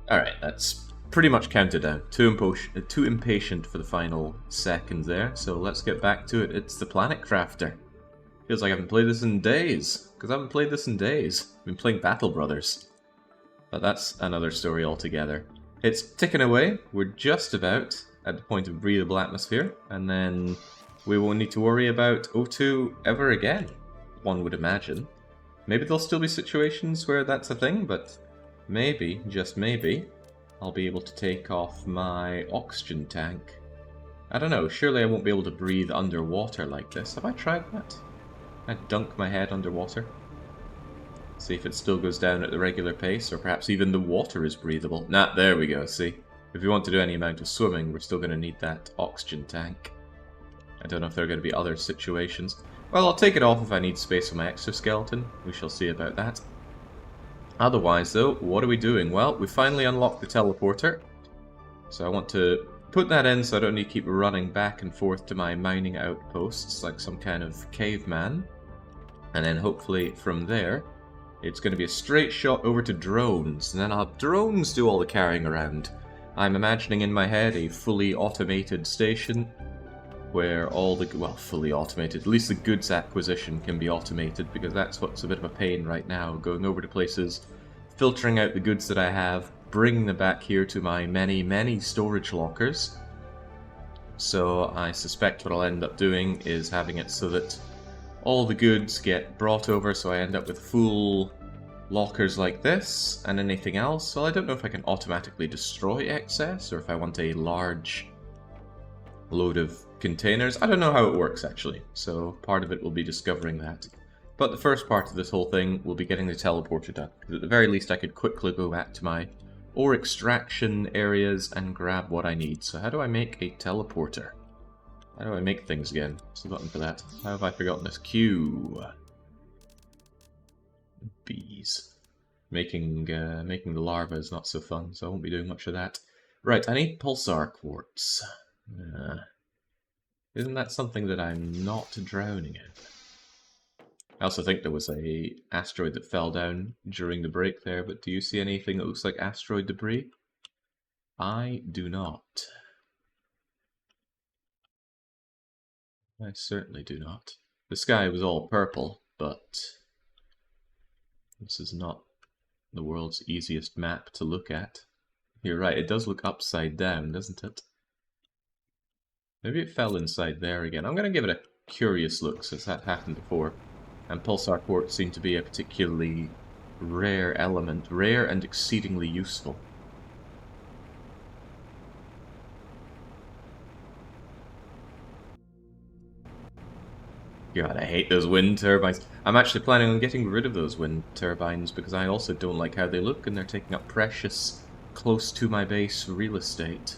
Alright, that's pretty much counted down. Too impatient for the final seconds there, so let's get back to it. It's the Planet Crafter. Feels like I haven't played this in days, because I haven't played this in days. I've been playing Battle Brothers. But that's another story altogether. It's ticking away. We're just about at the point of breathable atmosphere, and then we won't need to worry about O2 ever again, one would imagine. Maybe there'll still be situations where that's a thing, but maybe, just maybe, I'll be able to take off my oxygen tank. I don't know, surely I won't be able to breathe underwater like this. Have I tried that? I dunk my head underwater. See if it still goes down at the regular pace, or perhaps even the water is breathable. Nah, there we go, see. If we want to do any amount of swimming, we're still going to need that oxygen tank. I don't know if there are going to be other situations. Well, I'll take it off if I need space for my exoskeleton. We shall see about that. Otherwise, though, what are we doing? Well, we finally unlocked the teleporter. So I want to put that in so I don't need to keep running back and forth to my mining outposts like some kind of caveman. And then hopefully from there, it's going to be a straight shot over to drones. And then I'll have drones do all the carrying around. I'm imagining in my head a fully automated station where all the, well, fully automated, at least the goods acquisition can be automated, because that's what's a bit of a pain right now, going over to places, filtering out the goods that I have, bringing them back here to my many, many storage lockers. So I suspect what I'll end up doing is having it so that all the goods get brought over, so I end up with full lockers like this, and anything else. Well, I don't know if I can automatically destroy excess, or if I want a large load of containers. I don't know how it works, actually, so part of it will be discovering that. But the first part of this whole thing will be getting the teleporter done, because at the very least I could quickly go back to my ore extraction areas and grab what I need. So how do I make a teleporter? How do I make things again? What's the button for that? How have I forgotten this? Q. Bees. Making the larva is not so fun, so I won't be doing much of that. Right, I need pulsar quartz. Isn't that something that I'm not drowning in? I also think there was a asteroid that fell down during the break there, but do you see anything that looks like asteroid debris? I do not. I certainly do not. The sky was all purple, but this is not the world's easiest map to look at. You're right, it does look upside down, doesn't it? Maybe it fell inside there again. I'm going to give it a curious look, since that happened before. And pulsar quartz seem to be a particularly rare element. Rare and exceedingly useful. God, I hate those wind turbines. I'm actually planning on getting rid of those wind turbines, because I also don't like how they look, and they're taking up precious, close to my base real estate.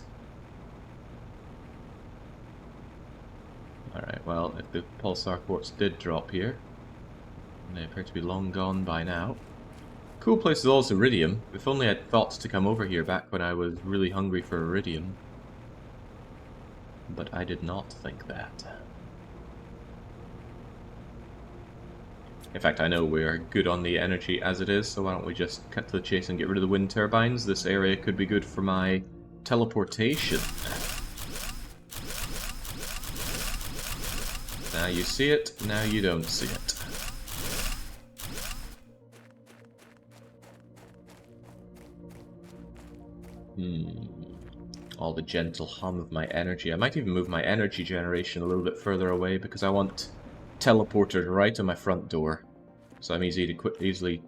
Alright, well, if the pulsar quartz did drop here, they appear to be long gone by now. Cool place is also iridium. If only I'd thought to come over here back when I was really hungry for iridium. But I did not think that. In fact, I know we are good on the energy as it is, so why don't we just cut to the chase and get rid of the wind turbines. This area could be good for my teleportation. Now you see it, now you don't see it. All the gentle hum of my energy. I might even move my energy generation a little bit further away, because I want teleporters right on my front door. So I'm easily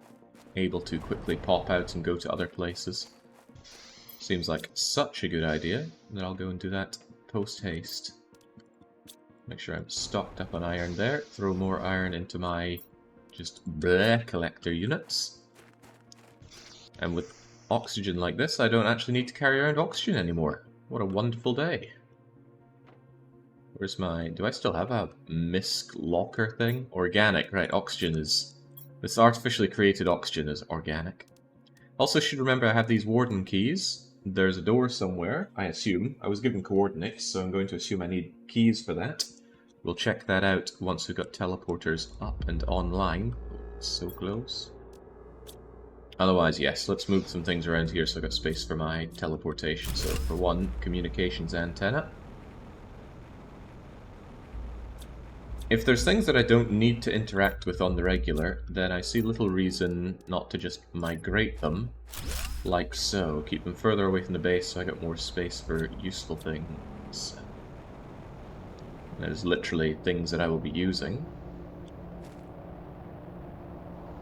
able to quickly pop out and go to other places. Seems like such a good idea that I'll go and do that post-haste. Make sure I'm stocked up on iron there. Throw more iron into my just bleh collector units. And with oxygen like this, I don't actually need to carry around oxygen anymore. What a wonderful day. Where's my... do I still have a misc locker thing? Organic, right, oxygen is... this artificially created oxygen is organic. Also should remember I have these warden keys. There's a door somewhere, I assume. I was given coordinates, so I'm going to assume I need keys for that. We'll check that out once we've got teleporters up and online. Oh, it's so close. Otherwise, yes, let's move some things around here so I've got space for my teleportation. So, for one, communications antenna. If there's things that I don't need to interact with on the regular, then I see little reason not to just migrate them, like so. Keep them further away from the base so I got more space for useful things. There's literally things that I will be using.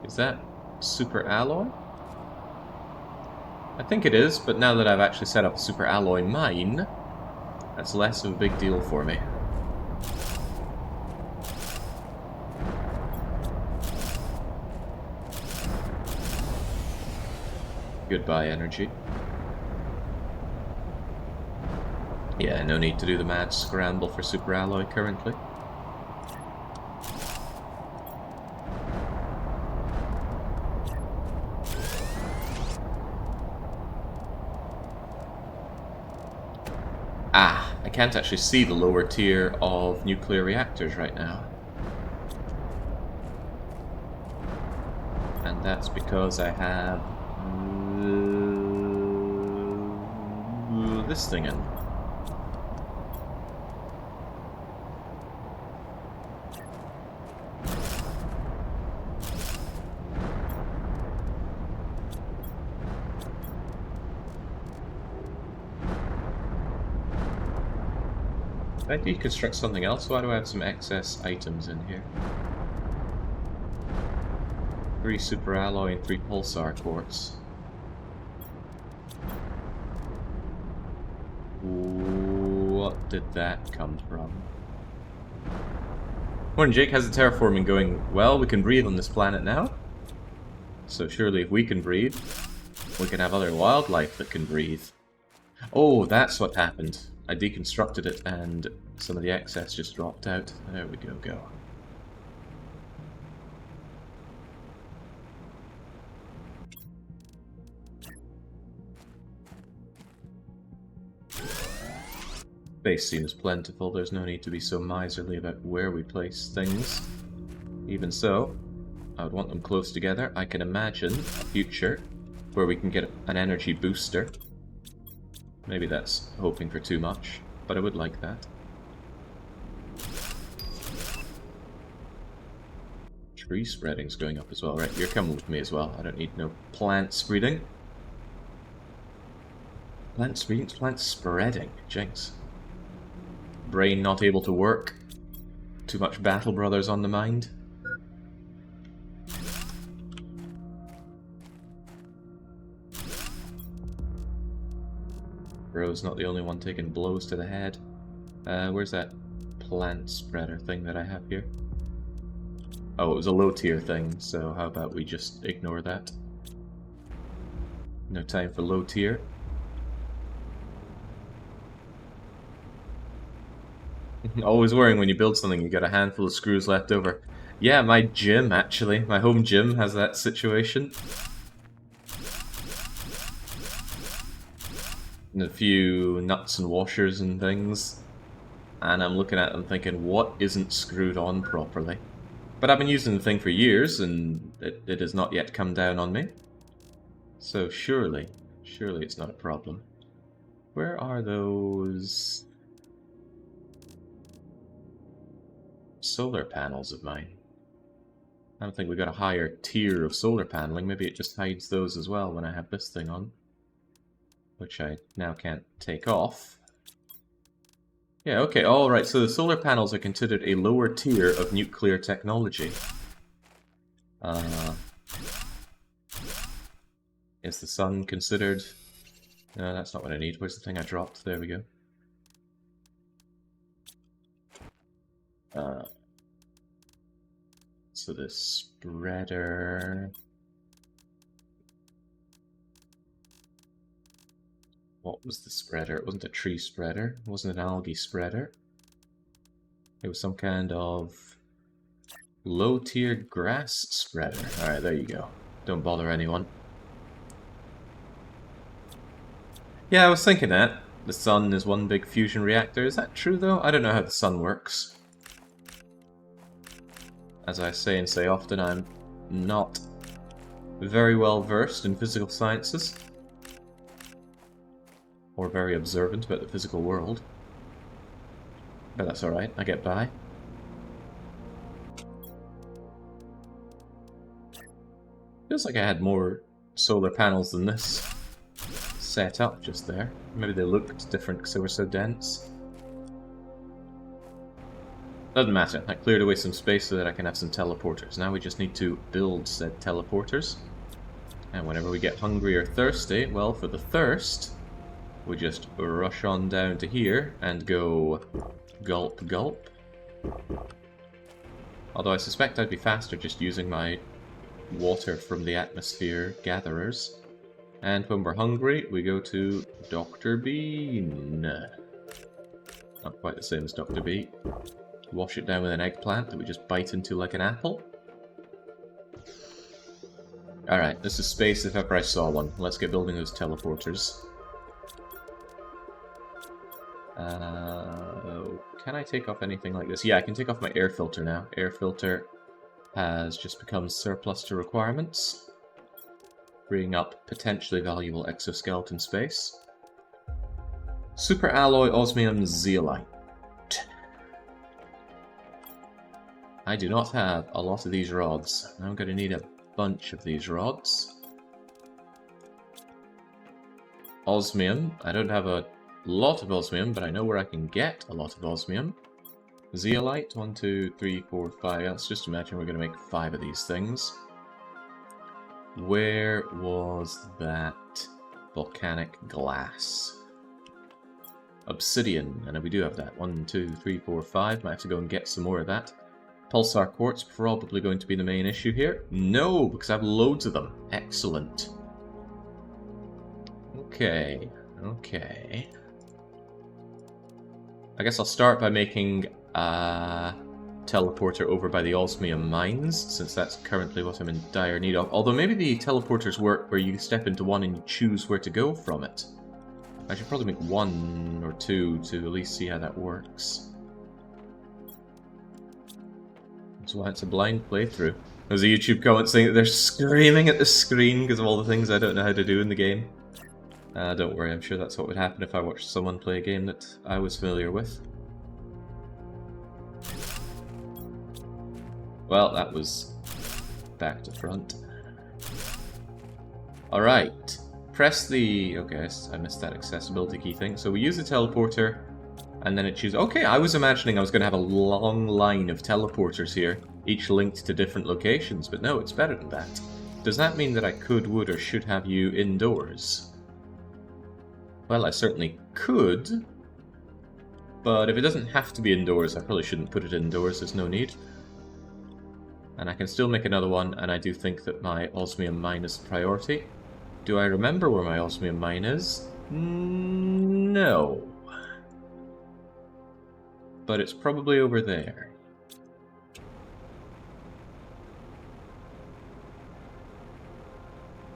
Is that super alloy? I think it is, but now that I've actually set up a super alloy mine, that's less of a big deal for me. Goodbye, energy. Yeah, no need to do the mad scramble for super alloy currently. Ah, I can't actually see the lower tier of nuclear reactors right now. And that's because I have this thing in. If I deconstruct something else, why do I have some excess items in here? 3 super alloy and 3 pulsar quartz. What did that come from? Morning, Jake. How's the terraforming going? Well, we can breathe on this planet now. So surely if we can breathe, we can have other wildlife that can breathe. Oh, that's what happened. I deconstructed it and some of the excess just dropped out. There we go. Space seems plentiful, there's no need to be so miserly about where we place things. Even so, I would want them close together. I can imagine a future where we can get an energy booster. Maybe that's hoping for too much, but I would like that. Tree spreading's going up as well, right? You're coming with me as well. I don't need no plant spreading. Plant spreading? Plant spreading. Jinx. Brain not able to work. Too much Battle Brothers on the mind. Bro's not the only one taking blows to the head. Where's that plant spreader thing that I have here? Oh, it was a low tier thing, so how about we just ignore that? No time for low tier. Always worrying when you build something you got a handful of screws left over. Yeah, my gym, actually. My home gym has that situation. And a few nuts and washers and things. And I'm looking at them thinking, what isn't screwed on properly? But I've been using the thing for years, and it has not yet come down on me. So surely it's not a problem. Where are those solar panels of mine? I don't think we got a higher tier of solar paneling. Maybe it just hides those as well when I have this thing on, which I now can't take off. Yeah, okay, alright, so the solar panels are considered a lower tier of nuclear technology. Is the sun considered... No, that's not what I need. Where's the thing I dropped? There we go. So the spreader... What was the spreader? It wasn't a tree spreader. It wasn't an algae spreader. It was some kind of low-tier grass spreader. Alright, there you go. Don't bother anyone. Yeah, I was thinking that. The sun is one big fusion reactor. Is that true, though? I don't know how the sun works. As I say and say often, I'm not very well versed in physical sciences. Or very observant about the physical world. But that's alright, I get by. Feels like I had more solar panels than this set up just there. Maybe they looked different because they were so dense. Doesn't matter, I cleared away some space so that I can have some teleporters. Now we just need to build said teleporters. And whenever we get hungry or thirsty, well, for the thirst, we just rush on down to here and go gulp gulp. Although I suspect I'd be faster just using my water from the atmosphere gatherers. And when we're hungry, we go to Dr. Bean. Not quite the same as Dr. B. Wash it down with an eggplant that we just bite into like an apple. Alright, this is space if ever I saw one. Let's get building those teleporters. Can I take off anything like this? Yeah, I can take off my air filter now. Air filter has just become surplus to requirements, freeing up potentially valuable exoskeleton space. Super alloy osmium zeolite. I do not have a lot of these rods. I'm going to need a bunch of these rods. Osmium. I don't have a lot of osmium, but I know where I can get a lot of osmium. Zeolite. 1, 2, 3, 4, 5. Let's just imagine we're going to make 5 of these things. Where was that volcanic glass? Obsidian. And we do have that. 1, 2, 3, 4, 5. Might have to go and get some more of that. Pulsar quartz, probably going to be the main issue here. No, because I have loads of them. Excellent. Okay. Okay. I guess I'll start by making a teleporter over by the osmium mines, since that's currently what I'm in dire need of. Although maybe the teleporters work where you step into one and you choose where to go from it. I should probably make 1 or 2 to at least see how that works. That's why it's a blind playthrough. There's a YouTube comment saying that they're screaming at the screen because of all the things I don't know how to do in the game. Don't worry, I'm sure that's what would happen if I watched someone play a game that I was familiar with. Well, that was back to front. Alright. Press the... Okay, I missed that accessibility key thing. So we use the teleporter, and then it chooses... Okay, I was imagining I was going to have a long line of teleporters here, each linked to different locations, but no, it's better than that. Does that mean that I could, would, or should have you indoors? Well, I certainly could, but if it doesn't have to be indoors, I probably shouldn't put it indoors, there's no need. And I can still make another one, and I do think that my osmium mine is the priority. Do I remember where my osmium mine is? No. But it's probably over there.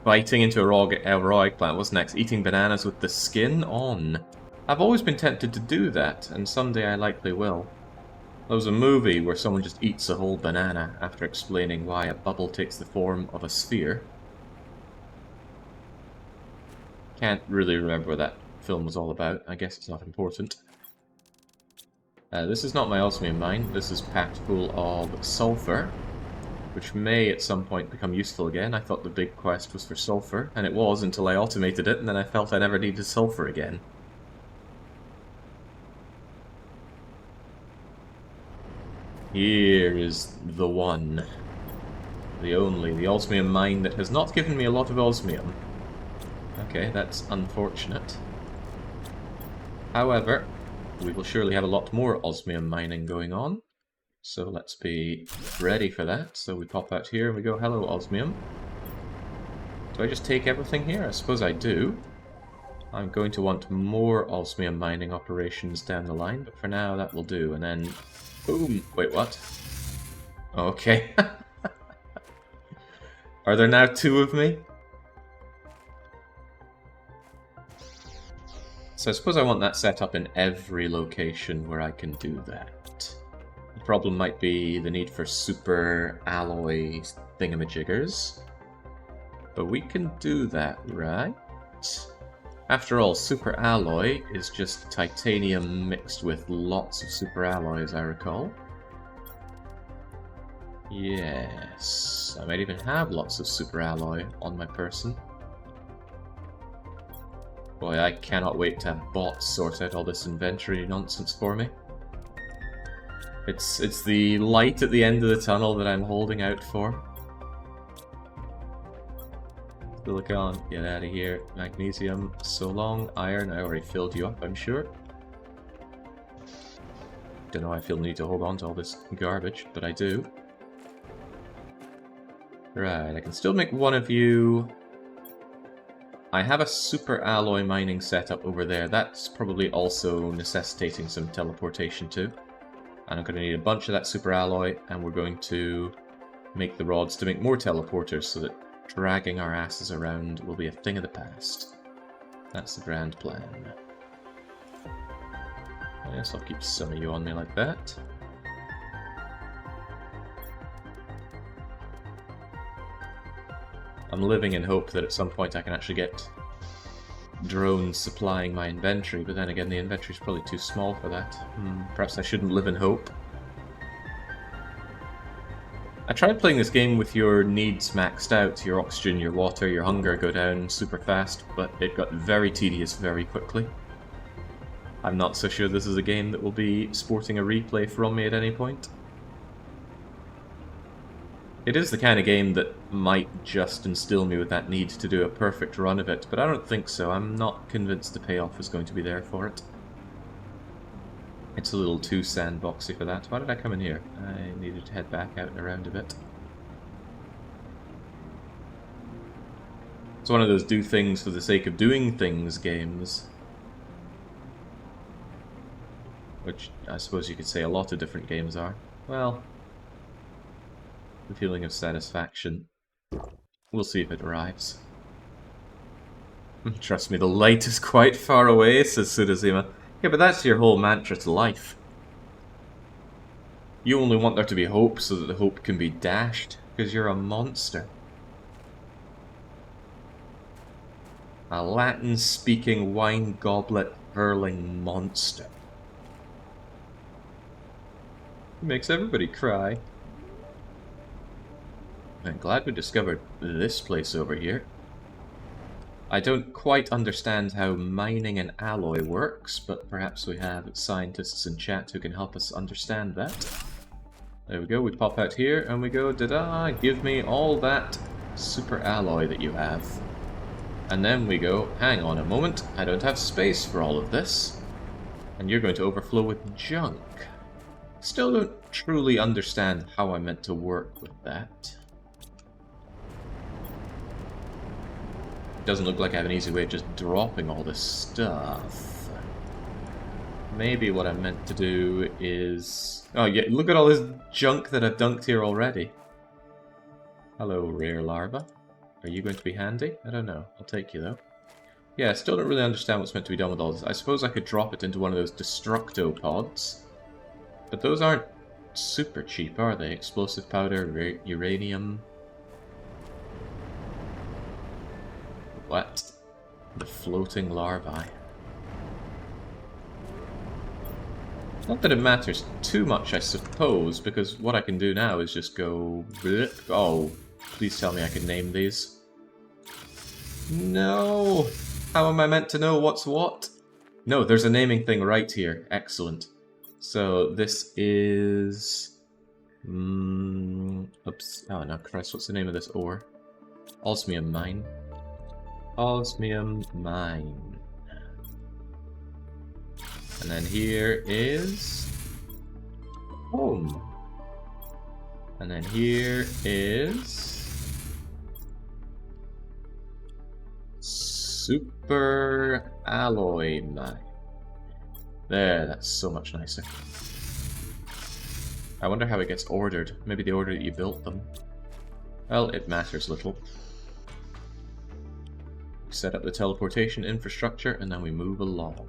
Biting into a raw eggplant. What's next? Eating bananas with the skin on. I've always been tempted to do that, and someday I likely will. There was a movie where someone just eats a whole banana after explaining why a bubble takes the form of a sphere. Can't really remember what that film was all about. I guess it's not important. This is not my osmium mine. This is packed full of sulfur, which may at some point become useful again. I thought the big quest was for sulfur, and it was until I automated it, and then I felt I never needed sulfur again. Here is the one. The only. The osmium mine that has not given me a lot of osmium. Okay, that's unfortunate. However, we will surely have a lot more osmium mining going on. So let's be ready for that. So we pop out here and we go, hello osmium. Do I just take everything here? I suppose I do. I'm going to want more osmium mining operations down the line, but for now that will do. And then, boom! Wait, what? Okay. Are there now 2 of me? So I suppose I want that set up in every location where I can do that. The problem might be the need for super alloy thingamajiggers. But we can do that, right? After all, super alloy is just titanium mixed with lots of super alloy, as I recall. Yes, I might even have lots of super alloy on my person. Boy, I cannot wait to have bots sort out all this inventory nonsense for me. It's the light at the end of the tunnel that I'm holding out for. Silicon, get out of here. Magnesium, so long. Iron, I already filled you up, I'm sure. Don't know, I feel the need to hold on to all this garbage, but I do. Right, I can still make one of you. I have a super alloy mining setup over there. That's probably also necessitating some teleportation too. And I'm going to need a bunch of that super alloy, and we're going to make the rods to make more teleporters so that dragging our asses around will be a thing of the past. That's the grand plan. I guess I'll keep some of you on me like that. I'm living in hope that at some point I can actually get drones supplying my inventory, but then again the inventory's probably too small for that. Perhaps I shouldn't live in hope. I tried playing this game with your needs maxed out, your oxygen, your water, your hunger go down super fast, but it got very tedious very quickly. I'm not so sure this is a game that will be sporting a replay from me at any point. It is the kind of game that might just instill me with that need to do a perfect run of it, but I don't think so. I'm not convinced the payoff is going to be there for it. It's a little too sandboxy for that. Why did I come in here? I needed to head back out and around a bit. It's one of those do things for the sake of doing things games. Which I suppose you could say a lot of different games are. Well, the feeling of satisfaction. We'll see if it arrives. Trust me, the light is quite far away, says Sudazima. Yeah, but that's your whole mantra to life. You only want there to be hope so that the hope can be dashed, because you're a monster. A Latin-speaking, wine-goblet-hurling monster. It makes everybody cry. I'm glad we discovered this place over here. I don't quite understand how mining an alloy works, but perhaps we have scientists in chat who can help us understand that. There we go, we pop out here and we go, da-da, give me all that super alloy that you have. And then we go, hang on a moment, I don't have space for all of this. And you're going to overflow with junk. Still don't truly understand how I'm meant to work with that. Doesn't look like I have an easy way of just dropping all this stuff. Maybe what I'm meant to do is... Oh yeah, look at all this junk that I've dunked here already. Hello, rare larva. Are you going to be handy? I don't know. I'll take you though. Yeah, I still don't really understand what's meant to be done with all this. I suppose I could drop it into one of those destructo pods. But those aren't super cheap, are they? Explosive powder, uranium... What? The floating larvae. Not that it matters too much, I suppose, because what I can do now is just go... Blip. Oh, please tell me I can name these. No! How am I meant to know what's what? No, there's a naming thing right here. Excellent. So, this is... Oops. Oh, no, Christ, what's the name of this ore? Osmium mine. Osmium mine. And then here is home. And then here is super alloy mine. There, that's so much nicer. I wonder how it gets ordered. Maybe the order that you built them. Well, it matters little. Set up the teleportation infrastructure, and then we move along.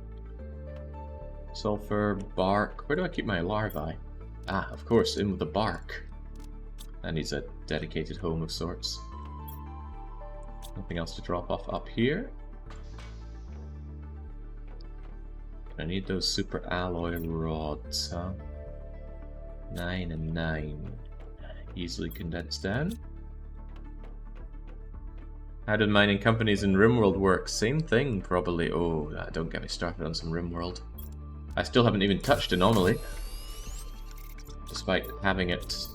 Sulfur, bark. Where do I keep my larvae? Ah, of course, in with the bark. That needs a dedicated home of sorts. Nothing else to drop off up here. I need those super alloy rods, huh? 9 and 9. Easily condensed down. How did mining companies in RimWorld work? Same thing, probably. Oh, don't get me started on some RimWorld. I still haven't even touched Anomaly. Despite having it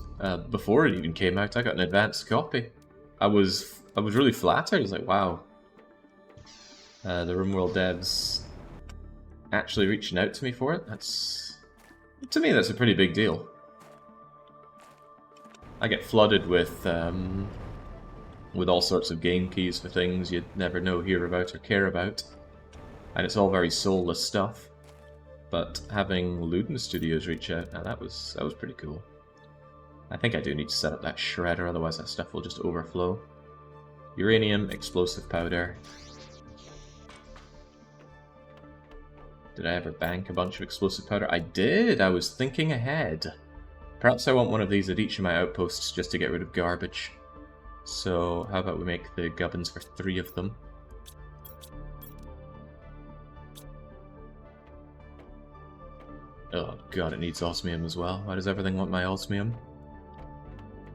before it even came out, I got an advanced copy. I was really flattered. I was like, wow. The RimWorld devs actually reaching out to me for it. To me, that's a pretty big deal. I get flooded with all sorts of game keys for things you'd never know, hear about, or care about. And it's all very soulless stuff. But having Luden Studios reach out, that was pretty cool. I think I do need to set up that shredder, otherwise that stuff will just overflow. Uranium, explosive powder. Did I ever bank a bunch of explosive powder? I did! I was thinking ahead. Perhaps I want one of these at each of my outposts just to get rid of garbage. So, how about we make the gubbins for 3 of them? Oh god, it needs osmium as well. Why does everything want my osmium?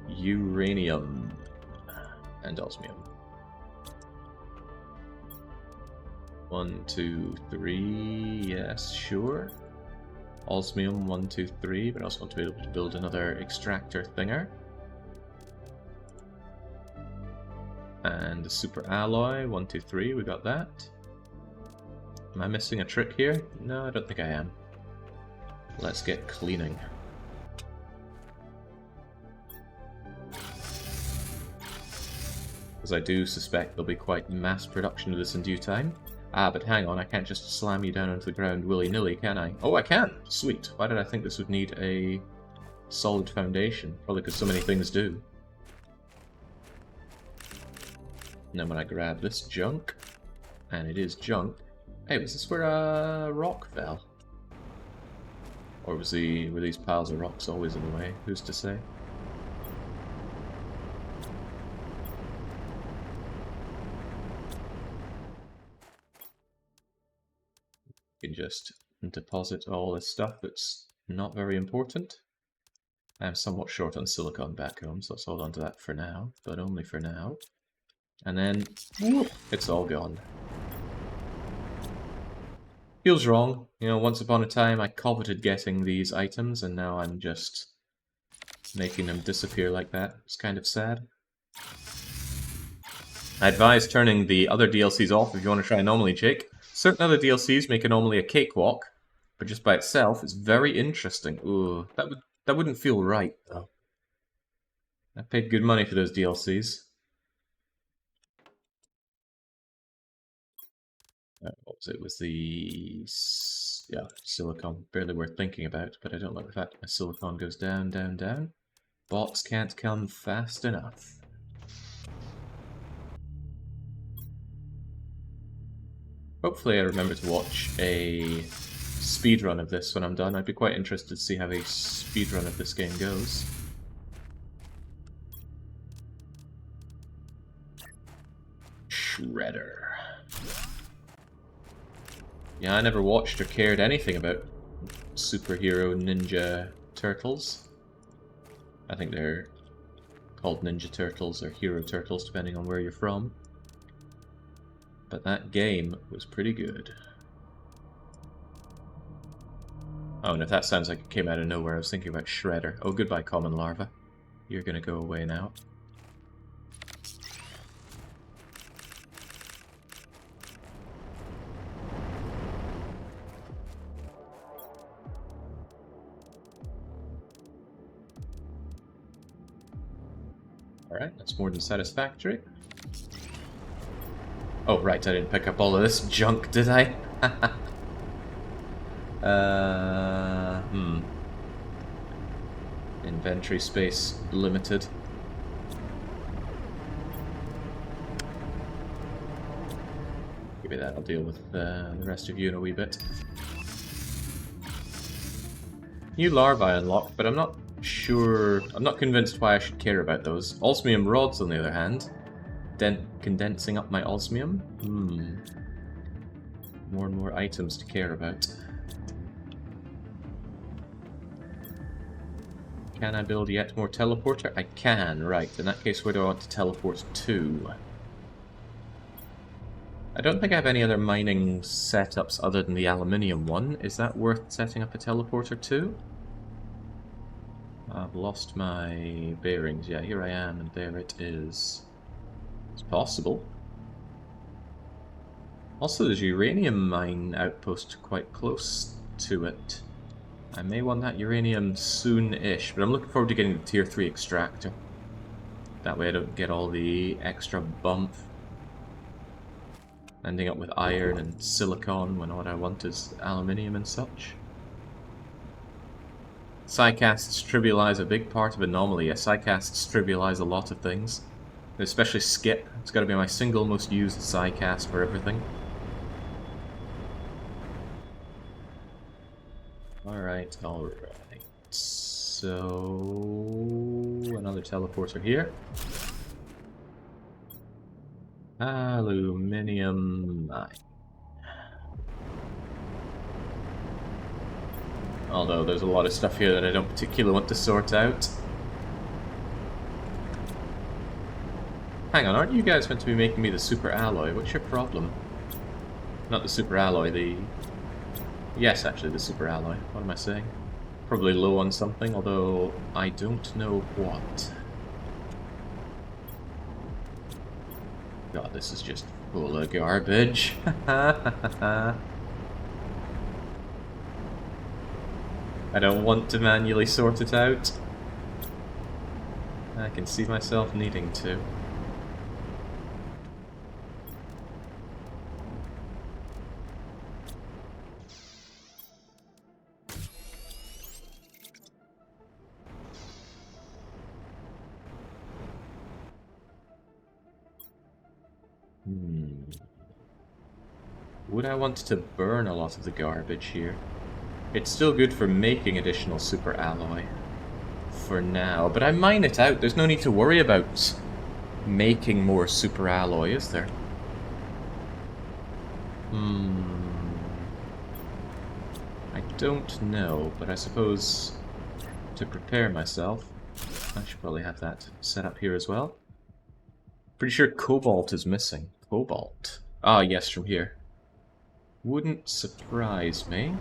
Uranium. And osmium. 1, 2, 3, yes, sure. Osmium, 1, 2, 3, but I also want to be able to build another extractor thinger. And the super alloy, 1, 2, 3, we got that. Am I missing a trick here? No, I don't think I am. Let's get cleaning. Because I do suspect there'll be quite mass production of this in due time. Ah, but hang on, I can't just slam you down onto the ground willy-nilly, can I? Oh, I can! Sweet. Why did I think this would need a solid foundation? Probably because so many things do. And then when I grab this junk, and it is junk... Hey, was this where a rock fell? Or were these piles of rocks always in the way? Who's to say? You can just deposit all this stuff that's not very important. I'm somewhat short on silicon back home, so let's hold on to that for now, but only for now. And then, whoop, it's all gone. Feels wrong. You know, once upon a time I coveted getting these items, and now I'm just making them disappear like that. It's kind of sad. I advise turning the other DLCs off if you want to try Anomaly, Jake. Certain other DLCs make Anomaly a cakewalk, but just by itself it's very interesting. Ooh, that wouldn't feel right, though. I paid good money for those DLCs. What was it? It was the... yeah, silicon. Barely worth thinking about, but I don't like the fact my silicon goes down, down, down. Bots can't come fast enough. Hopefully I remember to watch a speedrun of this when I'm done. I'd be quite interested to see how a speedrun of this game goes. Shredder. Yeah, I never watched or cared anything about superhero ninja turtles. I think they're called Ninja Turtles or Hero Turtles, depending on where you're from. But that game was pretty good. Oh, and if that sounds like it came out of nowhere, I was thinking about Shredder. Oh, goodbye, common larva. You're gonna go away now. Alright, that's more than satisfactory. Oh, right, I didn't pick up all of this junk, did I? Inventory space limited. Give me that, I'll deal with the rest of you in a wee bit. New larvae unlocked, but I'm not sure... I'm not convinced why I should care about those. Osmium rods, on the other hand. condensing up my osmium? More and more items to care about. Can I build yet more teleporter? I can, right. In that case, where do I want to teleport to? I don't think I have any other mining setups other than the aluminium one. Is that worth setting up a teleporter to? I've lost my bearings. Yeah, here I am, and there it is. It's possible. Also, there's a uranium mine outpost quite close to it. I may want that uranium soon-ish, but I'm looking forward to getting the tier 3 extractor. That way I don't get all the extra bump. Ending up with iron and silicon when what I want is aluminium and such. Psycasts trivialize a big part of Anomaly. Yeah, psycasts trivialize a lot of things. Especially Skip. It's got to be my single most used psycast for everything. Alright, alright. So... another teleporter here. Aluminium mine. Although there's a lot of stuff here that I don't particularly want to sort out. Hang on, aren't you guys meant to be making me the super alloy? What's your problem? Not the super alloy, the... Yes, actually, the super alloy. What am I saying? Probably low on something, although I don't know what. God, this is just full of garbage. I don't want to manually sort it out. I can see myself needing to. Would I want to burn a lot of the garbage here? It's still good for making additional super alloy for now, but I mine it out. There's no need to worry about making more super alloy, is there? I don't know, but I suppose to prepare myself, I should probably have that set up here as well. Pretty sure cobalt is missing. Cobalt. Ah, yes, from here. Wouldn't surprise me.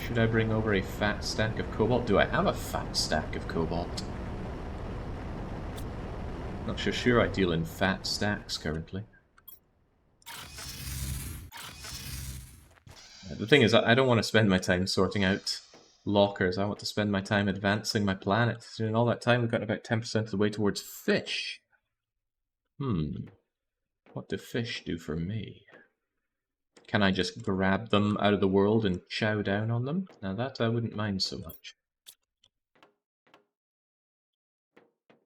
Should I bring over a fat stack of cobalt? Do I have a fat stack of cobalt? Not so sure I deal in fat stacks currently. The thing is, I don't want to spend my time sorting out lockers. I want to spend my time advancing my planet. So in all that time, we've got about 10% of the way towards fish. What do fish do for me? Can I just grab them out of the world and chow down on them? Now that I wouldn't mind so much.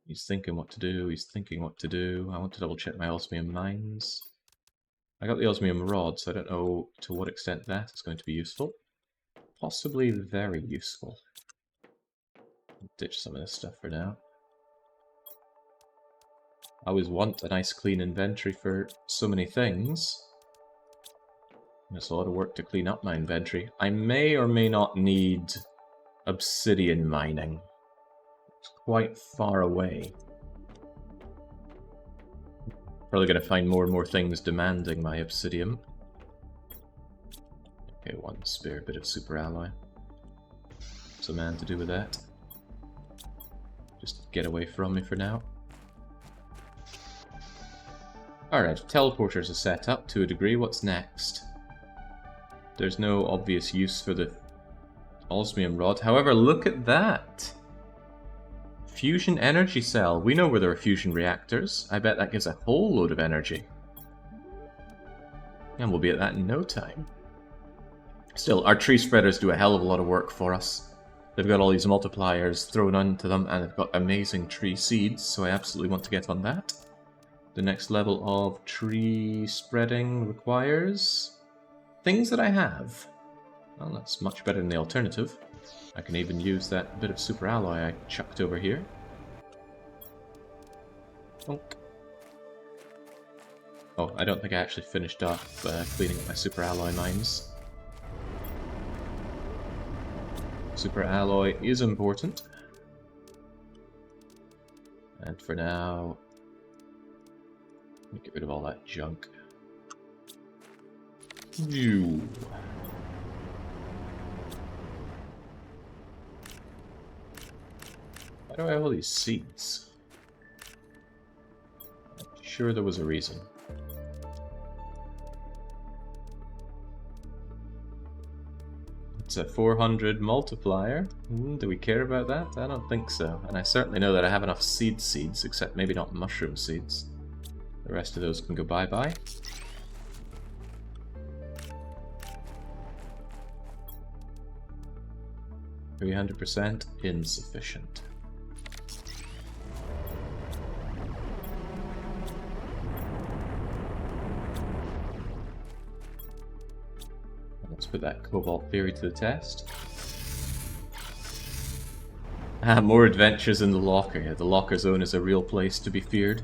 He's thinking what to do, he's thinking what to do. I want to double check my osmium mines. I got the osmium rod, so I don't know to what extent that is going to be useful. Possibly very useful. Ditch some of this stuff for now. I always want a nice clean inventory for so many things. It's a lot of work to clean up my inventory. I may or may not need obsidian mining. It's quite far away. Probably going to find more and more things demanding my obsidian. Okay, one spare bit of super alloy. What's a man to do with that? Just get away from me for now. Alright, teleporters are set up to a degree. What's next? There's no obvious use for the osmium rod. However, look at that! Fusion energy cell. We know where there are fusion reactors. I bet that gives a whole load of energy. And we'll be at that in no time. Still, our tree spreaders do a hell of a lot of work for us. They've got all these multipliers thrown onto them, and they've got amazing tree seeds, so I absolutely want to get on that. The next level of tree spreading requires things that I have. Well, that's much better than the alternative. I can even use that bit of super alloy I chucked over here. Bonk. Oh, I don't think I actually finished off cleaning up my super alloy mines. Super alloy is important. And for now, let me get rid of all that junk. You. Why do I have all these seeds? I'm sure there was a reason. It's a 400 multiplier. Do we care about that? I don't think so. And I certainly know that I have enough seeds, except maybe not mushroom seeds. The rest of those can go bye-bye. %, insufficient. Let's put that cobalt theory to the test. Ah, more adventures in the locker. Yeah, the locker zone is a real place to be feared.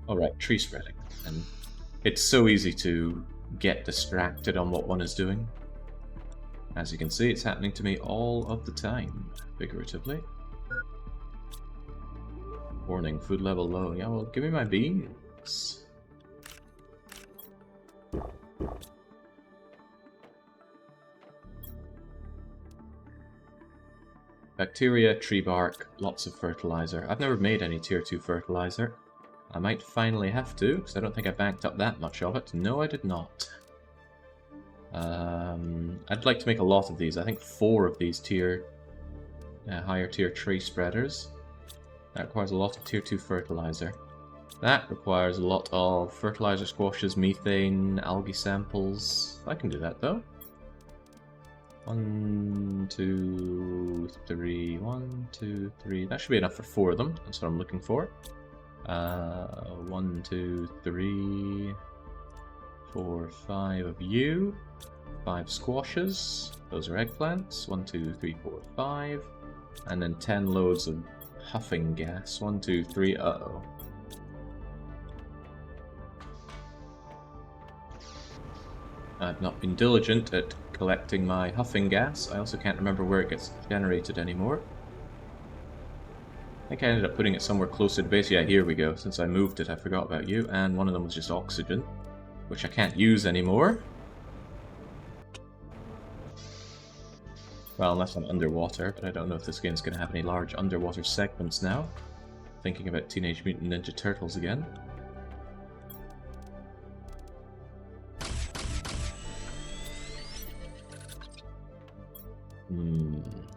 Alright, tree spreading. And it's so easy to get distracted on what one is doing. As you can see, it's happening to me all of the time, figuratively. Warning, food level low. Yeah, well, give me my beans. Bacteria, tree bark, lots of fertilizer. I've never made any tier 2 fertilizer. I might finally have to, because I don't think I banked up that much of it. No, I did not. I'd like to make a lot of these. I think 4 of these higher tier tree spreaders. That requires a lot of tier 2 fertilizer. That requires a lot of fertilizer squashes, methane, algae samples. I can do that though. 1, 2, 3. 1, 2, 3. That should be enough for 4 of them. That's what I'm looking for. 1, 2, 3, 4, 5 of you. 5 squashes. Those are eggplants. 1, 2, 3, 4, 5. And then 10 loads of huffing gas. 1, 2, 3. Uh-oh. I've not been diligent at collecting my huffing gas. I also can't remember where it gets generated anymore. I think I ended up putting it somewhere closer to base. Yeah, here we go. Since I moved it, I forgot about you. And one of them was just oxygen, which I can't use anymore. Well, unless I'm underwater, but I don't know if this game's going to have any large underwater segments now. Thinking about Teenage Mutant Ninja Turtles again.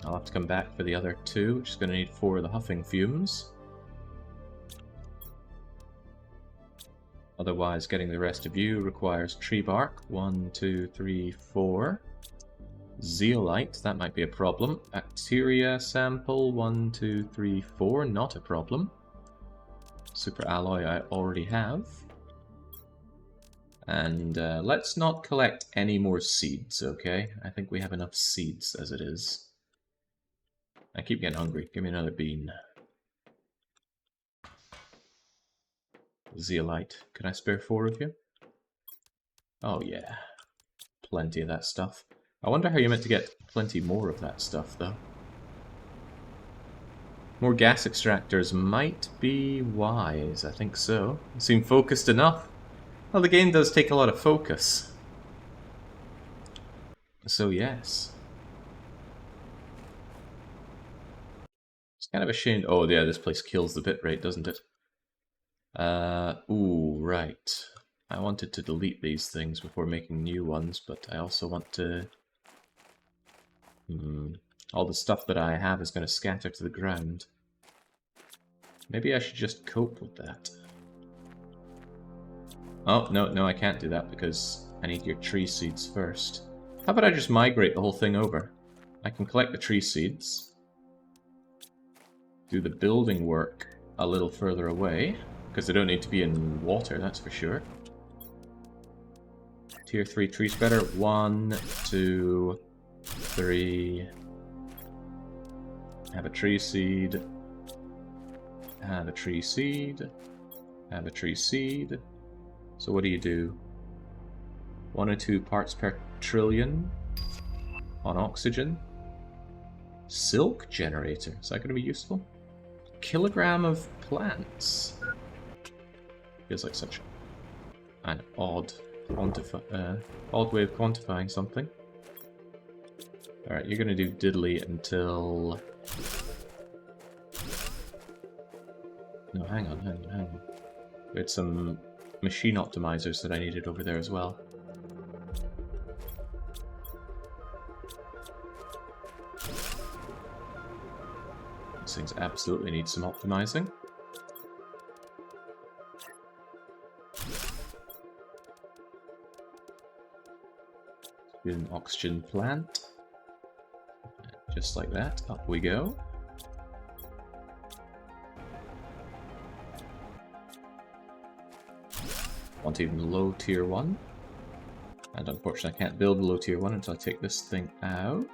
I'll have to come back for the other 2, which is going to need 4 of the huffing fumes. Otherwise, getting the rest of you requires tree bark. 1, 2, 3, 4. Zeolite, that might be a problem. Bacteria sample, 1, 2, 3, 4, not a problem. Super alloy I already have. And let's not collect any more seeds, okay? I think we have enough seeds as it is. I keep getting hungry. Give me another bean. Zeolite. Can I spare 4 of you? Oh yeah. Plenty of that stuff. I wonder how you're meant to get plenty more of that stuff, though. More gas extractors might be wise. I think so. You seem focused enough. Well, the game does take a lot of focus. So yes. It's kind of a shame. Oh yeah, this place kills the bitrate, doesn't it? Ooh, right. I wanted to delete these things before making new ones, but I also want to... all the stuff that I have is going to scatter to the ground. Maybe I should just cope with that. Oh, no, I can't do that because I need your tree seeds first. How about I just migrate the whole thing over? I can collect the tree seeds, do the building work a little further away, because they don't need to be in water, that's for sure. Tier 3 tree spreader. 1, 2, 3. Have a tree seed. Have a tree seed. Have a tree seed. So what do you do? 1 or 2 parts per trillion on oxygen. Silk generator. Is that going to be useful? Kilogram of plants. Feels like such an odd way of quantifying something. Alright, you're going to do diddly until... No, hang on. We had some machine optimizers that I needed over there as well. These things absolutely need some optimizing. Do an oxygen plant. Just like that, up we go. Want even low tier 1. And unfortunately I can't build low tier 1 until I take this thing out.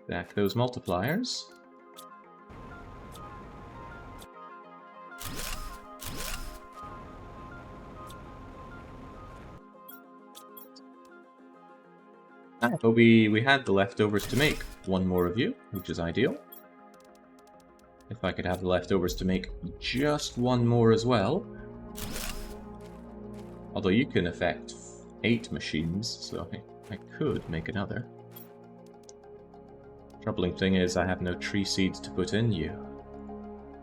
Back those multipliers. But we had the leftovers to make one more of you, which is ideal. If I could have the leftovers to make just one more as well. Although you can affect 8 machines, so I could make another. Troubling thing is I have no tree seeds to put in you.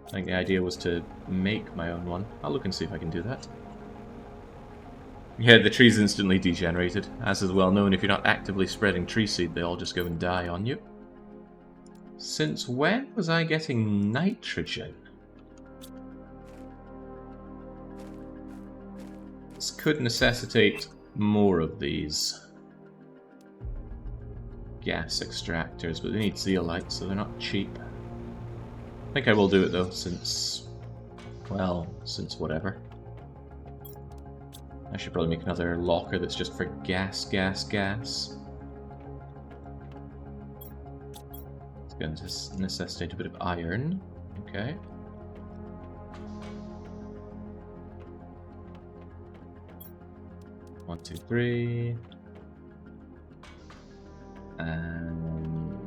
I think the idea was to make my own one. I'll look and see if I can do that. Yeah, the tree's instantly degenerated. As is well known, if you're not actively spreading tree seed, they all just go and die on you. Since when was I getting nitrogen? This could necessitate more of these gas extractors, but they need zeolite, so they're not cheap. I think I will do it though, since... well, since whatever. I should probably make another locker that's just for gas. It's going to necessitate a bit of iron. Okay. One, two, three. And...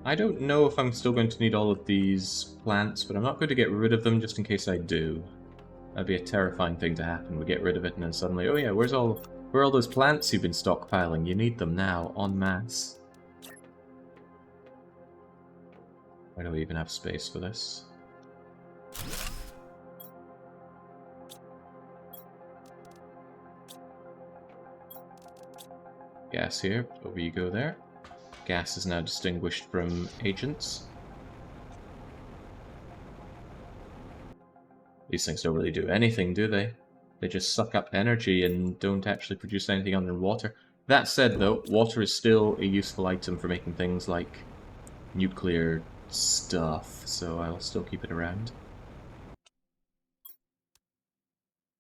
I don't know if I'm still going to need all of these plants, but I'm not going to get rid of them just in case I do. That'd be a terrifying thing to happen. We get rid of it and then suddenly, oh yeah, where are all those plants you've been stockpiling? You need them now, en masse. Why do we even have space for this? Gas here, over you go there. Gas is now distinguished from agents. These things don't really do anything, do they? They just suck up energy and don't actually produce anything underwater. That said, though, water is still a useful item for making things like nuclear stuff, so I'll still keep it around.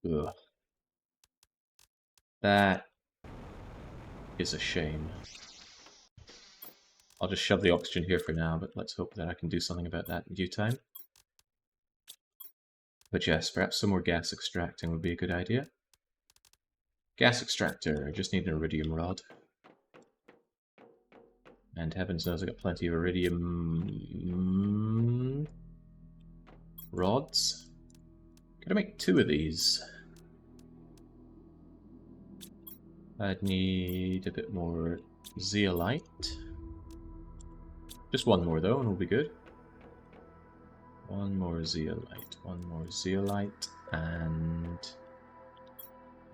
Ugh. That is a shame. I'll just shove the oxygen here for now, but let's hope that I can do something about that in due time. But yes, perhaps some more gas extracting would be a good idea. Gas extractor, I just need an iridium rod. And heavens knows I got plenty of iridium rods. Gotta make 2 of these. I'd need a bit more zeolite. Just 1 more though, and we'll be good. 1 more zeolite, and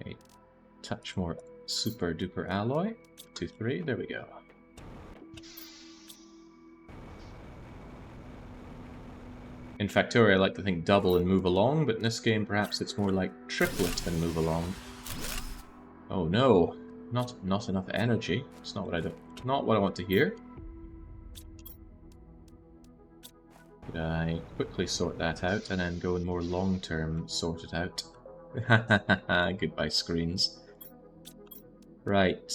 a touch more super duper alloy. 2, 3, there we go. In Factorio, I like to think double and move along, but in this game perhaps it's more like triplet and move along. Oh no, not enough energy. It's not what I want to hear. Could I quickly sort that out and then go in more long-term sort it out? Goodbye, screens. Right.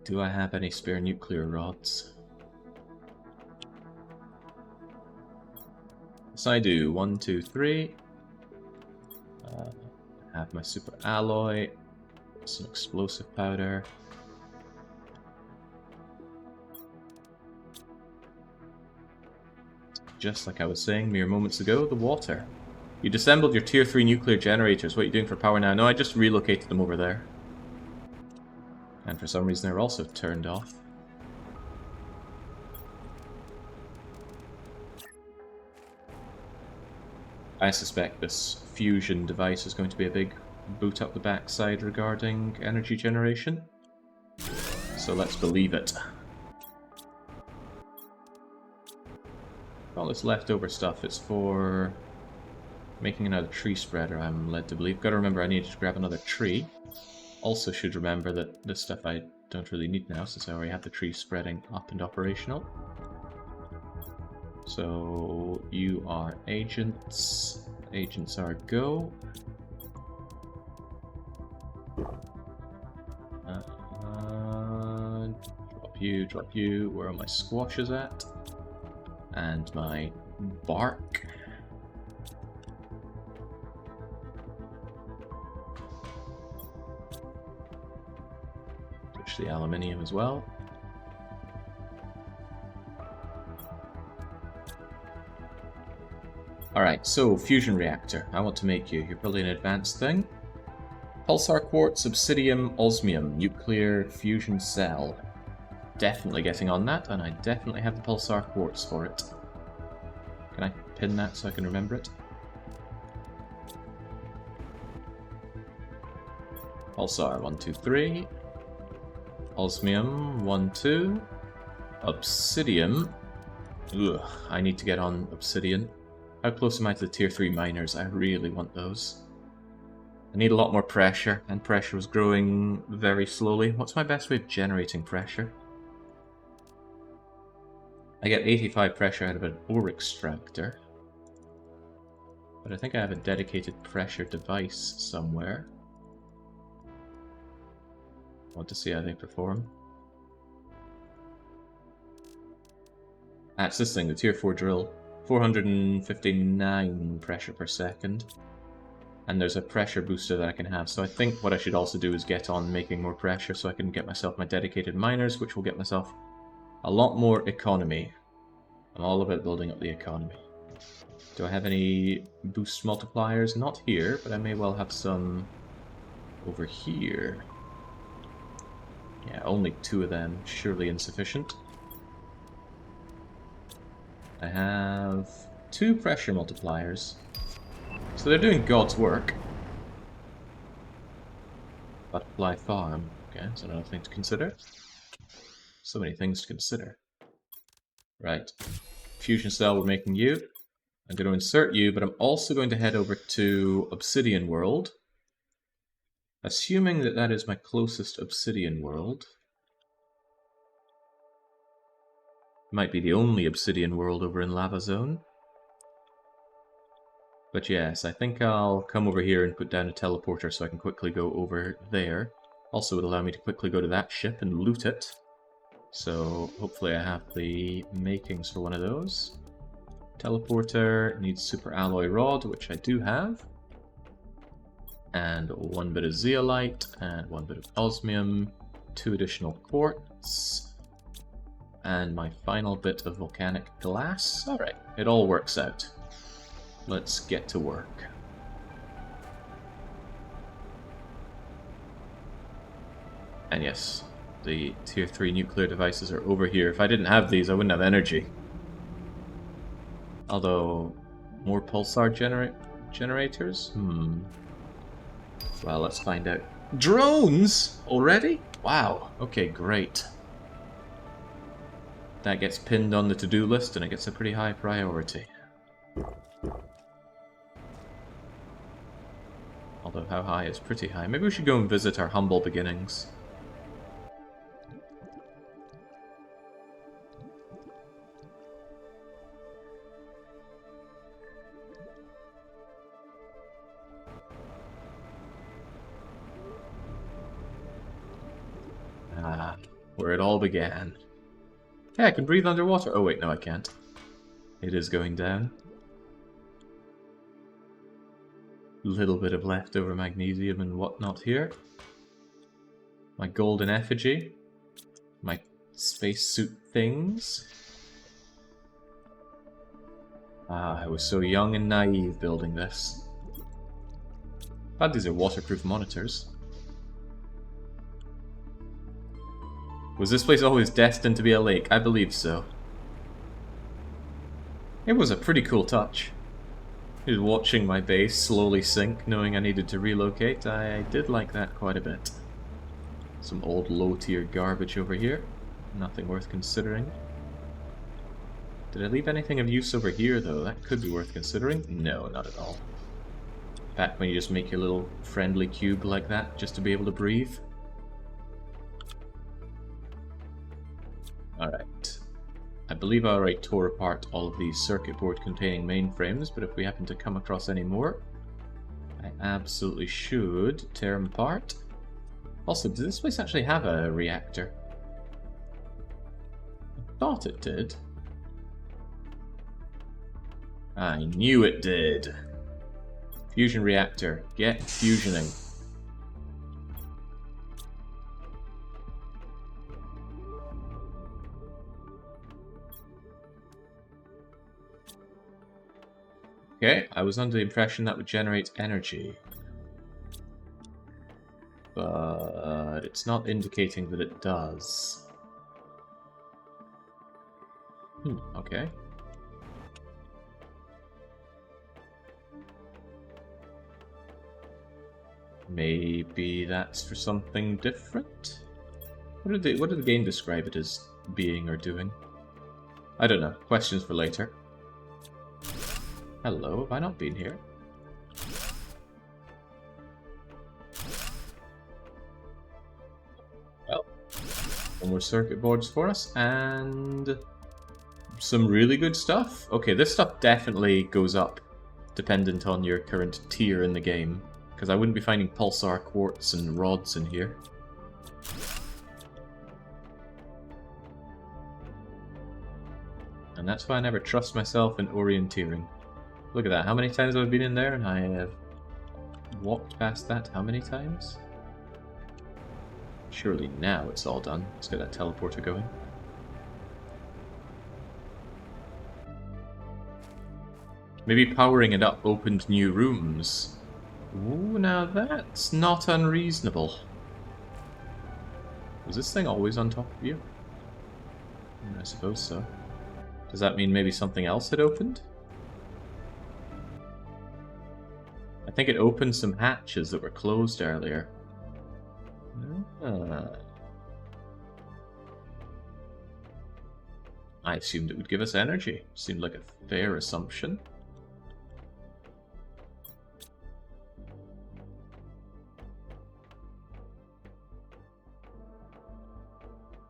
Do I have any spare nuclear rods? Yes, I do. 1, 2, 3. Have my super alloy. Some explosive powder. Just like I was saying mere moments ago, the water. You disassembled your tier 3 nuclear generators. What are you doing for power now? No, I just relocated them over there. And for some reason they're also turned off. I suspect this fusion device is going to be a big boot up the backside regarding energy generation. So let's believe it. All this leftover stuff is for making another tree spreader, I'm led to believe. Gotta remember I need to grab another tree. Also should remember that this stuff I don't really need now since I already have the tree spreading up and operational. So you are agents. Agents are go. Drop you. Where are my squashes at? And my bark. Touch the aluminium as well. Alright, so fusion reactor. I want to make you. You're probably an advanced thing. Pulsar quartz, obsidian, osmium, nuclear fusion cell. Definitely getting on that, and I definitely have the pulsar quartz for it. Can I pin that so I can remember it? Pulsar, 1, 2, 3. Osmium, 1, 2. Obsidian. Ugh, I need to get on obsidian. How close am I to the tier 3 miners? I really want those. I need a lot more pressure, and pressure was growing very slowly. What's my best way of generating pressure? I get 85 pressure out of an ore extractor. But I think I have a dedicated pressure device somewhere. I want to see how they perform. That's this thing, the tier 4 drill. 459 pressure per second. And there's a pressure booster that I can have. So I think what I should also do is get on making more pressure so I can get myself my dedicated miners, which will get myself a lot more economy. I'm all about building up the economy. Do I have any boost multipliers? Not here, but I may well have some over here. Yeah, only 2 of them. Surely insufficient. I have 2 pressure multipliers. So they're doing God's work. Butterfly farm. Okay, that's another thing to consider. So many things to consider. Right. Fusion cell, we're making you. I'm going to insert you, but I'm also going to head over to Obsidian World. Assuming that that is my closest Obsidian World. Might be the only Obsidian World over in Lava Zone. But yes, I think I'll come over here and put down a teleporter so I can quickly go over there. Also would allow me to quickly go to that ship and loot it. So hopefully I have the makings for one of those. Teleporter needs super alloy rod, which I do have. And 1 bit of zeolite, and 1 bit of osmium, 2 additional quartz, and my final bit of volcanic glass. Alright, it all works out. Let's get to work. And yes, the tier 3 nuclear devices are over here. If I didn't have these, I wouldn't have energy. Although, more pulsar generators? Well, let's find out. Drones? Already? Wow. Okay, great. That gets pinned on the to-do list and it gets a pretty high priority. Although how high is pretty high. Maybe we should go and visit our humble beginnings. where it all began. Hey, I can breathe underwater. Oh wait, no I can't. It is going down. Little bit of leftover magnesium and whatnot here. My golden effigy. My spacesuit things. Ah, I was so young and naive building this. Glad these are waterproof monitors. Was this place always destined to be a lake? I believe so. It was a pretty cool touch. Just watching my base slowly sink, knowing I needed to relocate, I did like that quite a bit. Some old low-tier garbage over here. Nothing worth considering. Did I leave anything of use over here, though? That could be worth considering. No, not at all. Back when you just make your little friendly cube like that, just to be able to breathe. Alright. I believe I already tore apart all of these circuit board containing mainframes, but if we happen to come across any more, I absolutely should tear them apart. Also, does this place actually have a reactor? I thought it did. I knew it did. Fusion reactor. Get fusioning. Okay, I was under the impression that would generate energy. But it's not indicating that it does. Okay. Maybe that's for something different? What did the game describe it as being or doing? I don't know. Questions for later. Hello, have I not been here? Well, one more circuit boards for us, and some really good stuff. Okay, this stuff definitely goes up, dependent on your current tier in the game, because I wouldn't be finding pulsar quartz and rods in here. And that's why I never trust myself in orienteering. Look at that, how many times have I been in there, and I have walked past that how many times? Surely now it's all done. Let's get that teleporter going. Maybe powering it up opened new rooms. Ooh, now that's not unreasonable. Was this thing always on top of you? I suppose so. Does that mean maybe something else had opened? I think it opened some hatches that were closed earlier. I assumed it would give us energy. Seemed like a fair assumption.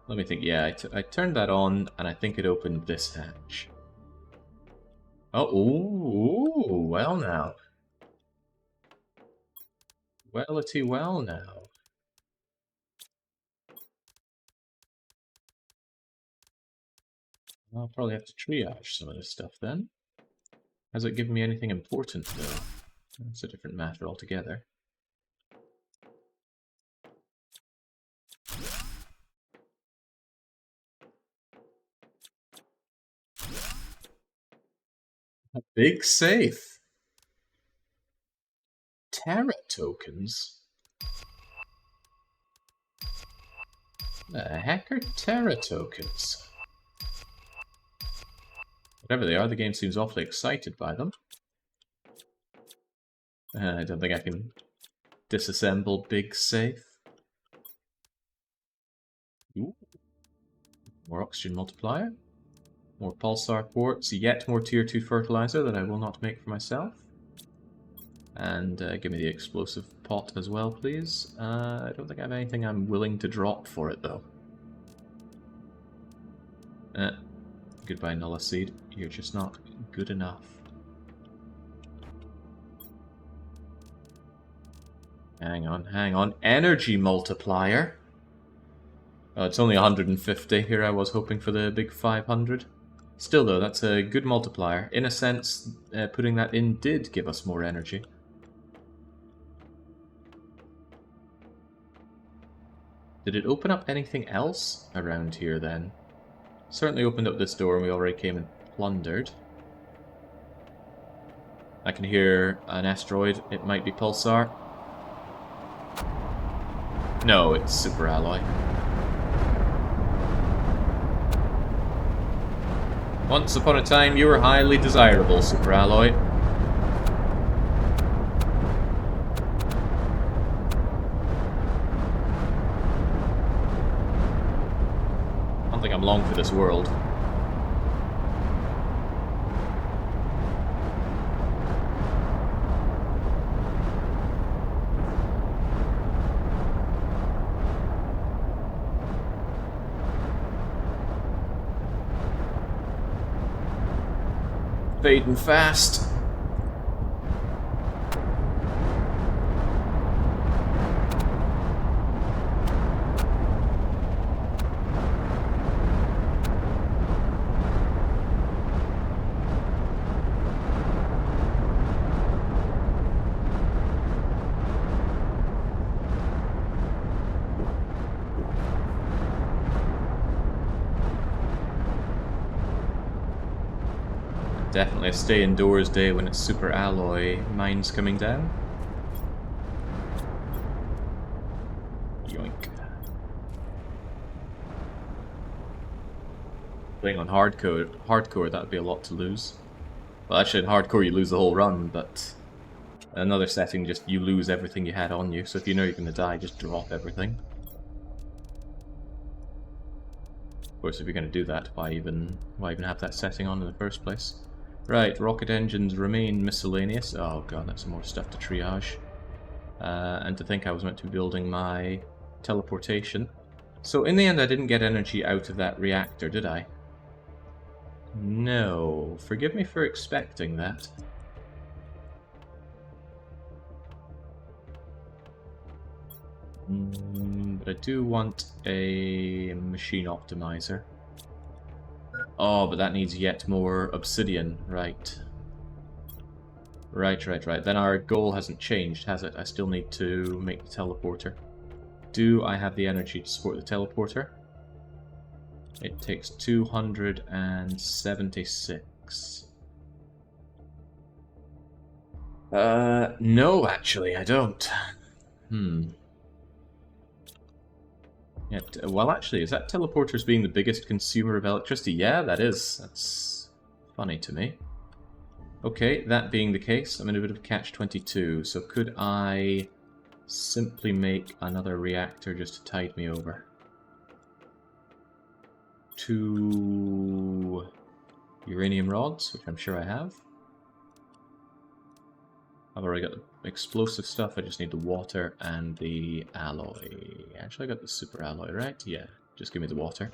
Let me think. Yeah, I turned that on, and I think it opened this hatch. Oh, ooh, well now. Well-a-ty well now. I'll probably have to triage some of this stuff then. Has it given me anything important, though? That's a different matter altogether. A big safe! Terra tokens? The heck are Terra tokens? Whatever they are, the game seems awfully excited by them. I don't think I can disassemble big safe. Ooh. More oxygen multiplier. More pulsar quartz, yet more tier 2 fertilizer that I will not make for myself. And give me the explosive pot as well, please. I don't think I have anything I'm willing to drop for it, though. Goodbye, Nulla Seed. You're just not good enough. Hang on, hang on. Energy multiplier? It's only 150. Here I was hoping for the big 500. Still though, that's a good multiplier. In a sense, putting that in did give us more energy. Did it open up anything else around here then? Certainly opened up this door and we already came and plundered. I can hear an asteroid. It might be Pulsar. No, it's Super Alloy. Once upon a time, you were highly desirable, Super Alloy. I don't think I'm long for this world. Fading fast. Definitely a stay indoors day when it's Super Alloy mines coming down. Yoink. Playing on hardcore, that would be a lot to lose. Well, actually in hardcore you lose the whole run, but another setting just you lose everything you had on you, so if you know you're going to die, just drop everything. Of course, if you're going to do that, why even have that setting on in the first place? Right, rocket engines remain miscellaneous. Oh god, that's some more stuff to triage. And to think I was meant to be building my teleportation. So in the end I didn't get energy out of that reactor, did I? No. Forgive me for expecting that. But I do want a machine optimizer. Oh, but that needs yet more obsidian. Right. Right. Then our goal hasn't changed, has it? I still need to make the teleporter. Do I have the energy to support the teleporter? It takes 276. No, actually, I don't. Yeah, well, actually, is that teleporters being the biggest consumer of electricity? Yeah, that is. That's funny to me. Okay, that being the case, I'm in a bit of a catch-22. So could I simply make another reactor just to tide me over? 2 uranium rods, which I'm sure I have. I've already got the explosive stuff, I just need the water and the alloy. Actually, I got the super alloy, right? Yeah, just give me the water.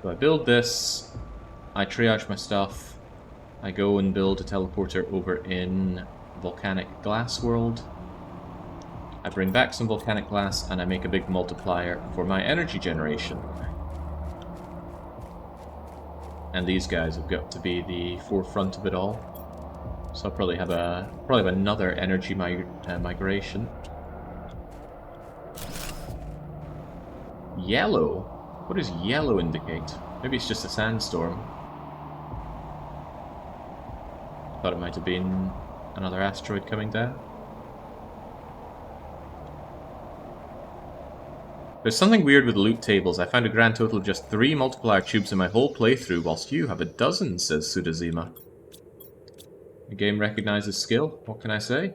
So I build this, I triage my stuff, I go and build a teleporter over in volcanic glass world. I bring back some volcanic glass and I make a big multiplier for my energy generation. And these guys have got to be the forefront of it all. So I'll probably have another energy migration. Yellow? What does yellow indicate? Maybe it's just a sandstorm. Thought it might have been another asteroid coming down. There's something weird with loot tables. I found a grand total of just 3 multiplier tubes in my whole playthrough, whilst you have a dozen, says Sudazima. The game recognizes skill. What can I say?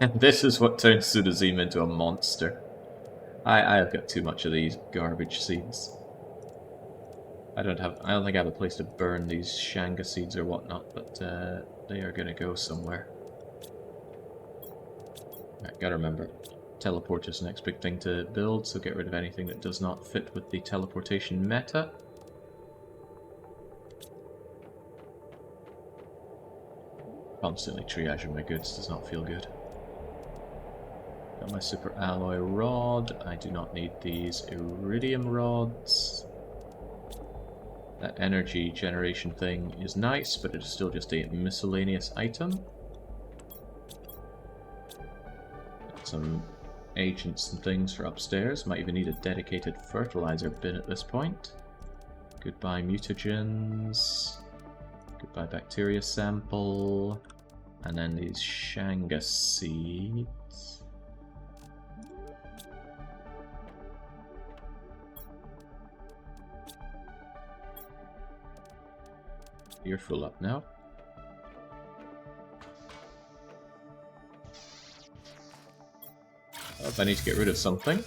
And this is what turns Sudazima into a monster. I've got too much of these garbage seeds. I don't think I have a place to burn these Shanga seeds or whatnot, but they are gonna go somewhere. Right, gotta remember, teleporter's the next big thing to build, so get rid of anything that does not fit with the teleportation meta. Constantly triaging my goods does not feel good. Got my super alloy rod. I do not need these iridium rods. That energy generation thing is nice, but it is still just a miscellaneous item. Got some agents and things for upstairs. Might even need a dedicated fertilizer bin at this point. Goodbye mutagens. Goodbye bacteria sample. And then these Shanga seeds. You're full up now. Oh, if I need to get rid of something,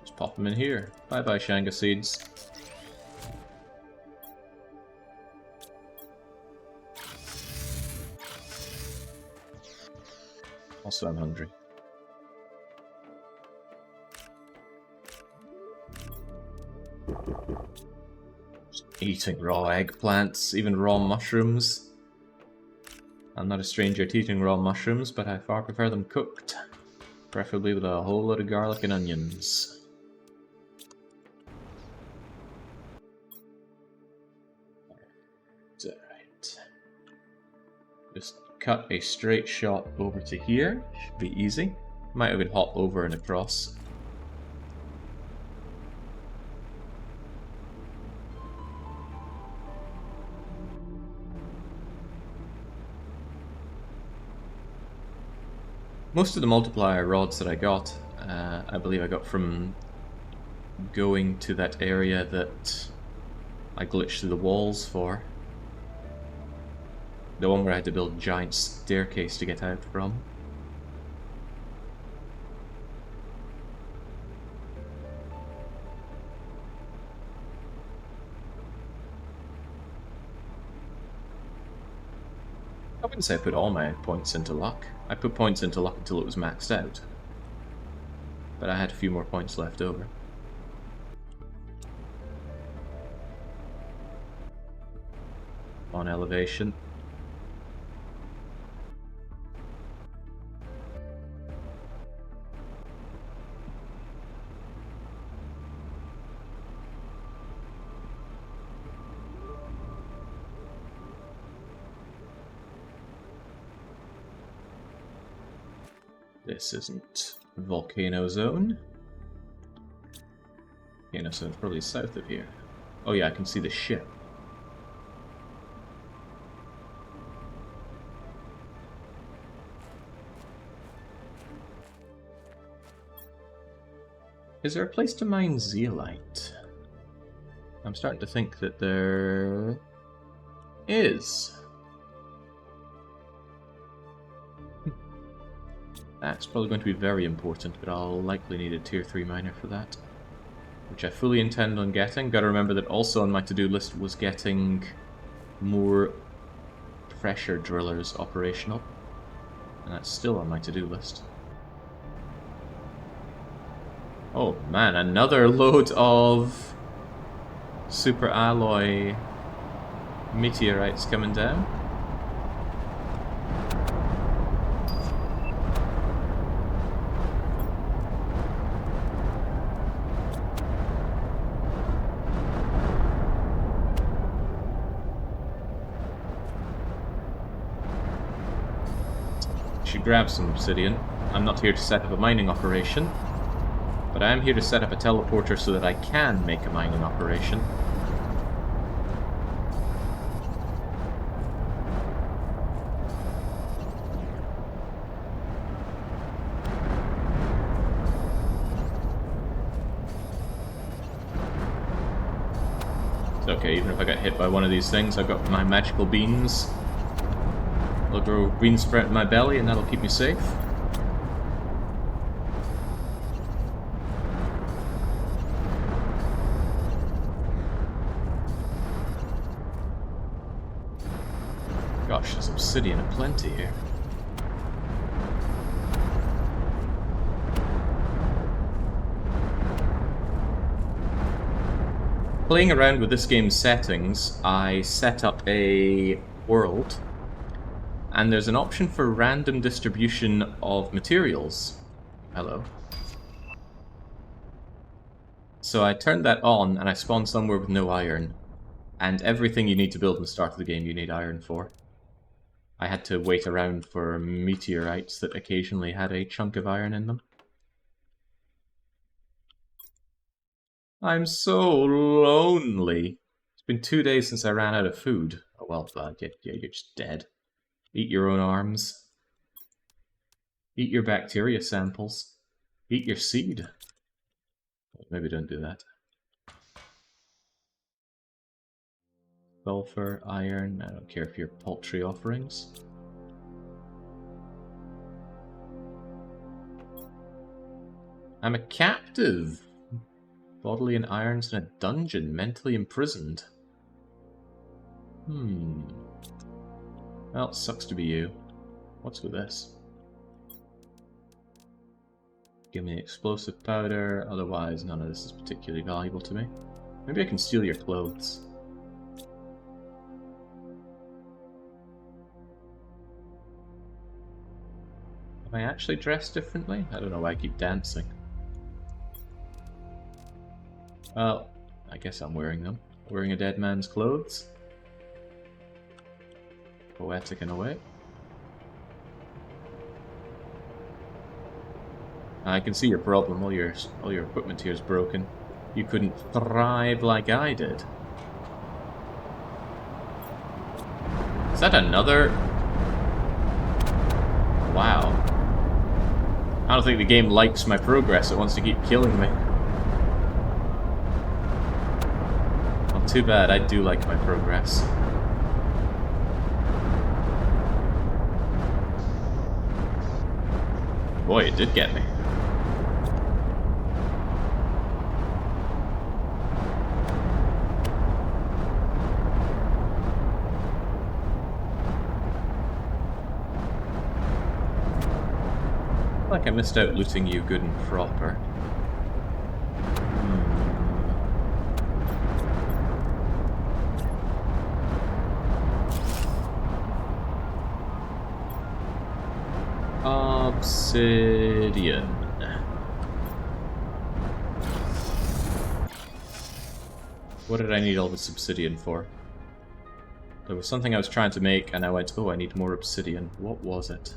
just pop them in here. Bye bye, Shanga seeds. Also, I'm hungry. Just eating raw eggplants, even raw mushrooms. I'm not a stranger to eating raw mushrooms, but I far prefer them cooked. Preferably with a whole lot of garlic and onions. Alright. Just cut a straight shot over to here. Should be easy. Might even hop over and across. Most of the multiplier rods that I got, I believe I got from going to that area that I glitched through the walls for. The one where I had to build a giant staircase to get out from. I wouldn't say I put all my points into luck. I put points into luck until it was maxed out. But I had a few more points left over. On elevation. This isn't Volcano Zone. Volcano Zone's probably south of here. Oh yeah, I can see the ship. Is there a place to mine zeolite? I'm starting to think that there is. That's probably going to be very important, but I'll likely need a tier 3 miner for that. Which I fully intend on getting. Gotta remember that also on my to-do list was getting more pressure drillers operational. And that's still on my to-do list. Oh man, another load of super alloy meteorites coming down. Should grab some obsidian. I'm not here to set up a mining operation, but I am here to set up a teleporter so that I can make a mining operation. It's okay, even if I get hit by one of these things, I've got my magical beans. I'll grow green sprout in my belly and that'll keep me safe. Gosh, there's obsidian aplenty here. playing around with this game's settings, I set up a world, and there's an option for random distribution of materials. Hello. So I turned that on, and I spawned somewhere with no iron. And everything you need to build in the start of the game, you need iron for. I had to wait around for meteorites that occasionally had a chunk of iron in them. I'm so lonely. It's been 2 days since I ran out of food. Oh well, yeah, you're just dead. Eat your own arms. Eat your bacteria samples. Eat your seed. Maybe don't do that. Sulfur, iron, I don't care if you're poultry offerings. I'm a captive. Bodily and irons in a dungeon, mentally imprisoned. Well, it sucks to be you. What's with this? Give me explosive powder, otherwise none of this is particularly valuable to me. Maybe I can steal your clothes. Am I actually dressed differently? I don't know why I keep dancing. Well, I guess I'm wearing them. Wearing a dead man's clothes. Poetic in a way. I can see your problem. All your equipment here is broken. You couldn't thrive like I did. Is that another? Wow. I don't think the game likes my progress. It wants to keep killing me. Well, too bad. I do like my progress. Boy, it did get me. Like I missed out looting you good and proper. Obsidian. What did I need all this obsidian for? There was something I was trying to make and I went, oh, I need more obsidian. What was it?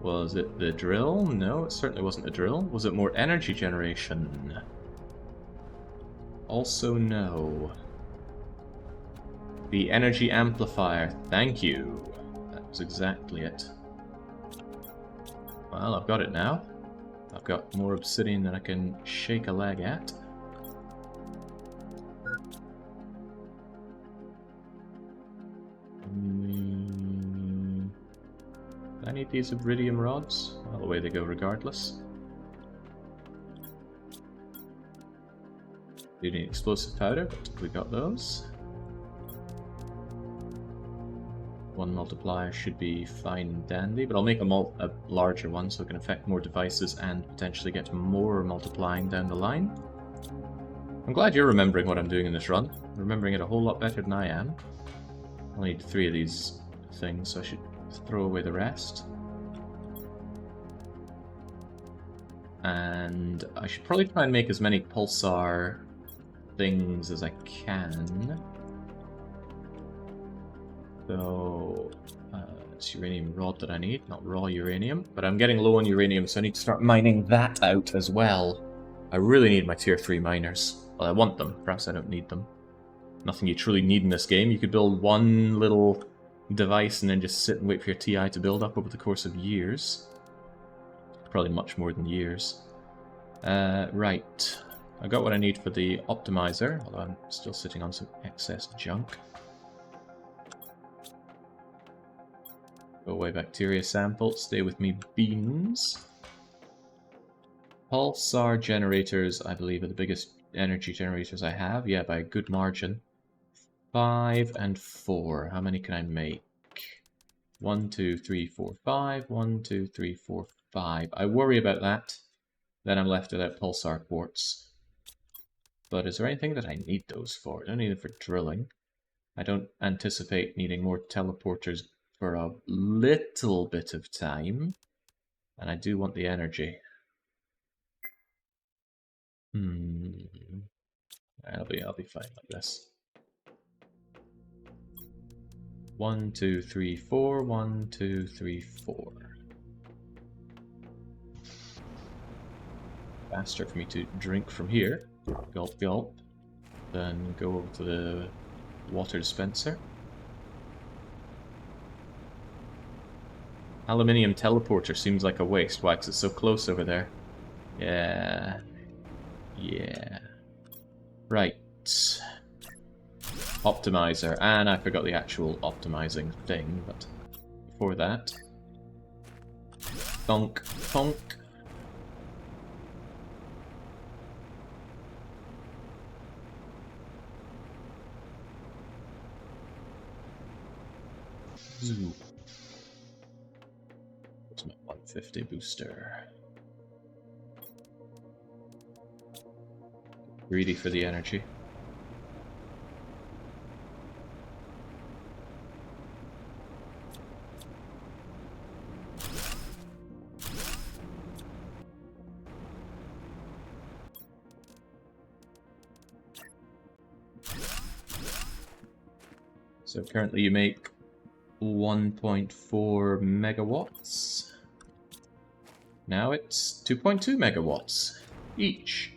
Was it the drill? No, it certainly wasn't the drill. Was it more energy generation? Also no. The energy amplifier. Thank you. That was exactly it. Well, I've got it now. I've got more obsidian than I can shake a leg at. I need these iridium rods. Well, away they go regardless. Do need explosive powder, but we got those. One multiplier should be fine and dandy, but I'll make a larger one so it can affect more devices and potentially get more multiplying down the line. I'm glad you're remembering what I'm doing in this run. I'm remembering it a whole lot better than I am. I'll need 3 of these things, so I should throw away the rest. And I should probably try and make as many pulsar things as I can. So, it's uranium rod that I need, not raw uranium. But I'm getting low on uranium, so I need to start mining that out as well. I really need my tier 3 miners. Well, I want them, perhaps I don't need them. Nothing you truly need in this game. You could build one little device and then just sit and wait for your TI to build up over the course of years. Probably much more than years. Right. I got what I need for the optimizer, although I'm still sitting on some excess junk. Go away bacteria sample, stay with me beans. Pulsar generators, I believe, are the biggest energy generators I have. Yeah, by a good margin. 5 and 4. How many can I make? 1, 2, 3, 4, 5. 1, 2, 3, 4, 5. I worry about that. Then I'm left without pulsar quartz. But is there anything that I need those for? I don't need them for drilling. I don't anticipate needing more teleporters for a little bit of time. And I do want the energy. I'll be fine like this. 1, 2, 3, 4. 1, 2, 3, 4. Faster for me to drink from here. Gulp, gulp. Then go over to the water dispenser. Aluminium teleporter seems like a waste. Why? Because it's so close over there. Yeah. Yeah. Right. Optimizer. And I forgot the actual optimizing thing, but before that. Thunk, thunk. Zoo. What's my 150 booster? Greedy for the energy. So currently you make 1.4 megawatts. Now it's 2.2 megawatts each.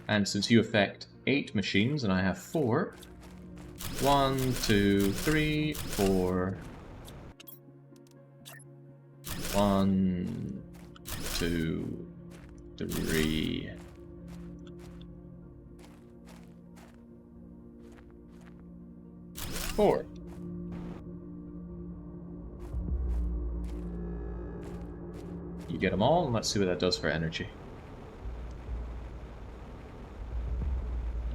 And since you affect 8 machines and I have 4, 1, 2, 3, 4. 1, 2, 3. 4. You get them all, and let's see what that does for energy.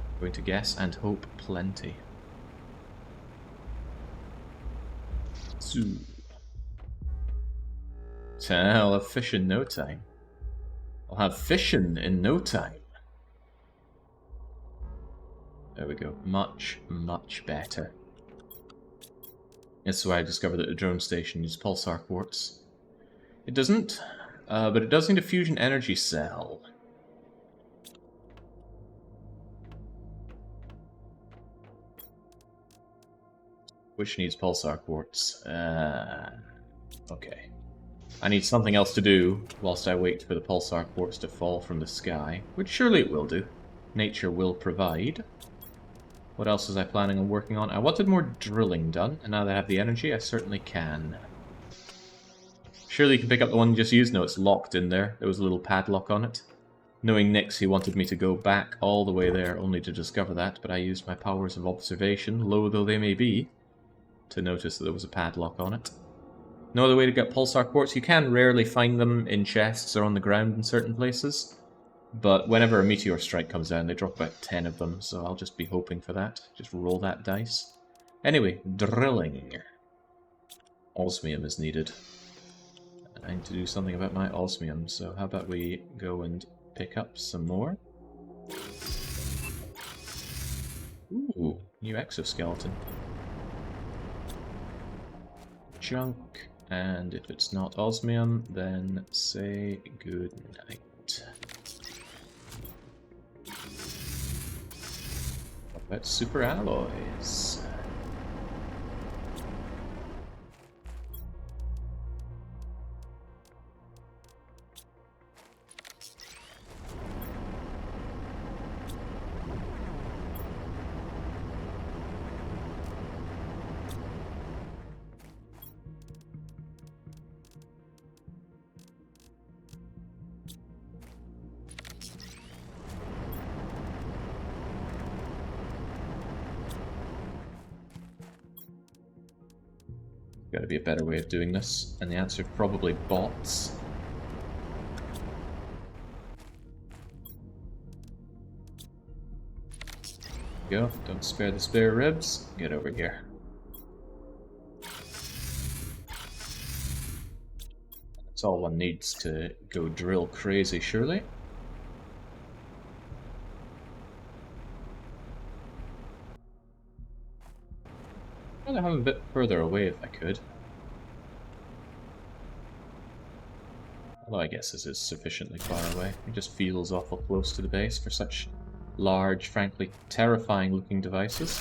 I'm going to guess and hope plenty. Zoo. I'll have fish in no time. I'll have fishing in no time. There we go. Much, much better. That's why I discovered that the drone station uses pulsar quartz. It doesn't, but it does need a fusion energy cell. Which needs pulsar quartz. Okay. I need something else to do whilst I wait for the pulsar quartz to fall from the sky, which surely it will do. Nature will provide. What else was I planning on working on? I wanted more drilling done, and now that I have the energy, I certainly can. Surely you can pick up the one you just used. No, it's locked in there. There was a little padlock on it. Knowing Nyx, he wanted me to go back all the way there, only to discover that, but I used my powers of observation, low though they may be, to notice that there was a padlock on it. No other way to get pulsar quartz. You can rarely find them in chests or on the ground in certain places. But whenever a meteor strike comes down, they drop about 10 of them, so I'll just be hoping for that. Just roll that dice. Anyway, drilling. Osmium is needed. I need to do something about my osmium, so how about we go and pick up some more? Ooh, new exoskeleton. Junk, and if it's not osmium, then say good night. What about super alloys? Gotta be a better way of doing this, and the answer is probably bots. Go, don't spare the spare ribs. Get over here. That's all one needs to go drill crazy, surely. I'd have him a bit further away if I could. Although I guess this is sufficiently far away. It just feels awful close to the base for such large, frankly terrifying looking devices.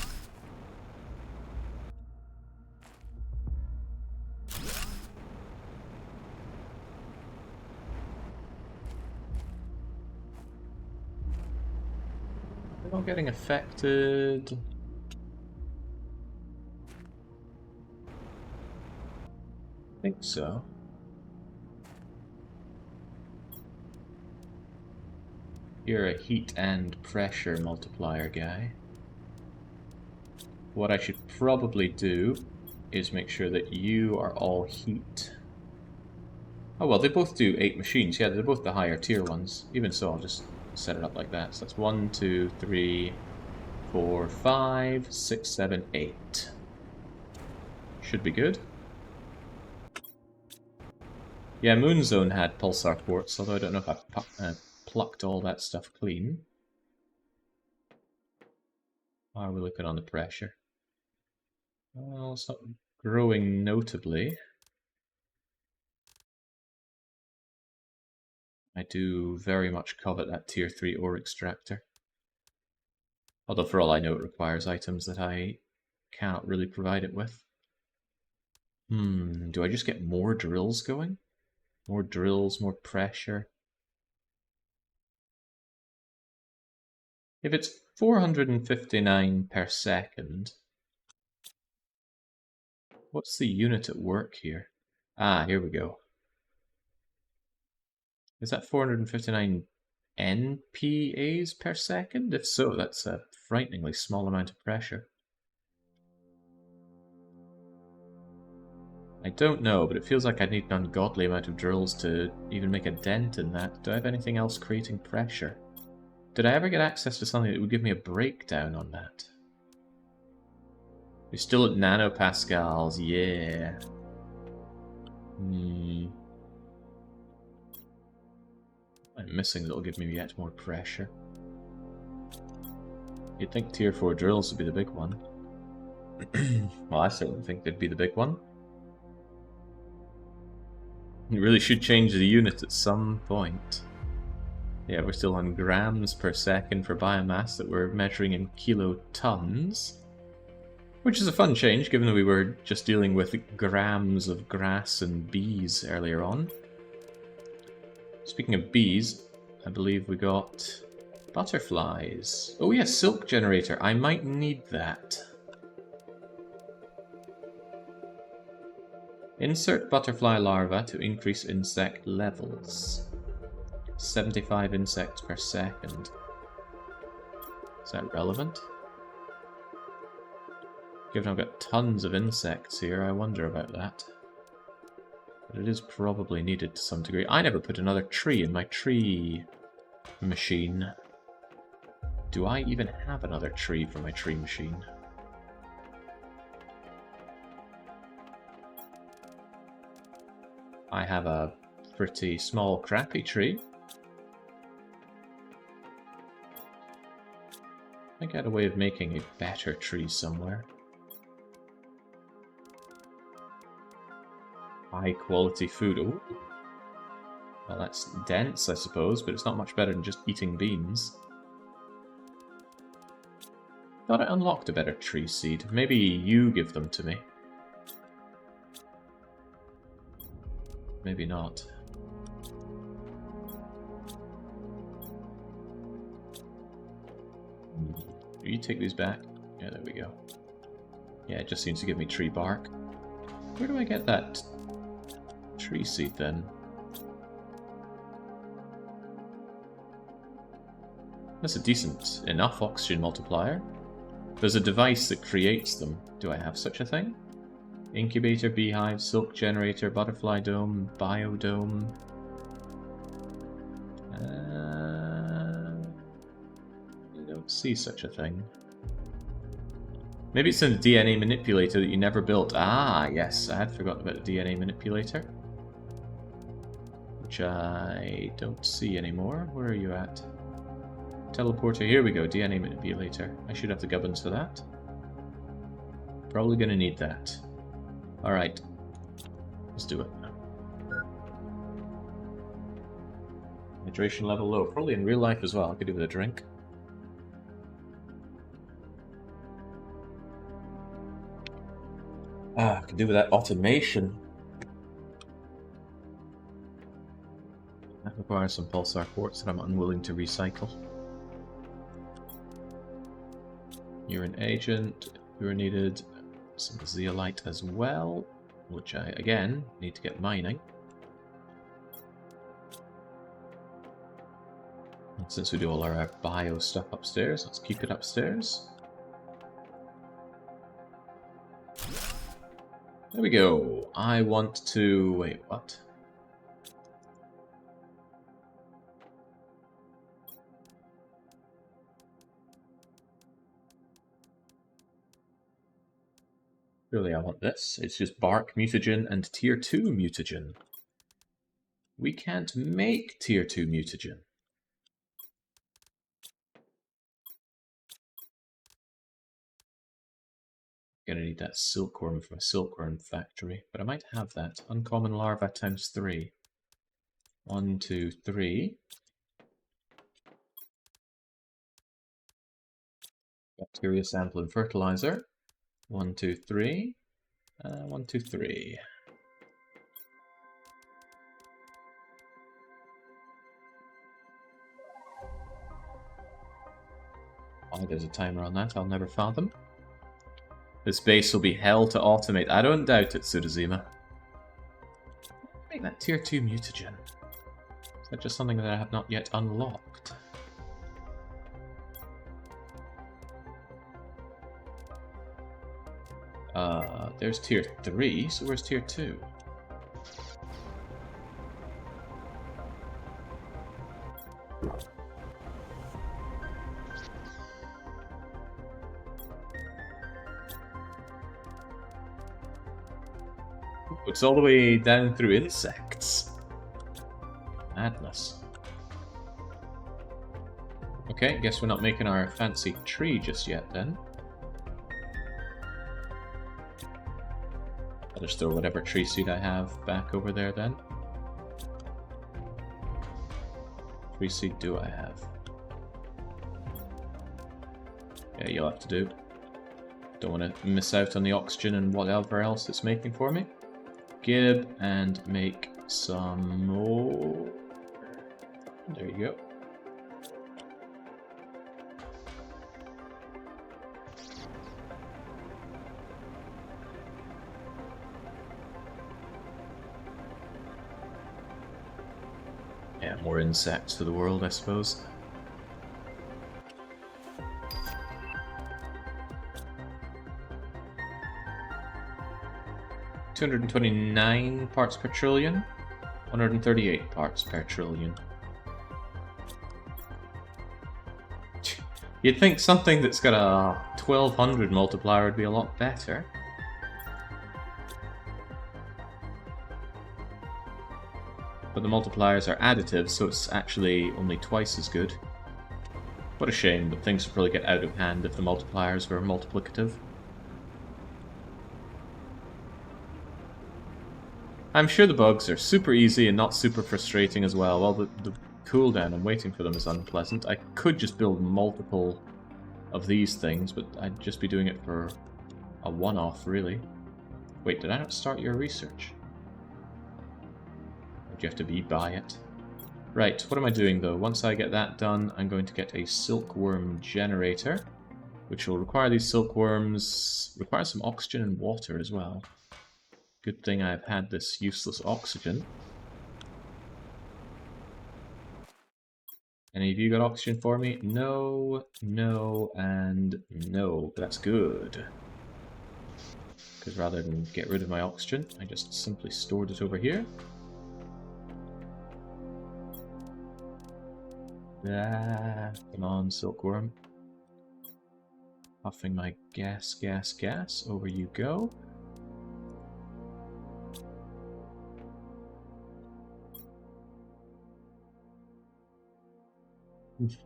They're not getting affected. I think so. You're a heat and pressure multiplier guy. What I should probably do is make sure that you are all heat. Oh well, they both do 8 machines. Yeah, they're both the higher tier ones. Even so, I'll just set it up like that. So that's 1, 2, 3, 4, 5, 6, 7, 8. Should be good. Yeah, Moonzone had pulsar ports, although I don't know if I plucked all that stuff clean. How are we looking on the pressure? Well, it's not growing notably. I do very much covet that tier 3 ore extractor. Although for all I know it requires items that I cannot really provide it with. Do I just get more drills going? More drills, more pressure. If it's 459 per second, what's the unit at work here? Ah, here we go. Is that 459 NPAs per second? If so, that's a frighteningly small amount of pressure. I don't know, but it feels like I need an ungodly amount of drills to even make a dent in that. Do I have anything else creating pressure? Did I ever get access to something that would give me a breakdown on that? We're still at nanopascals, yeah. I'm missing that'll give me yet more pressure. You'd think tier 4 drills would be the big one. Well, I certainly think they'd be the big one. You really should change the unit at some point. Yeah, we're still on grams per second for biomass that we're measuring in kilotons. Which is a fun change, given that we were just dealing with grams of grass and bees earlier on. Speaking of bees, I believe we got butterflies. Oh yes, silk generator. I might need that. Insert butterfly larva to increase insect levels. 75 insects per second. Is that relevant? Given I've got tons of insects here, I wonder about that. But it is probably needed to some degree. I never put another tree in my tree machine. Do I even have another tree for my tree machine? I have a pretty small, crappy tree. I think I had a way of making a better tree somewhere. High quality food. Ooh. Well, that's dense, I suppose, but it's not much better than just eating beans. Thought I unlocked a better tree seed. Maybe you give them to me. Maybe not. Do you take these back? Yeah, there we go. Yeah, it just seems to give me tree bark. Where do I get that tree seed then? That's a decent enough oxygen multiplier. There's a device that creates them. Do I have such a thing? Incubator, beehive, silk generator, butterfly dome, biodome. I don't see such a thing. Maybe it's in the DNA manipulator that you never built. Ah, yes, I had forgotten about the DNA manipulator. Which I don't see anymore. Where are you at? Teleporter, here we go, DNA manipulator. I should have the gubbins for that. Probably gonna need that. Alright. Let's do it. Hydration level low. Probably in real life as well. I could do with a drink. I could do with that automation. That requires some pulsar quartz that I'm unwilling to recycle. You're an agent. You're needed. Some zeolite as well, which I, again, need to get mining. And since we do all our bio stuff upstairs, let's keep it upstairs. There we go. I want to... wait, what? Really, I want this. It's just bark mutagen and tier 2 mutagen. We can't make tier 2 mutagen. Gonna need that silkworm from a silkworm factory, but I might have that. Uncommon larva times 3. 1, 2, 3. Bacteria sample and fertilizer. 1, 2, 3. 1, 2, 3. Why there's a timer on that, I'll never fathom. This base will be hell to automate. I don't doubt it, Sudazima. Make that tier 2 mutagen. Is that just something that I have not yet unlocked? There's tier 3, so where's tier 2? It's all the way down through insects. Madness. Okay, guess we're not making our fancy tree just yet then. I'll just throw whatever tree seed I have back over there then. Tree seed do I have? Yeah, you'll have to do. Don't want to miss out on the oxygen and whatever else it's making for me. Gib and make some more. There you go. Yeah, more insects for the world, I suppose. $229 parts per trillion, 138 parts per trillion. You'd think something that's got a 1200 multiplier would be a lot better. But the multipliers are additive, so it's actually only twice as good. What a shame, but things would probably get out of hand if the multipliers were multiplicative. I'm sure the bugs are super easy and not super frustrating as well. While the cooldown and waiting for them is unpleasant. I could just build multiple of these things, but I'd just be doing it for a one-off, really. Wait, did I not start your research? Would you have to be by it? Right, what am I doing though? Once I get that done, I'm going to get a silkworm generator, which will require these silkworms, require some oxygen and water as well. Good thing I've had this useless oxygen. Any of you got oxygen for me? No, no, and no. That's good. Because rather than get rid of my oxygen, I just simply stored it over here. Come on, silkworm. Puffing my gas, gas, gas. Over you go. Mm.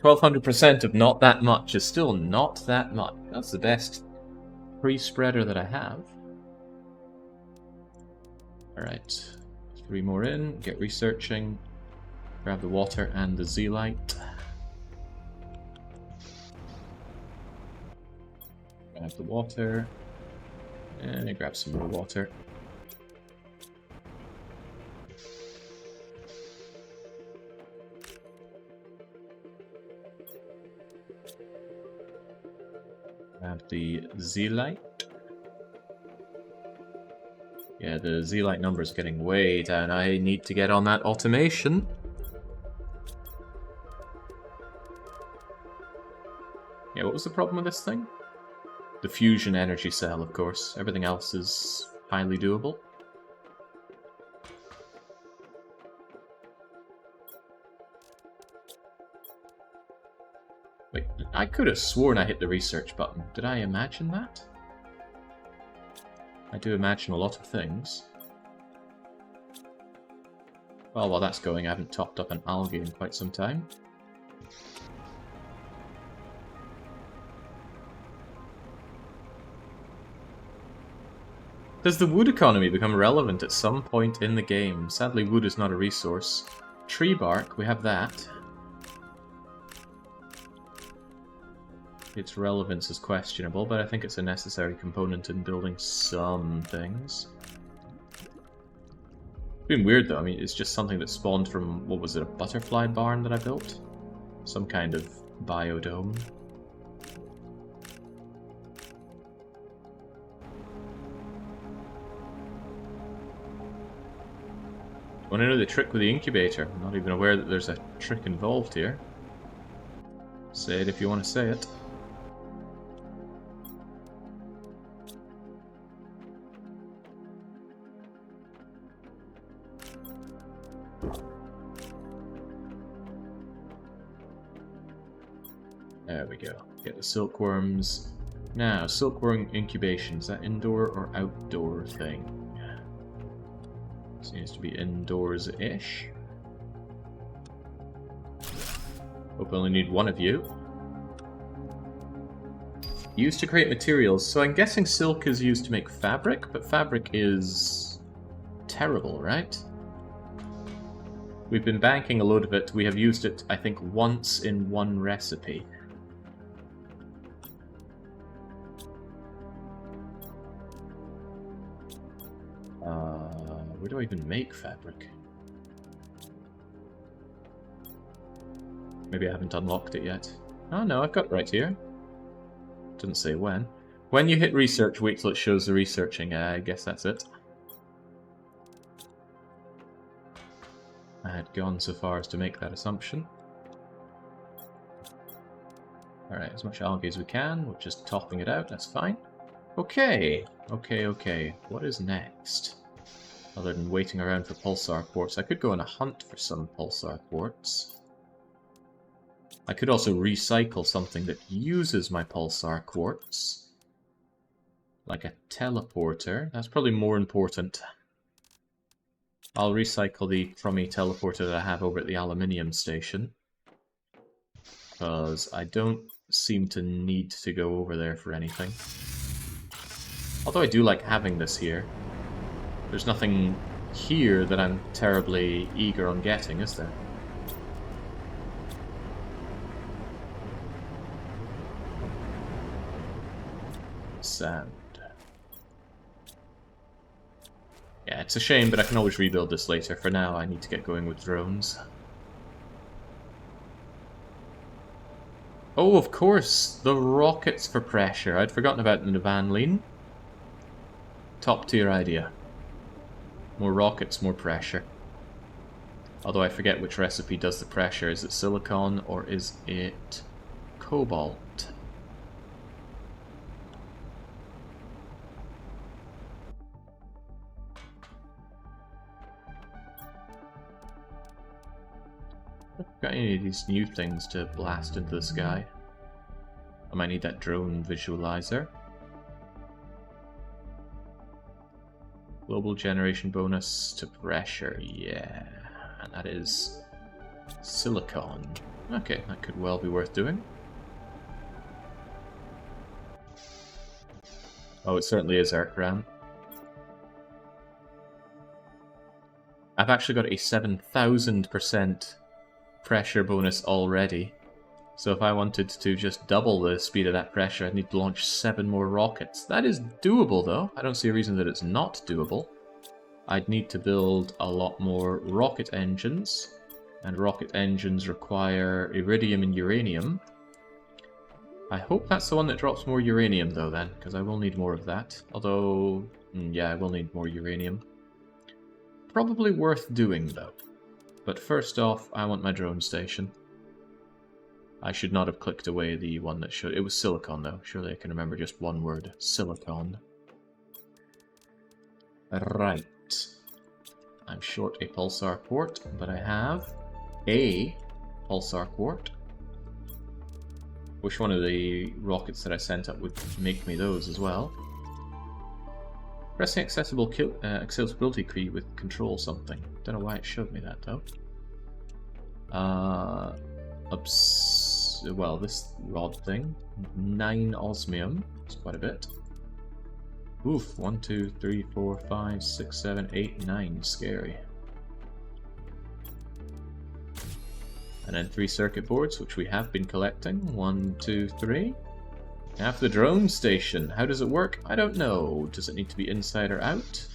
1200% of not that much is still not that much. That's the best pre-spreader that I have. Alright, 3 more in, get researching, grab the water and the zeolite. Grab the water, and grab some more water. Grab the zeolite. Yeah, the zeolite number is getting way down. I need to get on that automation. Yeah, what was the problem with this thing? The fusion energy cell, of course. Everything else is highly doable. Wait, I could have sworn I hit the research button. Did I imagine that? I do imagine a lot of things. Well, while that's going, I haven't topped up an algae in quite some time. Does the wood economy become relevant at some point in the game? Sadly, wood is not a resource. Tree bark, we have that. Its relevance is questionable, but I think it's a necessary component in building some things. It's been weird though, I mean, it's just something that spawned from, what was it, a butterfly barn that I built? Some kind of biodome. Want to know the trick with the incubator? I'm not even aware that there's a trick involved here. Say it if you want to say it. There we go. Get the silkworms. Now, silkworm incubation. Is that indoor or outdoor thing? Seems to be indoors-ish. Hope I only need one of you. Used to create materials. So I'm guessing silk is used to make fabric, but fabric is terrible, right? We've been banking a load of it. We have used it, I think, once in one recipe. Where do I even make fabric? Maybe I haven't unlocked it yet. Oh no, I've got it right here. Didn't say when. When you hit research, wait till it shows the researching. I guess that's it. I had gone so far as to make that assumption. Alright, as much algae as we can. We're just topping it out, that's fine. Okay, okay. What is next? Other than waiting around for pulsar quartz. I could go on a hunt for some pulsar quartz. I could also recycle something that uses my pulsar quartz. Like a teleporter. That's probably more important. I'll recycle the crummy teleporter that I have over at the aluminium station. Because I don't seem to need to go over there for anything. Although I do like having this here. There's nothing here that I'm terribly eager on getting, is there? Sand. Yeah, it's a shame, but I can always rebuild this later. For now, I need to get going with drones. Oh, of course! The rockets for pressure. I'd forgotten about the Van Lean. Top tier idea. More rockets, more pressure. Although I forget which recipe does the pressure. Is it silicon or is it cobalt? Got any of these new things to blast into the sky? I might need that drone visualizer. Global generation bonus to pressure, yeah. And that is silicon. Okay, that could well be worth doing. Oh, it certainly is Earthram. I've actually got a 7,000% pressure bonus already. So if I wanted to just double the speed of that pressure, I'd need to launch 7 more rockets. That is doable, though. I don't see a reason that it's not doable. I'd need to build a lot more rocket engines, and rocket engines require iridium and uranium. I hope that's the one that drops more uranium, though, then, because I will need more of that. Although, yeah, I will need more uranium. Probably worth doing, though. But first off, I want my drone station. I should not have clicked away the one that should. It was silicon, though. Surely I can remember just one word. Silicon. Right. I'm short a pulsar port, but I have a pulsar port. Wish one of the rockets that I sent up would make me those as well. Pressing accessibility key with control something. Don't know why it showed me that though. Well, this rod thing. 9 osmium. It's quite a bit. Oof, 1, 2, 3, 4, 5, 6, 7, 8, 9. Scary. And then 3 circuit boards, which we have been collecting. 1, 2, 3. Half the drone station. How does it work? I don't know. Does it need to be inside or out?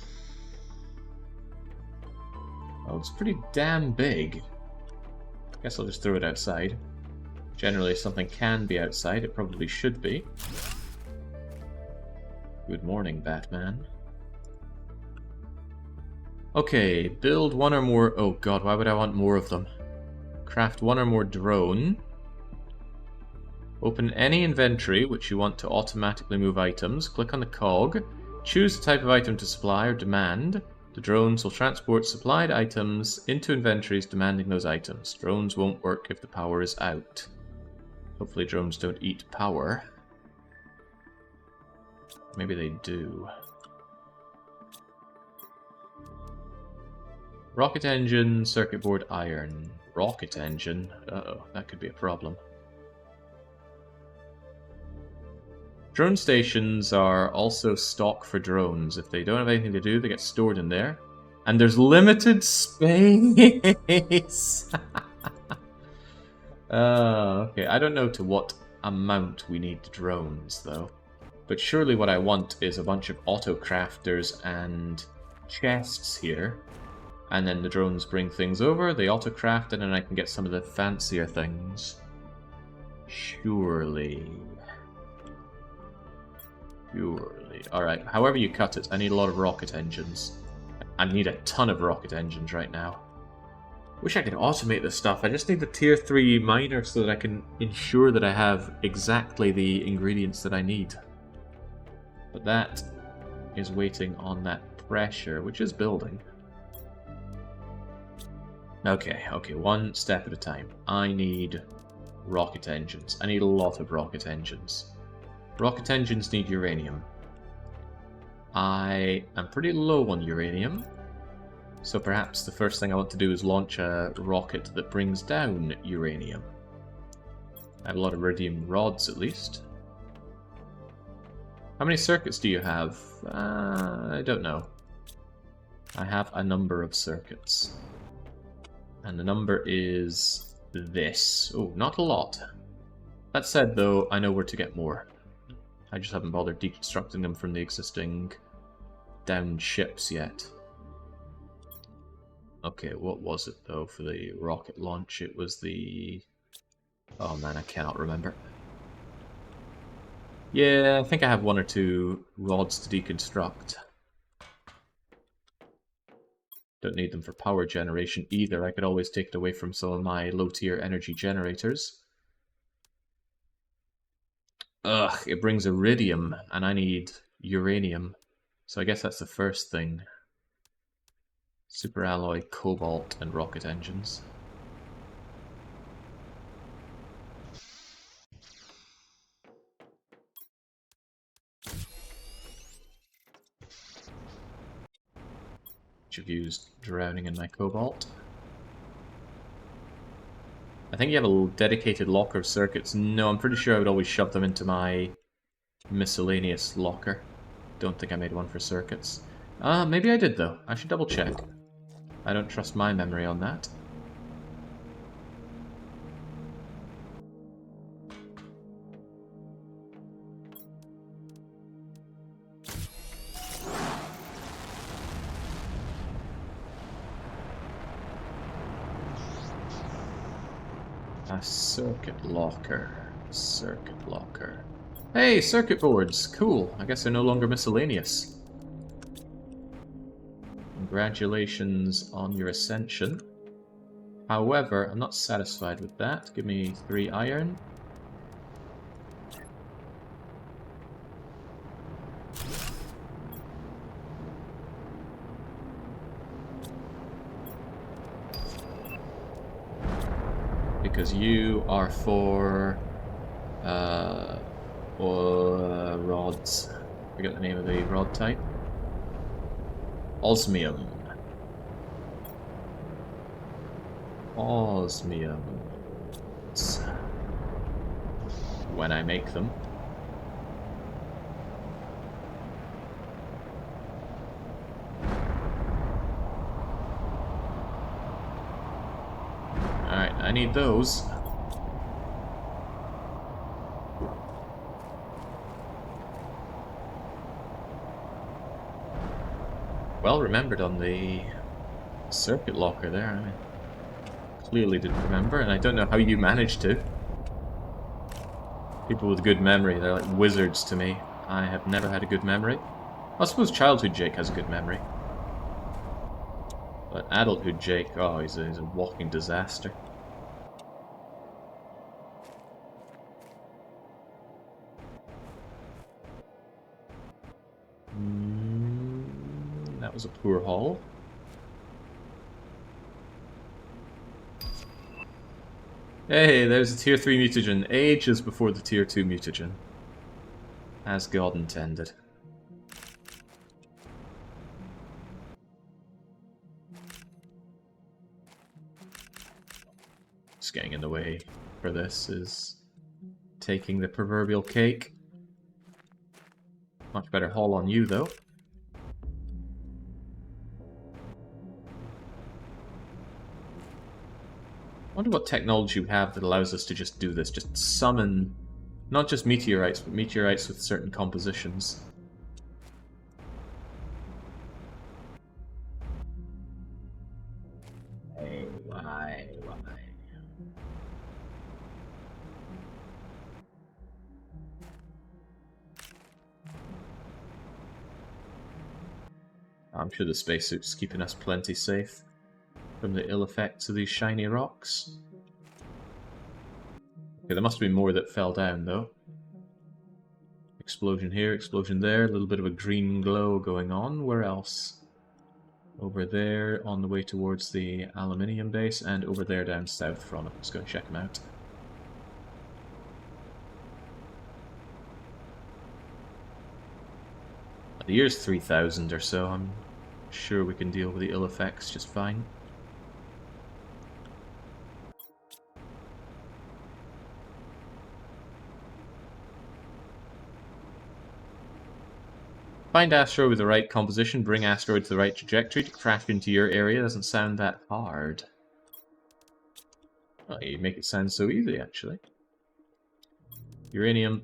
Oh, it's pretty damn big. Guess I'll just throw it outside. Generally, if something can be outside, it probably should be. Good morning, Batman. Okay, build 1 or more... Oh god, why would I want more of them? Craft 1 or more drone. Open any inventory which you want to automatically move items. Click on the cog. Choose the type of item to supply or demand. The drones will transport supplied items into inventories demanding those items. Drones won't work if the power is out. Hopefully drones don't eat power. Maybe they do. Rocket engine, circuit board, iron. Rocket engine? Uh-oh, that could be a problem. Drone stations are also stock for drones. If they don't have anything to do, they get stored in there. And there's limited space! Okay, I don't know to what amount we need drones, though. But surely what I want is a bunch of auto-crafters and chests here. And then the drones bring things over, they auto-craft, and then I can get some of the fancier things. Surely. Alright, however you cut it, I need a lot of rocket engines. I need a ton of rocket engines right now. Wish I could automate this stuff. I just need the tier 3 miner so that I can ensure that I have exactly the ingredients that I need. But that is waiting on that pressure, which is building. Okay, one step at a time. I need rocket engines. I need a lot of rocket engines. Rocket engines need uranium. I am pretty low on uranium, so perhaps the first thing I want to do is launch a rocket that brings down uranium. I have a lot of iridium rods, at least. How many circuits do you have? I don't know. I have a number of circuits. And the number is this. Oh, not a lot. That said, though, I know where to get more. I just haven't bothered deconstructing them from the existing downed ships yet. Okay, what was it, though, for the rocket launch? It was the... Oh man, I cannot remember. Yeah, I think I have 1 or 2 rods to deconstruct. Don't need them for power generation either. I could always take it away from some of my low-tier energy generators. Ugh, it brings iridium, and I need uranium. So I guess that's the first thing. Superalloy, cobalt, and rocket engines. Which I've used drowning in my cobalt. I think you have a dedicated locker of circuits. No, I'm pretty sure I would always shove them into my miscellaneous locker. Don't think I made one for circuits. Maybe I did though. I should double check. I don't trust my memory on that. A circuit locker. Circuit locker. Hey, circuit boards! Cool. I guess they're no longer miscellaneous. Congratulations on your ascension. However, I'm not satisfied with that. Give me 3 iron. Because you are for rods. I forget the name of the rod type. Osmium. Osmium. When I make them. Alright, I need those. Well remembered on the circuit locker there. I clearly didn't remember, and I don't know how you managed to. People with good memory, they're like wizards to me. I have never had a good memory. I suppose childhood Jake has a good memory. But adulthood Jake, oh, he's a walking disaster. That was a poor haul. Hey, there's a tier 3 mutagen, ages before the tier 2 mutagen. As God intended. Just getting in the way for this is taking the proverbial cake. Much better haul on you, though. I wonder what technology we have that allows us to just do this. Just summon, not just meteorites, but meteorites with certain compositions. Why? I'm sure the spacesuit's keeping us plenty safe from the ill effects of these shiny rocks. Okay, there must have been more that fell down, though. Explosion here, explosion there, a little bit of a green glow going on. Where else? Over there, on the way towards the aluminium base, and over there down south from it. Let's go check them out. The year's 3000 or so. I'm sure we can deal with the ill effects just fine. Find asteroid with the right composition, bring asteroid to the right trajectory to crash into your area. Doesn't sound that hard. Well, you make it sound so easy, actually. Uranium.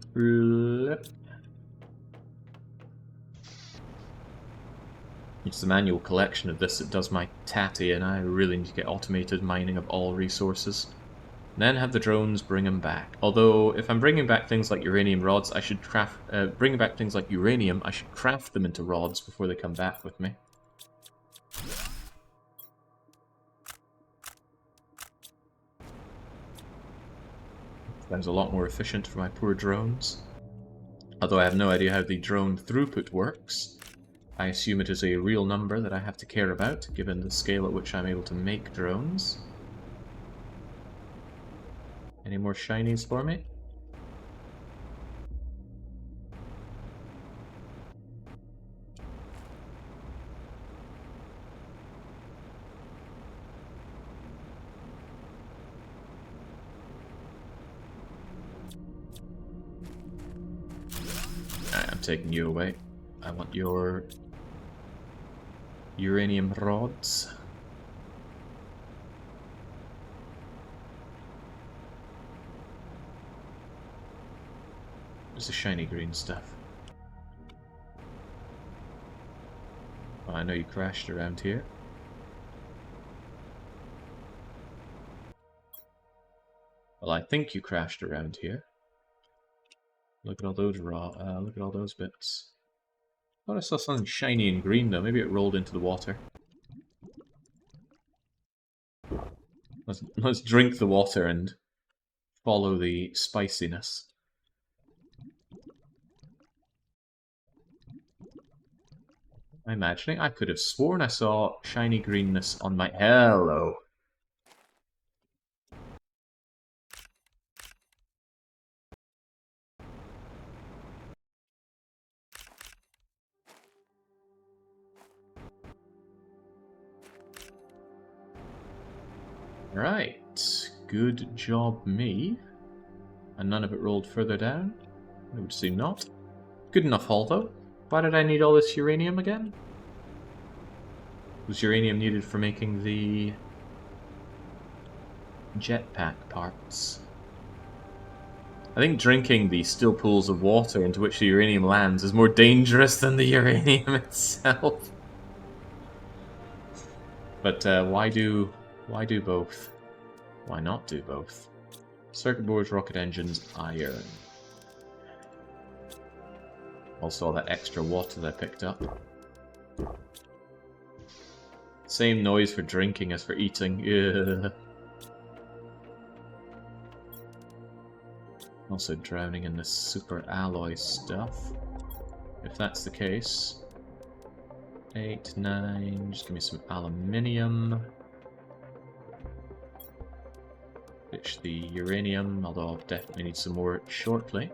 It's the manual collection of this that does my tatty, and I really need to get automated mining of all resources. Then have the drones bring them back. Although, if I'm bringing back things like uranium rods, I should craft... bringing back things like uranium, I should craft them into rods before they come back with me. Sounds a lot more efficient for my poor drones. Although I have no idea how the drone throughput works. I assume it is a real number that I have to care about, given the scale at which I'm able to make drones. Any more shinies for me? Alright, I'm taking you away. I want your uranium rods. Where's the shiny green stuff? Oh, I know you crashed around here. Well, I think you crashed around here. Look at all those look at all those bits. I thought I saw something shiny and green though. Maybe it rolled into the water. Let's drink the water and follow the spiciness. Am I imagining? I could have sworn I saw shiny greenness on my... Hello. Right. Good job, me. And none of it rolled further down? It would seem not. Good enough haul, though. Why did I need all this uranium again? Was uranium needed for making the jetpack parts? I think drinking the still pools of water into which the uranium lands is more dangerous than the uranium itself. But why do both? Why not do both? Circuit boards, rocket engines, iron. Also all that extra water that I picked up. Same noise for drinking as for eating. Yeah. Also drowning in the super alloy stuff. If that's the case. 8, 9, just give me some aluminium. Ditch the uranium, although I'll definitely need some more shortly.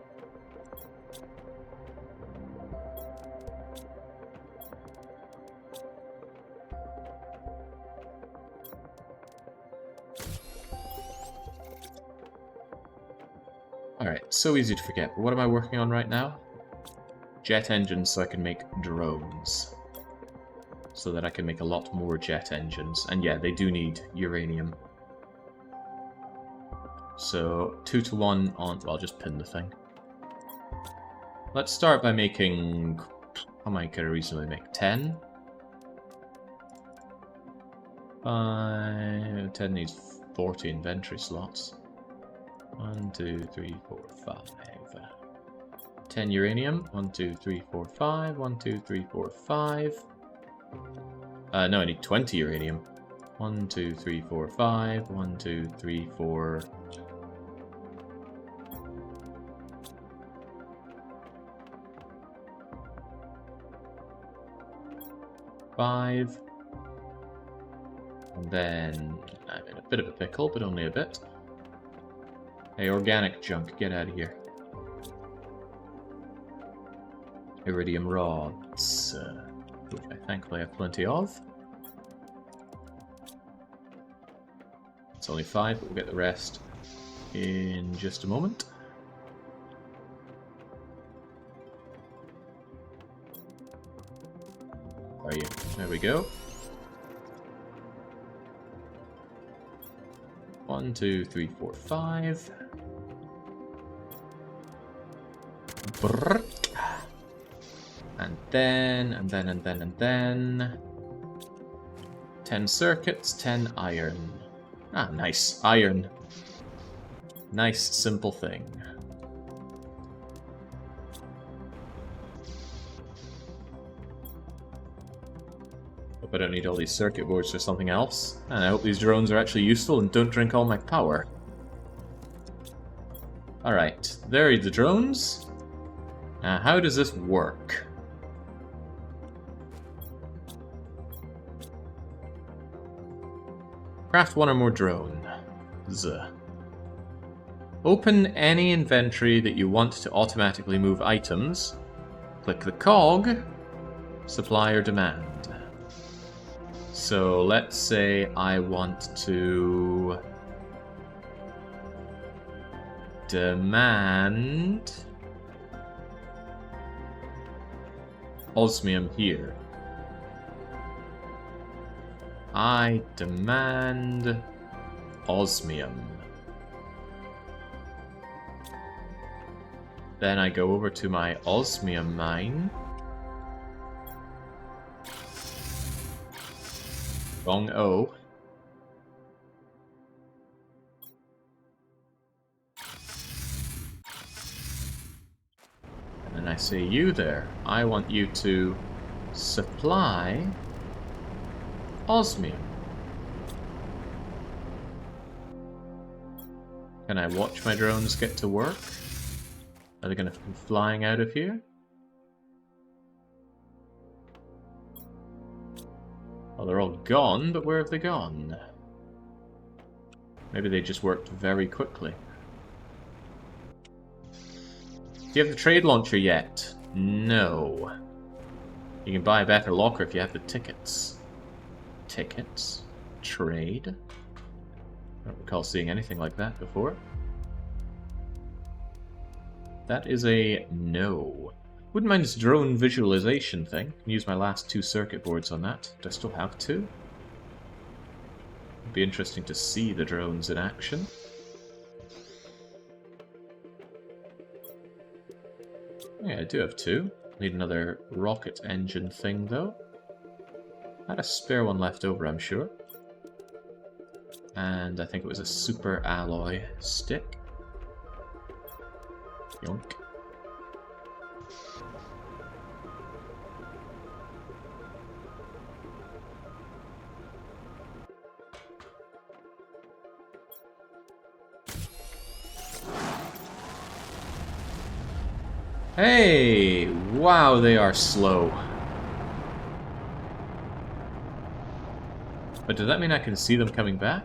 Alright, so easy to forget, but what am I working on right now? Jet engines so I can make drones. So that I can make a lot more jet engines. And yeah, they do need uranium. So 2 to 1 on... Well, I'll just pin the thing. Let's start by making... How many could I reasonably make? 10? 5... 10 needs 40 inventory slots. 1, 2, 3, 4, 5. 10 uranium. 1, 2, 3, 4, 5. 1, 2, 3, 4, 5. No, I need 20 uranium. 1, 2, 3, 4, 5. 1, 2, 3, 4... 5. And then I'm in a bit of a pickle, but only a bit. Hey, organic junk, get out of here. Iridium rods, which I thankfully have plenty of. It's only 5, but we'll get the rest in just a moment. Where are you? There we go. 1, 2, 3, 4, 5. Brrr. And then 10 circuits, 10 iron. Ah, nice. Iron. Nice, simple thing. Hope I don't need all these circuit boards for something else. And I hope these drones are actually useful and don't drink all my power. Alright, there are the drones. Now, how does this work? Craft 1 or more drones. Open any inventory that you want to automatically move items. Click the cog. Supply or demand. So let's say I want to demand osmium here. I demand osmium. Then I go over to my osmium mine. Wrong O. And then I say, you there, I want you to supply osmium. Can I watch my drones get to work? Are they going to come flying out of here? Well, they're all gone, but where have they gone? Maybe they just worked very quickly. Do you have the trade launcher yet? No. You can buy a better locker if you have the tickets. Tickets? Trade? I don't recall seeing anything like that before. That is a no. Wouldn't mind this drone visualization thing. Can use my last 2 circuit boards on that. Do I still have 2? It'd be interesting to see the drones in action. Yeah, I do have 2. Need another rocket engine thing, though. I had a spare one left over, I'm sure. And I think it was a super alloy stick. Yonk. Hey! Wow, they are slow. But does that mean I can see them coming back?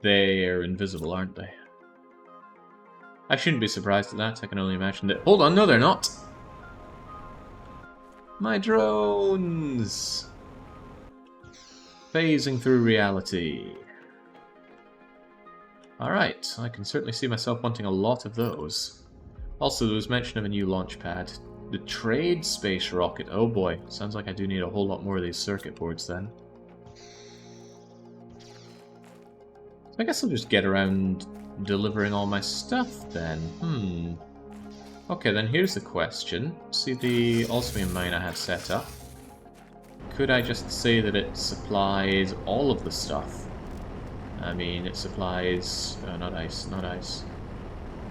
They are invisible, aren't they? I shouldn't be surprised at that. I can only imagine that. Hold on, no, they're not! My drones! Phasing through reality. Alright, I can certainly see myself wanting a lot of those. Also, there was mention of a new launch pad. The trade space rocket. Oh boy, sounds like I do need a whole lot more of these circuit boards then. So I guess I'll just get around delivering all my stuff then. Okay, then here's the question. See the osmium mine I had set up? Could I just say that it supplies all of the stuff? I mean, it supplies... Oh, not ice, not ice.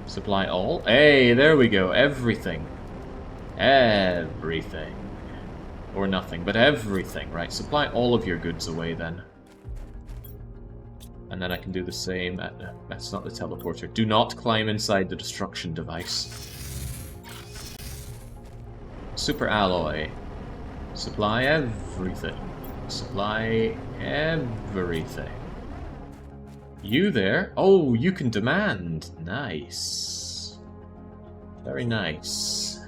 Supply all? Hey, there we go, everything. Everything. Or nothing, but everything, right? Supply all of your goods away then. And then I can do the same at... That's not the teleporter. Do not climb inside the destruction device. Super alloy. Supply everything. Supply everything. You there? Oh, you can demand. Nice. Very nice.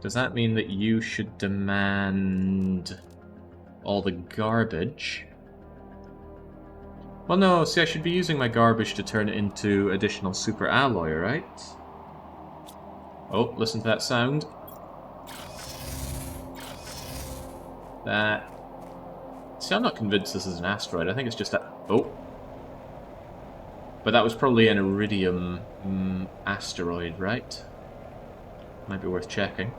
Does that mean that you should demand all the garbage? Well, no, see, I should be using my garbage to turn it into additional super alloy, right? Oh, listen to that sound. That... See, I'm not convinced this is an asteroid. I think it's just a... Oh. But that was probably an iridium asteroid, right? Might be worth checking.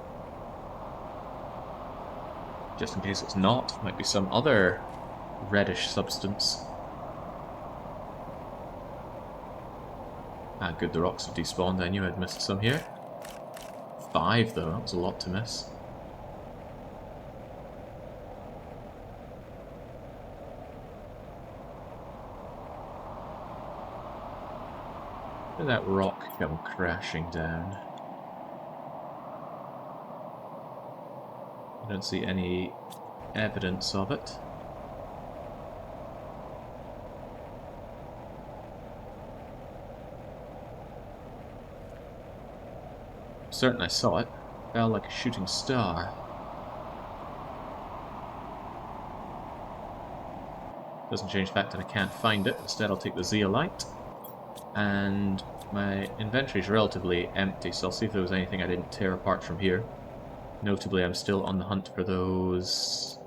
Just in case it's not. Might be some other reddish substance. Ah, good, the rocks have despawned. I knew I'd missed some here. 5, though. That was a lot to miss. Where did that rock come crashing down? I don't see any evidence of it. Certain I saw it. Fell like a shooting star. Doesn't change the fact that I can't find it. Instead, I'll take the zeolite. And my inventory is relatively empty, so I'll see if there was anything I didn't tear apart from here. Notably, I'm still on the hunt for those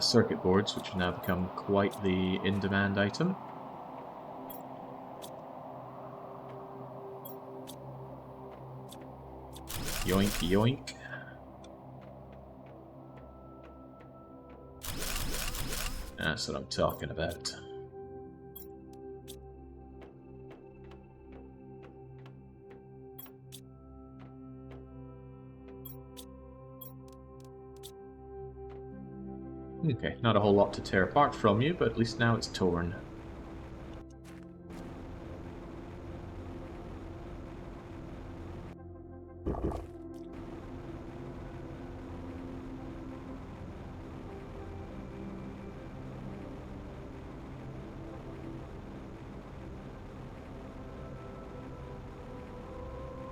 circuit boards, which have now become quite the in-demand item. Yoink, yoink. That's what I'm talking about. Okay, not a whole lot to tear apart from you, but at least now it's torn.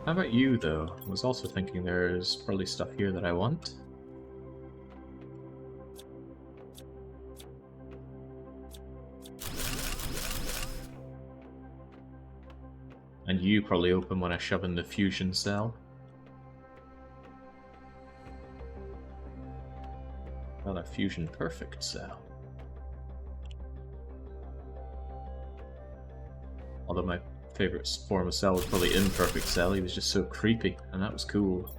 How about you, though? I was also thinking there's probably stuff here that I want. And you probably open when I shove in the fusion cell. Well, a fusion perfect cell. Although my favorite form of cell was probably imperfect cell, he was just so creepy, and that was cool.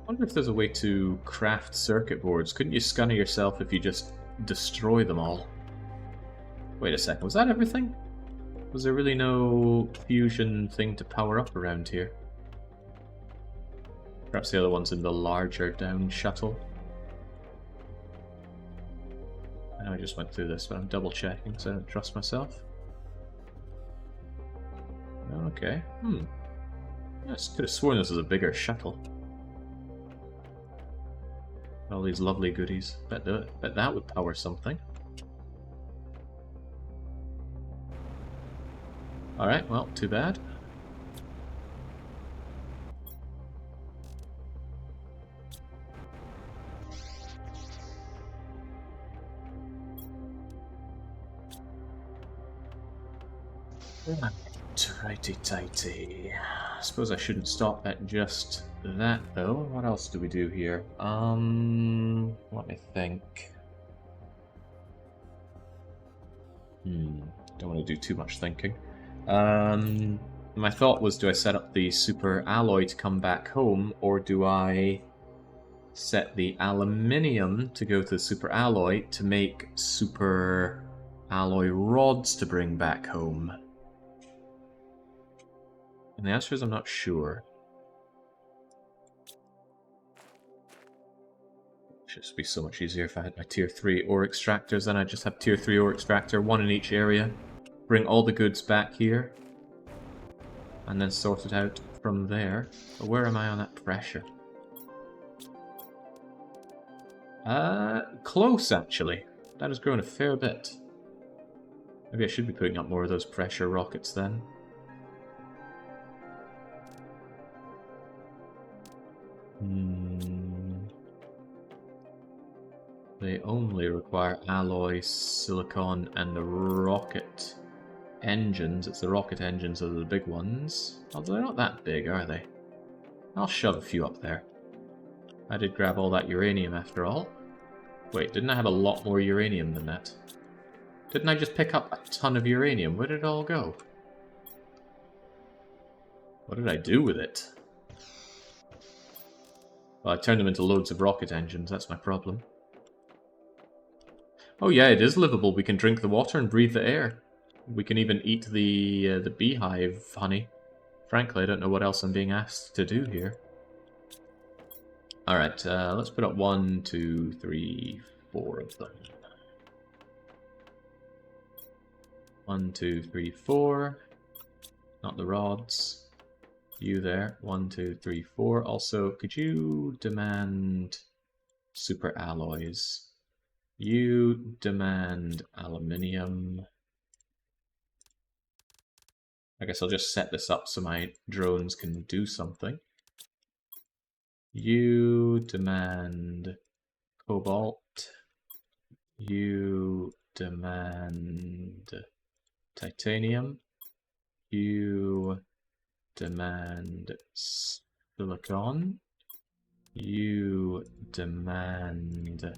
I wonder if there's a way to craft circuit boards. Couldn't you scunner yourself if you just destroy them all? Wait a second, was that everything? Was there really no fusion thing to power up around here? Perhaps the other one's in the larger down shuttle. I know I just went through this, but I'm double checking because I don't trust myself. Okay, I could have sworn this was a bigger shuttle. All these lovely goodies. Bet that would power something. Alright, well, too bad. Righty-tighty. I suppose I shouldn't stop at just that, though. What else do we do here? Let me think. Don't want to do too much thinking. My thought was, do I set up the super alloy to come back home, or do I set the aluminium to go to the super alloy to make super alloy rods to bring back home? And the answer is I'm not sure. It should just be so much easier if I had my tier 3 ore extractors, then I'd just have tier 3 ore extractor, one in each area. Bring all the goods back here. And then sort it out from there. But where am I on that pressure? Close actually. That has grown a fair bit. Maybe I should be putting up more of those pressure rockets then. They only require alloy, silicon, and the rocket engines. It's the rocket engines that are the big ones. Although they're not that big, are they? I'll shove a few up there. I did grab all that uranium after all. Wait, didn't I have a lot more uranium than that? Didn't I just pick up a ton of uranium? Where did it all go? What did I do with it? Well, I turned them into loads of rocket engines, that's my problem. Oh yeah, it is livable. We can drink the water and breathe the air. We can even eat the beehive honey. Frankly, I don't know what else I'm being asked to do here. Alright, let's put up 1, 2, 3, 4 of them. 1, 2, 3, 4. Not the rods. You there. 1, 2, 3, 4. Also, could you demand super alloys? You demand aluminium. I guess I'll just set this up so my drones can do something. You demand cobalt. You demand titanium. You demand silicon. You demand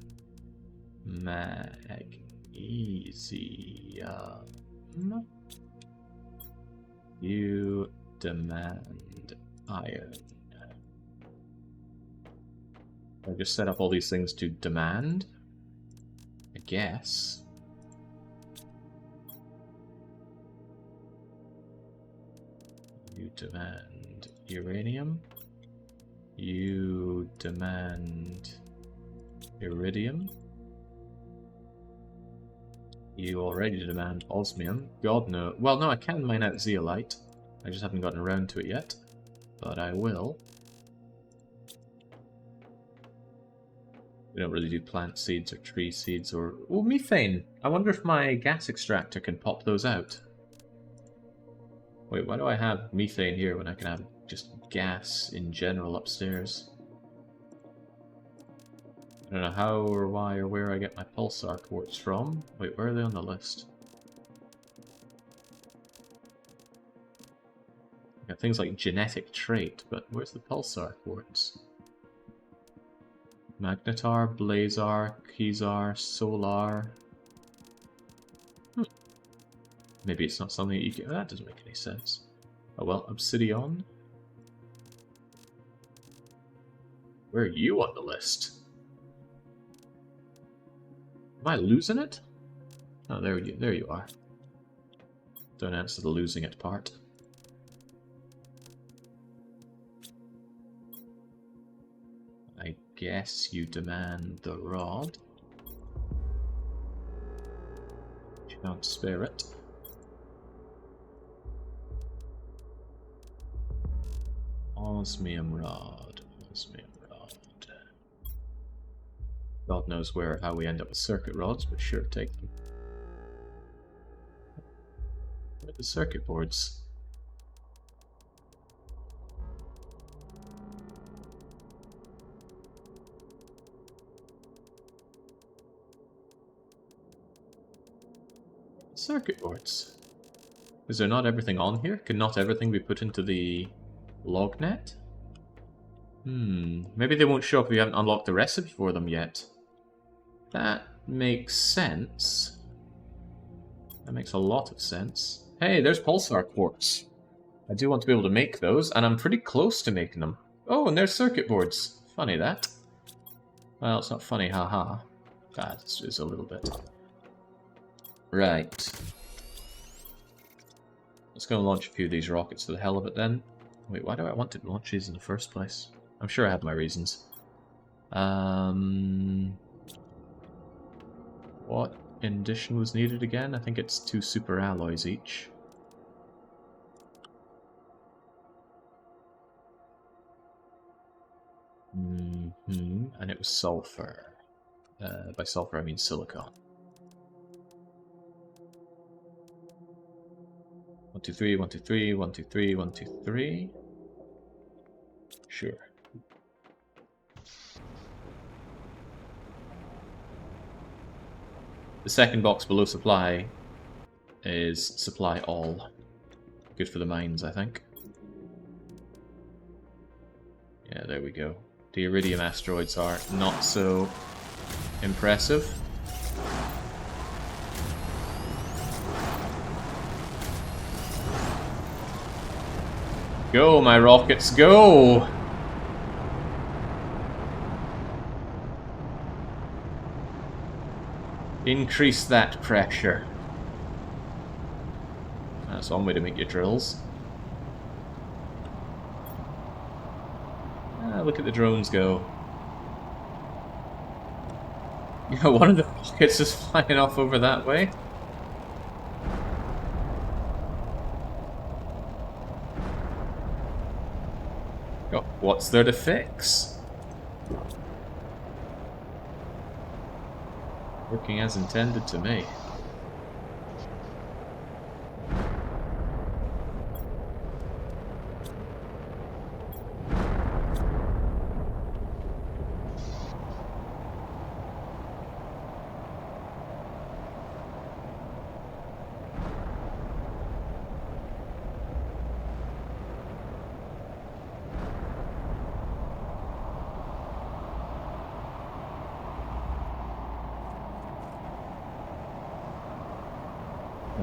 magnesium. You demand iron. I just set up all these things to demand, I guess. You demand uranium. You demand iridium. You already demand osmium. God no. Well, no, I can mine out zeolite. I just haven't gotten around to it yet. But I will. We don't really do plant seeds or tree seeds or... Oh, methane! I wonder if my gas extractor can pop those out. Wait, why do I have methane here when I can have just gas in general upstairs? I don't know how or why or where I get my pulsar quartz from. Wait, where are they on the list? I got things like genetic trait, but where's the pulsar quartz? Magnetar, Blazar, Keyzar, Solar. Maybe it's not something that you can... That doesn't make any sense. Oh well, Obsidian. Where are you on the list? Am I losing it? Oh, there you are. Don't answer the losing it part. I guess you demand the rod. You can't spare it. Osmium rod. Osmium rod. God knows how we end up with circuit rods, but sure, take them. Where are the circuit boards? Circuit boards. Is there not everything on here? Can not everything be put into the lognet? Maybe they won't show up if you haven't unlocked the recipe for them yet. That makes sense. That makes a lot of sense. Hey, there's pulsar quartz. I do want to be able to make those, and I'm pretty close to making them. Oh, and there's circuit boards. Funny that. Well, it's not funny, haha. That is a little bit. Right. Let's go and launch a few of these rockets for the hell of it then. Wait, why do I want to launch these in the first place? I'm sure I have my reasons. What addition was needed again? I think it's 2 super alloys each. And it was sulfur. By sulfur I mean silicon. 1, 2, 3, 1, 2, 3, 1, 2, 3, 1, 2, 3. Sure. The second box below supply is supply all. Good for the mines, I think. Yeah, there we go. The iridium asteroids are not so impressive. Go, my rockets, go! Increase that pressure. That's one way to make your drills. Look at the drones go. Yeah, one of the rockets is flying off over that way. Oh, what's there to fix? Working as intended to me.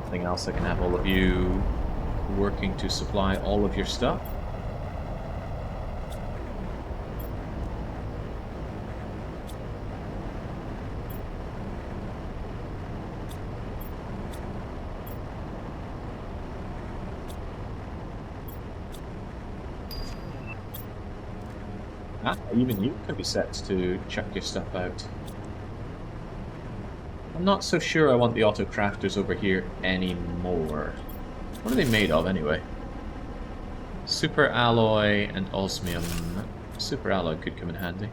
Nothing else. I can have all of you working to supply all of your stuff. Ah, even you can be set to chuck your stuff out. I'm not so sure I want the auto crafters over here anymore. What are they made of anyway? Super alloy and osmium. Super alloy could come in handy.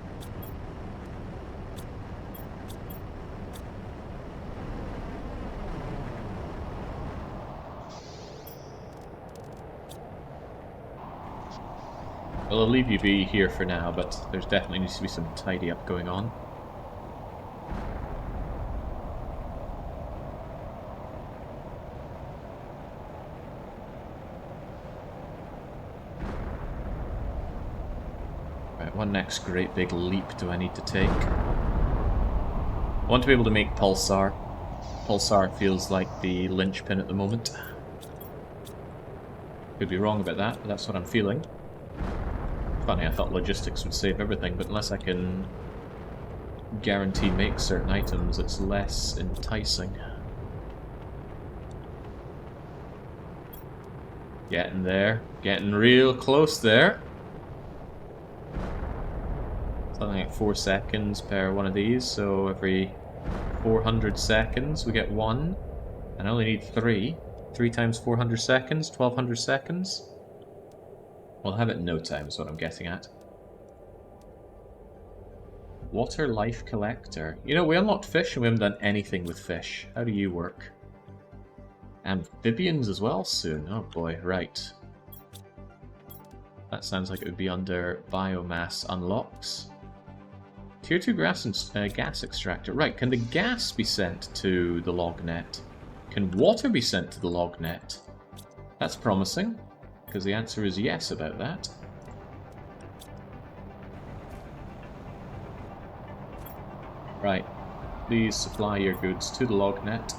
Well, I'll leave you be here for now, but there's definitely needs to be some tidy up going on. Right, what next great big leap do I need to take? I want to be able to make Pulsar. Pulsar feels like the linchpin at the moment. Could be wrong about that, but that's what I'm feeling. Funny, I thought logistics would save everything, but unless I can guarantee make certain items, it's less enticing. Getting there. Getting real close there. Something like 4 seconds per one of these, so every 400 seconds we get one. And I only need 3. 3 times 400 seconds, 1200 seconds. We'll have it in no time is what I'm getting at. Water life collector. You know, we unlocked fish and we haven't done anything with fish. How do you work? Amphibians as well soon. Oh boy, right. That sounds like it would be under biomass unlocks. Tier 2 gas extractor. Right, can the gas be sent to the log net? Can water be sent to the log net? That's promising, because the answer is yes about that. Right, please supply your goods to the log net.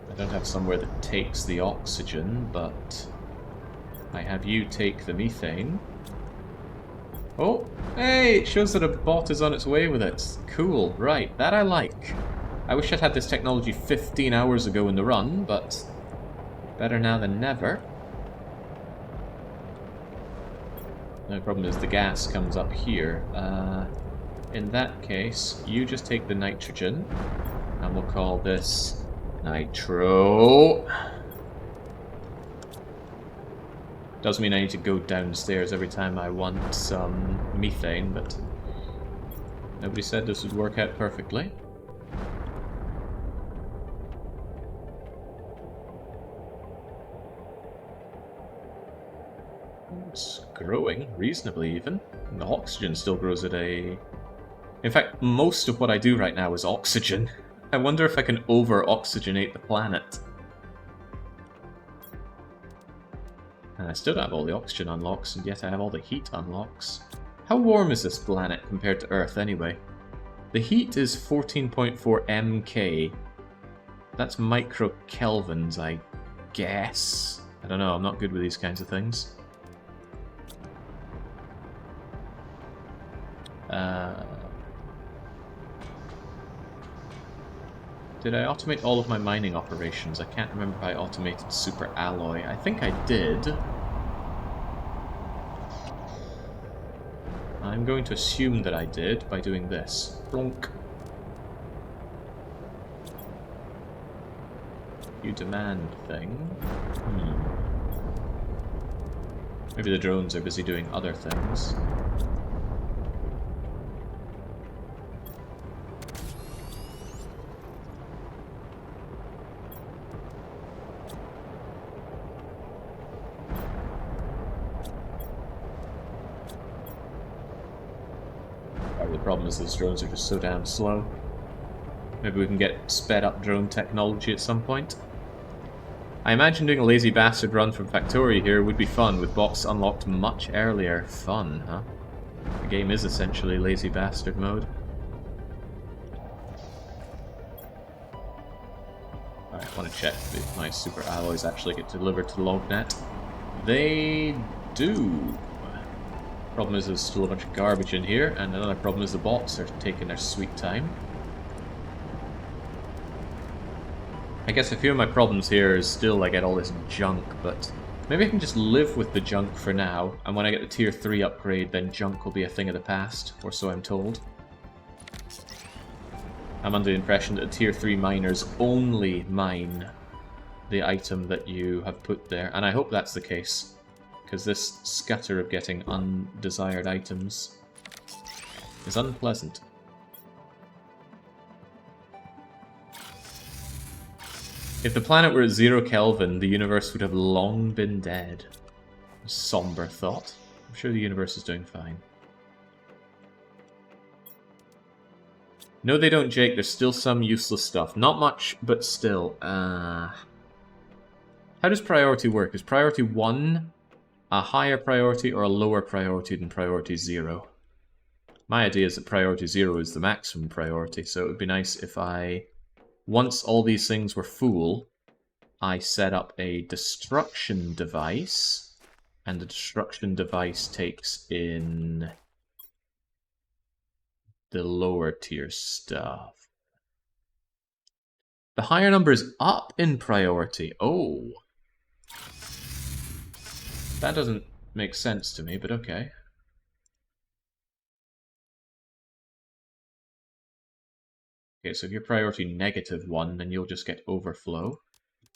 I don't have somewhere that takes the oxygen, but I have you take the methane. Oh, hey, it shows that a bot is on its way with it. Cool, right, that I like. I wish I'd had this technology 15 hours ago in the run, but better now than never. The problem is the gas comes up here. In that case, you just take the nitrogen, and we'll call this Nitro. Does mean I need to go downstairs every time I want some methane, but nobody said this would work out perfectly. It's growing, reasonably even. And the oxygen still grows at a... In fact, most of what I do right now is oxygen. I wonder if I can over-oxygenate the planet. And I still don't have all the oxygen unlocks, and yet I have all the heat unlocks. How warm is this planet compared to Earth, anyway? The heat is 14.4 MK. That's microkelvins, I guess. I don't know, I'm not good with these kinds of things. Did I automate all of my mining operations? I can't remember if I automated super alloy. I think I did. I'm going to assume that I did by doing this. Plonk. You demand thing. Maybe the drones are busy doing other things. The problem is those drones are just so damn slow. Maybe we can get sped up drone technology at some point. I imagine doing a lazy bastard run from Factoria here would be fun, with bots unlocked much earlier. Fun, huh? The game is essentially lazy bastard mode. Alright, I want to check if my super alloys actually get delivered to the lognet. They do. Problem is there's still a bunch of garbage in here, and another problem is the bots are taking their sweet time. I guess a few of my problems here is still I get all this junk, but maybe I can just live with the junk for now, and when I get the tier 3 upgrade, then junk will be a thing of the past, or so I'm told. I'm under the impression that the tier 3 miners only mine the item that you have put there, and I hope that's the case, because this scutter of getting undesired items is unpleasant. If the planet were at 0 Kelvin, the universe would have long been dead. A somber thought. I'm sure the universe is doing fine. No, they don't, Jake. There's still some useless stuff. Not much, but still. How does priority work? Is priority 1 a higher priority or a lower priority than priority 0? My idea is that priority 0 is the maximum priority, so it would be nice if once all these things were full, I set up a destruction device, and the destruction device takes in the lower tier stuff. The higher number is up in priority. Oh. That doesn't make sense to me, but okay. Okay, so if you're priority -1, then you'll just get overflow.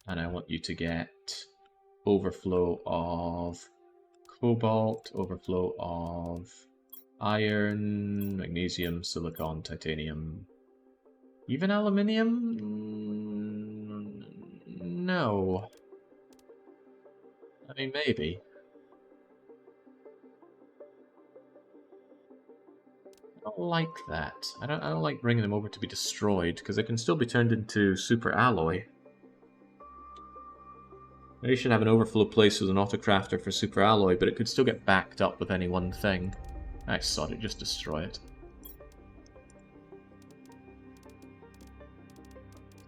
And I want you to get overflow of cobalt, overflow of iron, magnesium, silicon, titanium, even aluminium? No. I mean, maybe. I don't like that. I don't like bringing them over to be destroyed, because they can still be turned into super alloy. Maybe you should have an overflow place with an autocrafter for super alloy, but it could still get backed up with any one thing. I sod it, just destroy it.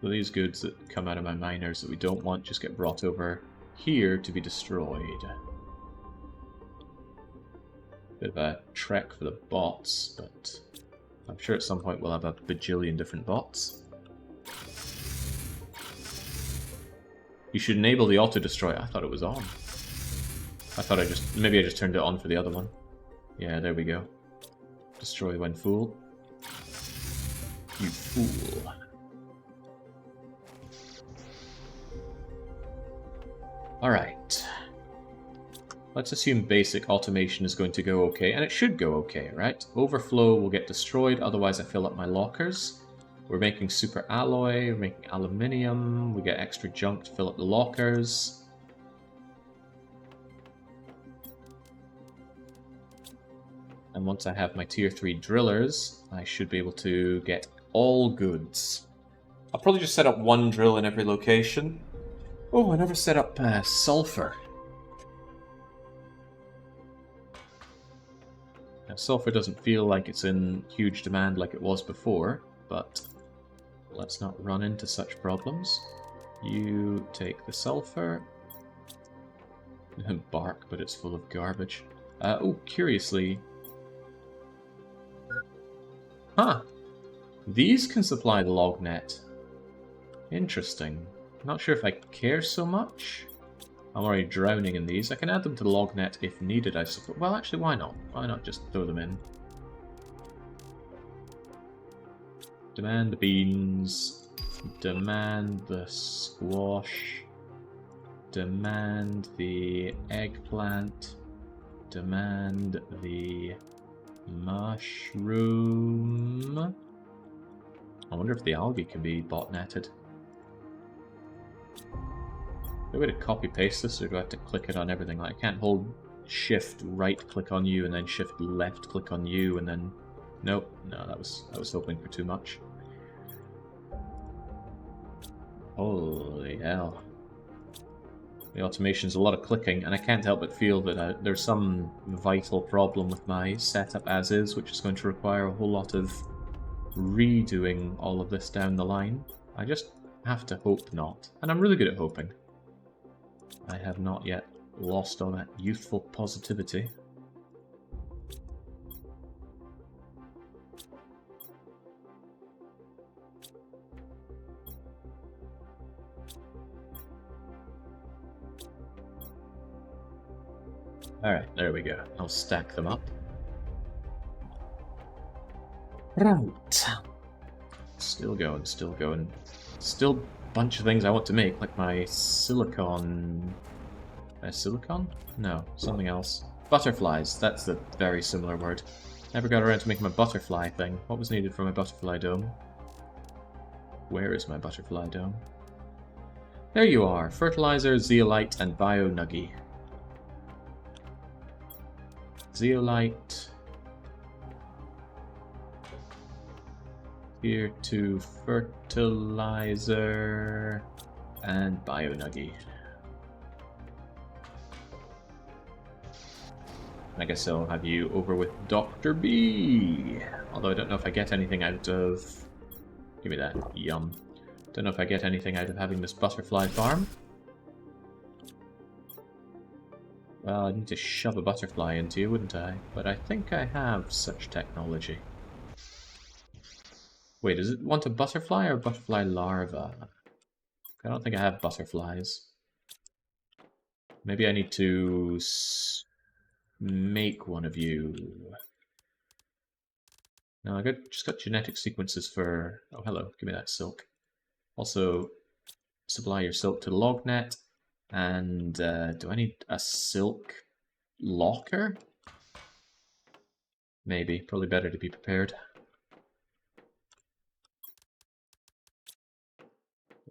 So these goods that come out of my miners that we don't want just get brought over here to be destroyed. Bit of a trek for the bots, but I'm sure at some point we'll have a bajillion different bots. You should enable the auto-destroy. I thought it was on. I thought maybe I just turned it on for the other one. Yeah, there we go. Destroy when full. You fool. Alright. Let's assume basic automation is going to go okay, and it should go okay, right? Overflow will get destroyed, otherwise I fill up my lockers. We're making super alloy, we're making aluminium, we get extra junk to fill up the lockers. And once I have my tier 3 drillers, I should be able to get all goods. I'll probably just set up one drill in every location. Oh, I never set up sulfur. Now, sulfur doesn't feel like it's in huge demand like it was before, but let's not run into such problems. You take the sulfur. Bark, but it's full of garbage. Oh, curiously... Huh. These can supply the lognet. Interesting. Not sure if I care so much. I'm already drowning in these. I can add them to the lognet if needed, I suppose. Well, actually, why not? Why not just throw them in? Demand the beans. Demand the squash. Demand the eggplant. Demand the mushroom. I wonder if the algae can be botnetted. Do I have to copy paste this, or do I have to click it on everything? Like, I can't hold shift right click on you and then shift left click on you and then... Nope, no, I was hoping for too much. Holy hell. The automation's a lot of clicking, and I can't help but feel that there's some vital problem with my setup as is, which is going to require a whole lot of redoing all of this down the line. I just have to hope not. And I'm really good at hoping. I have not yet lost all that youthful positivity. Alright, there we go. I'll stack them up. Right. Still going, still going. Still a bunch of things I want to make, like my silicon... silicon? No, something else. Butterflies, that's the very similar word. Never got around to making my butterfly thing. What was needed for my butterfly dome? Where is my butterfly dome? There you are. Fertilizer, zeolite, and bio-nuggy. Zeolite. Tier 2 fertilizer. And bio-nuggy. I guess I'll have you over with Dr. B. Although I don't know if I get anything out of... Give me that. Yum. Don't know if I get anything out of having this butterfly farm. Well, I'd need to shove a butterfly into you, wouldn't I? But I think I have such technology. Wait, does it want a butterfly or a butterfly larva? I don't think I have butterflies. Maybe I need to make one of you. No, I just got genetic sequences for... Oh, hello. Give me that silk. Also, supply your silk to the lognet. And do I need a silk locker? Maybe. Probably better to be prepared.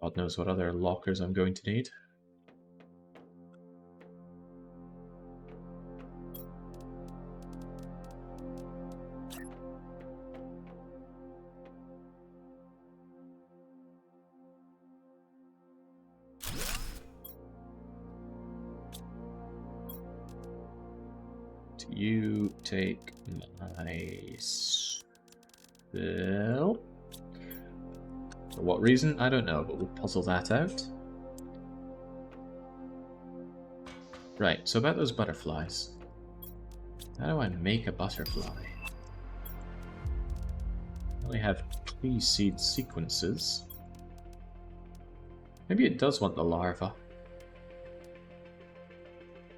God knows what other lockers I'm going to need. You take my silk. For what reason? I don't know, but we'll puzzle that out. Right, so about those butterflies. How do I make a butterfly? I only have 3 seed sequences. Maybe it does want the larva.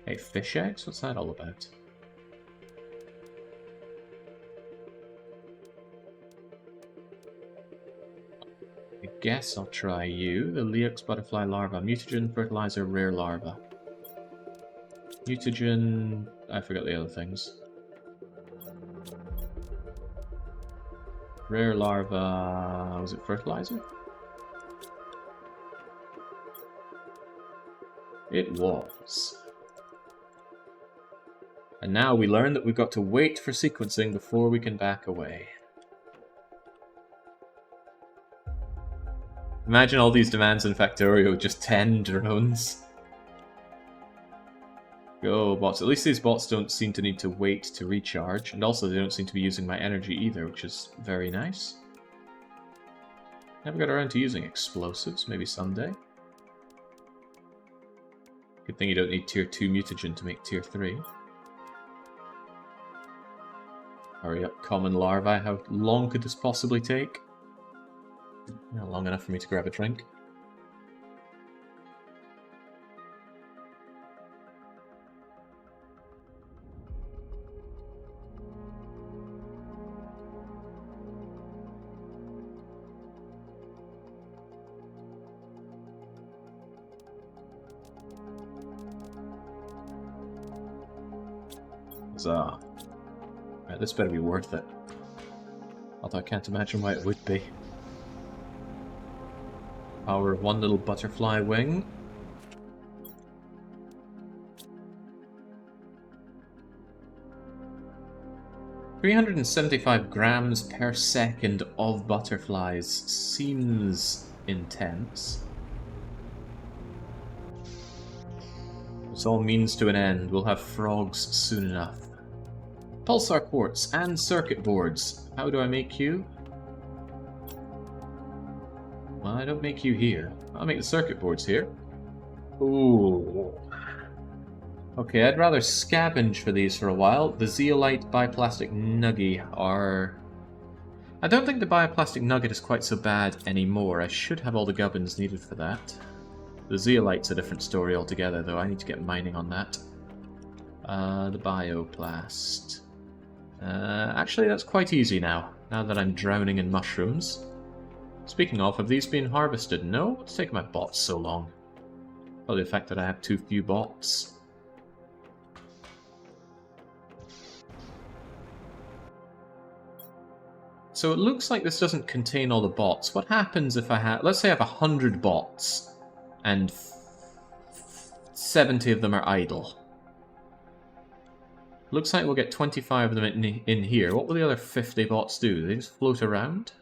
Hey, fish eggs? What's that all about? I guess I'll try you, the Leox butterfly larva. Mutagen, fertilizer, rare larva. Mutagen... I forgot the other things. Rare larva... was it fertilizer? It was. And now we learn that we've got to wait for sequencing before we can back away. Imagine all these demands in Factorio, just 10 drones. Go, bots. At least these bots don't seem to need to wait to recharge, and also they don't seem to be using my energy either, which is very nice. Never got around to using explosives, maybe someday. Good thing you don't need tier 2 mutagen to make tier 3. Hurry up, common larvae. How long could this possibly take? Not long enough for me to grab a drink. Huzzah. Right, this better be worth it. Although I can't imagine why it would be. Power of one little butterfly wing. $375 grams per second of butterflies seems intense. This all means to an end. We'll have frogs soon enough. Pulsar quartz and circuit boards. How do I make you? Well, I don't make you here. I'll make the circuit boards here. Ooh. Okay, I'd rather scavenge for these for a while. The zeolite bioplastic nugget are... I don't think the bioplastic nugget is quite so bad anymore. I should have all the gubbins needed for that. The zeolite's a different story altogether, though. I need to get mining on that. The bioplast. Actually, that's quite easy now that I'm drowning in mushrooms. Speaking of, have these been harvested? No? What's taking my bots so long? Probably the fact that I have too few bots. So it looks like this doesn't contain all the bots. What happens if I have... Let's say I have 100 bots, and 70 of them are idle. Looks like we'll get 25 of them in here. What will the other 50 bots do? Do they just float around?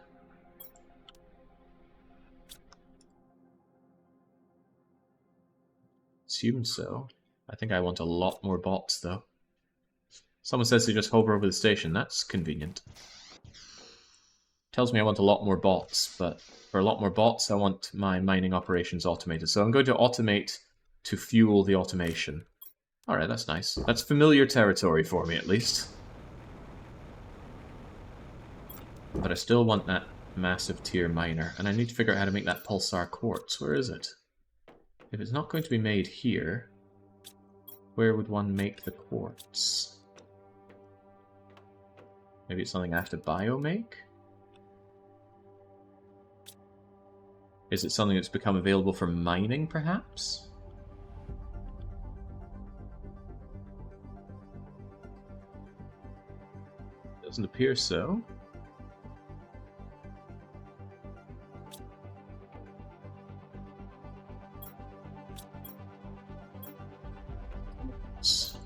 Assume so. I think I want a lot more bots, though. Someone says they just hover over the station. That's convenient. Tells me I want a lot more bots, but for a lot more bots, I want my mining operations automated. So I'm going to automate to fuel the automation. Alright, that's nice. That's familiar territory for me, at least. But I still want that massive tier miner, and I need to figure out how to make that pulsar quartz. Where is it? If it's not going to be made here, where would one make the quartz? Maybe it's something I have to biomake? Is it something that's become available for mining, perhaps? Doesn't appear so.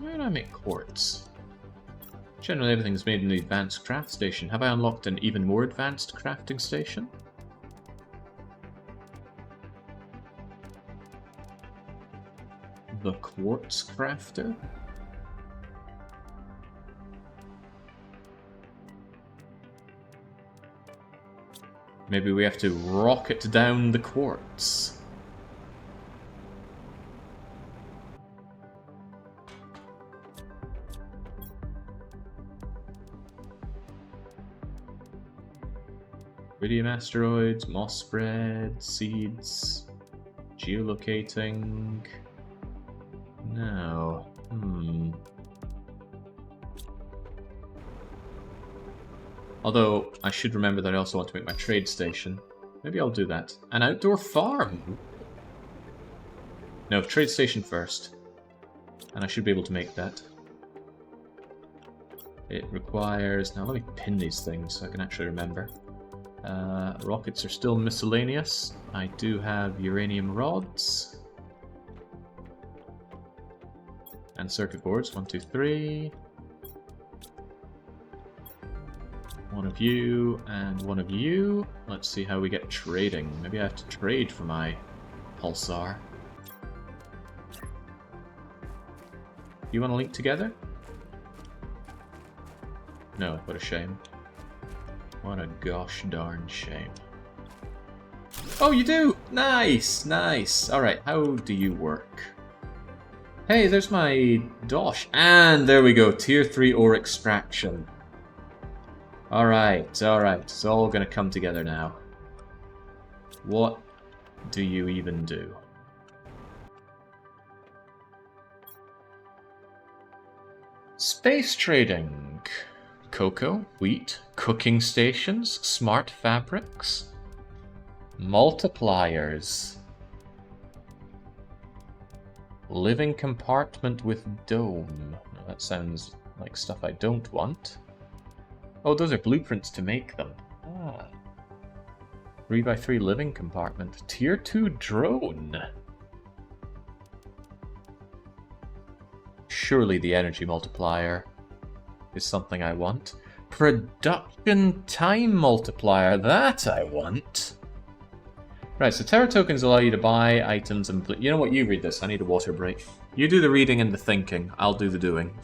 Where did I make quartz? Generally everything's made in the advanced craft station. Have I unlocked an even more advanced crafting station? The quartz crafter? Maybe we have to rocket down the quartz. Iridium asteroids, moss spread, seeds, geolocating. No. Although, I should remember that I also want to make my trade station. Maybe I'll do that. An outdoor farm! No, trade station first. And I should be able to make that. It requires... Now let me pin these things so I can actually remember. Rockets are still miscellaneous. I do have uranium rods. And circuit boards. 1, 2, 3. One of you, and one of you. Let's see how we get trading. Maybe I have to trade for my pulsar. You want to link together? No, what a shame. What a gosh darn shame. Oh, you do! Nice, nice. Alright, how do you work? Hey, there's my dosh. And there we go, tier 3 ore extraction. Alright, it's all gonna come together now. What do you even do? Space trading. Cocoa, wheat, cooking stations, smart fabrics, multipliers. Living compartment with dome. That sounds like stuff I don't want. Oh, those are blueprints to make them. 3x3 living compartment. Tier 2 drone. Surely the energy multiplier is something I want. Production time multiplier. That I want. Right, so Terra tokens allow you to buy items and... You know what, you read this. I need a water break. You do the reading and the thinking. I'll do the doing.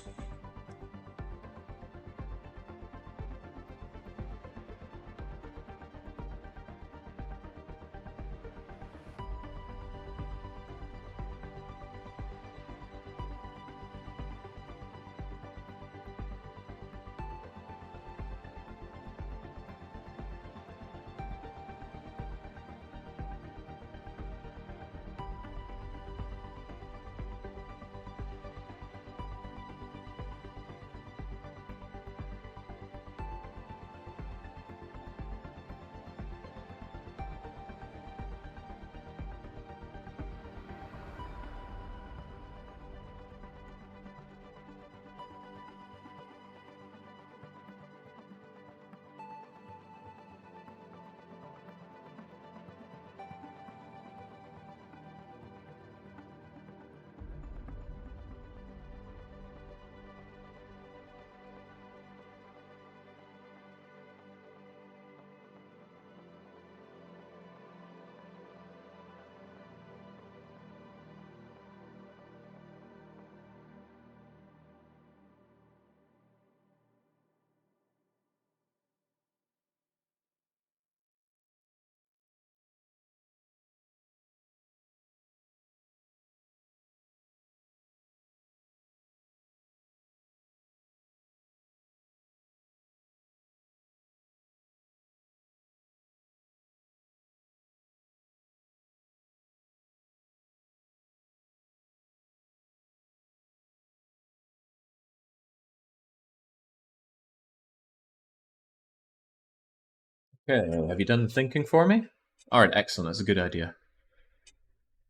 Okay, have you done the thinking for me? Alright, excellent. That's a good idea.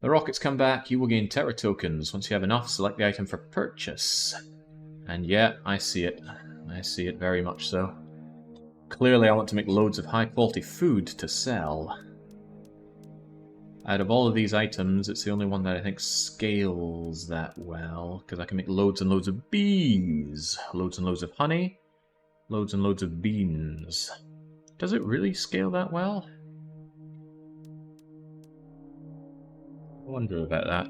The rockets come back. You will gain Terra tokens. Once you have enough, select the item for purchase. And yeah, I see it. I see it very much so. Clearly, I want to make loads of high-quality food to sell. Out of all of these items, it's the only one that I think scales that well, because I can make loads and loads of bees, loads and loads of honey, loads and loads of beans. Does it really scale that well? I wonder about that.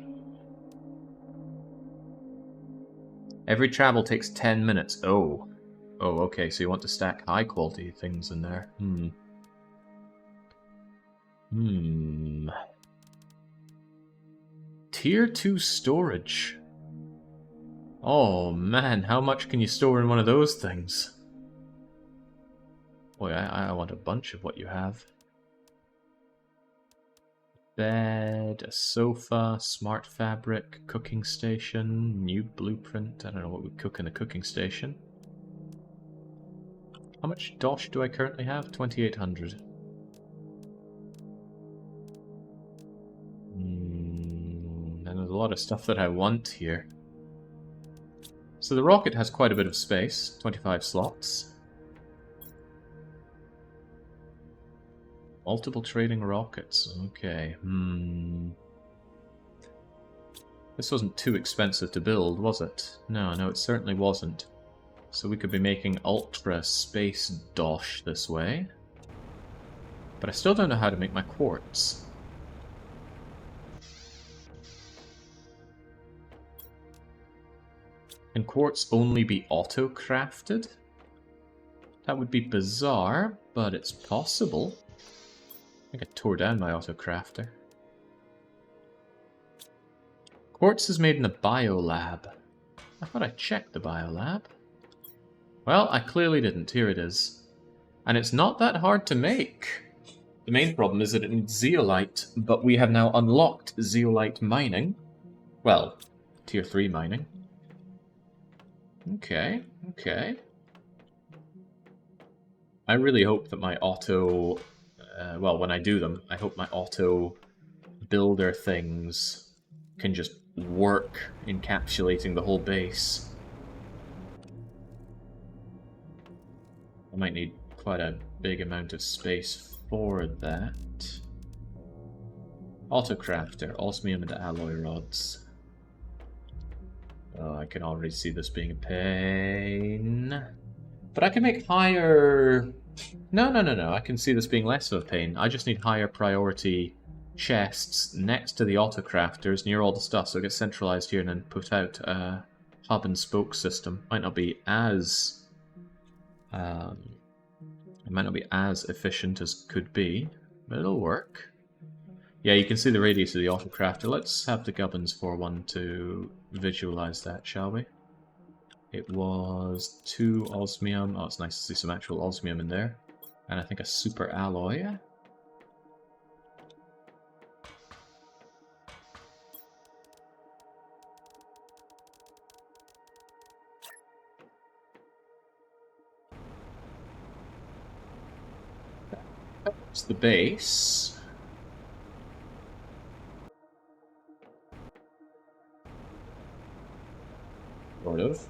Every travel takes 10 minutes. Oh. Oh, okay, so you want to stack high-quality things in there. Tier 2 storage. Oh man, how much can you store in one of those things? Boy, I want a bunch of what you have. Bed, a sofa, smart fabric, cooking station, new blueprint. I don't know what we cook in a cooking station. How much dosh do I currently have? 2,800. And there's a lot of stuff that I want here. So the rocket has quite a bit of space, 25 slots. Multiple trading rockets, okay. This wasn't too expensive to build, was it? No, it certainly wasn't. So we could be making ultra space dosh this way. But I still don't know how to make my quartz. Can quartz only be auto-crafted? That would be bizarre, but it's possible. I think I tore down my auto-crafter. Quartz is made in the biolab. I thought I checked the biolab. Well, I clearly didn't. Here it is. And it's not that hard to make. The main problem is that it needs zeolite, but we have now unlocked zeolite mining. Well, tier 3 mining. Okay. I really hope that my auto... well, when I do them, I hope my auto builder things can just work encapsulating the whole base. I might need quite a big amount of space for that. Autocrafter, osmium and alloy rods. Oh, I can already see this being a pain. But I can make higher... No. I can see this being less of a pain. I just need higher priority chests next to the autocrafters near all the stuff, so it gets centralized here and then put out a hub and spoke system. Might not be as efficient as could be, but it'll work. Yeah, you can see the radius of the autocrafter. Let's have the gubbins for one to visualize that, shall we? It was 2 osmium. Oh, it's nice to see some actual osmium in there. And I think a super alloy. It's the base. Sort of.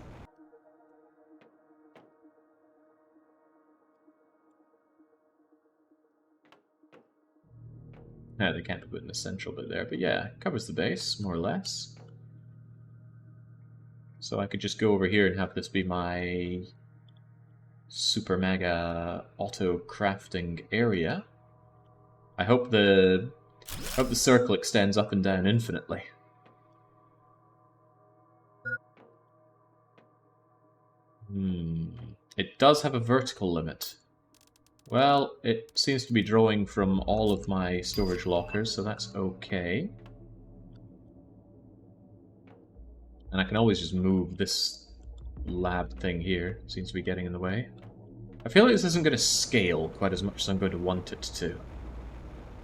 Yeah, they can't be put in the central bit there, but yeah, covers the base, more or less. So I could just go over here and have this be my super mega auto crafting area. I hope the circle extends up and down infinitely. It does have a vertical limit. Well, it seems to be drawing from all of my storage lockers, so that's okay. And I can always just move this lab thing here. It seems to be getting in the way. I feel like this isn't going to scale quite as much as I'm going to want it to.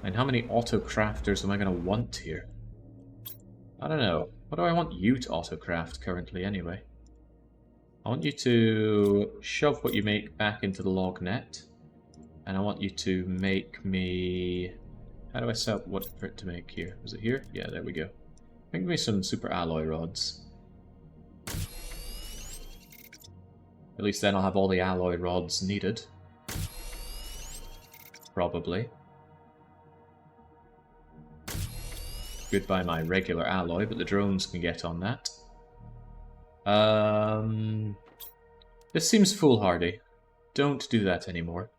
And how many auto-crafters am I going to want here? I don't know. What do I want you to auto-craft currently, anyway? I want you to shove what you make back into the log net. And I want you to make me... How do I set up what for it to make here? Is it here? Yeah, there we go. Make me some super alloy rods. At least then I'll have all the alloy rods needed. Probably. Goodbye my regular alloy, but the drones can get on that. This seems foolhardy. Don't do that anymore.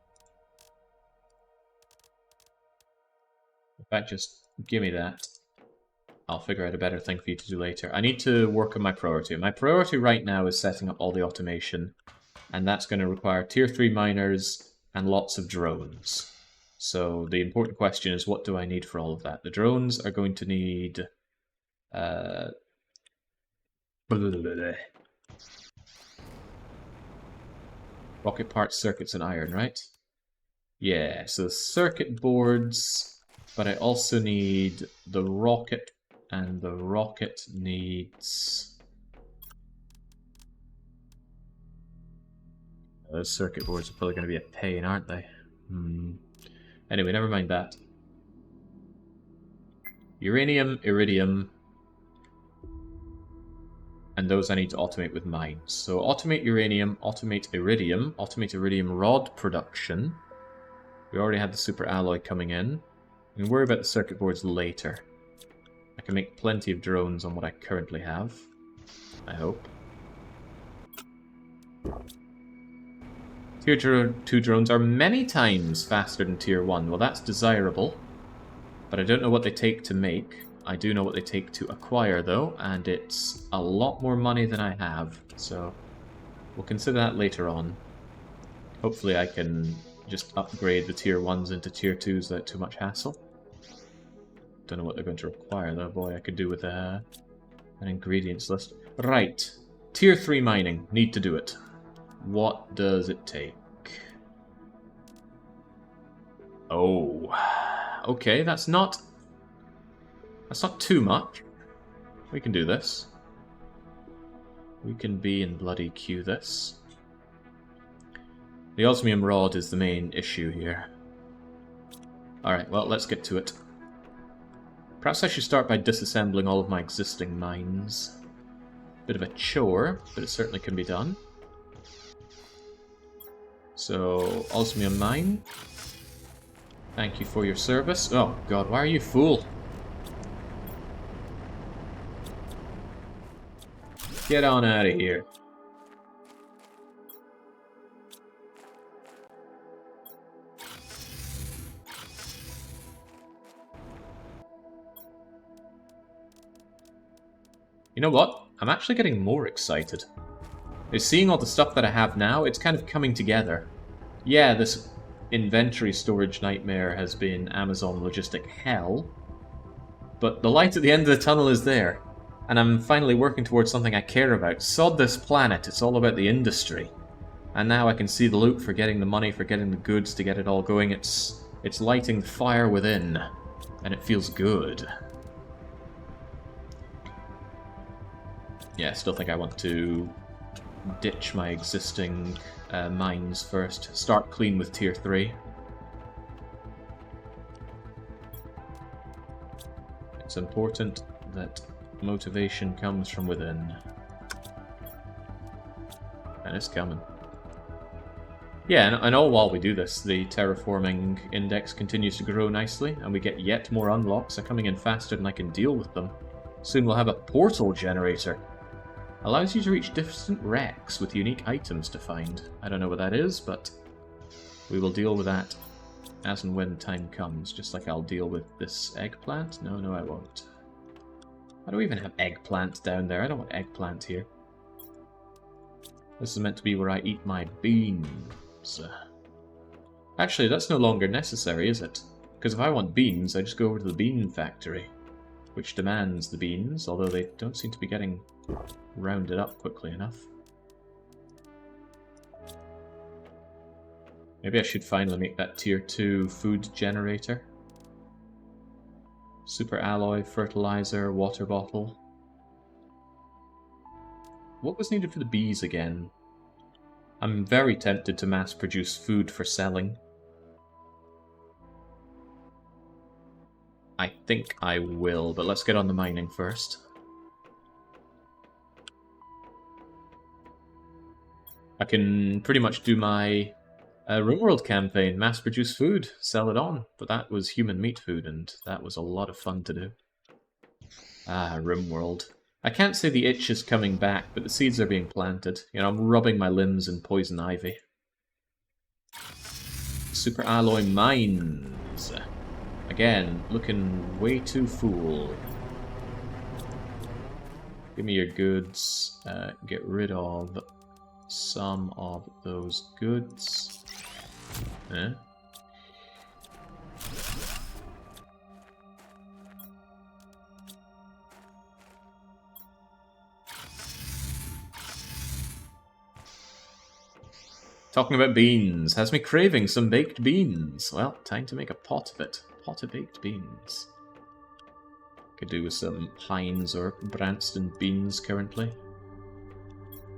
In fact, just give me that. I'll figure out a better thing for you to do later. I need to work on my priority. My priority right now is setting up all the automation, and that's going to require tier 3 miners and lots of drones. So the important question is, what do I need for all of that? The drones are going to need... rocket parts, circuits, and iron, right? Yeah, so circuit boards, but I also need the rocket, and the rocket needs... Those circuit boards are probably going to be a pain, aren't they? Anyway, never mind that. Uranium, iridium, and those I need to automate with mines. So automate uranium, automate iridium rod production. We already had the super alloy coming in. We can worry about the circuit boards later. I can make plenty of drones on what I currently have. I hope. Tier 2 drones are many times faster than Tier 1. Well, that's desirable. But I don't know what they take to make. I do know what they take to acquire, though, and it's a lot more money than I have. So we'll consider that later on. Hopefully I can just upgrade the Tier 1s into Tier 2s without too much hassle. Don't know what they're going to require, though. Boy, I could do with an ingredients list. Right. Tier 3 mining. Need to do it. What does it take? Oh. Okay, that's not too much. We can do this. We can be in bloody Q this. The osmium rod is the main issue here. Alright, well, let's get to it. Perhaps I should start by disassembling all of my existing mines. Bit of a chore, but it certainly can be done. So, osmium mine. Thank you for your service. Oh god, why are you full? Get on out of here. You know what? I'm actually getting more excited. Seeing all the stuff that I have now, it's kind of coming together. Yeah, this inventory storage nightmare has been Amazon logistic hell, but the light at the end of the tunnel is there, and I'm finally working towards something I care about. Sod this planet, it's all about the industry. And now I can see the loop for getting the money, for getting the goods, to get it all going. It's lighting the fire within, and it feels good. Yeah, I still think I want to ditch my existing mines first. Start clean with tier 3. It's important that motivation comes from within. And it's coming. Yeah, and all while we do this, the terraforming index continues to grow nicely, and we get yet more unlocks. They're coming in faster than I can deal with them. Soon we'll have a portal generator. Allows you to reach distant wrecks with unique items to find. I don't know what that is, but we will deal with that as and when time comes, just like I'll deal with this eggplant. No, I won't. I don't even have eggplant down there. I don't want eggplant here. This is meant to be where I eat my beans. Actually, that's no longer necessary, is it? Because if I want beans, I just go over to the bean factory, which demands the beans, although they don't seem to be getting rounded up quickly enough. Maybe I should finally make that tier 2 food generator. Super alloy, fertilizer, water bottle. What was needed for the bees again? I'm very tempted to mass produce food for selling. I think I will, but let's get on the mining first. I can pretty much do my RimWorld campaign, mass produce food, sell it on, but that was human meat food, and that was a lot of fun to do. Ah, RimWorld. I can't say the itch is coming back, but the seeds are being planted. You know, I'm rubbing my limbs in poison ivy. Super alloy mines. Again, looking way too fool. Give me your goods. Get rid of some of those goods. Talking about beans, has me craving some baked beans. Well, time to make a pot of it. Pot of baked beans. Could do with some Heinz or Branston beans currently.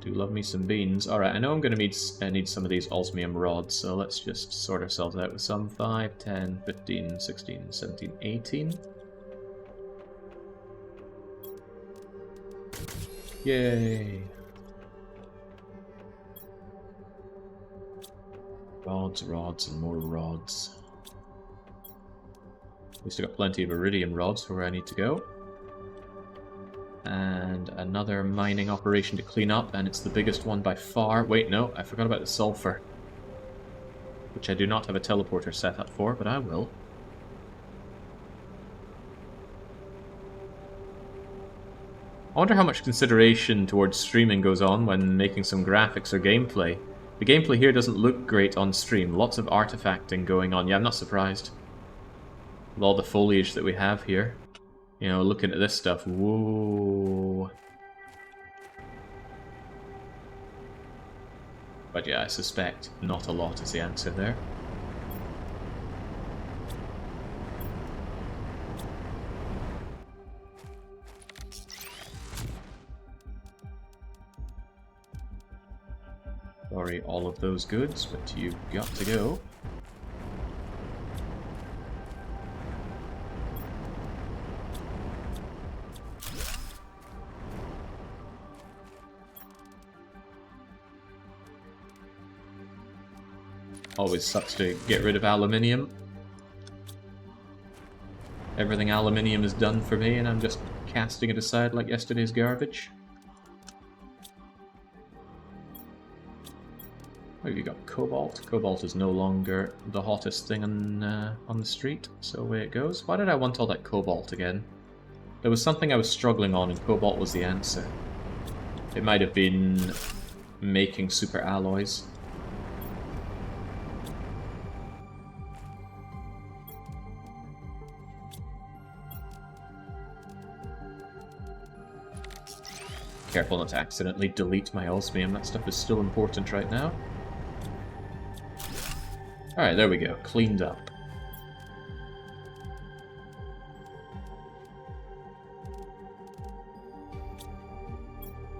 Do love me some beans. Alright, I know I'm going to need some of these osmium rods, so let's just sort ourselves out with some. 5, 10, 15, 16, 17, 18. Yay! Rods, rods, and more rods. We still got plenty of iridium rods for where I need to go. And another mining operation to clean up, and it's the biggest one by far. Wait, no, I forgot about the sulfur. Which I do not have a teleporter set up for, but I will. I wonder how much consideration towards streaming goes on when making some graphics or gameplay. The gameplay here doesn't look great on stream. Lots of artifacting going on. Yeah, I'm not surprised. With all the foliage that we have here. You know, looking at this stuff. Whoa. But yeah, I suspect not a lot is the answer there. Sorry, all of those goods, but you've got to go. Always sucks to get rid of aluminium. Everything aluminium is done for me and I'm just casting it aside like yesterday's garbage. Oh, you got cobalt. Cobalt is no longer the hottest thing on the street, so away it goes. Why did I want all that cobalt again? There was something I was struggling on, and cobalt was the answer. It might have been making super alloys. Careful not to accidentally delete my osmium. That stuff is still important right now. Alright, there we go. Cleaned up.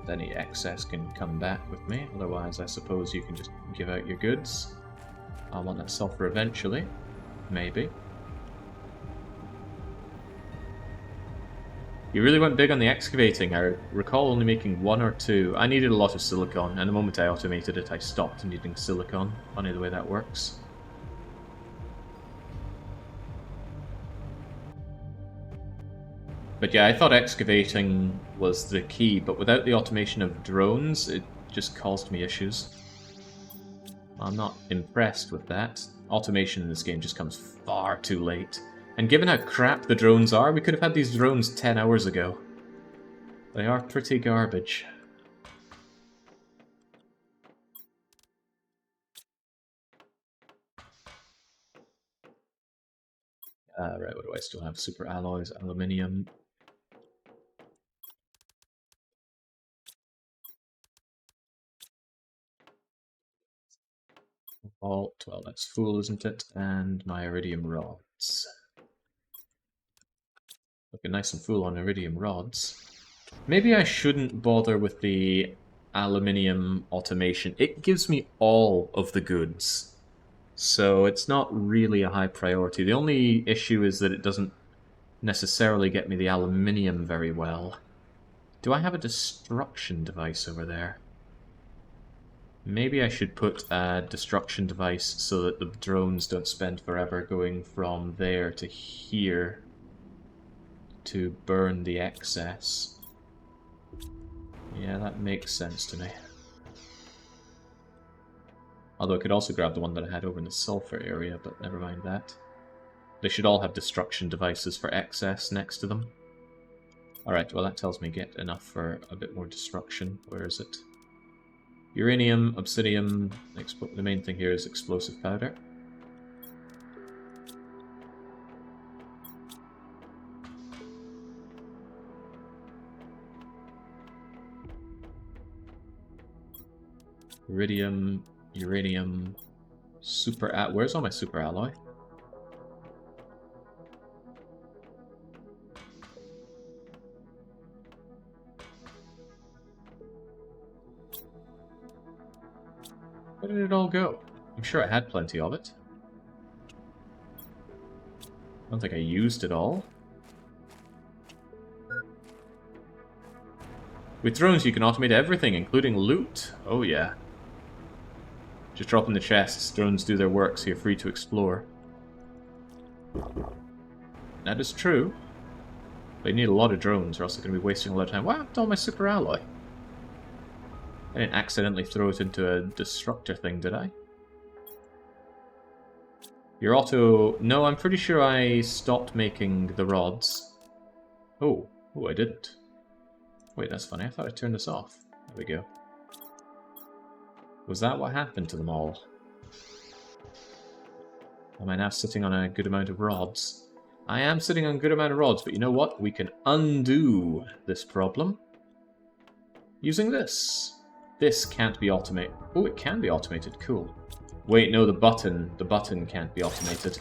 Any excess can come back with me, otherwise I suppose you can just give out your goods. I'll want that sulfur eventually. Maybe. You really went big on the excavating. I recall only making 1 or 2. I needed a lot of silicon, and the moment I automated it I stopped needing silicon. Funny the way that works. But yeah, I thought excavating was the key, but without the automation of drones, it just caused me issues. I'm not impressed with that. Automation in this game just comes far too late. And given how crap the drones are, we could have had these drones 10 hours ago. They are pretty garbage. Right, what do I still have? Super alloys, aluminium. Well, that's full, isn't it? And my iridium rods. Looking nice and full on iridium rods. Maybe I shouldn't bother with the aluminium automation. It gives me all of the goods, so it's not really a high priority. The only issue is that it doesn't necessarily get me the aluminium very well. Do I have a destruction device over there? Maybe I should put a destruction device so that the drones don't spend forever going from there to here to burn the excess. Yeah, that makes sense to me. Although I could also grab the one that I had over in the sulfur area, but never mind that. They should all have destruction devices for excess next to them. Alright, well that tells me get enough for a bit more destruction. Where is it? Uranium, obsidian, the main thing here is explosive powder. Iridium, uranium, where's all my super alloy? Where did it all go? I'm sure I had plenty of it. I don't think I used it all. With drones you can automate everything, including loot. Oh yeah. Just drop in the chests, drones do their work, so you're free to explore. That is true. But you need a lot of drones, or else they're going to be wasting a lot of time. What happened to all my super alloy? I didn't accidentally throw it into a destructor thing, did I? Your auto... No, I'm pretty sure I stopped making the rods. Oh, I didn't. Wait, that's funny. I thought I turned this off. There we go. Was that what happened to them all? Am I now sitting on a good amount of rods? I am sitting on a good amount of rods, but you know what? We can undo this problem using this. This can't be automated. Oh, it can be automated. Cool. Wait, no, the button can't be automated.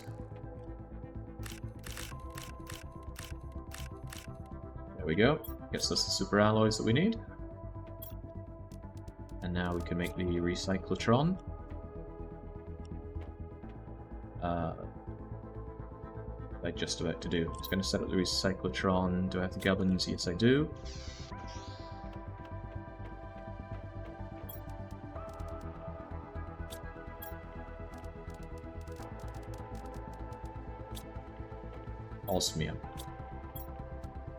There we go. Gets us the super alloys that we need. And now we can make the recyclotron. What am I just about to do? I was going to set up the recyclotron. Do I have the gubbins? Yes, I do. Osmium.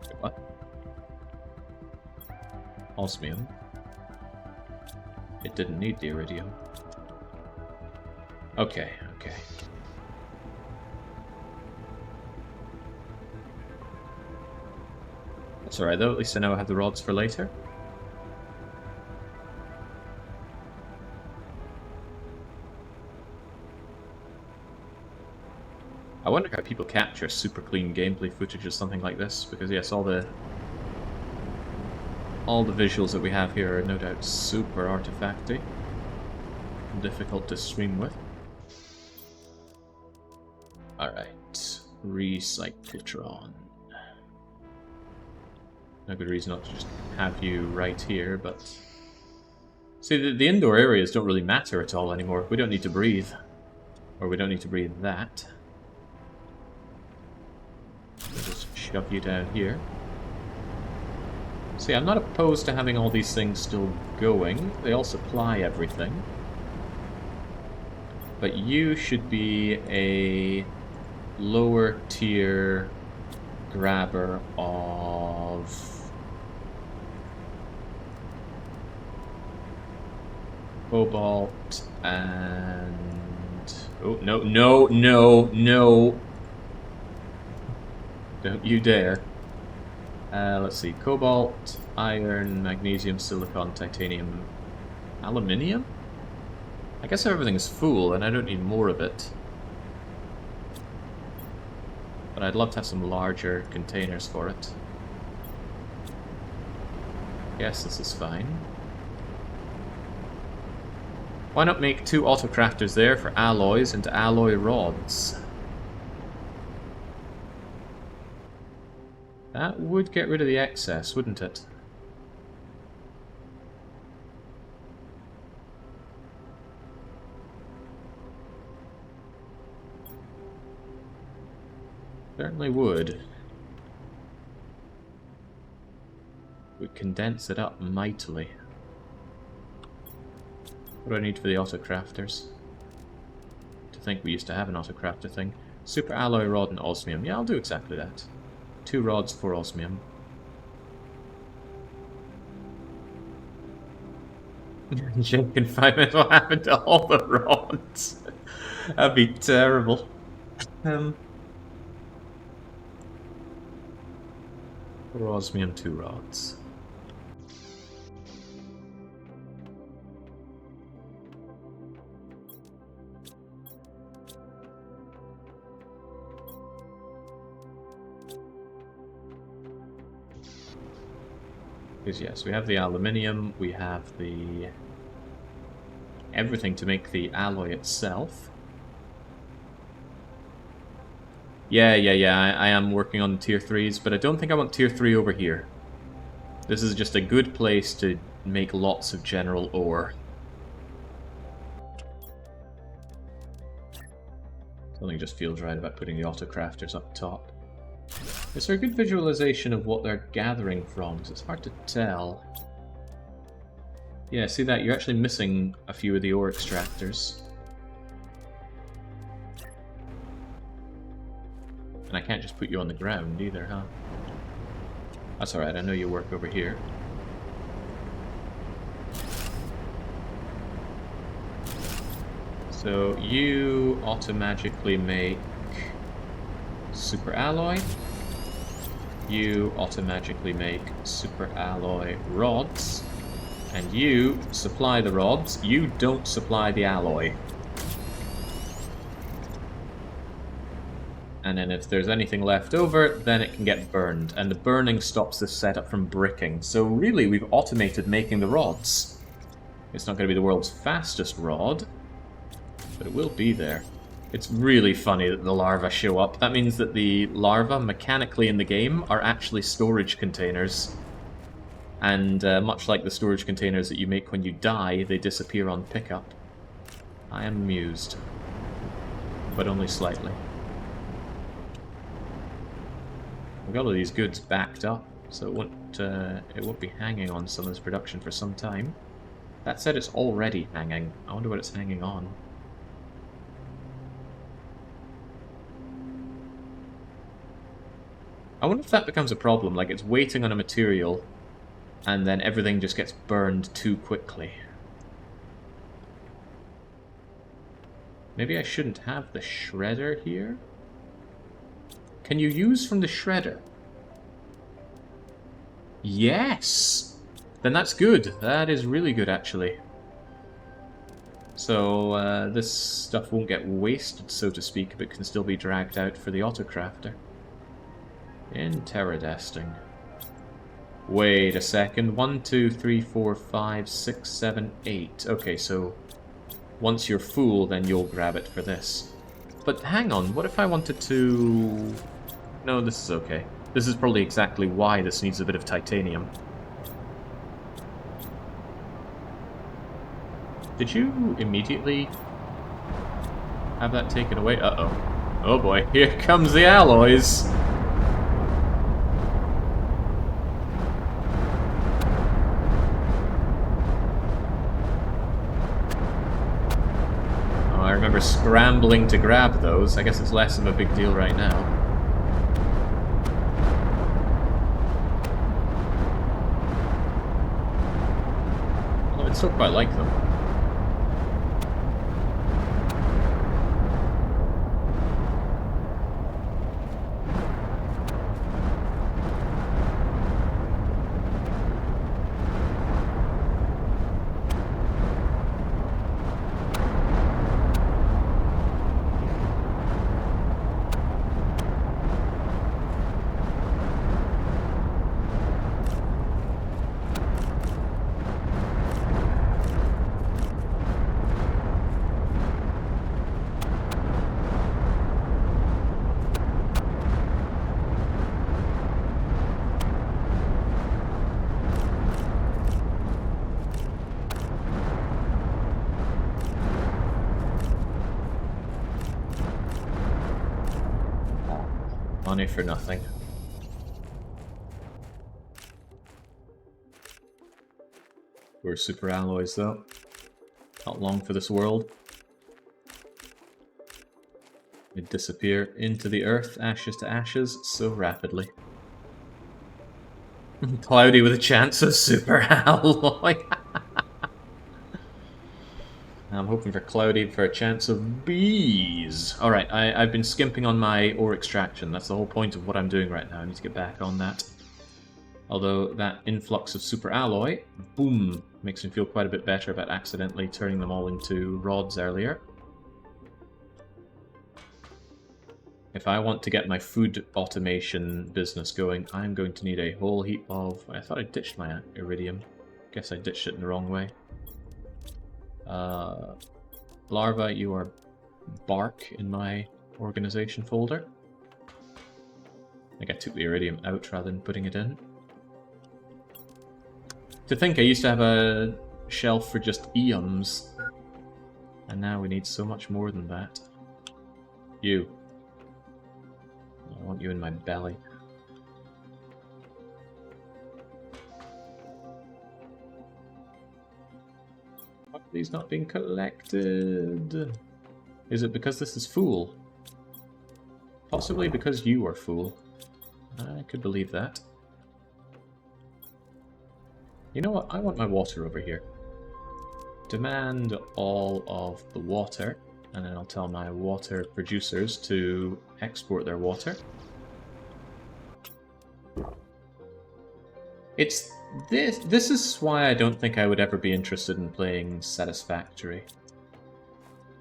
Wait, what? Osmium. It didn't need the iridium. Okay. It's alright though, at least I know I have the rods for later. I wonder how people capture super clean gameplay footage of something like this, because yes, all the visuals that we have here are no doubt super artifacty and difficult to stream with. Alright, Recyclotron. No good reason not to just have you right here, but... See, the indoor areas don't really matter at all anymore. We don't need to breathe. Or we don't need to breathe that. We'll just shove you down here. See, I'm not opposed to having all these things still going. They all supply everything. But you should be a lower tier grabber of cobalt and... Oh, no, no, no, no! Don't you dare. Let's see, cobalt, iron, magnesium, silicon, titanium, aluminium? I guess everything's full and I don't need more of it. But I'd love to have some larger containers for it. Yes, this is fine. Why not make 2 autocrafters there for alloys into alloy rods? That would get rid of the excess, wouldn't it? Certainly would. Would condense it up mightily. What do I need for the autocrafters? To think we used to have an autocrafter thing. Super alloy rod and osmium. Yeah, I'll do exactly that. 2 rods for osmium. Jake can find out what happened to all the rods. That'd be terrible. For osmium, 2 rods. Because yes, we have the aluminium, we have the... everything to make the alloy itself. Yeah, I am working on tier 3s, but I don't think I want tier 3 over here. This is just a good place to make lots of general ore. Something just feels right about putting the autocrafters up top. Is there a good visualization of what they're gathering from? Because it's hard to tell. Yeah, see that? You're actually missing a few of the ore extractors. And I can't just put you on the ground either, huh? That's alright, I know you work over here. So you automagically make super alloy. You automagically make super alloy rods. And you supply the rods. You don't supply the alloy. And then if there's anything left over, then it can get burned. And the burning stops this setup from bricking. So really, we've automated making the rods. It's not going to be the world's fastest rod, but it will be there. It's really funny that the larvae show up. That means that the larvae, mechanically in the game, are actually storage containers. And much like the storage containers that you make when you die, they disappear on pickup. I am amused. But only slightly. We've got all these goods backed up, so it won't be hanging on some of this production for some time. That said, it's already hanging. I wonder what it's hanging on. I wonder if that becomes a problem, like it's waiting on a material, and then everything just gets burned too quickly. Maybe I shouldn't have the shredder here? Can you use from the shredder? Yes! Then that's good. That is really good, actually. So, this stuff won't get wasted, so to speak, but can still be dragged out for the autocrafter. Interesting. Wait a second. 1, 2, 3, 4, 5, 6, 7, 8. Okay, so once you're full, then you'll grab it for this. But hang on, what if I wanted to... No, this is okay. This is probably exactly why this needs a bit of titanium. Did you immediately have that taken away? Uh-oh. Oh boy, here comes the alloys! Oh, I remember scrambling to grab those. I guess it's less of a big deal right now. Although I'd still quite like them. Money for nothing. We're super alloys though. Not long for this world. They disappear into the earth, ashes to ashes, so rapidly. Cloudy with a chance of super alloy. I'm hoping for Cloudy for a chance of bees. Alright, I've been skimping on my ore extraction. That's the whole point of what I'm doing right now. I need to get back on that. Although that influx of super alloy, boom, makes me feel quite a bit better about accidentally turning them all into rods earlier. If I want to get my food automation business going, I'm going to need a whole heap of... I thought I ditched my iridium. Guess I ditched it in the wrong way. Larva, you are bark in my organization folder. I think I took the iridium out rather than putting it in. To think I used to have a shelf for just eons, and now we need so much more than that. You. I want you in my belly. Why are these not being collected? Is it because this is full? Possibly because you are full. I could believe that. You know what? I want my water over here. Demand all of the water, and then I'll tell my water producers to export their water. It's this. This is why I don't think I would ever be interested in playing Satisfactory.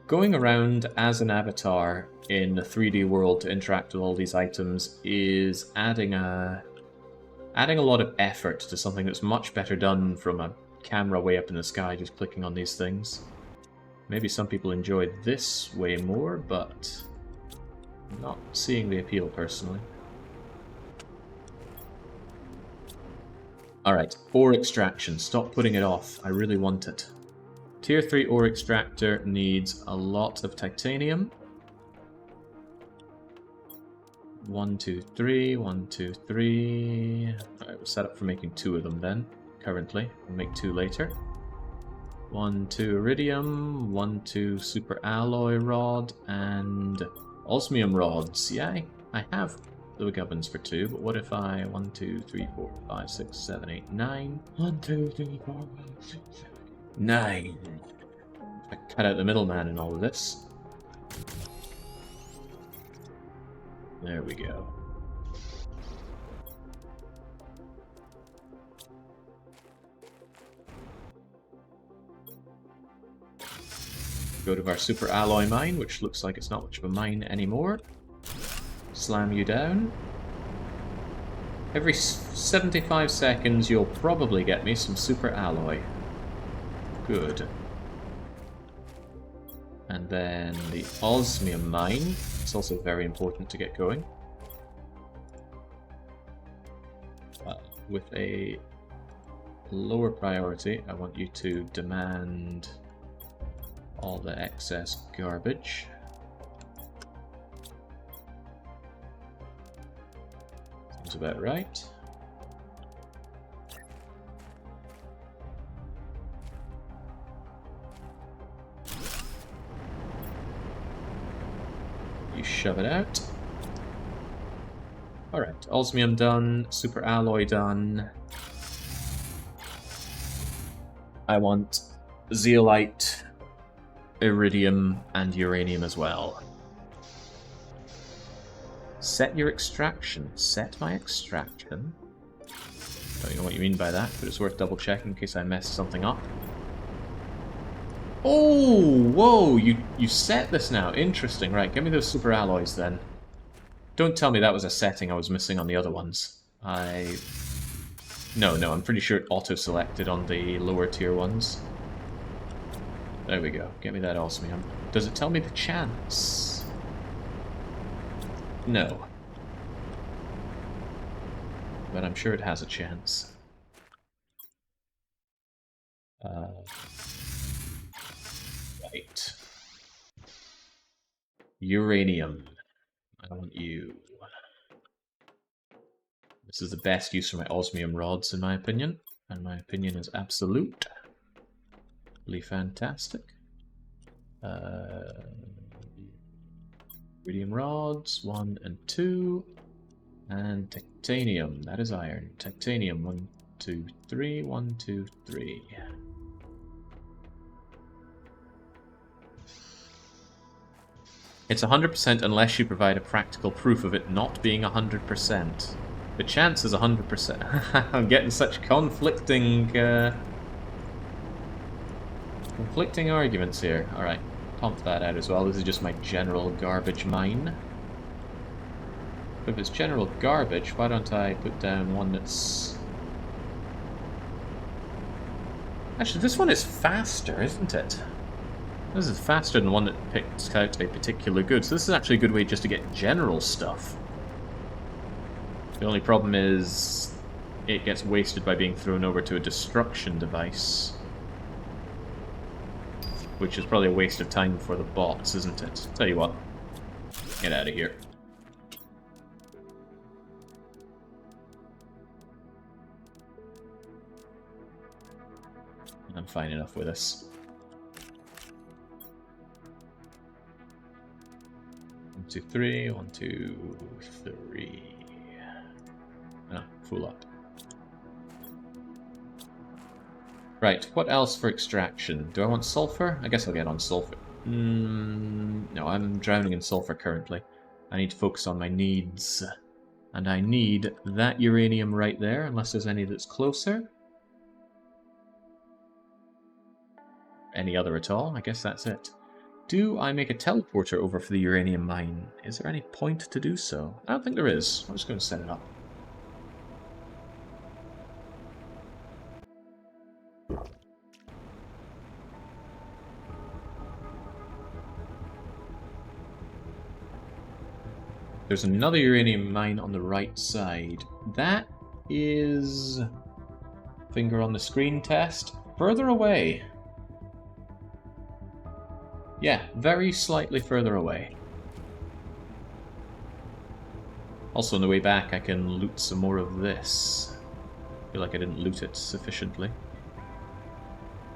Going around as an avatar in a 3D world to interact with all these items is adding a lot of effort to something that's much better done from a camera way up in the sky, just clicking on these things. Maybe some people enjoy this way more, but I'm not seeing the appeal personally. Alright, ore extraction. Stop putting it off. I really want it. Tier 3 ore extractor needs a lot of titanium. 1, 2, 3, 1, 2, 3. Alright, we'll set up for making 2 of them then, currently. We'll make 2 later. 1, 2 iridium, 1, 2 super alloy rod, and osmium rods. Yeah, I have the gubbins for 2, but what if I 1, 2, 3, 4, 5, 6, 7, 8, 9? 1, 2, 3, 4, 5, 6, 7, 8, 9. I cut out the middleman in all of this. There we go. Go to our super alloy mine, which looks like it's not much of a mine anymore. Slam you down. Every 75 seconds you'll probably get me some super alloy. Good. And then the osmium mine. It's also very important to get going. With a lower priority, I want you to demand all the excess garbage. Seems about right. You shove it out. Alright, osmium done, super alloy done. I want zeolite, iridium, and uranium as well. Set your extraction. Set my extraction? Don't know what you mean by that, but it's worth double checking in case I messed something up. Oh, whoa, you set this now. Interesting. Right, give me those super alloys then. Don't tell me that was a setting I was missing on the other ones. No, I'm pretty sure it auto-selected on the lower tier ones. There we go. Get me that osmium. Does it tell me the chance? No. But I'm sure it has a chance. Right. Uranium. I want you. This is the best use for my osmium rods, in my opinion. And my opinion is absolute. Really fantastic. Iridium rods, 1 and 2. And titanium, that is iron. Titanium, 1, 2, 3, 1, 2, 3. It's 100% unless you provide a practical proof of it not being 100%. The chance is 100%. I'm getting such conflicting arguments here. Alright, pump that out as well. This is just my general garbage mine. But if it's general garbage, why don't I put down one that's... Actually, this one is faster, isn't it? This is faster than the one that picks out a particular good. So this is actually a good way just to get general stuff. The only problem is it gets wasted by being thrown over to a destruction device. Which is probably a waste of time for the bots, isn't it? Tell you what, get out of here. I'm fine enough with this. 1, 2, 3, 1, 2, 3. Ah, full up. Right, what else for extraction? Do I want sulfur? I guess I'll get on sulfur. No, I'm drowning in sulfur currently. I need to focus on my needs. And I need that uranium right there, unless there's any that's closer. Any other at all? I guess that's it. Do I make a teleporter over for the uranium mine? Is there any point to do so? I don't think there is. I'm just going to set it up. There's another uranium mine on the right side. That is... Finger on the screen test. Further away. Yeah, very slightly further away. Also, on the way back, I can loot some more of this. I feel like I didn't loot it sufficiently.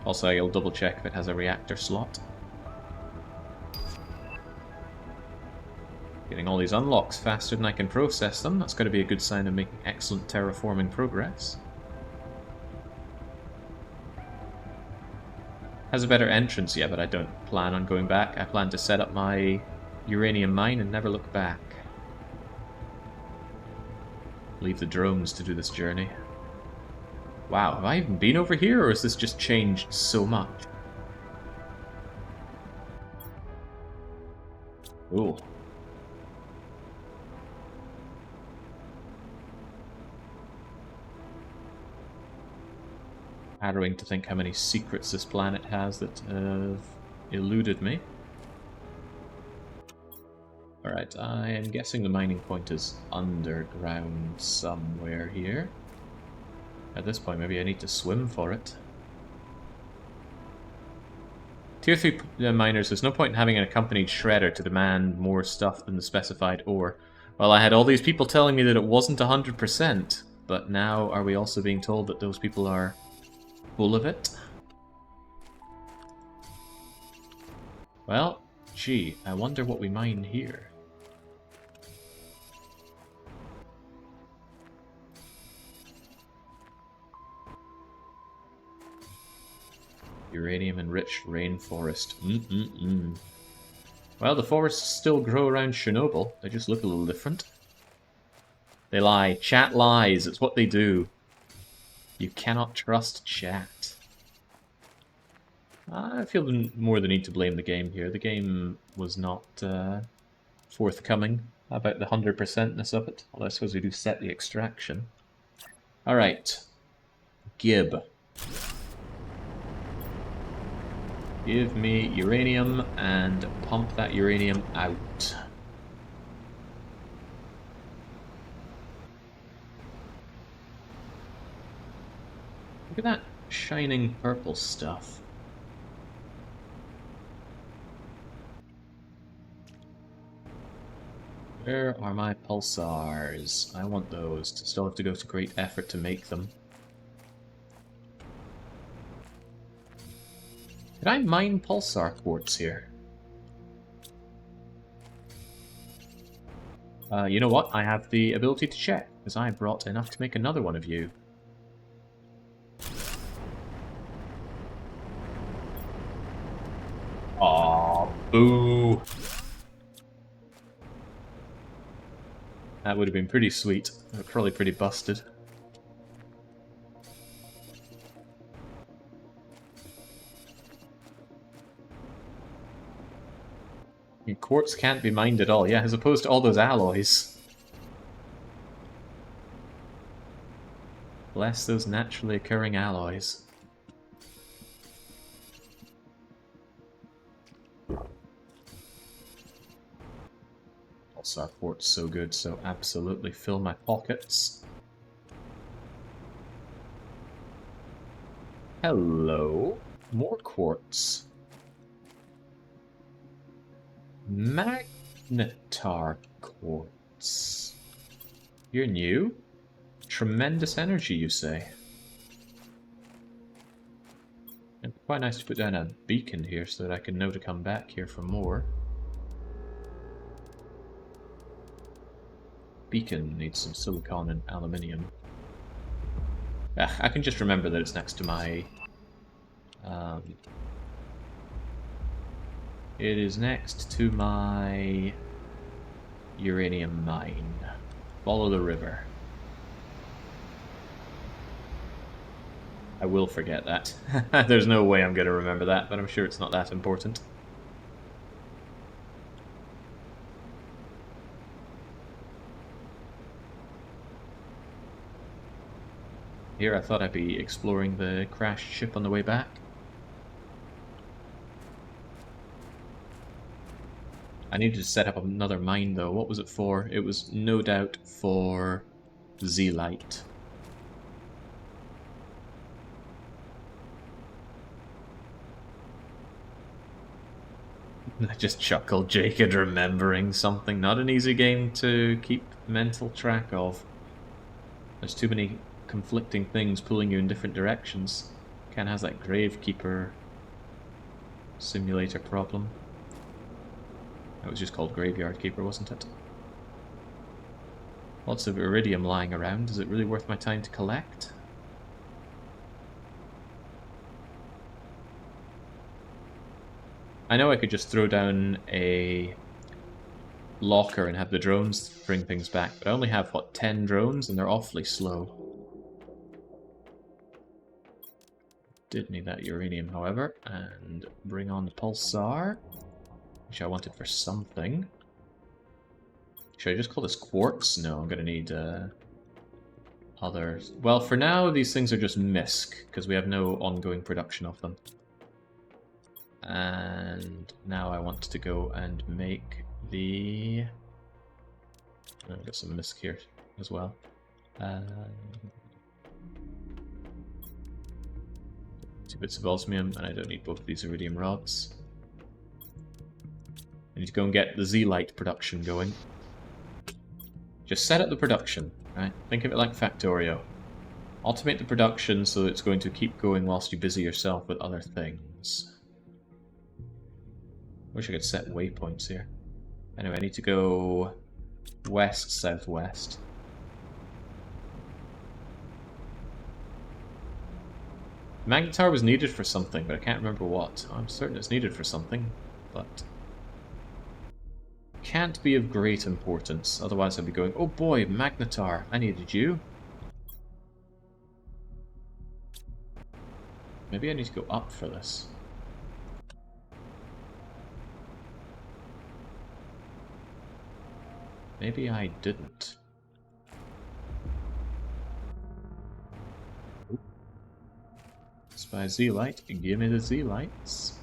Also, I'll double check if it has a reactor slot. Getting all these unlocks faster than I can process them. That's going to be a good sign of making excellent terraforming progress. Has a better entrance, yeah, but I don't plan on going back. I plan to set up my uranium mine and never look back. Leave the drones to do this journey. Wow, have I even been over here, or has this just changed so much? Cool. Harrowing to think how many secrets this planet has that have eluded me. Alright, I am guessing the mining point is underground somewhere here. At this point, maybe I need to swim for it. Tier 3 miners, there's no point in having an accompanied shredder to demand more stuff than the specified ore. Well, I had all these people telling me that it wasn't 100%, but now are we also being told that those people are full of it? Well, gee, I wonder what we mine here. Uranium-enriched rainforest. Well, the forests still grow around Chernobyl. They just look a little different. They lie. Chat lies. It's what they do. You cannot trust chat. I feel more the need to blame the game here. The game was not forthcoming about the 100%ness of it. Although I suppose we do set the extraction. Alright. Gib. Give me uranium and pump that uranium out. Look at that shining purple stuff. Where are my pulsars? I want those. Still have to go to great effort to make them. Did I mine pulsar quartz here? You know what? I have the ability to check, because I brought enough to make another one of you. Aw, boo! That would have been pretty sweet. Probably pretty busted. Quartz can't be mined at all, yeah, as opposed to all those alloys. Bless those naturally occurring alloys. Also, our quartz so good, so absolutely fill my pockets. Hello. More quartz. Magnetar quartz. You're new? Tremendous energy, you say? It'd be quite nice to put down a beacon here so that I can know to come back here for more. Beacon needs some silicon and aluminium. I can just remember that it's next to my... it is next to my uranium mine. Follow the river. I will forget that. There's no way I'm going to remember that, but I'm sure it's not that important. Here I thought I'd be exploring the crashed ship on the way back. I needed to set up another mine though. What was it for? It was no doubt for Zeolite. I just chuckled, Jacob, remembering something. Not an easy game to keep mental track of. There's too many conflicting things pulling you in different directions. Kinda has that Gravekeeper simulator problem. It was just called Graveyard Keeper, wasn't it? Lots of iridium lying around. Is it really worth my time to collect? I know I could just throw down a locker and have the drones bring things back, but I only have, what, 10 drones, and they're awfully slow. Did need that uranium, however, and bring on the pulsar, which I wanted for something. Should I just call this quartz? No, I'm going to need others. Well, for now, these things are just misc, because we have no ongoing production of them. And now I want to go and make the... I've got some misc here as well. 2 bits of osmium, and I don't need both of these iridium rods. I need to go and get the Z-Light production going. Just set up the production, right? Think of it like Factorio. Automate the production so it's going to keep going whilst you busy yourself with other things. Wish I could set waypoints here. Anyway, I need to go west-southwest. Magnetar was needed for something, but I can't remember what. I'm certain it's needed for something, but can't be of great importance. Otherwise I'd be going, oh boy, Magnetar, I needed you. Maybe I need to go up for this. Maybe I didn't. Spy Z-Light, give me the Z-Lights.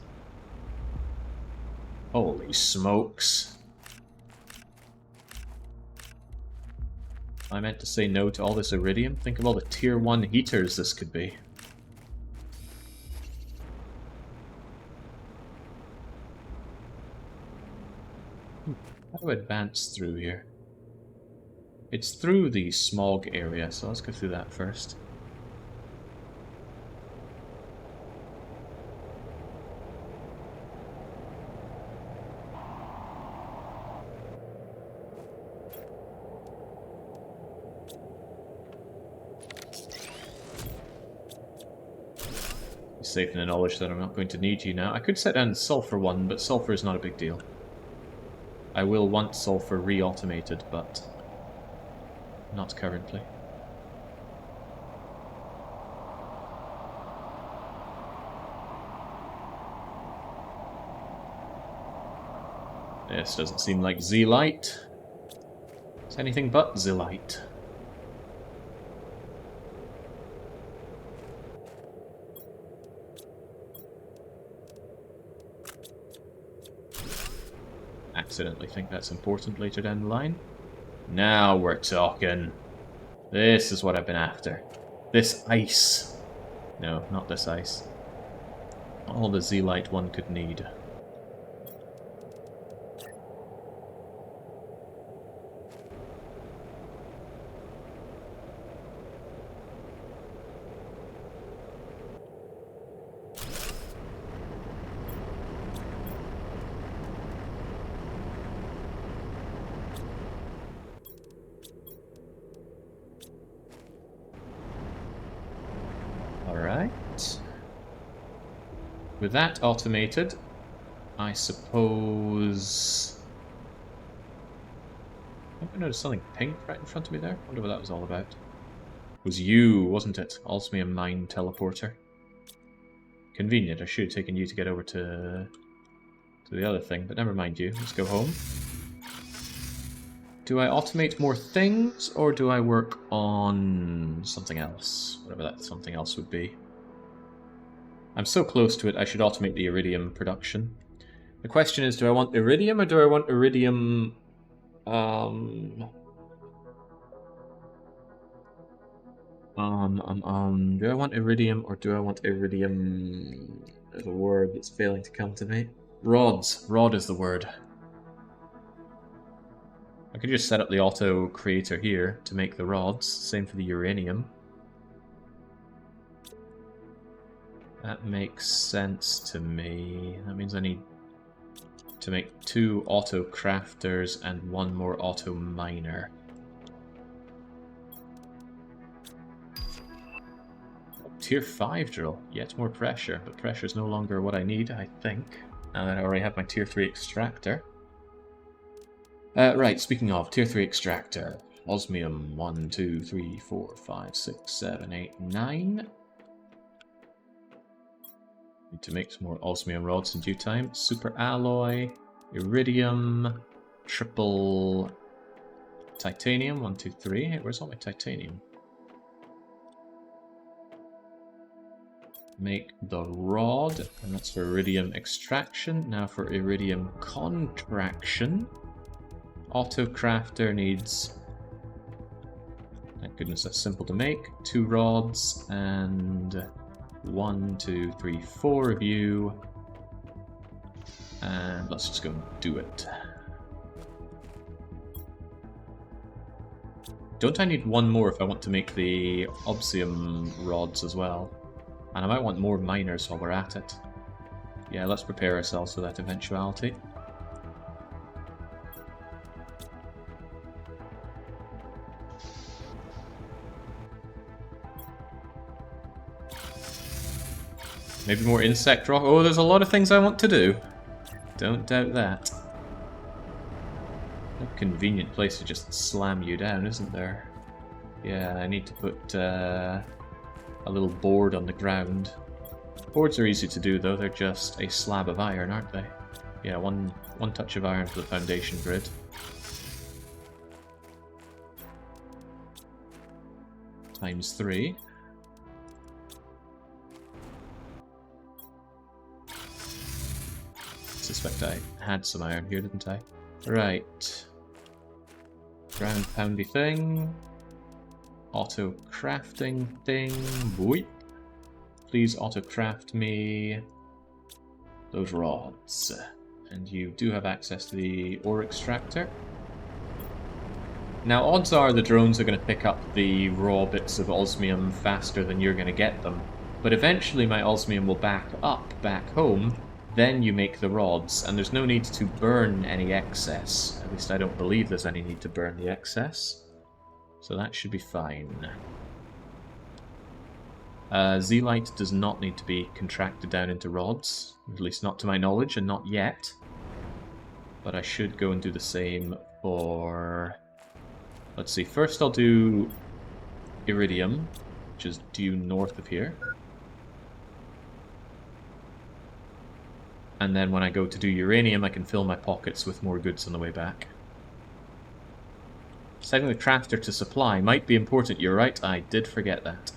Holy smokes. I meant to say no to all this iridium. Think of all the tier 1 heaters this could be. How do I advance through here? It's through the smog area, so let's go through that first. Safe in the knowledge that I'm not going to need you now. I could set down sulfur 1, but sulfur is not a big deal. I will want sulfur re-automated, but not currently. This doesn't seem like Z-Light. It's anything but Z-Light. Accidentally think that's important later down the line. Now we're talking. This is what I've been after. This ice. No, not this ice. All the Z-Light one could need. With that automated, I suppose... I noticed something pink right in front of me there. I wonder what that was all about. It was you, wasn't it? Osmium Mine Teleporter. Convenient, I should have taken you to get over to the other thing, but never mind you. Let's go home. Do I automate more things, or do I work on something else? Whatever that something else would be. I'm so close to it, I should automate the iridium production. The question is, do I want iridium or do I want iridium... do I want iridium or do I want iridium... There's a word that's failing to come to me. Rods. Rod is the word. I could just set up the auto creator here to make the rods. Same for the uranium. That makes sense to me. That means I need to make 2 auto crafters and 1 more auto miner. Tier 5 drill. Yet more pressure, but pressure is no longer what I need, I think. Now that I already have my tier 3 extractor. Right, speaking of, tier 3 extractor. Osmium 1, 2, 3, 4, 5, 6, 7, 8, 9. Need to make some more osmium rods in due time. Super alloy, iridium, triple titanium. 1, 2, 3. Hey, where's all my titanium? Make the rod, and that's for iridium extraction. Now for iridium contraction. Auto crafter needs, thank goodness that's simple to make, 2 rods and 1, 2, 3, 4 of you. And let's just go and do it. Don't I need 1 more if I want to make the obsidian rods as well? And I might want more miners while we're at it. Yeah, let's prepare ourselves for that eventuality. Maybe more insect rock. Oh, there's a lot of things I want to do. Don't doubt that. A convenient place to just slam you down, isn't there? Yeah, I need to put a little board on the ground. Boards are easy to do though, they're just a slab of iron, aren't they? Yeah, one touch of iron for the foundation grid. Times 3. I suspect I had some iron here, didn't I? Right. Ground poundy thing. Auto crafting thing. Boy. Please auto craft me those rods. And you do have access to the ore extractor. Now, odds are the drones are going to pick up the raw bits of osmium faster than you're going to get them. But eventually my osmium will back up back home. Then you make the rods, and there's no need to burn any excess. At least I don't believe there's any need to burn the excess. So that should be fine. Z-Light does not need to be contracted down into rods. At least not to my knowledge, and not yet. But I should go and do the same for... Let's see, first I'll do iridium, which is due north of here. And then when I go to do uranium, I can fill my pockets with more goods on the way back. Setting the crafter to supply might be important, you're right, I did forget that.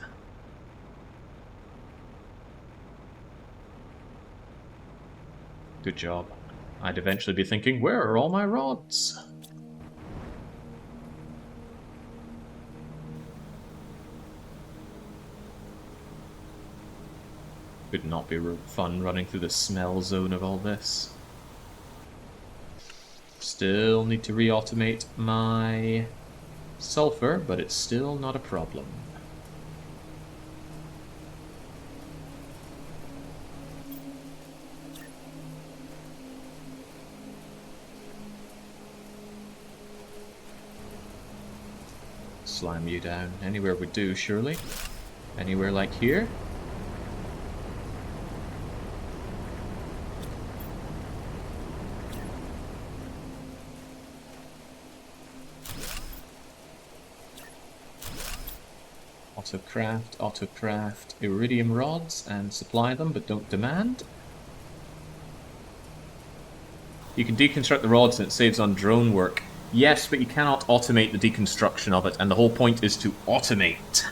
Good job. I'd eventually be thinking, where are all my rods? Would not be fun running through the smell zone of all this. Still need to re-automate my sulfur, but it's still not a problem. Slam you down. Anywhere would do, surely. Anywhere like here? Auto-craft iridium rods and supply them, but don't demand. You can deconstruct the rods and it saves on drone work. Yes, but you cannot automate the deconstruction of it, and the whole point is to automate.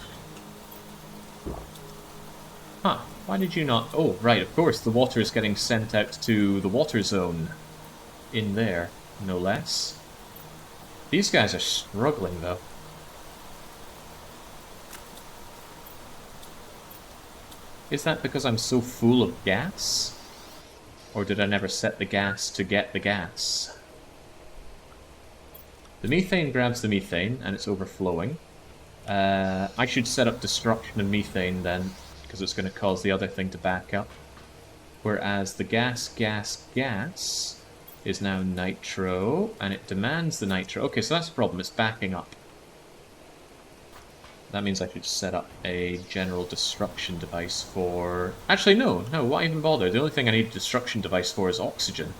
Huh, why did you not... Oh, right, of course, the water is getting sent out to the water zone. In there, no less. These guys are struggling, though. Is that because I'm so full of gas? Or did I never set the gas to get the gas? The methane grabs the methane, and it's overflowing. I should set up destruction of methane then, because it's going to cause the other thing to back up. Whereas the gas is now nitro, and it demands the nitro. Okay, so that's the problem, it's backing up. That means I should set up a general destruction device for... Actually, no, why even bother? The only thing I need a destruction device for is oxygen.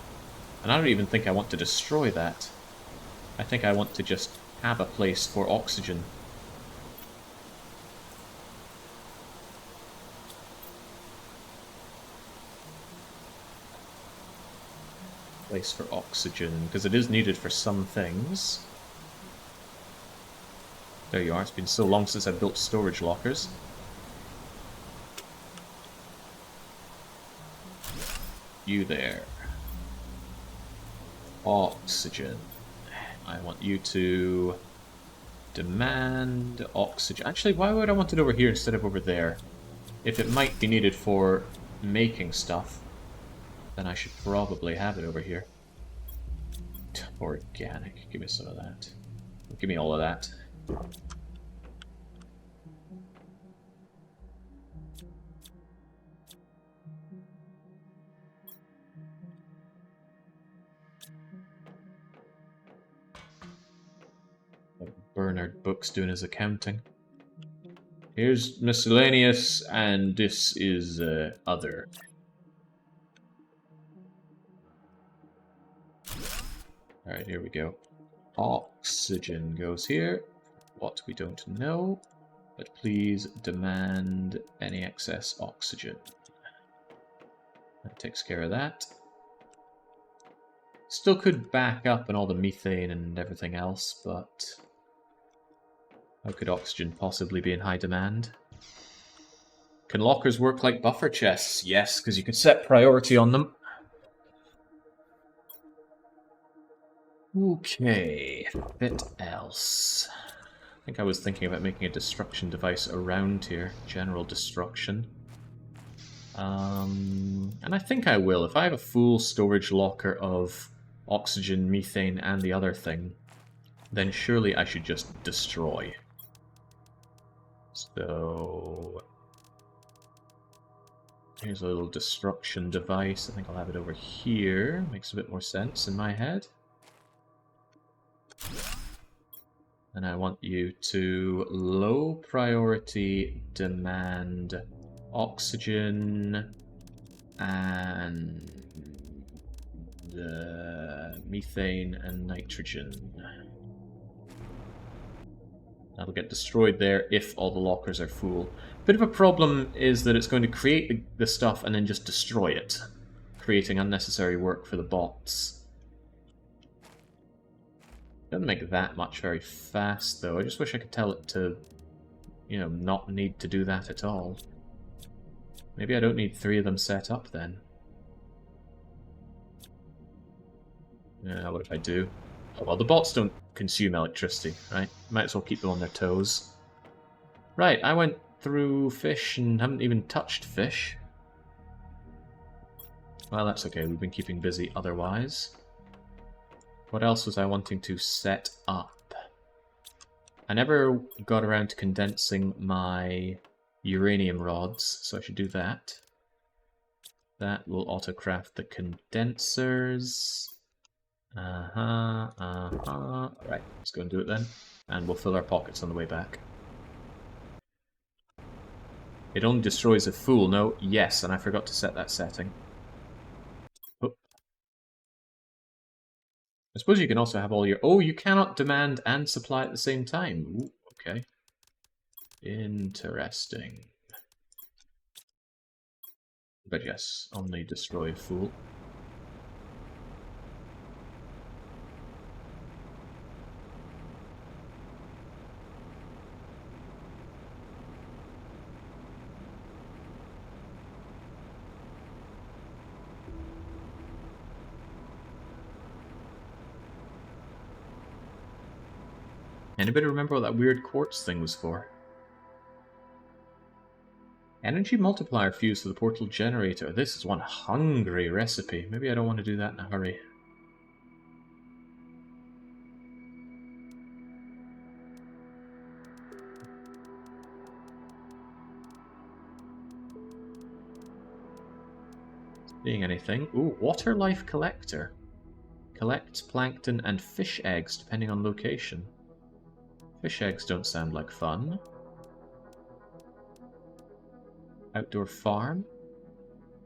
And I don't even think I want to destroy that. I think I want to just have a place for oxygen. Place for oxygen, because it is needed for some things. There you are. It's been so long since I've built storage lockers. You there. Oxygen. I want you to demand oxygen. Actually, why would I want it over here instead of over there? If it might be needed for making stuff, then I should probably have it over here. Organic. Give me some of that. Give me all of that. Bernard Book's doing his accounting. Here's miscellaneous, and this is other. Alright, here we go. Oxygen goes here. What we don't know, but please demand any excess oxygen. That takes care of that. Still could back up on all the methane and everything else, but how could oxygen possibly be in high demand? Can lockers work like buffer chests? Yes, because you can set priority on them. Okay, what else? I think I was thinking about making a destruction device around here. General destruction. And I think I will. If I have a full storage locker of oxygen, methane, and the other thing, then surely I should just destroy. So here's a little destruction device. I think I'll have it over here. Makes a bit more sense in my head. And I want you to low priority demand oxygen and methane and nitrogen. That'll get destroyed there if all the lockers are full. Bit of a problem is that it's going to create the stuff and then just destroy it, creating unnecessary work for the bots. Doesn't make that much very fast, though. I just wish I could tell it to, you know, not need to do that at all. Maybe I don't need 3 of them set up, then. Yeah, what if I do? Oh, well, the bots don't consume electricity, right? Might as well keep them on their toes. Right, I went through fish and haven't even touched fish. Well, that's okay. We've been keeping busy otherwise. What else was I wanting to set up? I never got around to condensing my uranium rods, so I should do that. That will autocraft the condensers. Alright, let's go and do it then. And we'll fill our pockets on the way back. It only destroys a full. No, yes, and I forgot to set that setting. I suppose you can also have all your... Oh, you cannot demand and supply at the same time. Ooh, okay. Interesting. But yes, only destroy a fool. Anybody remember what that weird quartz thing was for? Energy multiplier fuse for the portal generator. This is one hungry recipe. Maybe I don't want to do that in a hurry. Seeing anything? Ooh, water life collector. Collects plankton and fish eggs depending on location. Fish eggs don't sound like fun. Outdoor farm.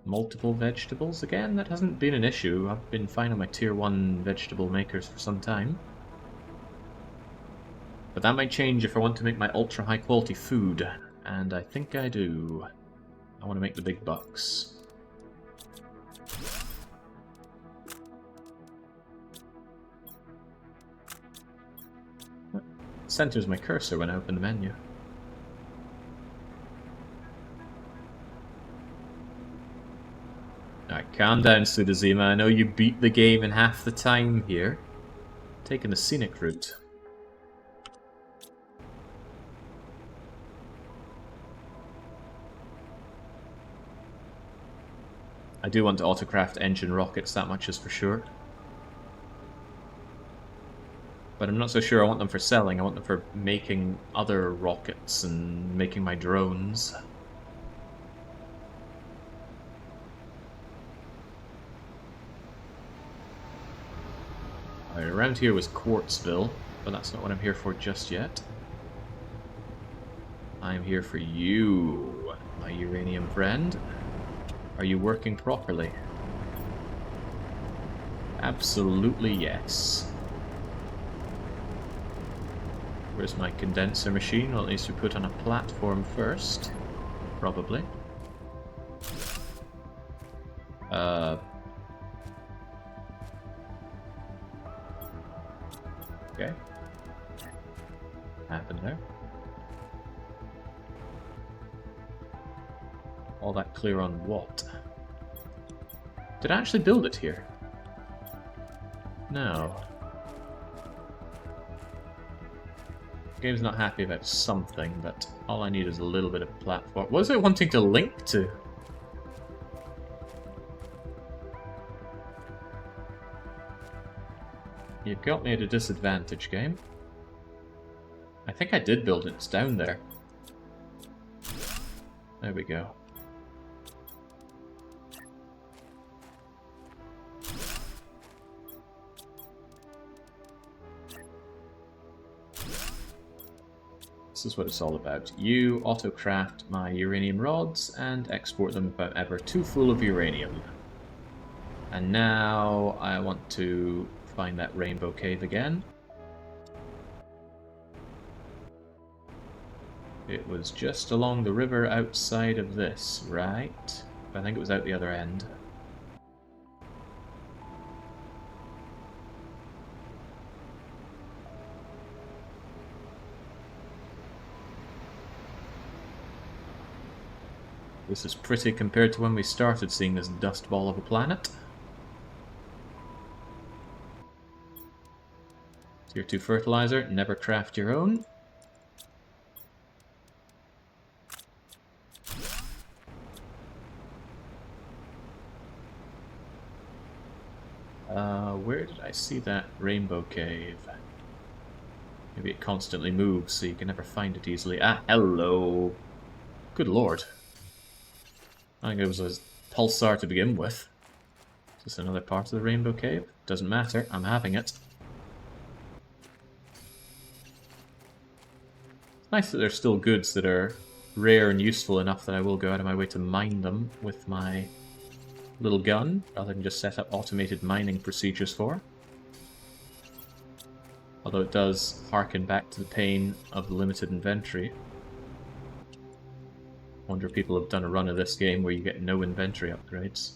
Multiple vegetables. Again, that hasn't been an issue. I've been fine on my tier 1 vegetable makers for some time. But that might change if I want to make my ultra high quality food. And I think I do. I want to make the big bucks. centers my cursor when I open the menu. Alright, calm down, Sudazima. I know you beat the game in half the time here. Taking the scenic route. I do want to autocraft engine rockets, that much is for sure. But I'm not so sure I want them for selling. I want them for making other rockets and making my drones. Alright, around here was Quartzville, but that's not what I'm here for just yet. I'm here for you, my uranium friend. Are you working properly? Absolutely yes. Where's my condenser machine? Well, at least we put on a platform first. Probably. Okay. Happened there. All that clear on what? Did I actually build it here? No. The game's not happy about something, but all I need is a little bit of platform. What was it wanting to link to? You've got me at a disadvantage, game. I think I did build it. It's down there. There we go. This is what it's all about. You autocraft my uranium rods and export them if I'm ever too full of uranium. And now I want to find that rainbow cave again. It was just along the river outside of this, right? I think it was out the other end. This is pretty compared to when we started seeing this dust ball of a planet. Tier 2 fertilizer, never craft your own. Where did I see that rainbow cave? Maybe it constantly moves, so you can never find it easily. Ah, hello! Good lord. I think it was a pulsar to begin with. Is this another part of the rainbow cave? Doesn't matter, I'm having it. It's nice that there's still goods that are rare and useful enough that I will go out of my way to mine them with my little gun, rather than just set up automated mining procedures for. Although it does harken back to the pain of the limited inventory. Wonder if people have done a run of this game where you get no inventory upgrades.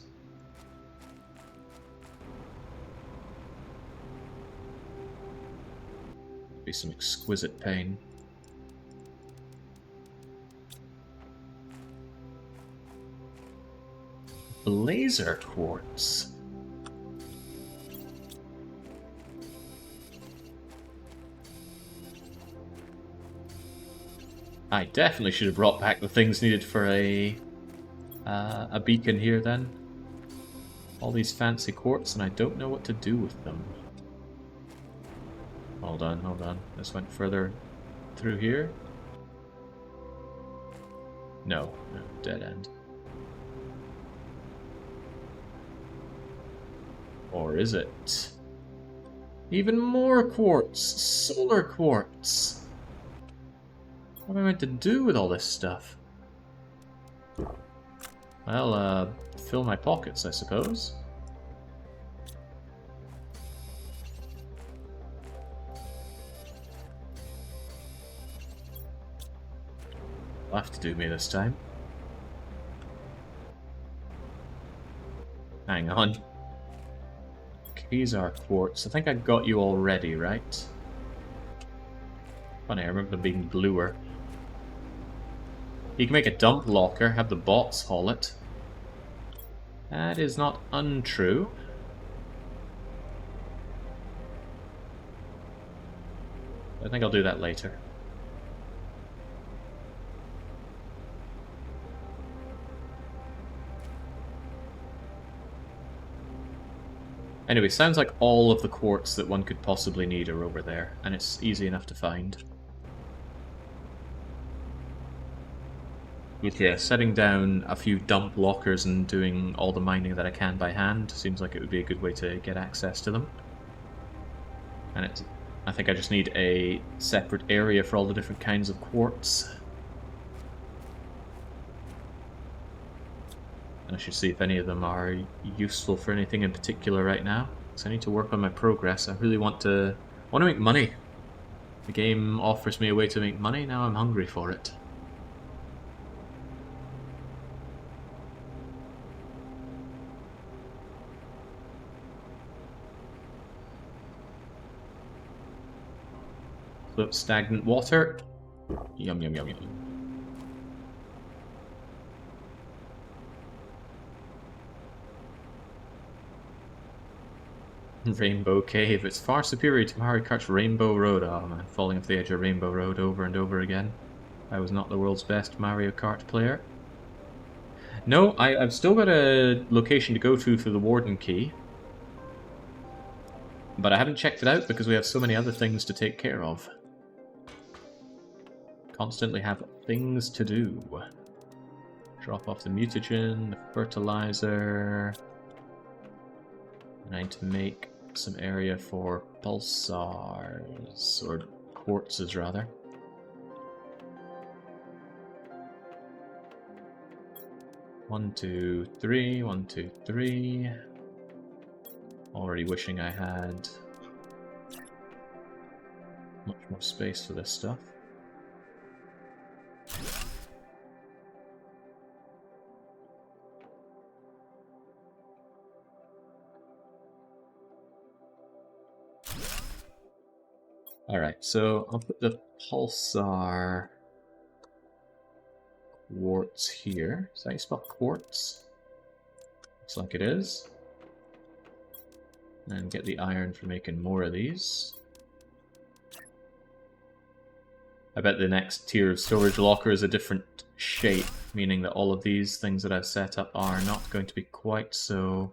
Be some exquisite pain. Laser quartz. I definitely should have brought back the things needed for a beacon here then. All these fancy quartz and I don't know what to do with them. Hold on, hold on. This went further through here. No, no, dead end. Or is it? Even more quartz! Solar quartz! What am I meant to do with all this stuff? Well, fill my pockets, I suppose. Will have to do me this time. Hang on. These are quartz. I think I got you already, right? Funny, I remember them being bluer. You can make a dump locker, have the bots haul it. That is not untrue. I think I'll do that later. Anyway, sounds like all of the quartz that one could possibly need are over there, and it's easy enough to find. But yeah, setting down a few dump lockers and doing all the mining that I can by hand seems like it would be a good way to get access to them. And I think I just need a separate area for all the different kinds of quartz. I should see if any of them are useful for anything in particular right now. So I need to work on my progress. I really want to make money. The game offers me a way to make money, now I'm hungry for it. So stagnant water. Yum yum yum yum. Rainbow Cave. It's far superior to Mario Kart's Rainbow Road. Oh man, falling off the edge of Rainbow Road over and over again. I was not the world's best Mario Kart player. No, I've still got a location to go to for the Warden Key. But I haven't checked it out because we have so many other things to take care of. Constantly have things to do. Drop off the mutagen, the fertilizer. I need to make some area for pulsars, or quartzes rather. One, two, three, 1, 2, 3. Already wishing I had much more space for this stuff. Alright, so I'll put the pulsar quartz here. Is that how you spell quartz? Looks like it is. And get the iron for making more of these. I bet the next tier of storage locker is a different shape, meaning that all of these things that I've set up are not going to be quite so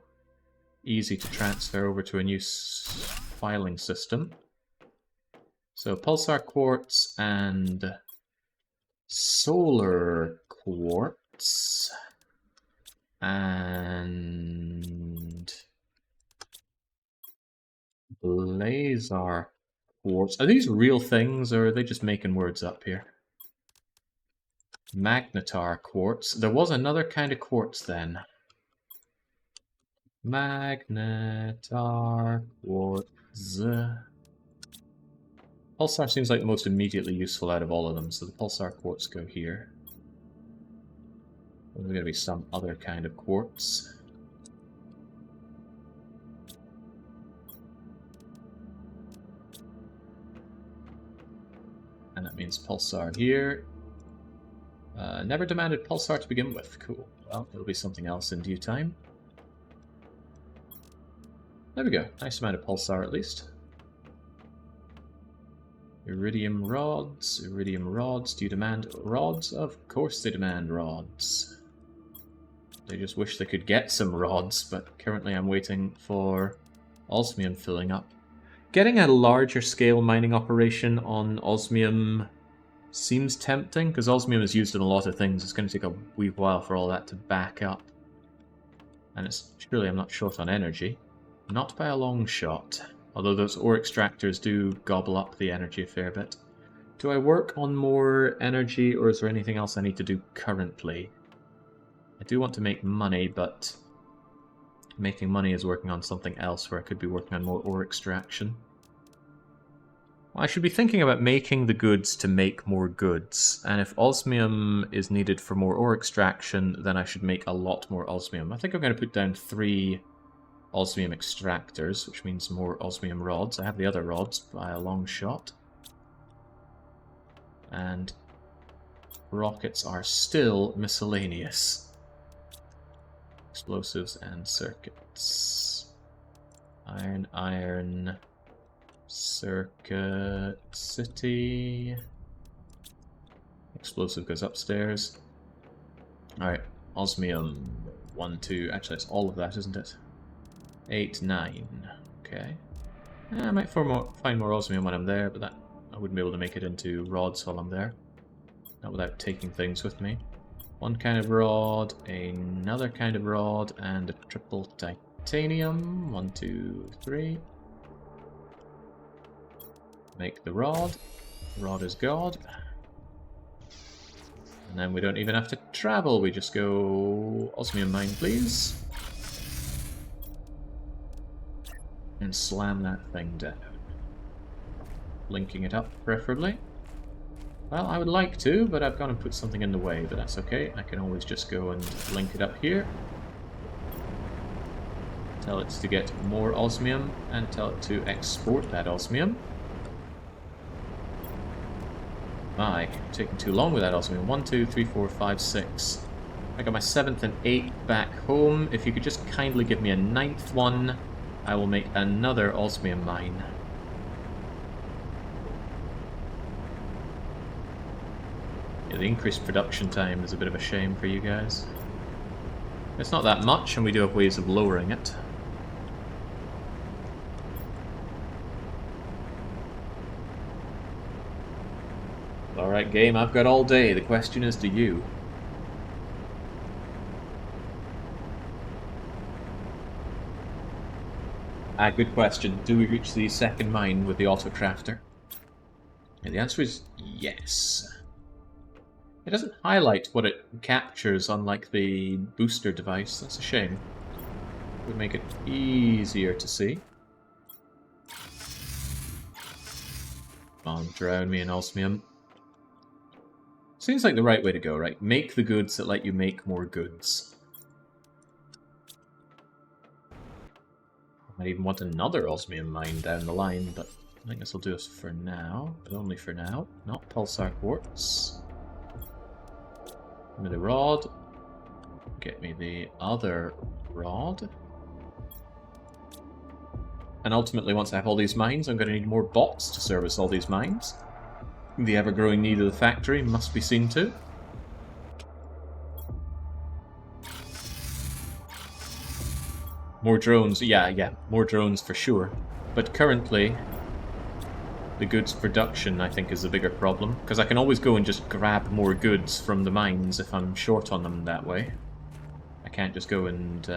easy to transfer over to a new filing system. So pulsar quartz and solar quartz and blazar quartz. Are these real things or are they just making words up here? Magnetar quartz. There was another kind of quartz then. Magnetar quartz. Pulsar seems like the most immediately useful out of all of them, so the pulsar quartz go here. There's going to be some other kind of quartz. And that means pulsar here. Never demanded pulsar to begin with. Cool. Well, it'll be something else in due time. There we go. Nice amount of pulsar at least. Iridium rods. Iridium rods. Do you demand rods? Of course they demand rods. They just wish they could get some rods, but currently I'm waiting for osmium filling up. Getting a larger scale mining operation on osmium seems tempting, because osmium is used in a lot of things. It's going to take a wee while for all that to back up. And it's surely I'm not short on energy. Not by a long shot. Although those ore extractors do gobble up the energy a fair bit. Do I work on more energy, or is there anything else I need to do currently? I do want to make money, but making money is working on something else where I could be working on more ore extraction. Well, I should be thinking about making the goods to make more goods, and if osmium is needed for more ore extraction, then I should make a lot more osmium. I think I'm going to put down 3 osmium extractors, which means more osmium rods. I have the other rods by a long shot. And rockets are still miscellaneous. Explosives and circuits. Iron, circuit, city. Explosive goes upstairs. Alright, osmium. 1, 2, actually it's all of that, isn't it? 8, 9. Okay. I might find more osmium when I'm there, but that I wouldn't be able to make it into rods while I'm there. Not without taking things with me. One kind of rod, another kind of rod, and a triple titanium. 1, 2, 3. Make the rod. Rod is God. And then we don't even have to travel, we just go osmium mine, please. And slam that thing down. Linking it up, preferably. Well, I would like to, but I've gone and put something in the way, but that's okay. I can always just go and link it up here. Tell it to get more osmium, and tell it to export that osmium. My, taking too long with that osmium. 1, 2, 3, 4, 5, 6. I got my 7th and 8th back home. If you could just kindly give me a 9th one, I will make another osmium mine. Yeah, the increased production time is a bit of a shame for you guys. It's not that much, and we do have ways of lowering it. Alright, game, I've got all day. The question is, do you? Good question. Do we reach the second mine with the auto-crafter? And the answer is yes. It doesn't highlight what it captures, unlike the booster device. That's a shame. It would make it easier to see. Come on, drown me in osmium. Seems like the right way to go, right? Make the goods that let you make more goods. I might even want another osmium mine down the line, but I think this will do us for now. But only for now. Not pulsar quartz. Give me the rod. Get me the other rod. And ultimately, once I have all these mines, I'm going to need more bots to service all these mines. The ever-growing need of the factory must be seen to. More drones, yeah, more drones for sure. But currently, the goods production, I think, is the bigger problem. Because I can always go and just grab more goods from the mines if I'm short on them that way. I can't just go and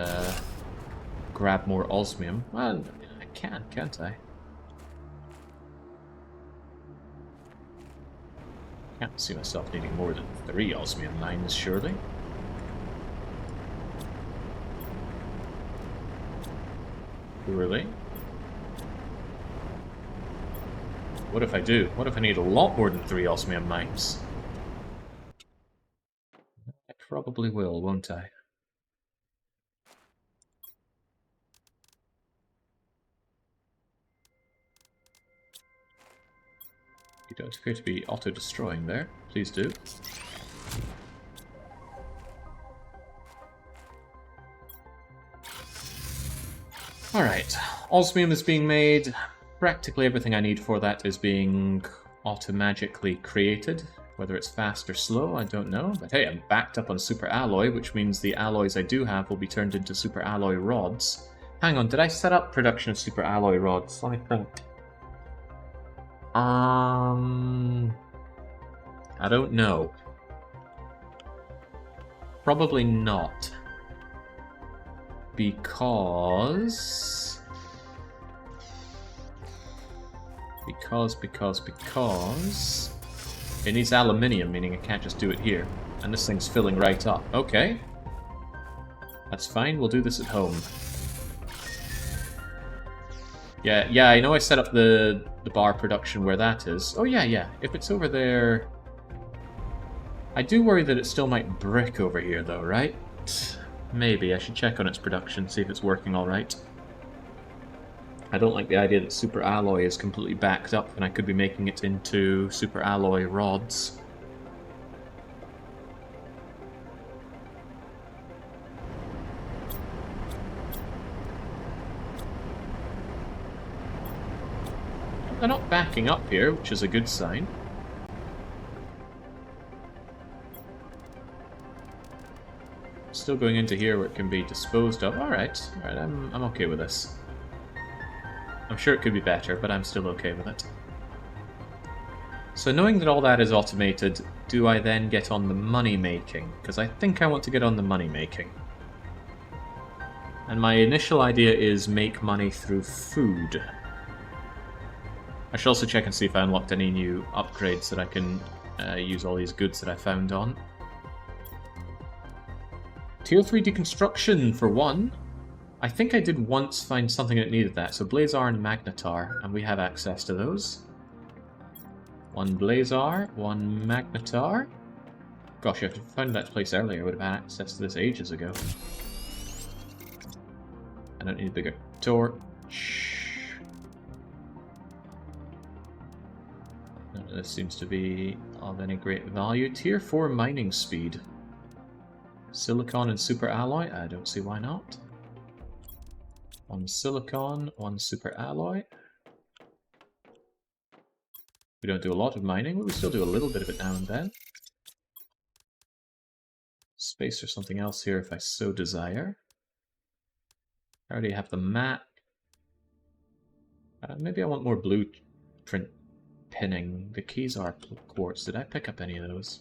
grab more osmium. Well, I can, can't I? Can't see myself needing more than 3 osmium mines, surely. Really? What if I do? What if I need a lot more than 3 osmium mines? I probably will, won't I? You don't appear to be auto-destroying there. Please do. Alright, osmium is being made. Practically everything I need for that is being auto-magically created. Whether it's fast or slow, I don't know. But hey, I'm backed up on super alloy, which means the alloys I do have will be turned into super alloy rods. Hang on, did I set up production of super alloy rods? Let me think. I don't know. Probably not. Because it needs aluminium, meaning I can't just do it here. And this thing's filling right up. Okay. That's fine, we'll do this at home. Yeah, I know I set up the bar production where that is. Oh yeah. If it's over there... I do worry that it still might brick over here though, right? Maybe. I should check on its production, see if it's working alright. I don't like the idea that super alloy is completely backed up and I could be making it into super alloy rods. They're not backing up here, which is a good sign. Still going into here where it can be disposed of. Alright, I'm okay with this. I'm sure it could be better, but I'm still okay with it. So knowing that all that is automated, do I then get on the money making? Because I think I want to get on the money making. And my initial idea is make money through food. I should also check and see if I unlocked any new upgrades that I can use all these goods that I found on. Tier 3 deconstruction for one. I think I did once find something that needed that. So Blazar and Magnetar, and we have access to those. One Blazar, one Magnetar. Gosh, if I found that place earlier, I would have had access to this ages ago. I don't need a bigger torch. None of this seems to be of any great value. Tier 4 mining speed. Silicon and super alloy? I don't see why not. One silicon, one super alloy. We don't do a lot of mining, but we still do a little bit of it now and then. Space or something else here if I so desire. I already have the map. Maybe I want more blueprint pinning. The keys are quartz. Did I pick up any of those?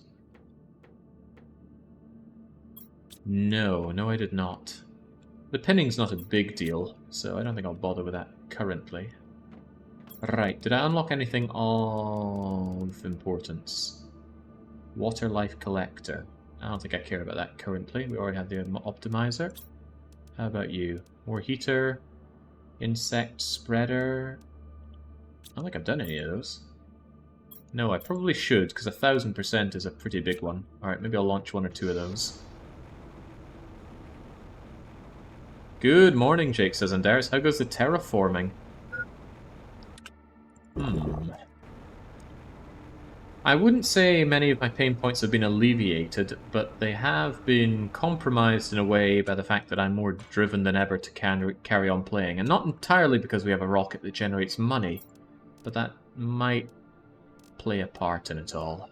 No, I did not. The pinning's not a big deal, so I don't think I'll bother with that currently. Right, did I unlock anything of importance? Water life collector. I don't think I care about that currently. We already have the optimizer. How about you? More heater, insect spreader. I don't think I've done any of those. No, I probably should, because 1000% is a pretty big one. Alright, maybe I'll launch one or two of those. Good morning, Jake says, and Darius. How goes the terraforming? I wouldn't say many of my pain points have been alleviated, but they have been compromised in a way by the fact that I'm more driven than ever to carry on playing. And not entirely because we have a rocket that generates money, but that might play a part in it all.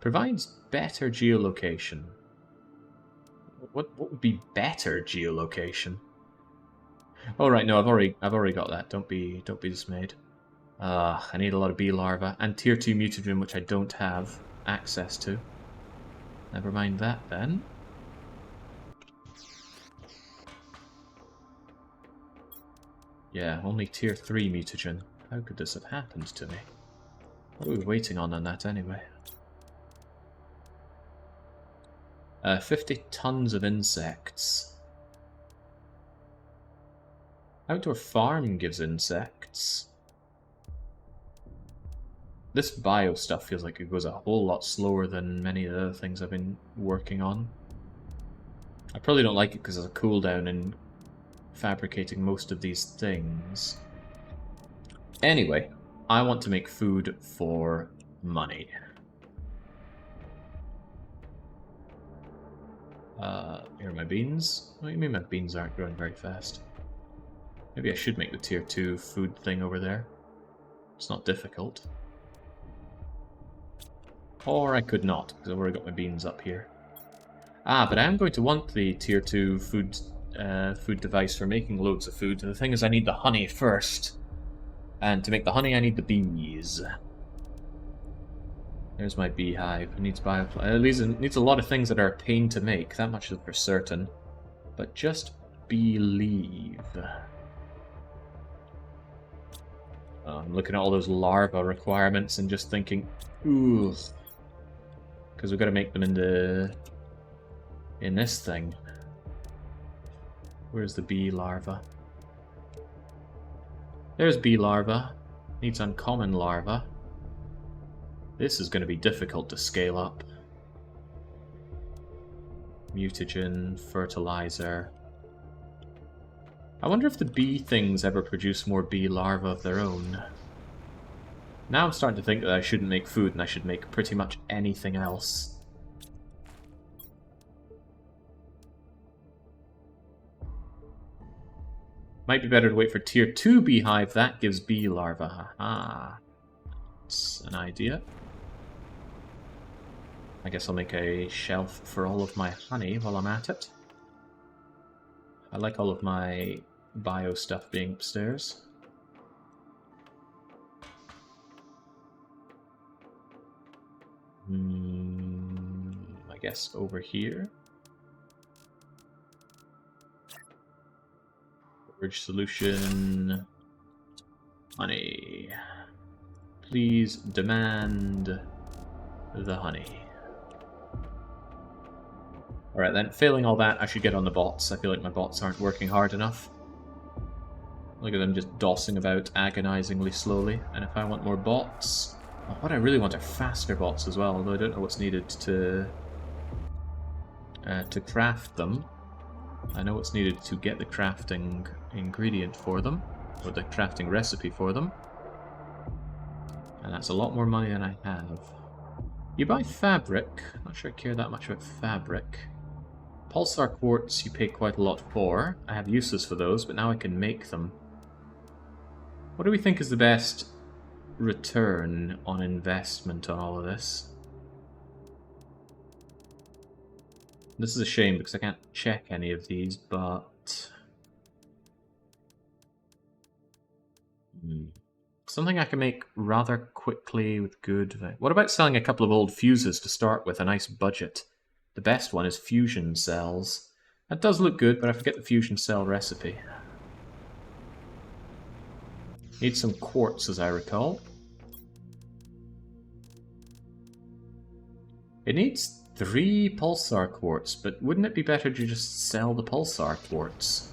Provides better geolocation. What would be better geolocation? Oh right, no, I've already got that. Don't be dismayed. I need a lot of bee larvae and tier 2 mutagen, which I don't have access to. Never mind that then. Yeah, only tier 3 mutagen. How could this have happened to me? What are we waiting on that anyway? 50 tons of insects. Outdoor farm gives insects. This bio stuff feels like it goes a whole lot slower than many of the other things I've been working on. I probably don't like it because there's a cooldown in fabricating most of these things. Anyway, I want to make food for money. Here are my beans. What do you mean my beans aren't growing very fast? Maybe I should make the tier 2 food thing over there. It's not difficult. Or I could not, because I've already got my beans up here. Ah, but I am going to want the tier 2 food device for making loads of food. The thing is, I need the honey first. And to make the honey, I need the bees. There's my beehive. It needs it needs a lot of things that are a pain to make. That much is for certain. But just believe. I'm looking at all those larva requirements and just thinking, ooh. Because we've got to make them in this thing. Where's the bee larva? There's bee larva. Needs uncommon larva. This is going to be difficult to scale up. Mutagen, fertilizer. I wonder if the bee things ever produce more bee larvae of their own. Now I'm starting to think that I shouldn't make food and I should make pretty much anything else. Might be better to wait for tier 2 beehive. That gives bee larvae. Haha. That's an idea. I guess I'll make a shelf for all of my honey while I'm at it. I like all of my bio stuff being upstairs. I guess over here. Storage solution. Honey. Please demand the honey. Alright then, failing all that, I should get on the bots. I feel like my bots aren't working hard enough. Look at them just dossing about agonizingly slowly. And if I want more bots... Oh, what I really want are faster bots as well, although I don't know what's needed to craft them. I know what's needed to get the crafting ingredient for them, or the crafting recipe for them. And that's a lot more money than I have. You buy fabric. Not sure I care that much about fabric. Pulsar quartz you pay quite a lot for. I have uses for those, but now I can make them. What do we think is the best return on investment on all of this? This is a shame because I can't check any of these, but... something I can make rather quickly with good... What about selling a couple of old fuses to start with? A nice budget. The best one is fusion cells. That does look good, but I forget the fusion cell recipe. Need some quartz, as I recall. It needs 3 pulsar quartz, but wouldn't it be better to just sell the pulsar quartz?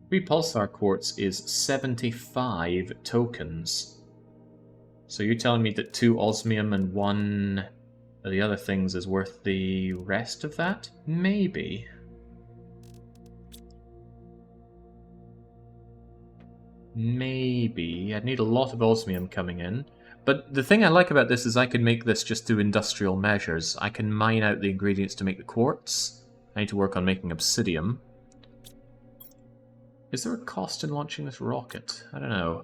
Three pulsar quartz is 75 tokens. So you're telling me that 2 osmium and 1 of the other things is worth the rest of that? Maybe. Maybe. I'd need a lot of osmium coming in. But the thing I like about this is I can make this just through industrial measures. I can mine out the ingredients to make the quartz. I need to work on making obsidian. Is there a cost in launching this rocket? I don't know.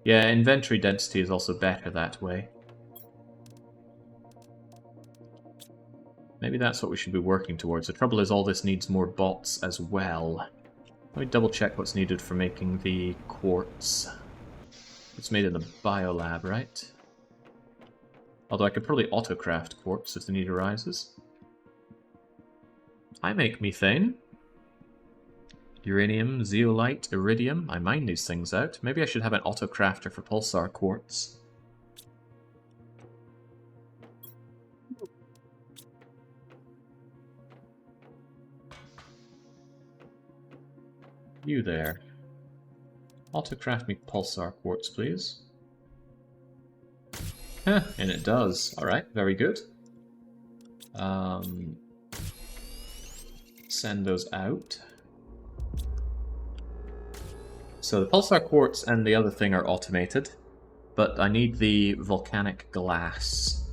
Yeah, inventory density is also better that way. Maybe that's what we should be working towards. The trouble is all this needs more bots as well. Let me double check what's needed for making the quartz. It's made in the biolab, right? Although I could probably autocraft quartz if the need arises. I make methane. Uranium, zeolite, iridium. I mine these things out. Maybe I should have an autocrafter for pulsar quartz. You there. Autocraft me pulsar quartz, please. Huh, and it does. Alright, very good. Send those out. So the pulsar quartz and the other thing are automated, but I need the volcanic glass.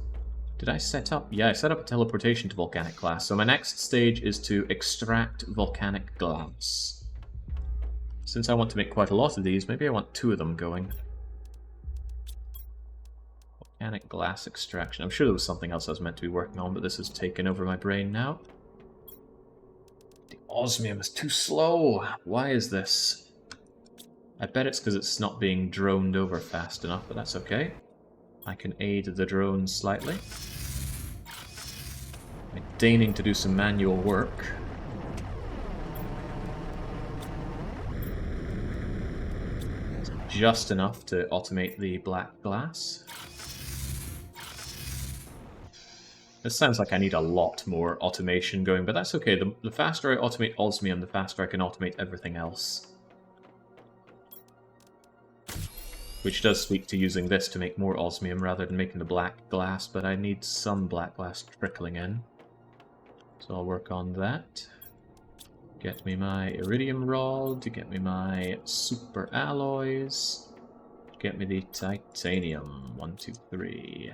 Did I set up? Yeah, I set up a teleportation to volcanic glass. So my next stage is to extract volcanic glass. Since I want to make quite a lot of these, maybe I want 2 of them going. Volcanic glass extraction. I'm sure there was something else I was meant to be working on, but this has taken over my brain now. The osmium is too slow. Why is this? I bet it's because it's not being droned over fast enough, but that's okay. I can aid the drone slightly. I'm deigning to do some manual work. It's just enough to automate the black glass. This sounds like I need a lot more automation going, but that's okay. The faster I automate osmium, the faster I can automate everything else. Which does speak to using this to make more osmium rather than making the black glass, but I need some black glass trickling in. So I'll work on that. Get me my iridium rod, get me my super alloys, get me the titanium. 1, 2, 3.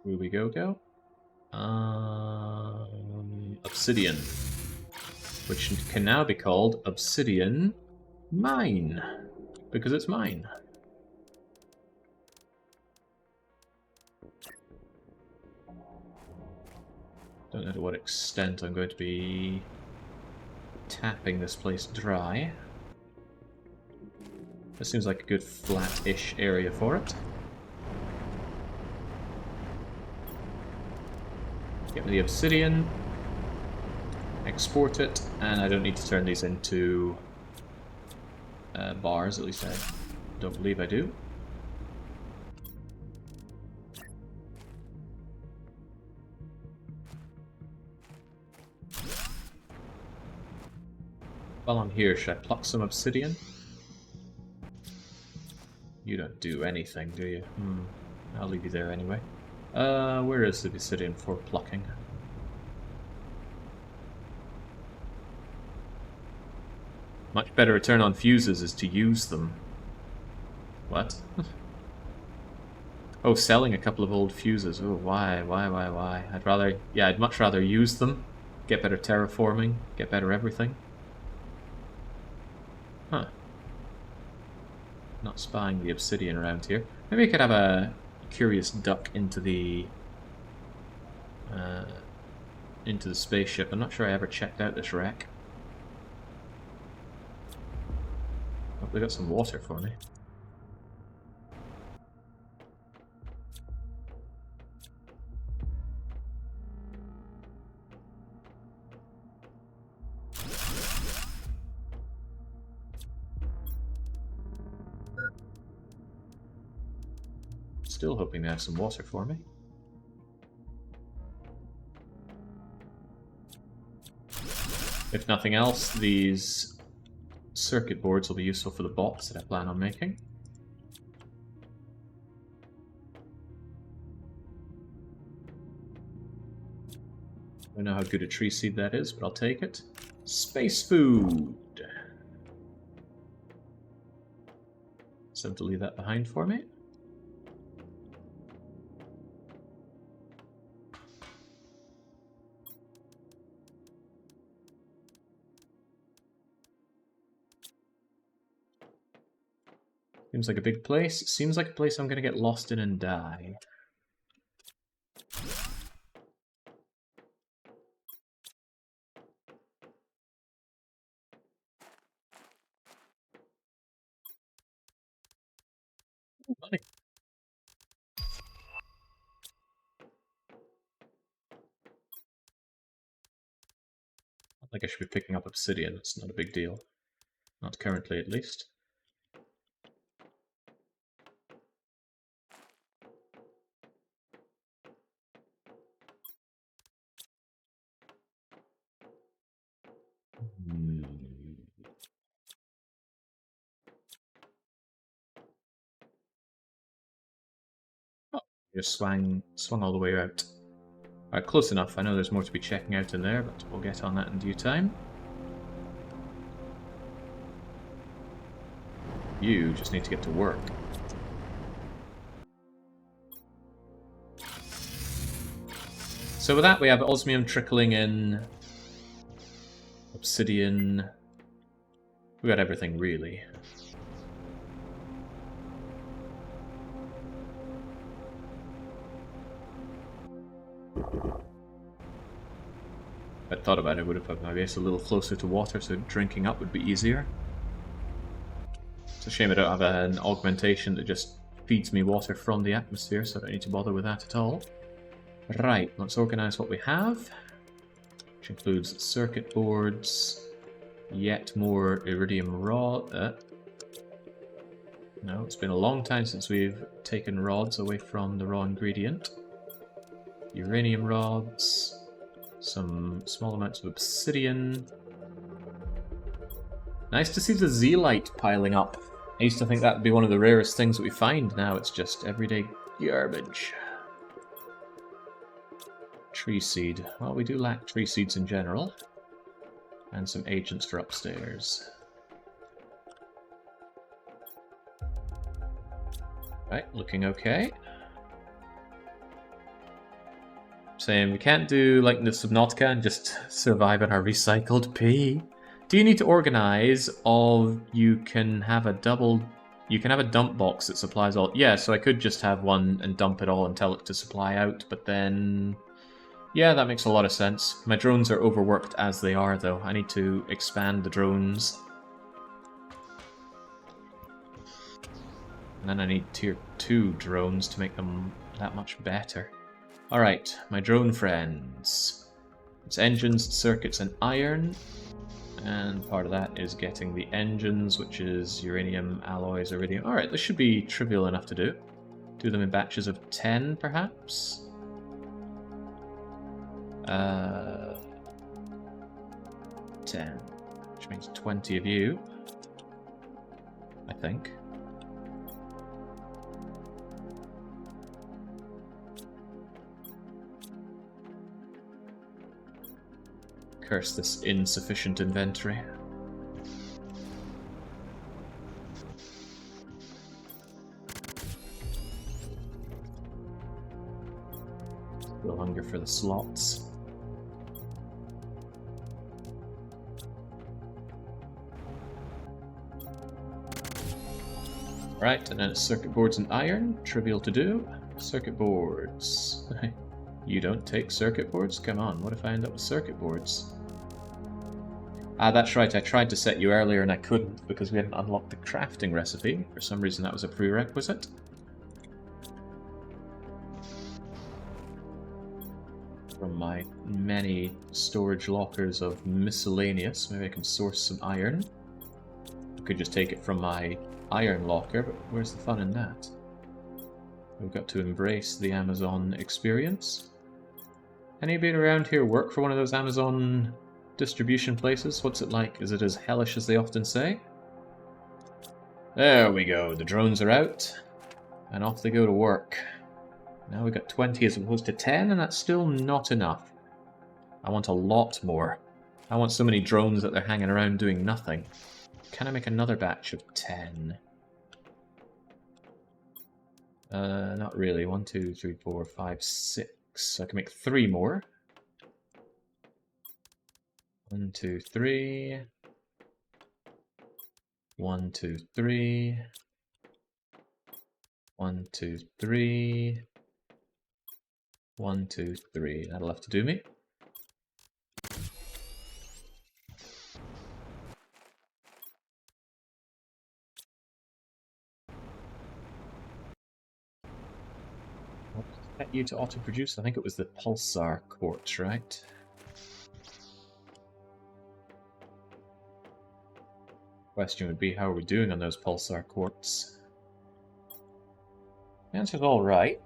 Here we go. Obsidian, which can now be called Obsidian Mine, because it's mine. Don't know to what extent I'm going to be tapping this place dry. This seems like a good flat-ish area for it. Get me the obsidian, export it, and I don't need to turn these into bars, at least I don't believe I do. While I'm here, should I pluck some obsidian? You don't do anything, do you? I'll leave you there anyway. Where is the obsidian for plucking? Much better return on fuses is to use them. What? Oh, selling a couple of old fuses. Oh, why? I'd much rather use them. Get better terraforming, get better everything. Huh. Not spying the obsidian around here. Maybe I could have a curious duck into the spaceship. I'm not sure I ever checked out this wreck. Hope they got some water for me. Still hoping they have some water for me. If nothing else, these circuit boards will be useful for the bots that I plan on making. I don't know how good a tree seed that is, but I'll take it. Space food! So to leave that behind for me. Seems like a big place. Seems like a place I'm gonna get lost in and die. Ooh, money. I think I should be picking up obsidian. It's not a big deal. Not currently, at least. Oh, just swung all the way out. Alright, close enough. I know there's more to be checking out in there, but we'll get on that in due time. You just need to get to work. So with that, we have osmium trickling in, obsidian. We got everything, really. If I'd thought about it, I would have put my base a little closer to water, so drinking up would be easier. It's a shame I don't have an augmentation that just feeds me water from the atmosphere, so I don't need to bother with that at all. Right, let's organize what we have, which includes circuit boards, yet more iridium rod. No, it's been a long time since we've taken rods away from the raw ingredient. Uranium rods, some small amounts of obsidian. Nice to see the zeolite piling up. I used to think that would be one of the rarest things that we find. Now it's just everyday Garbage. Tree seed. Well, we do lack tree seeds in general. And some agents for upstairs. Right, looking okay. Saying we can't do like the Subnautica and just survive on our recycled pee. Do you need to organize of you can have a dump box that supplies all? Yeah, so I could just have one and dump it all and tell it to supply out, but then yeah, that makes a lot of sense. My drones are overworked as they are though. I need to expand the drones. And then I need tier 2 drones to make them that much better. Alright, my drone friends. It's engines, circuits, and iron. And part of that is getting the engines, which is uranium, alloys, iridium. Alright, this should be trivial enough to do. Do them in batches of 10, perhaps? 10. Which means 20 of you. I think. Curse this insufficient inventory. Still hunger for the slots. Right, and then it's circuit boards and iron. Trivial to do. Circuit boards. You don't take circuit boards? Come on, what if I end up with circuit boards? Ah, that's right, I tried to set you earlier and I couldn't because we hadn't unlocked the crafting recipe. For some reason that was a prerequisite. From my many storage lockers of miscellaneous, maybe I can source some iron. I could just take it from my iron locker, but where's the fun in that? We've got to embrace the Amazon experience. Anybody around here work for one of those Amazon distribution places? What's it like? Is it as hellish as they often say? There we go, the drones are out, and off they go to work. Now we've got 20 as opposed to 10, and that's still not enough. I want a lot more. I want so many drones that they're hanging around doing nothing. Can I make another batch of 10? Not really. 1, 2, 3, 4, 5, 6. I can make 3 more. 1, 2, 3. 1, 2, 3. 1, 2, 3. 1, 2, 3. That'll have to do me. What set you to auto-produce? I think it was the pulsar quartz, right? Question would be, how are we doing on those pulsar quartz? The answer's all right.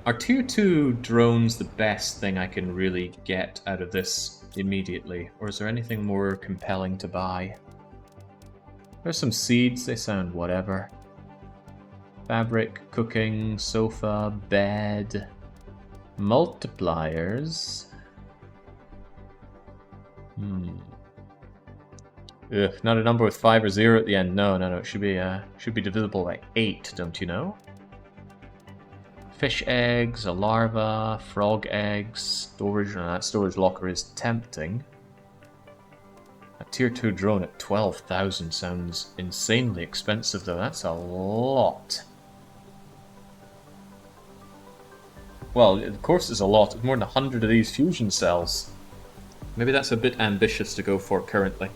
Are tier 2 drones the best thing I can really get out of this immediately? Or is there anything more compelling to buy? There's some seeds, they sound whatever. Fabric, cooking, sofa, bed, multipliers. Ugh, not a number with 5 or 0 at the end. No, it should be divisible by 8, don't you know? Fish eggs, a larva, frog eggs, storage. No, that storage locker is tempting. A tier 2 drone at 12,000 sounds insanely expensive though. That's a lot. Well, of course it's a lot. It's more than 100 of these fusion cells. Maybe that's a bit ambitious to go for currently.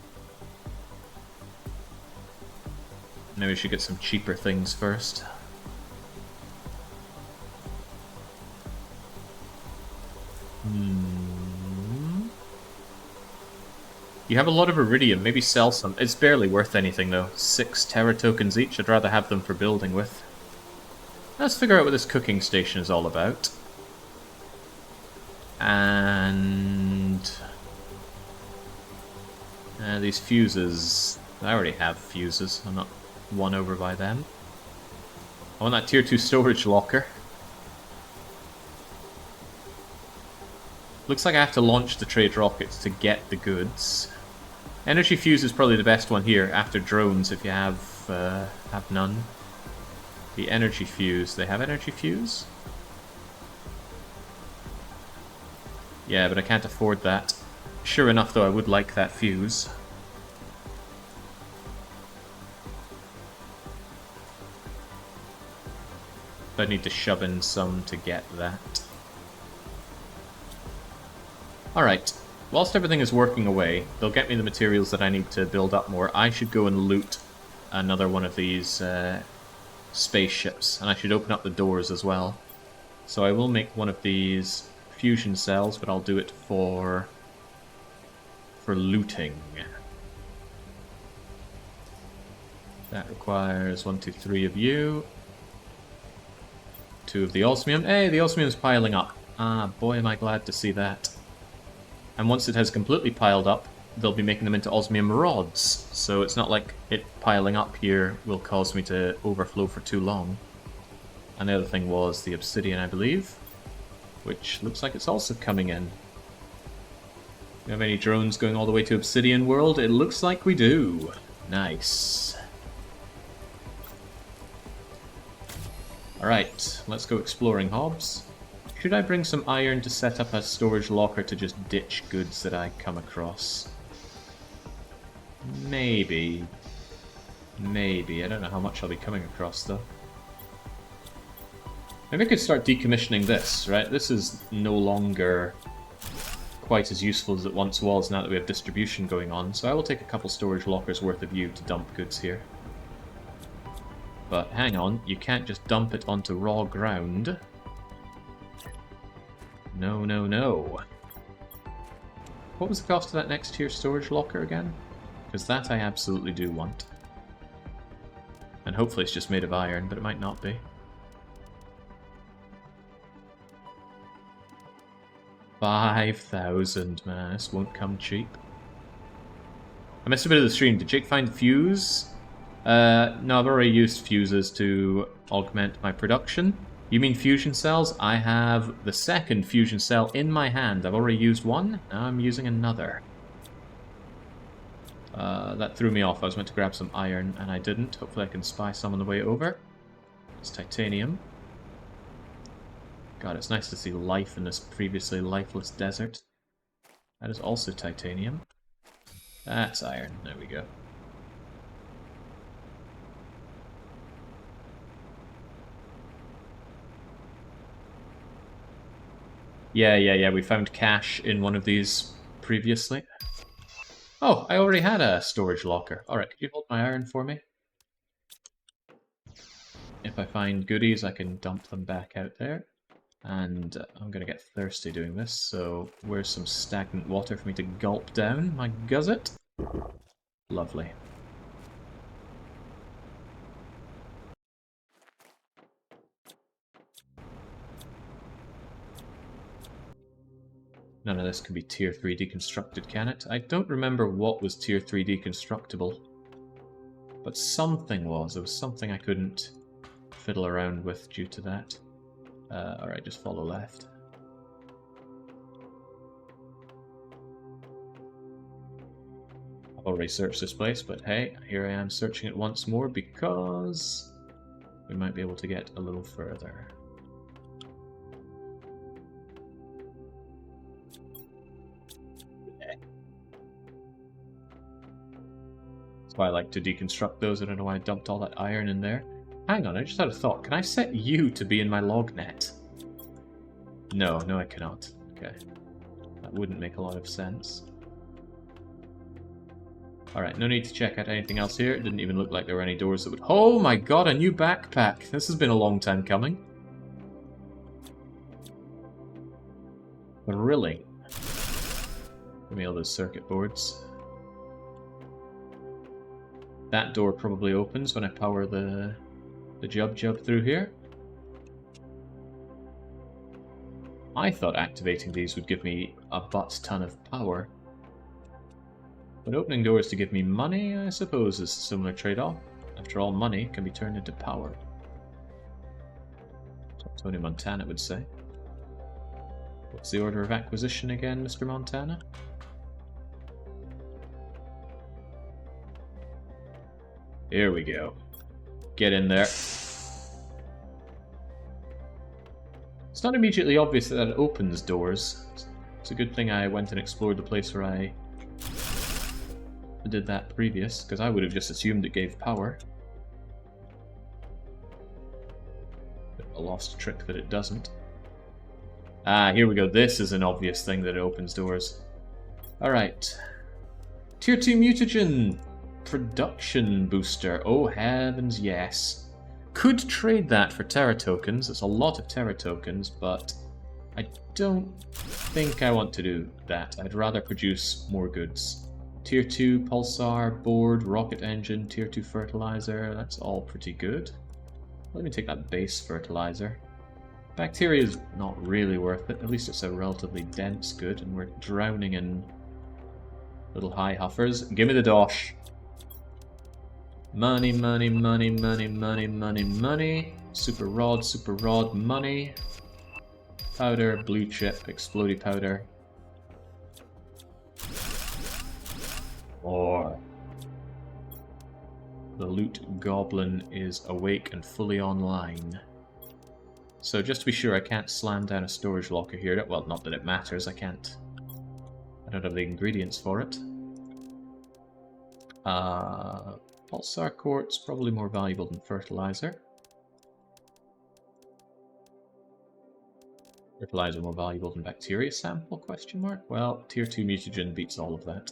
Maybe we should get some cheaper things first. You have a lot of iridium, maybe sell some. It's barely worth anything though. 6 Terra tokens each, I'd rather have them for building with. Let's figure out what this cooking station is all about. And... these fuses... I already have fuses, I'm not won over by them. I want that tier 2 storage locker. Looks like I have to launch the trade rockets to get the goods. Energy fuse is probably the best one here after drones if you have none. The energy fuse. They have energy fuse? Yeah, but I can't afford that. Sure enough, though, I would like that fuse. But I need to shove in some to get that. Alright, whilst everything is working away, they'll get me the materials that I need to build up more. I should go and loot another one of these spaceships, and I should open up the doors as well. So I will make one of these fusion cells, but I'll do it for looting. That requires 1, 2, 3 of you. 2 of the osmium. Hey, the osmium's piling up. Ah, boy am I glad to see that. And once it has completely piled up, they'll be making them into osmium rods. So it's not like it piling up here will cause me to overflow for too long. And the other thing was the obsidian, I believe, which looks like it's also coming in. Do we have any drones going all the way to Obsidian World? It looks like we do. Nice. Alright, let's go exploring, Hobbs. Should I bring some iron to set up a storage locker to just ditch goods that I come across? Maybe. Maybe. I don't know how much I'll be coming across, though. Maybe I could start decommissioning this, right? This is no longer quite as useful as it once was now that we have distribution going on. So I will take a couple storage lockers worth of you to dump goods here. But hang on, you can't just dump it onto raw ground. No, no, no. What was the cost of that next tier storage locker again? Because that I absolutely do want. And hopefully it's just made of iron, but it might not be. 5,000, man, this won't come cheap. I missed a bit of the stream. Did Jake find fuse? No, I've already used fuses to augment my production. You mean fusion cells? I have the second fusion cell in my hand. I've already used one, now I'm using another. That threw me off. I was meant to grab some iron, and I didn't. Hopefully I can spy some on the way over. It's titanium. God, it's nice to see life in this previously lifeless desert. That is also titanium. That's iron. There we go. Yeah, we found cash in one of these previously. Oh, I already had a storage locker. Alright, could you hold my iron for me? If I find goodies, I can dump them back out there. And I'm gonna get thirsty doing this, so where's some stagnant water for me to gulp down my gusset? Lovely. None of this can be tier 3 deconstructed, can it? I don't remember what was tier 3 deconstructible. But something was. There was something I couldn't fiddle around with due to that. Alright, just follow left. I've already searched this place, but hey, here I am searching it once more because we might be able to get a little further. That's why I like to deconstruct those. I don't know why I dumped all that iron in there. Hang on, I just had a thought. Can I set you to be in my log net? No, I cannot. Okay. That wouldn't make a lot of sense. Alright, no need to check out anything else here. It didn't even look like there were any doors that would... Oh my god, a new backpack! This has been a long time coming. Really? Give me all those circuit boards. That door probably opens when I power the jub through here. I thought activating these would give me a butt-ton of power. But opening doors to give me money, I suppose, is a similar trade-off. After all, money can be turned into power. That's what Tony Montana would say. What's the order of acquisition again, Mr. Montana? Here we go. Get in there. It's not immediately obvious that it opens doors. It's a good thing I went and explored the place where I did that previous, because I would have just assumed it gave power. Bit of a lost trick that it doesn't. Ah, here we go. This is an obvious thing that it opens doors. Alright. Tier 2 mutagen production booster. Oh heavens, yes. Could trade that for Terra tokens. It's a lot of Terra tokens, but I don't think I want to do that. I'd rather produce more goods. Tier 2 pulsar, board, rocket engine, Tier 2 fertilizer. That's all pretty good. Let me take that base fertilizer. Bacteria is not really worth it. At least it's a relatively dense good, and we're drowning in little high huffers. Give me the dosh. Money, money, money, money, money, money, money. Super rod, money. Powder, blue chip, explodey powder. Or the loot goblin is awake and fully online. So just to be sure, I can't slam down a storage locker here. Well, not that it matters. I don't have the ingredients for it. Pulsar quartz, probably more valuable than fertilizer. Fertilizer more valuable than bacteria sample, question mark? Well, tier 2 mutagen beats all of that.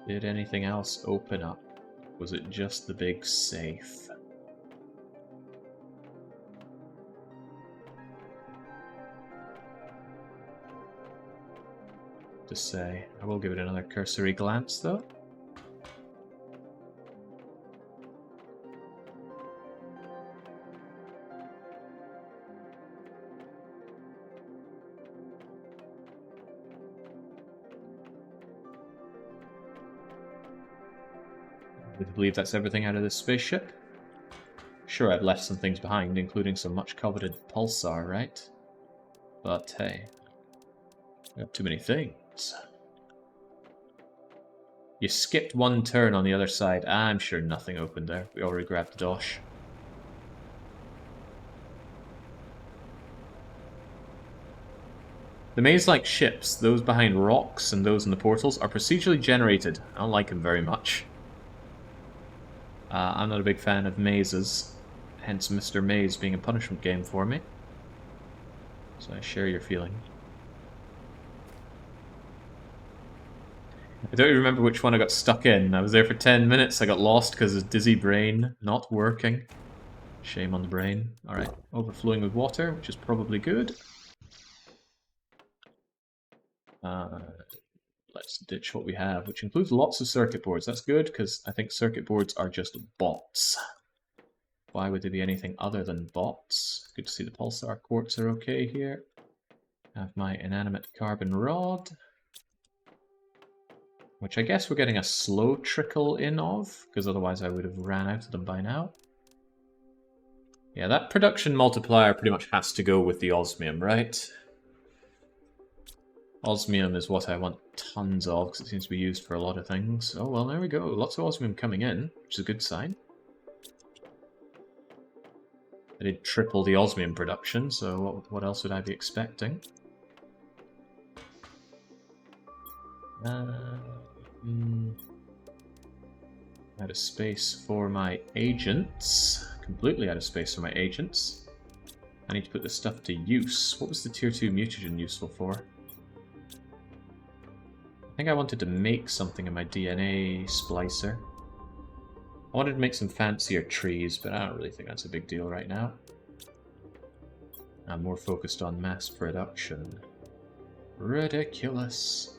Did anything else open up? Was it just the big safe? To say. I will give it another cursory glance though. I believe that's everything out of this spaceship. Sure, I've left some things behind, including some much coveted pulsar, right? But hey, we have too many things. You skipped one turn on the other side. I'm sure nothing opened there. We already grabbed the dosh. The maze-like ships, those behind rocks and those in the portals, are procedurally generated. I don't like them very much. I'm not a big fan of mazes, hence Mr. Maze being a punishment game for me. So I share your feeling. I don't even remember which one I got stuck in. I was there for 10 minutes, I got lost because of dizzy brain not working. Shame on the brain. Alright, overflowing with water, which is probably good. Let's ditch what we have, which includes lots of circuit boards. That's good, because I think circuit boards are just bots. Why would they be anything other than bots? Good to see the pulsar quartz are okay here. I have my inanimate carbon rod, which I guess we're getting a slow trickle in of, because otherwise I would have ran out of them by now. Yeah, that production multiplier pretty much has to go with the osmium, right? Osmium is what I want tons of, because it seems to be used for a lot of things. Oh well, there we go. Lots of osmium coming in, which is a good sign. I did triple the osmium production, so what else would I be expecting? Out of space for my agents. Completely out of space for my agents. I need to put this stuff to use. What was the tier 2 mutagen useful for? I think I wanted to make something in my DNA splicer. I wanted to make some fancier trees, but I don't really think that's a big deal right now. I'm more focused on mass production. Ridiculous.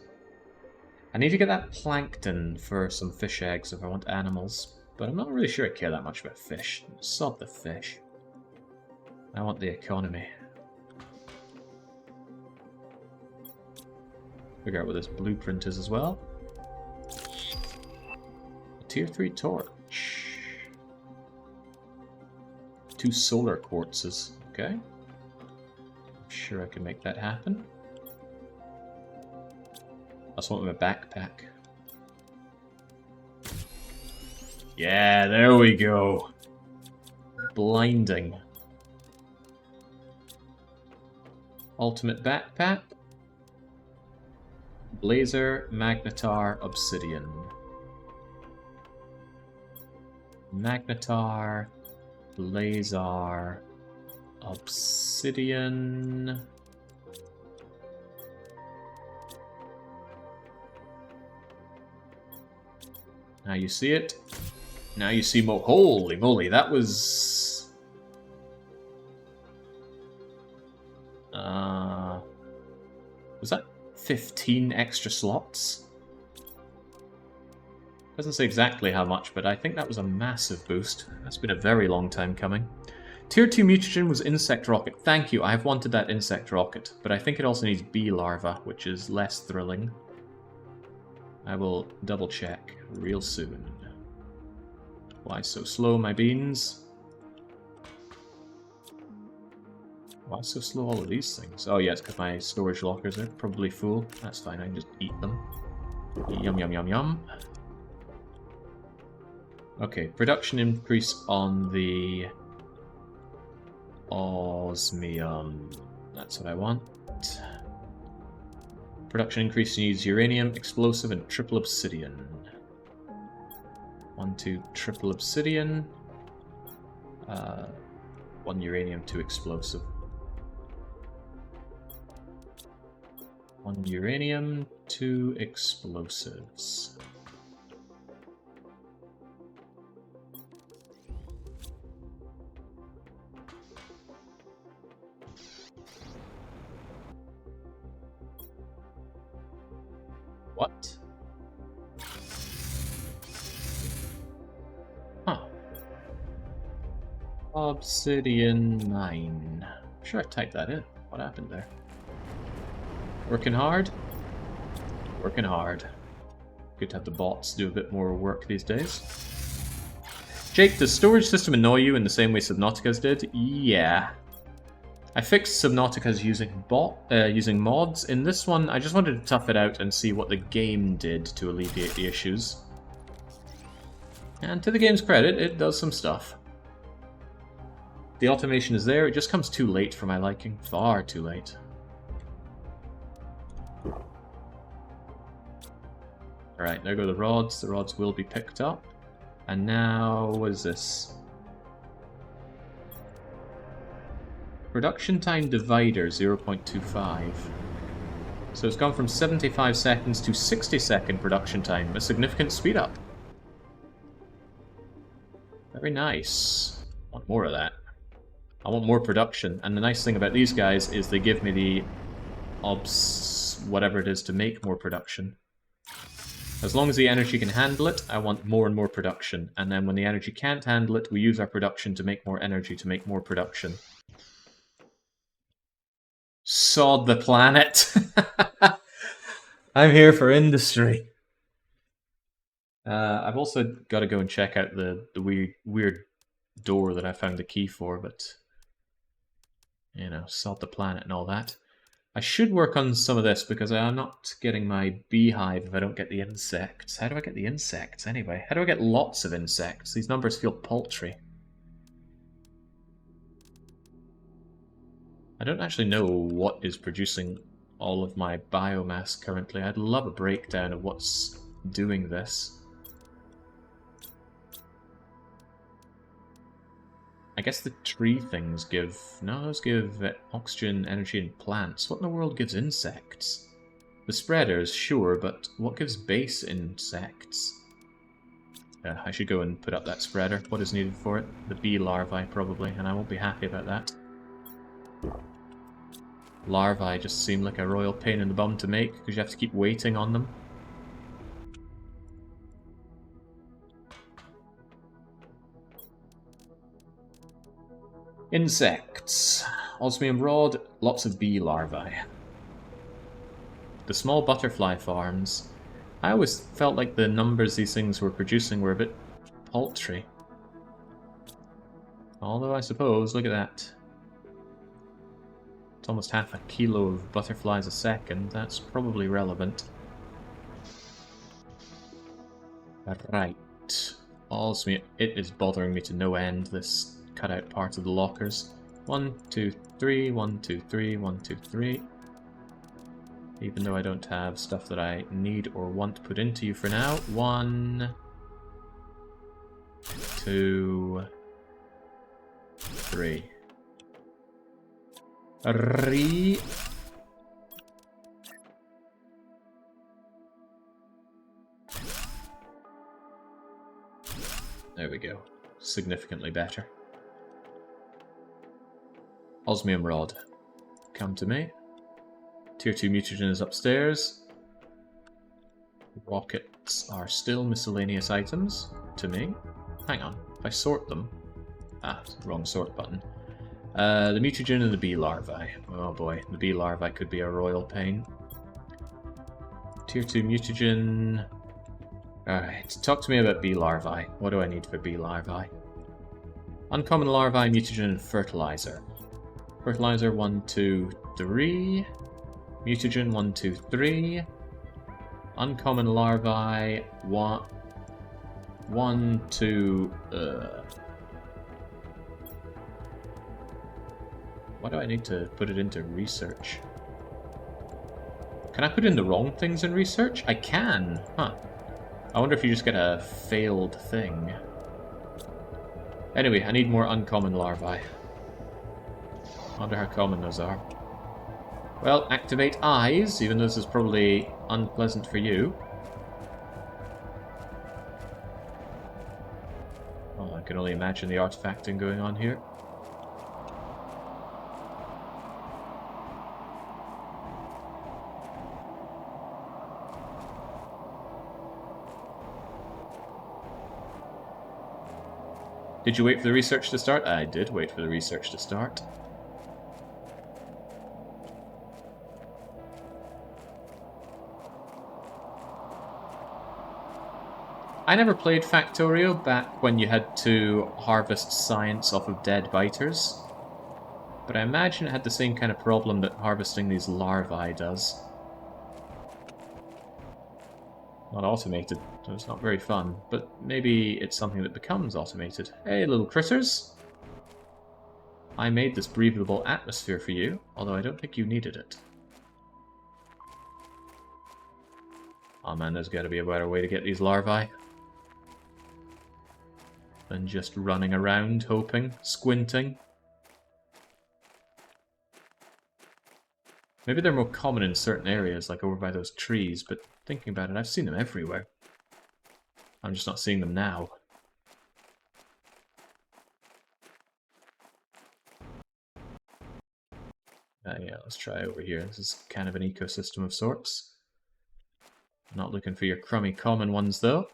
I need to get that plankton for some fish eggs if I want animals, but I'm not really sure I care that much about fish. Sod the fish. I want the economy. Figure out what this blueprint is as well. A tier 3 torch. 2 solar quartzes. Okay. I'm sure I can make that happen. I also want my backpack. Yeah, there we go. Blinding. Ultimate backpack. Blazer, Magnetar, Obsidian. Magnetar, Blazer, Obsidian. Now you see it. Now you see more. Holy moly, that was... was that 15 extra slots? Doesn't say exactly how much, but I think that was a massive boost. That's been a very long time coming. Tier 2 mutagen was insect rocket. Thank you, I have wanted that insect rocket, but I think it also needs bee larva, which is less thrilling. I will double check real soon. Why so slow, my beans? Why so slow, all of these things? Oh yeah, it's because my storage lockers are probably full. That's fine, I can just eat them. Yum, yum, yum, yum. Okay, production increase on the osmium. That's what I want. Production increase needs uranium, explosive, and triple obsidian. 1, 2, triple obsidian. 1 uranium, 2 explosive. 1 uranium, 2 explosives. What? Huh. Obsidian 9. I'm sure I typed that in. What happened there? Working hard? Working hard. Good to have the bots do a bit more work these days. Jake, does storage system annoy you in the same way Subnautica's did? Yeah. I fixed Subnautica's using mods. In this one, I just wanted to tough it out and see what the game did to alleviate the issues. And to the game's credit, it does some stuff. The automation is there, it just comes too late for my liking. Far too late. Alright, there go the rods. The rods will be picked up. And now, what is this? Production time divider, 0.25. So it's gone from 75 seconds to 60-second production time, a significant speed up. Very nice. I want more of that. I want more production. And the nice thing about these guys is they give me the whatever it is to make more production. As long as the energy can handle it, I want more and more production. And then when the energy can't handle it, we use our production to make more energy to make more production. Sod the planet. I'm here for industry. I've also got to go and check out the weird door that I found the key for, but you know, sod the planet and all that. I should work on some of this because I'm not getting my beehive if I don't get the insects. How do I get the insects anyway? How do I get lots of insects? These numbers feel paltry. I don't actually know what is producing all of my biomass currently. I'd love a breakdown of what's doing this. I guess the tree things give... No, those give oxygen, energy, and plants. What in the world gives insects? The spreaders, sure, but what gives base insects? I should go and put up that spreader. What is needed for it? The bee larvae, probably, and I won't be happy about that. Larvae just seem like a royal pain in the bum to make, because you have to keep waiting on them. Insects. Osmium rod, lots of bee larvae. the small butterfly farms, I always felt like the numbers these things were producing were a bit paltry. Although I suppose, look at that. It's almost half a kilo of butterflies a second. That's probably relevant. Right. Also, it is bothering me to no end, this cutout part of the lockers. 1, 2, 3, 1, 2, 3, 1, 2, 3. Even though I don't have stuff that I need or want put into you for now. 1, 2, 3. There we go. Significantly better. Osmium Rod. Come to me. Tier 2 mutagen is upstairs. Rockets are still miscellaneous items. To me. Hang on. If I sort them... Ah, wrong sort button. The mutagen and the bee larvae. Oh boy, the bee larvae could be a royal pain. Tier 2 mutagen... Alright, talk to me about bee larvae. What do I need for bee larvae? Uncommon larvae, mutagen, and fertilizer. Fertilizer 1, 2, 3. Mutagen 1, 2, 3. Uncommon larvae 1, 2. Why do I need to put it into research? Can I put in the wrong things in research? I can! Huh. I wonder if you just get a failed thing. Anyway, I need more uncommon larvae. I wonder how common those are. Well, activate eyes, even though this is probably unpleasant for you. Oh, I can only imagine the artifacting going on here. Did you wait for the research to start? I did wait for the research to start. I never played Factorio back when you had to harvest science off of dead biters. But I imagine it had the same kind of problem that harvesting these larvae does. Not automated, so it's not very fun, but maybe it's something that becomes automated. Hey, little critters! I made this breathable atmosphere for you, although I don't think you needed it. Oh man, there's got to be a better way to get these larvae than just running around, hoping, squinting. Maybe they're more common in certain areas, like over by those trees, but thinking about it, I've seen them everywhere. I'm just not seeing them now. Yeah, let's try over here. This is kind of an ecosystem of sorts. Not looking for your crummy common ones, though.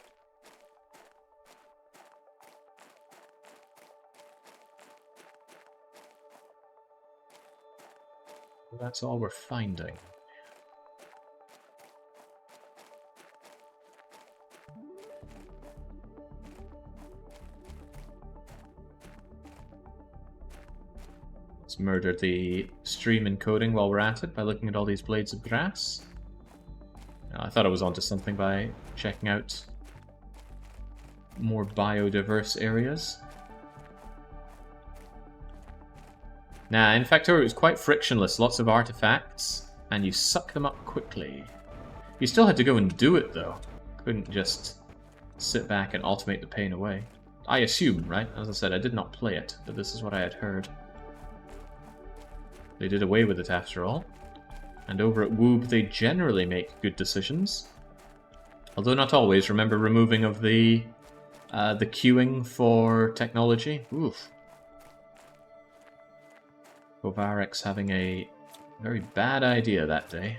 That's all we're finding. Let's murder the stream encoding while we're at it by looking at all these blades of grass. I thought I was onto something by checking out more biodiverse areas. Nah, in Factorio it was quite frictionless, lots of artifacts, and you suck them up quickly. You still had to go and do it, though. Couldn't just sit back and automate the pain away. I assume, right? As I said, I did not play it, but this is what I had heard. They did away with it after all. And over at Woob, they generally make good decisions. Although not always. Remember removing of the queuing for technology? Oof. Kovarex having a very bad idea that day.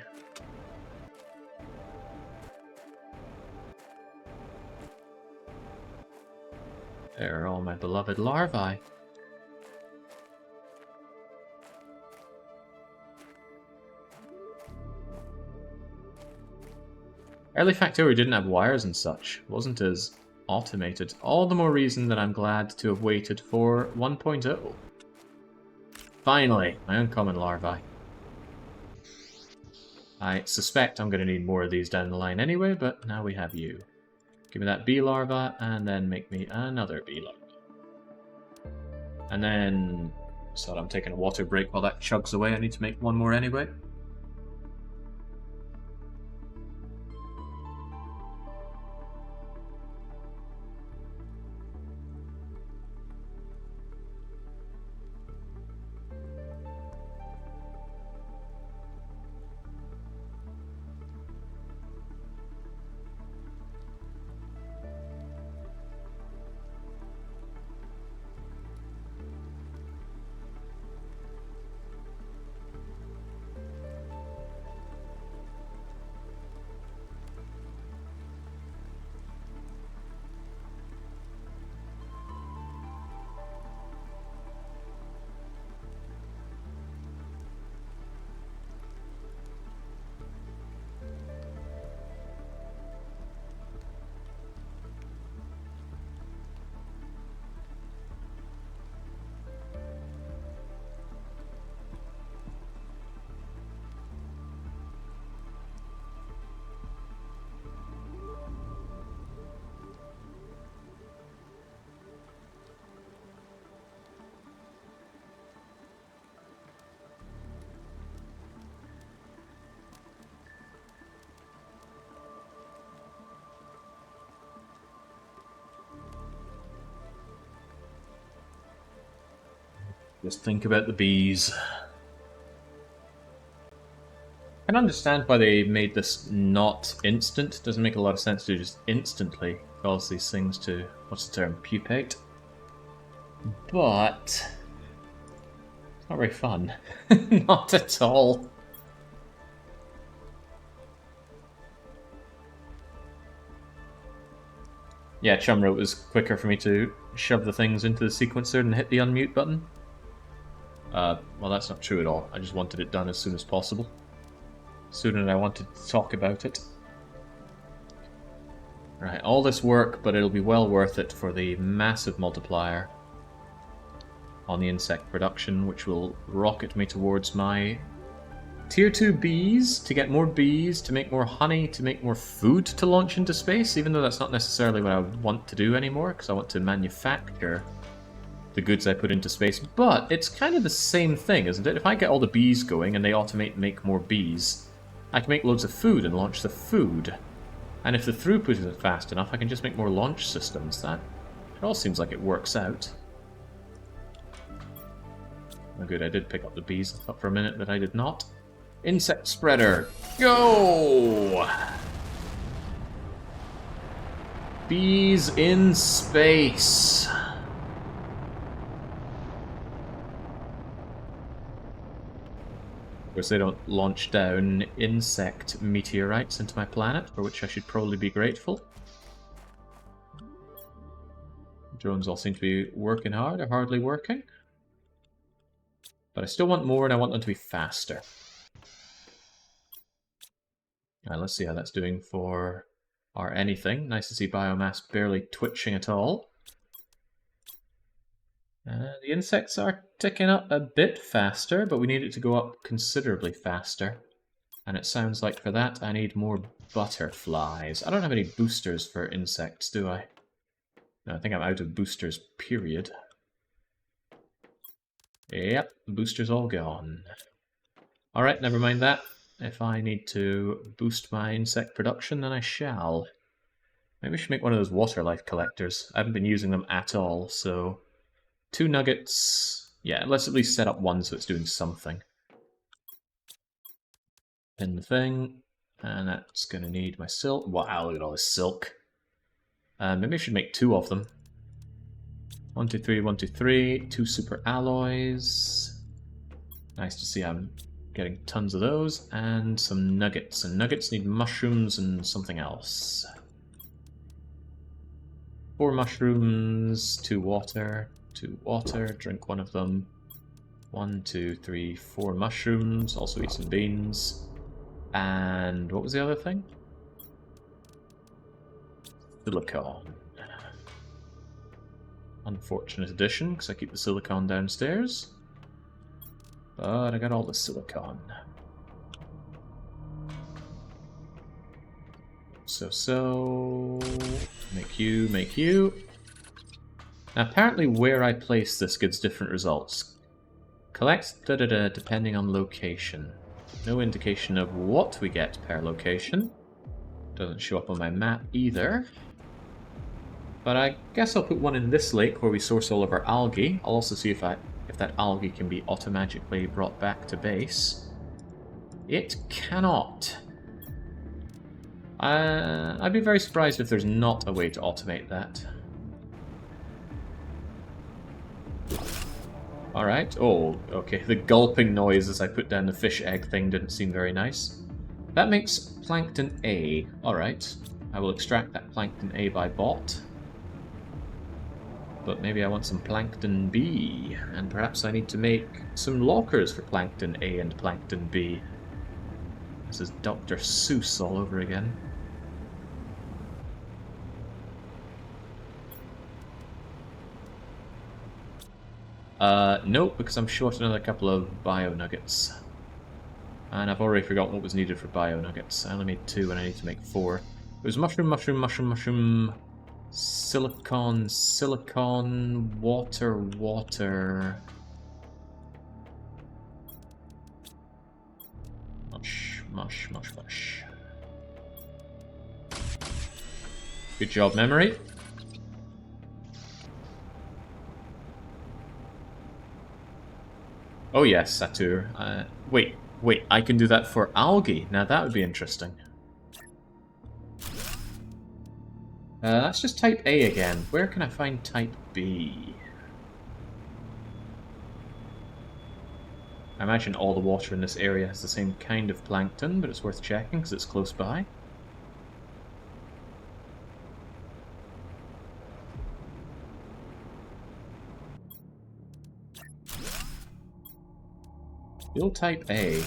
There are all my beloved larvae. Early factory didn't have wires and such. Wasn't as automated. All the more reason that I'm glad to have waited for 1.0. Finally, my uncommon larvae. I suspect I'm going to need more of these down the line anyway, but now we have you. Give me that bee larva, and then make me another bee larva. And then... So I'm taking a water break while that chugs away. I need to make one more anyway. Just think about the bees. I can understand why they made this not instant. Doesn't make a lot of sense to just instantly cause these things to, what's the term, pupate. But it's not very fun. Not at all. Yeah, Chum wrote it was quicker for me to shove the things into the sequencer and hit the unmute button. Well, that's not true at all. I just wanted it done as soon as possible. Sooner than I wanted to talk about it. Right, all this work, but it'll be well worth it for the massive multiplier on the insect production, which will rocket me towards my Tier 2 bees, to get more bees, to make more honey, to make more food to launch into space, even though that's not necessarily what I want to do anymore, because I want to manufacture the goods I put into space. But it's kind of the same thing, isn't it? If I get all the bees going and they automate and make more bees, I can make loads of food and launch the food. And if the throughput isn't fast enough, I can just make more launch systems. That it all seems like it works out. Oh good, I did pick up the bees. I thought for a minute that I did not. Insect spreader, go! Bees in space. Of course, they don't launch down insect meteorites into my planet, for which I should probably be grateful. Drones all seem to be working hard, or hardly working. But I still want more, and I want them to be faster. Alright, let's see how that's doing for our anything. Nice to see biomass barely twitching at all. The insects are ticking up a bit faster, but we need it to go up considerably faster. And it sounds like for that I need more butterflies. I don't have any boosters for insects, do I? No, I think I'm out of boosters, period. Yep, boosters all gone. Alright, never mind that. If I need to boost my insect production, then I shall. Maybe I should make one of those water life collectors. I haven't been using them at all, so... 2 nuggets. Yeah, let's at least set up one so it's doing something. Pin the thing. And that's going to need my silk. Wow, look at all this silk. Maybe I should make 2 of them. 1, 2, 3, 1, 2, 3. 2 super alloys. Nice to see I'm getting tons of those. And some nuggets. And nuggets need mushrooms and something else. 4 mushrooms, 2 water. 2 water, drink one of them. 1, 2, 3, 4 mushrooms, also eat some beans. And what was the other thing? Silicon. Unfortunate addition, because I keep the silicon downstairs. But I got all the silicon. So... Make you, make you. Now apparently where I place this gives different results. Collects da-da-da depending on location. No indication of what we get per location. Doesn't show up on my map either. But I guess I'll put one in this lake where we source all of our algae. I'll also see if that algae can be automatically brought back to base. It cannot. I'd be very surprised if there's not a way to automate that. Alright. Oh, okay. The gulping noise as I put down the fish egg thing didn't seem very nice. That makes Plankton A. Alright. I will extract that Plankton A by bot. But maybe I want some Plankton B. And perhaps I need to make some lockers for Plankton A and Plankton B. This is Dr. Seuss all over again. Nope, because I'm short another couple of bio nuggets. And I've already forgotten what was needed for bio nuggets. I only made 2 and I need to make 4. It was mushroom, mushroom, mushroom, mushroom, silicon, silicon, water, water. Mush, mush, mush, mush. Good job, memory. Oh yes, Satur. Wait, I can do that for algae. Now that would be interesting. Let's just type A again. Where can I find type B? I imagine all the water in this area has the same kind of plankton, but it's worth checking because it's close by. We'll type A.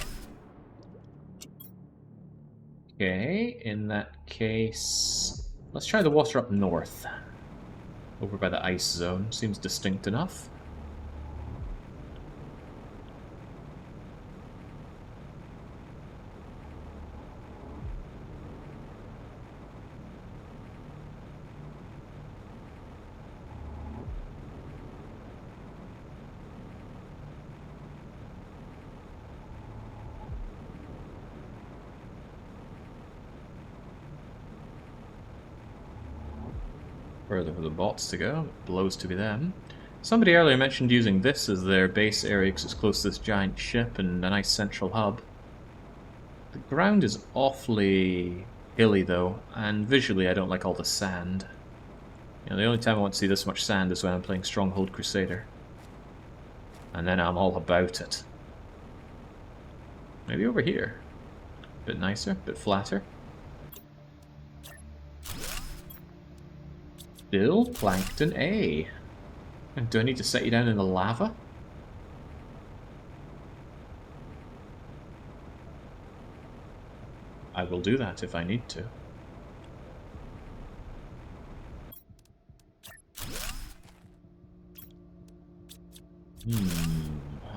Okay, in that case... Let's try the water up north. Over by the ice zone. Seems distinct enough. Further for the bots to go. Blows to be them. Somebody earlier mentioned using this as their base area because it's close to this giant ship and a nice central hub. The ground is awfully hilly though, and visually I don't like all the sand. You know, the only time I want to see this much sand is when I'm playing Stronghold Crusader. And then I'm all about it. Maybe over here. Bit nicer, bit flatter. Still Plankton A. And do I need to set you down in the lava? I will do that if I need to.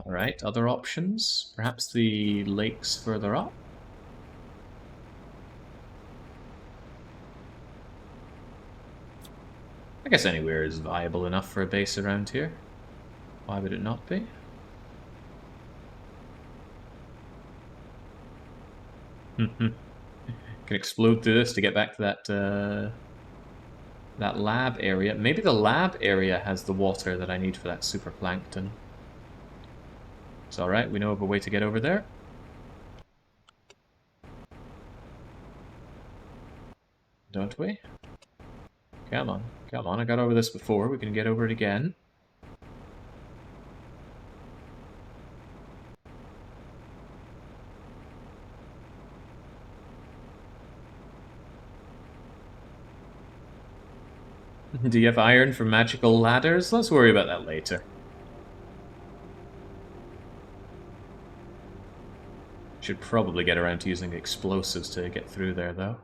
Alright, other options? Perhaps the lakes further up? I guess anywhere is viable enough for a base around here. Why would it not be? Can explode through this to get back to that lab area. Maybe the lab area has the water that I need for that super plankton. It's alright, we know of a way to get over there. Don't we? Come on, come on, I got over this before, we can get over it again. Do you have iron for magical ladders? Let's worry about that later. Should probably get around to using explosives to get through there, though.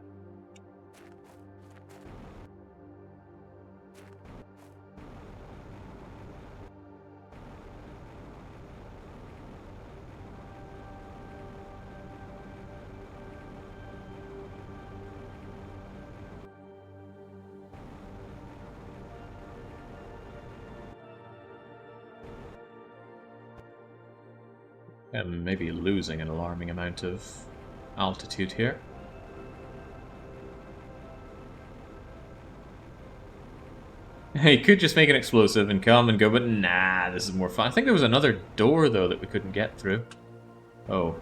I'm maybe losing an alarming amount of altitude here. He could just make an explosive and come and go, but nah, this is more fun. I think there was another door, though, that we couldn't get through. Oh,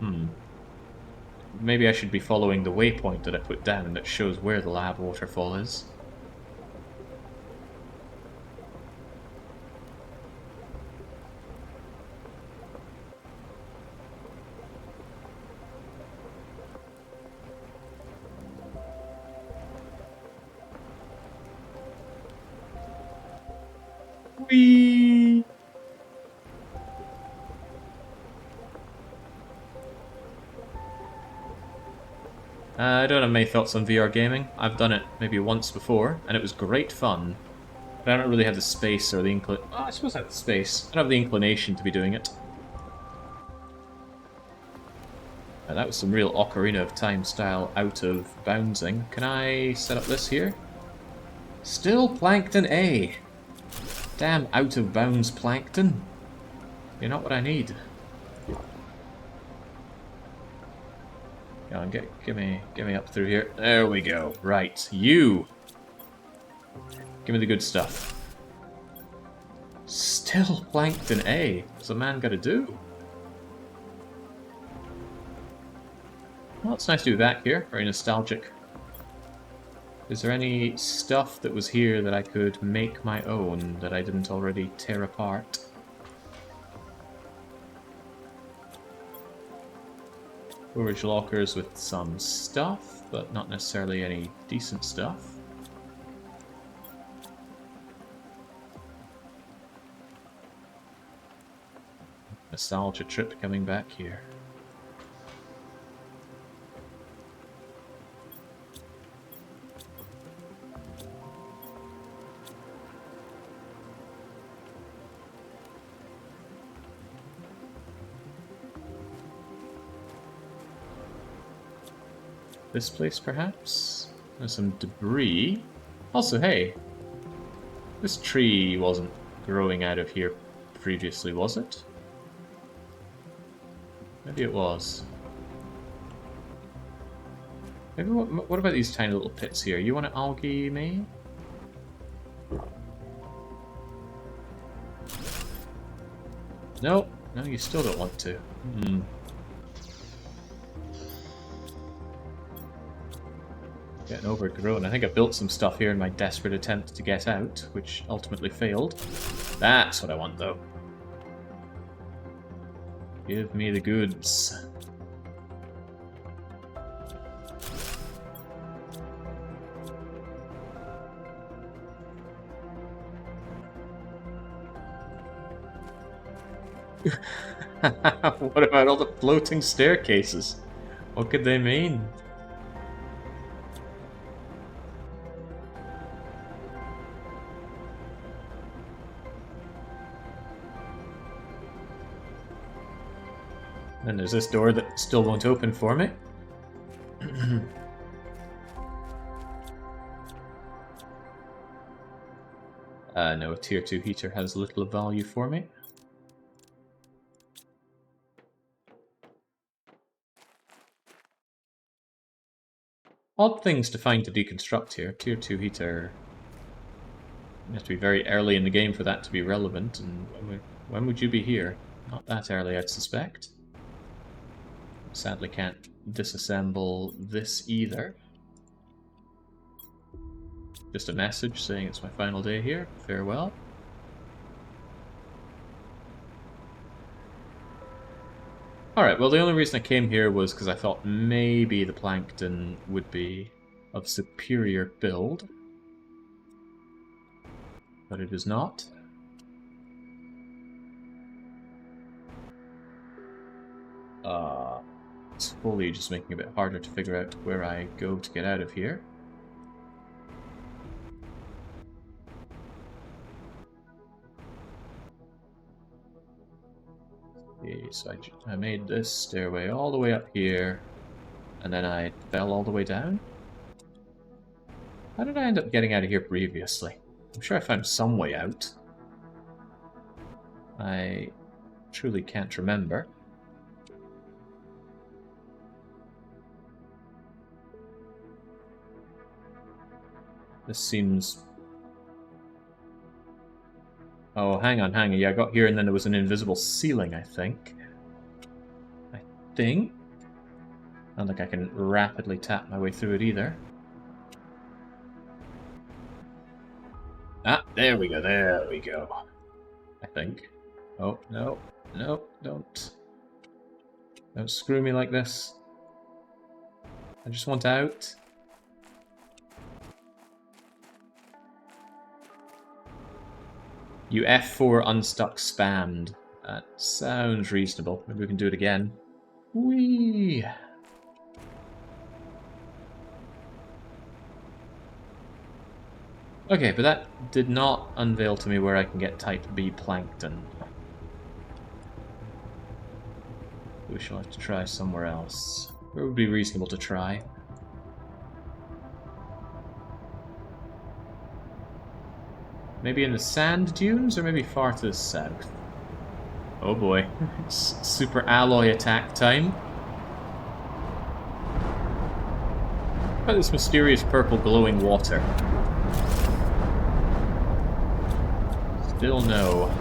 Maybe I should be following the waypoint that I put down that shows where the lab waterfall is. Whee! I don't have many thoughts on VR gaming. I've done it maybe once before, and it was great fun. But I don't really have the space or the inclination. Oh, I suppose I have the space. I don't have the inclination to be doing it. That was some real Ocarina of Time style out of bouncing. Can I set up this here? Still Plankton A. Damn out of bounds Plankton. You're not what I need. Come on, get me up through here. There we go. Right, you. Give me the good stuff. Still Plankton A. What's a man got to do? Well, it's nice to be back here. Very nostalgic. Is there any stuff that was here that I could make my own that I didn't already tear apart? Storage lockers with some stuff, but not necessarily any decent stuff. Nostalgia trip coming back here. This place, perhaps? There's some debris. Also, hey, this tree wasn't growing out of here previously, was it? Maybe it was. Maybe what about these tiny little pits here? You want to algae me? No, no, you still don't want to. Getting overgrown. I think I built some stuff here in my desperate attempt to get out, which ultimately failed. That's what I want, though. Give me the goods. What about all the floating staircases? What could they mean? And there's this door that still won't open for me. No, a tier 2 heater has little value for me. Odd things to find to deconstruct here. Tier 2 heater. You have to be very early in the game for that to be relevant, and when would you be here? Not that early, I'd suspect. Sadly can't disassemble this either. Just a message saying it's my final day here. Farewell. Alright, well the only reason I came here was because I thought maybe the plankton would be of superior build. But it is not. It's fully just making it a bit harder to figure out where I go to get out of here. Okay, so I made this stairway all the way up here, and then I fell all the way down? How did I end up getting out of here previously? I'm sure I found some way out. I truly can't remember. This seems... Oh, hang on. Yeah, I got here and then there was an invisible ceiling, I think. I don't think I can rapidly tap my way through it either. Ah, there we go. I think. Oh, no. No, don't. Don't screw me like this. I just want out. You F4 unstuck spammed. That sounds reasonable. Maybe we can do it again. Whee! Okay, but that did not unveil to me where I can get type B plankton. We shall have to try somewhere else. Where would be reasonable to try? Maybe in the sand dunes, or maybe far to the south? Oh boy. It's super alloy attack time. What about this mysterious purple glowing water? Still no.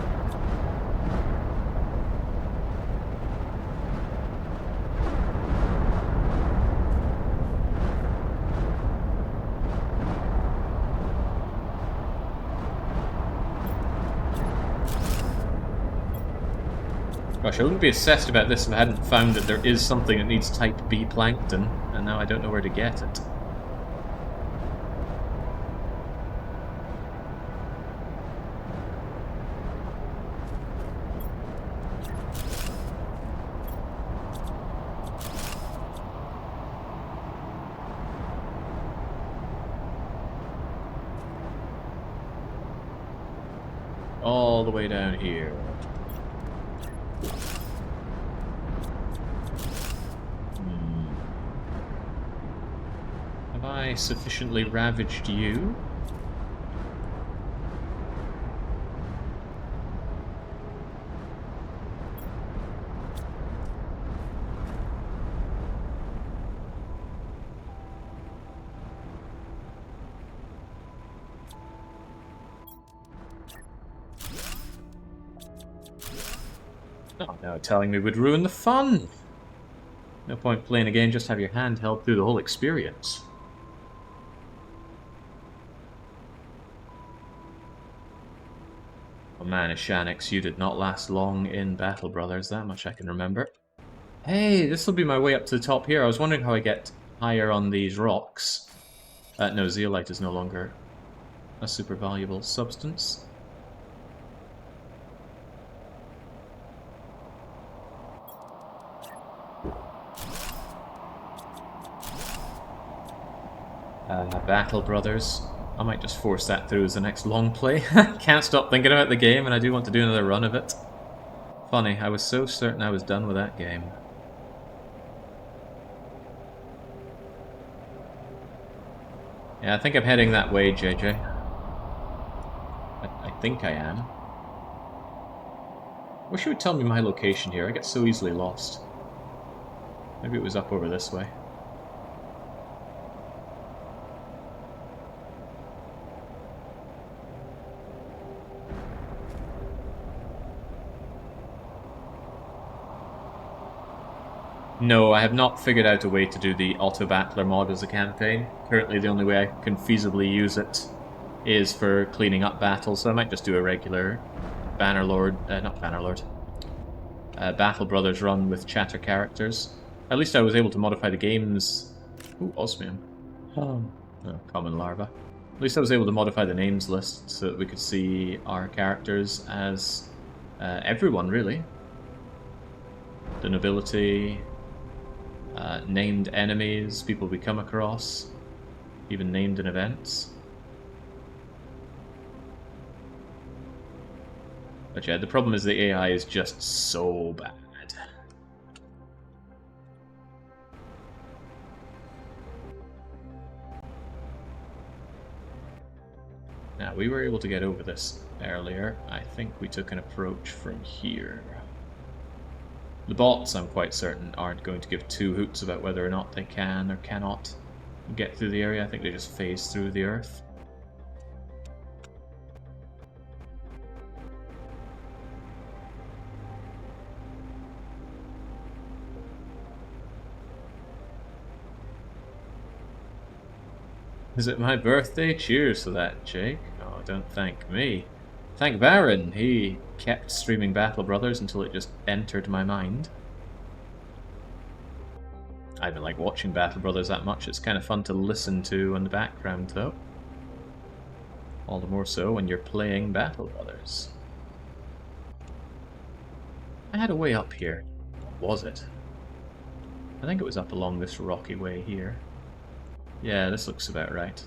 Gosh, I wouldn't be obsessed about this if I hadn't found that there is something that needs type B plankton, and now I don't know where to get it. All the way down here. Have I sufficiently ravaged you? Oh, now telling me would ruin the fun! No point playing a game, just have your hand held through the whole experience. Oh man, Ishanix, you did not last long in battle, brothers. That much I can remember. Hey, this will be my way up to the top here. I was wondering how I get higher on these rocks. No, zeolite is no longer a super valuable substance. Battle Brothers. I might just force that through as the next long play. Can't stop thinking about the game, and I do want to do another run of it. Funny, I was so certain I was done with that game. Yeah, I think I'm heading that way, JJ. I think I am. Wish you would tell me my location here. I get so easily lost. Maybe it was up over this way. No, I have not figured out a way to do the Auto-Battler mod as a campaign. Currently the only way I can feasibly use it is for cleaning up battles, so I might just do a regular Battle Brothers run with chatter characters. At least I was able to modify the game's... Ooh, osmium. Oh, common larva. At least I was able to modify the names list so that we could see our characters as everyone, really. The nobility... named enemies, people we come across, even named in events. But yeah, the problem is the AI is just so bad. Now, we were able to get over this earlier. I think we took an approach from here. The bots, I'm quite certain, aren't going to give two hoots about whether or not they can or cannot get through the area. I think they just phase through the earth. Is it my birthday? Cheers to that, Jake. Oh, don't thank me. Thank Baron. He kept streaming Battle Brothers until it just entered my mind. I don't like watching Battle Brothers that much. It's kind of fun to listen to in the background, though. All the more so when you're playing Battle Brothers. I had a way up here. What was it? I think it was up along this rocky way here. Yeah, this looks about right.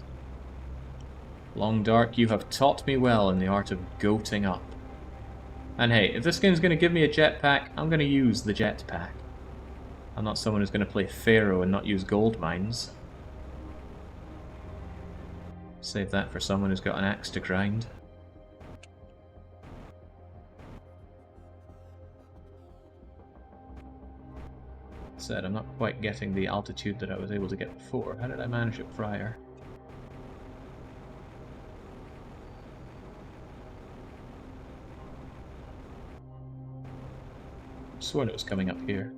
Long Dark, you have taught me well in the art of goating up. And hey, if this game's going to give me a jetpack, I'm going to use the jetpack. I'm not someone who's going to play Pharaoh and not use gold mines. Save that for someone who's got an axe to grind. Said I'm not quite getting the altitude that I was able to get before. How did I manage it prior? I sworn it was coming up here.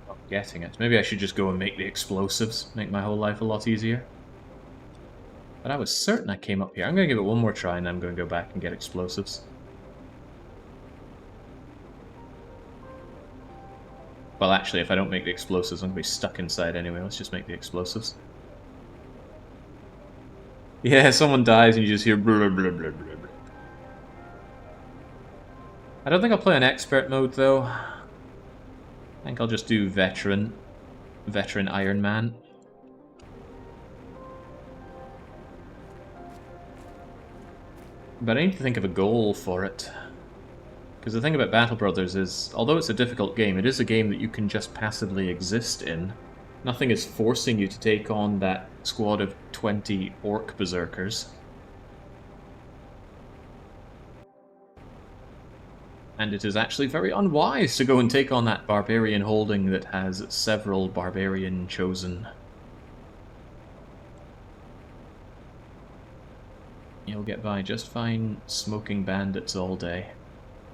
Not getting it. Maybe I should just go and make the explosives. Make my whole life a lot easier. But I was certain I came up here. I'm going to give it one more try and then I'm going to go back and get explosives. Well, actually, if I don't make the explosives, I'm going to be stuck inside anyway. Let's just make the explosives. Yeah, someone dies and you just hear blah, blah, blah, blah, blah. I don't think I'll play on expert mode, though. I think I'll just do veteran. Veteran Iron Man. But I need to think of a goal for it. Because the thing about Battle Brothers is, although it's a difficult game, it is a game that you can just passively exist in. Nothing is forcing you to take on that squad of 20 orc berserkers. And it is actually very unwise to go and take on that barbarian holding that has several barbarian chosen. You'll get by just fine smoking bandits all day.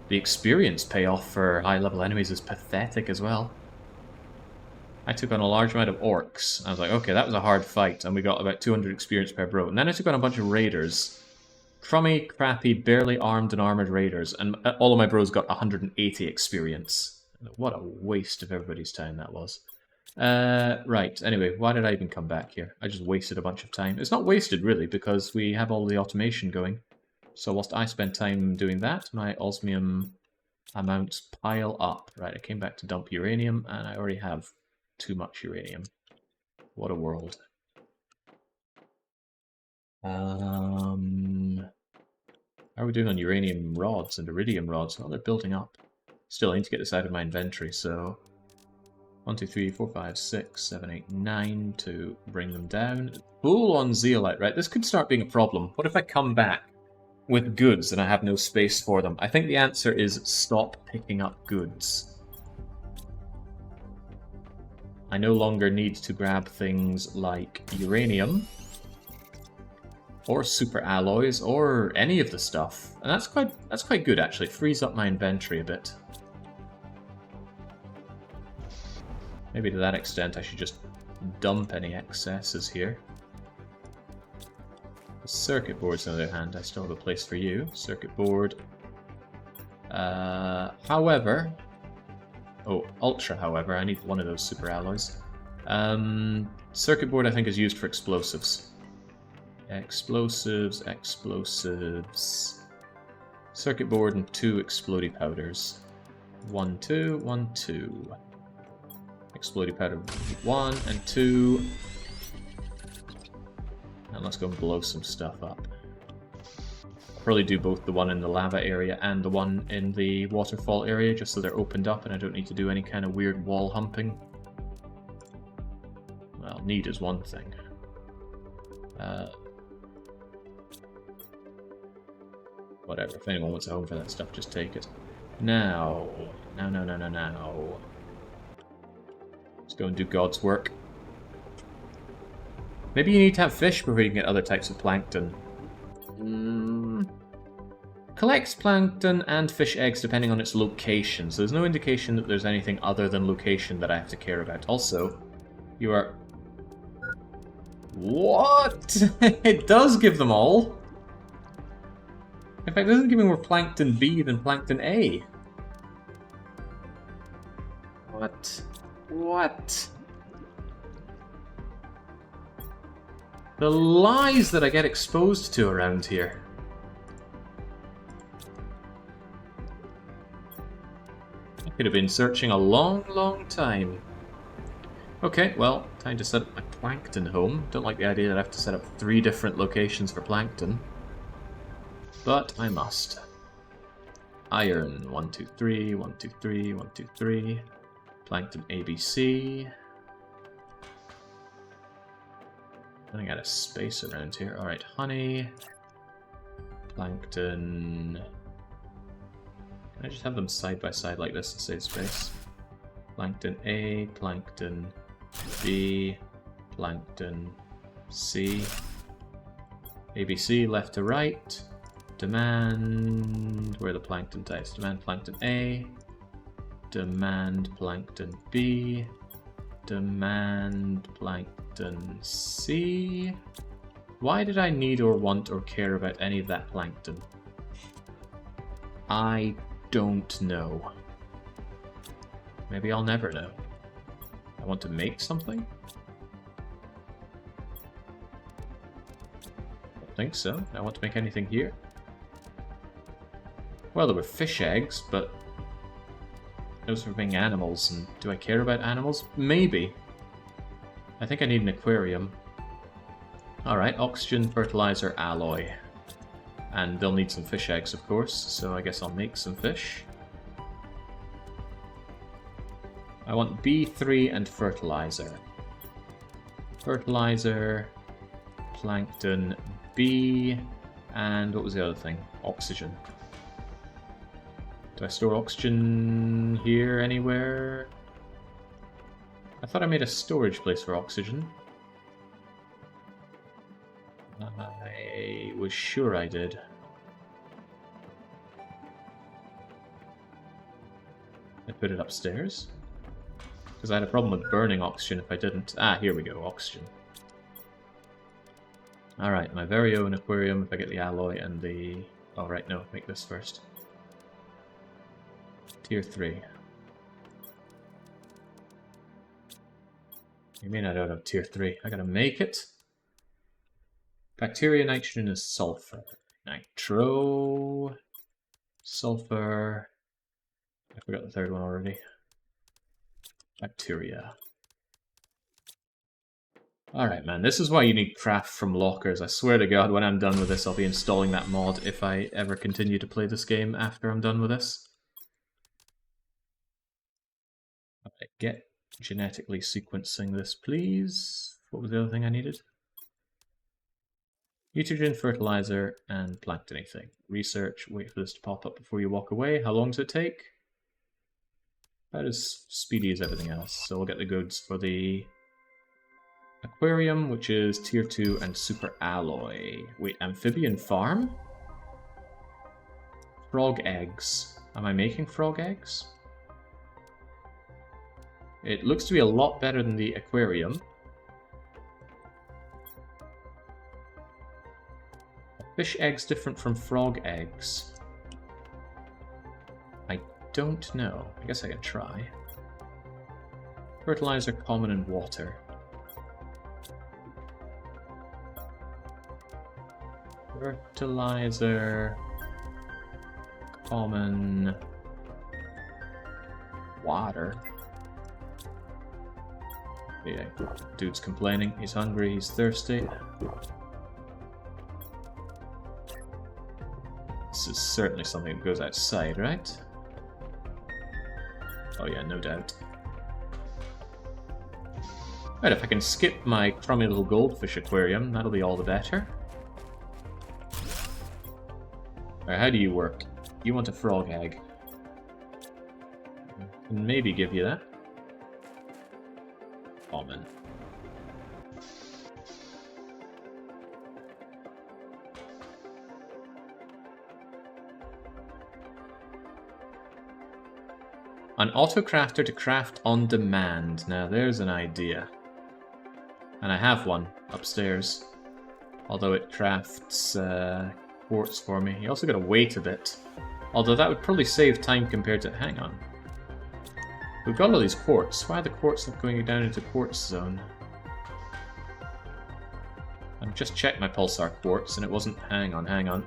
The experience payoff for high-level enemies is pathetic as well. I took on a large amount of orcs. I was like, okay, that was a hard fight, and we got about 200 experience per bro. And then I took on a bunch of raiders. Crummy, crappy, barely armed and armored raiders, and all of my bros got 180 experience. What a waste of everybody's time that was. Right, anyway, why did I even come back here? I just wasted a bunch of time. It's not wasted, really, because we have all the automation going. So whilst I spend time doing that, my osmium amounts pile up. Right, I came back to dump uranium, and I already have too much uranium. What a world. How are we doing on uranium rods and iridium rods? Well, they're building up. Still, I need to get this out of my inventory, so 1, 2, 3, 4, 5, 6, 7, 8, 9 to bring them down. Full on zeolite, right? This could start being a problem. What if I come back with goods and I have no space for them? I think the answer is stop picking up goods. I no longer need to grab things like uranium or super alloys or any of the stuff. And that's quite good actually. It frees up my inventory a bit. Maybe to that extent I should just dump any excesses here. The circuit boards, on the other hand, I still have a place for you. Circuit board. However... Oh, Ultra, however, I need one of those super alloys. Circuit board, I think, is used for explosives. Explosives, explosives. Circuit board and 2 explodey powders. 1, 2, 1, 2. Explodey powder 1 and 2. And let's go and blow some stuff up. I'll probably do both the one in the lava area and the one in the waterfall area, just so they're opened up and I don't need to do any kind of weird wall humping. Well, need is one thing. Whatever, if anyone wants a home for that stuff, just take it. Now. Let's go and do God's work. Maybe you need to have fish before you can get other types of plankton. Collects plankton and fish eggs depending on its location, so there's no indication that there's anything other than location that I have to care about. Also, you are... What? It does give them all! In fact, it doesn't give me more plankton B than plankton A. What? What? The lies that I get exposed to around here. I could have been searching a long, long time. Okay, well, time to set up my plankton home. Don't like the idea that I have to set up 3 different locations for plankton. But I must. Iron, 1, 2, 3, 1, 2, 3, 1, 2, 3. Plankton ABC. Running out of space around here. Alright, honey. Plankton. Can I just have them side by side like this to save space? Plankton A, Plankton B, Plankton C. ABC left to right. Demand... Where are the plankton types? Demand Plankton A. Demand Plankton B. Demand Plankton C. Why did I need or want or care about any of that plankton? I don't know. Maybe I'll never know. I want to make something? I don't think so. I want to make anything here. Well, there were fish eggs, but those were being animals, and do I care about animals? Maybe. I think I need an aquarium. Alright, oxygen, fertilizer, alloy. And they'll need some fish eggs, of course, so I guess I'll make some fish. I want B3 and fertilizer. Fertilizer, plankton B, and what was the other thing? Oxygen. Do I store oxygen here anywhere? I thought I made a storage place for oxygen. I was sure I did. I put it upstairs? Because I had a problem with burning oxygen if I didn't. Ah, here we go, oxygen. Alright, my very own aquarium if I get the alloy and the... Oh, right, no, make this first. Tier 3. You mean I don't have tier 3? I gotta make it. Bacteria, nitrogen is sulfur. Nitro... Sulfur... I forgot the third one already. Bacteria. Alright, man, this is why you need craft from lockers. I swear to God, when I'm done with this, I'll be installing that mod if I ever continue to play this game after I'm done with this. Alright, get genetically sequencing this, please. What was the other thing I needed? Nitrogen, fertilizer, and plankton thing. Research, wait for this to pop up before you walk away. How long does it take? About as speedy as everything else. So we'll get the goods for the aquarium, which is tier 2 and super alloy. Wait, amphibian farm? Frog eggs. Am I making frog eggs? It looks to be a lot better than the aquarium. Fish eggs different from frog eggs? I don't know. I guess I can try. Fertilizer, common, and water. Fertilizer, common, water. Yeah, dude's complaining. He's hungry, he's thirsty. This is certainly something that goes outside, right? Oh yeah, no doubt. Right, if I can skip my crummy little goldfish aquarium, that'll be all the better. Alright, how do you work? You want a frog egg. I can maybe give you that. Common. An auto-crafter to craft on demand. Now there's an idea. And I have one upstairs. Although it crafts quartz for me. You also gotta wait a bit. Although that would probably save time compared to... Hang on. We've got all these quartz. Why are the quartz not going down into quartz zone? I've just checked my pulsar quartz and it wasn't... Hang on.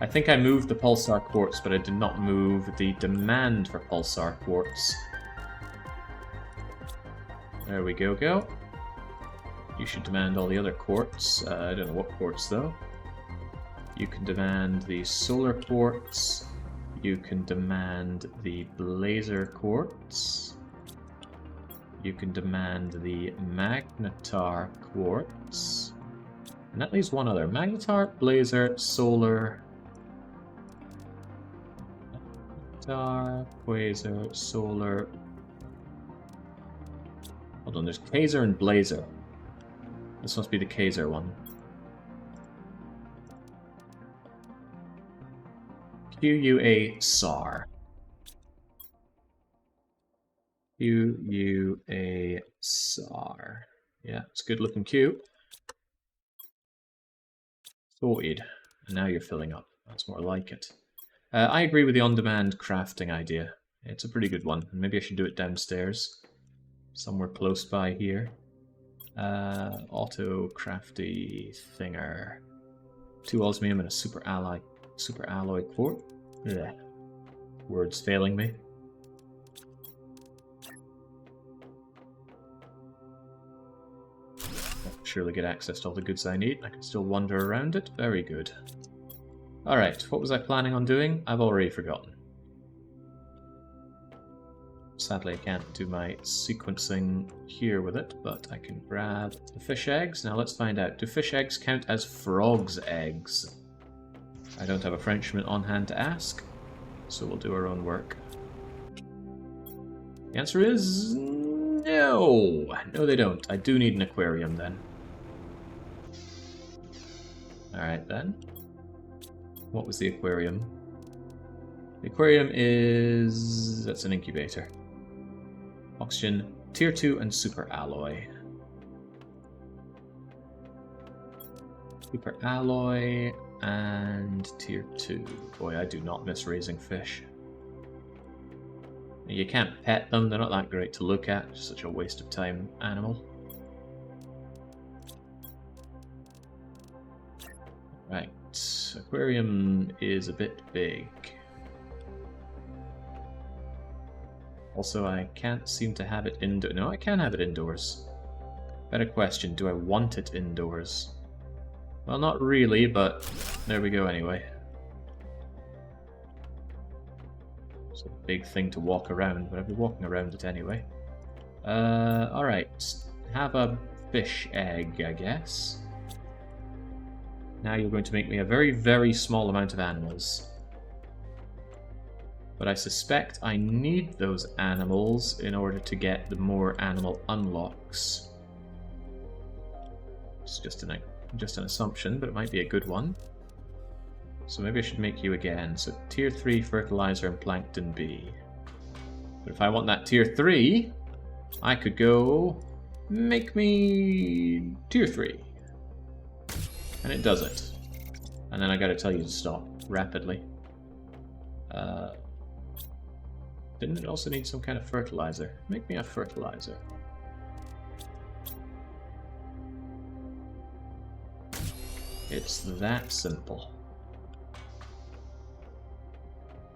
I think I moved the pulsar quartz, but I did not move the demand for pulsar quartz. There we go. You should demand all the other quartz. I don't know what quartz though. You can demand the solar quartz. You can demand the blazer quartz. You can demand the magnetar quartz. And that leaves one other. Magnetar, blazer, solar. Magnetar, quasar, solar. Hold on, there's quasar and blazer. This must be the quasar one. QUA-SAR. QUA-SAR. Yeah, it's a good looking Q. Sorted. And now you're filling up. That's more like it. I agree with the on-demand crafting idea. It's a pretty good one. Maybe I should do it downstairs. Somewhere close by here. Auto crafty thinger. 2 osmium and a super alloy quartz. Ugh. Words failing me. I'll surely get access to all the goods I need. I can still wander around it. Very good. Alright, what was I planning on doing? I've already forgotten. Sadly, I can't do my sequencing here with it, but I can grab the fish eggs. Now let's find out. Do fish eggs count as frog's eggs? I don't have a Frenchman on hand to ask, so we'll do our own work. The answer is no. No, they don't. I do need an aquarium then. Alright then. What was the aquarium? The aquarium is... that's an incubator. Oxygen, tier 2 and super alloy. Super alloy and tier 2. Boy, I do not miss raising fish. You can't pet them, they're not that great to look at. Just such a waste of time animal. Right, aquarium is a bit big. Also, I can't seem to have it indoors. No, I can have it indoors. Better question, do I want it indoors? Well, not really, but there we go anyway. It's a big thing to walk around, but I'll be walking around it anyway. Alright. Have a fish egg, I guess. Now you're going to make me a very, very small amount of animals. But I suspect I need those animals in order to get the more animal unlocks. It's just an assumption, but it might be a good one. So maybe I should make you again. So tier 3 fertilizer and plankton B. But if I want that tier 3, I could go make me tier 3. And it does it. And then I gotta tell you to stop rapidly. Didn't it also need some kind of fertilizer? Make me a fertilizer. It's that simple.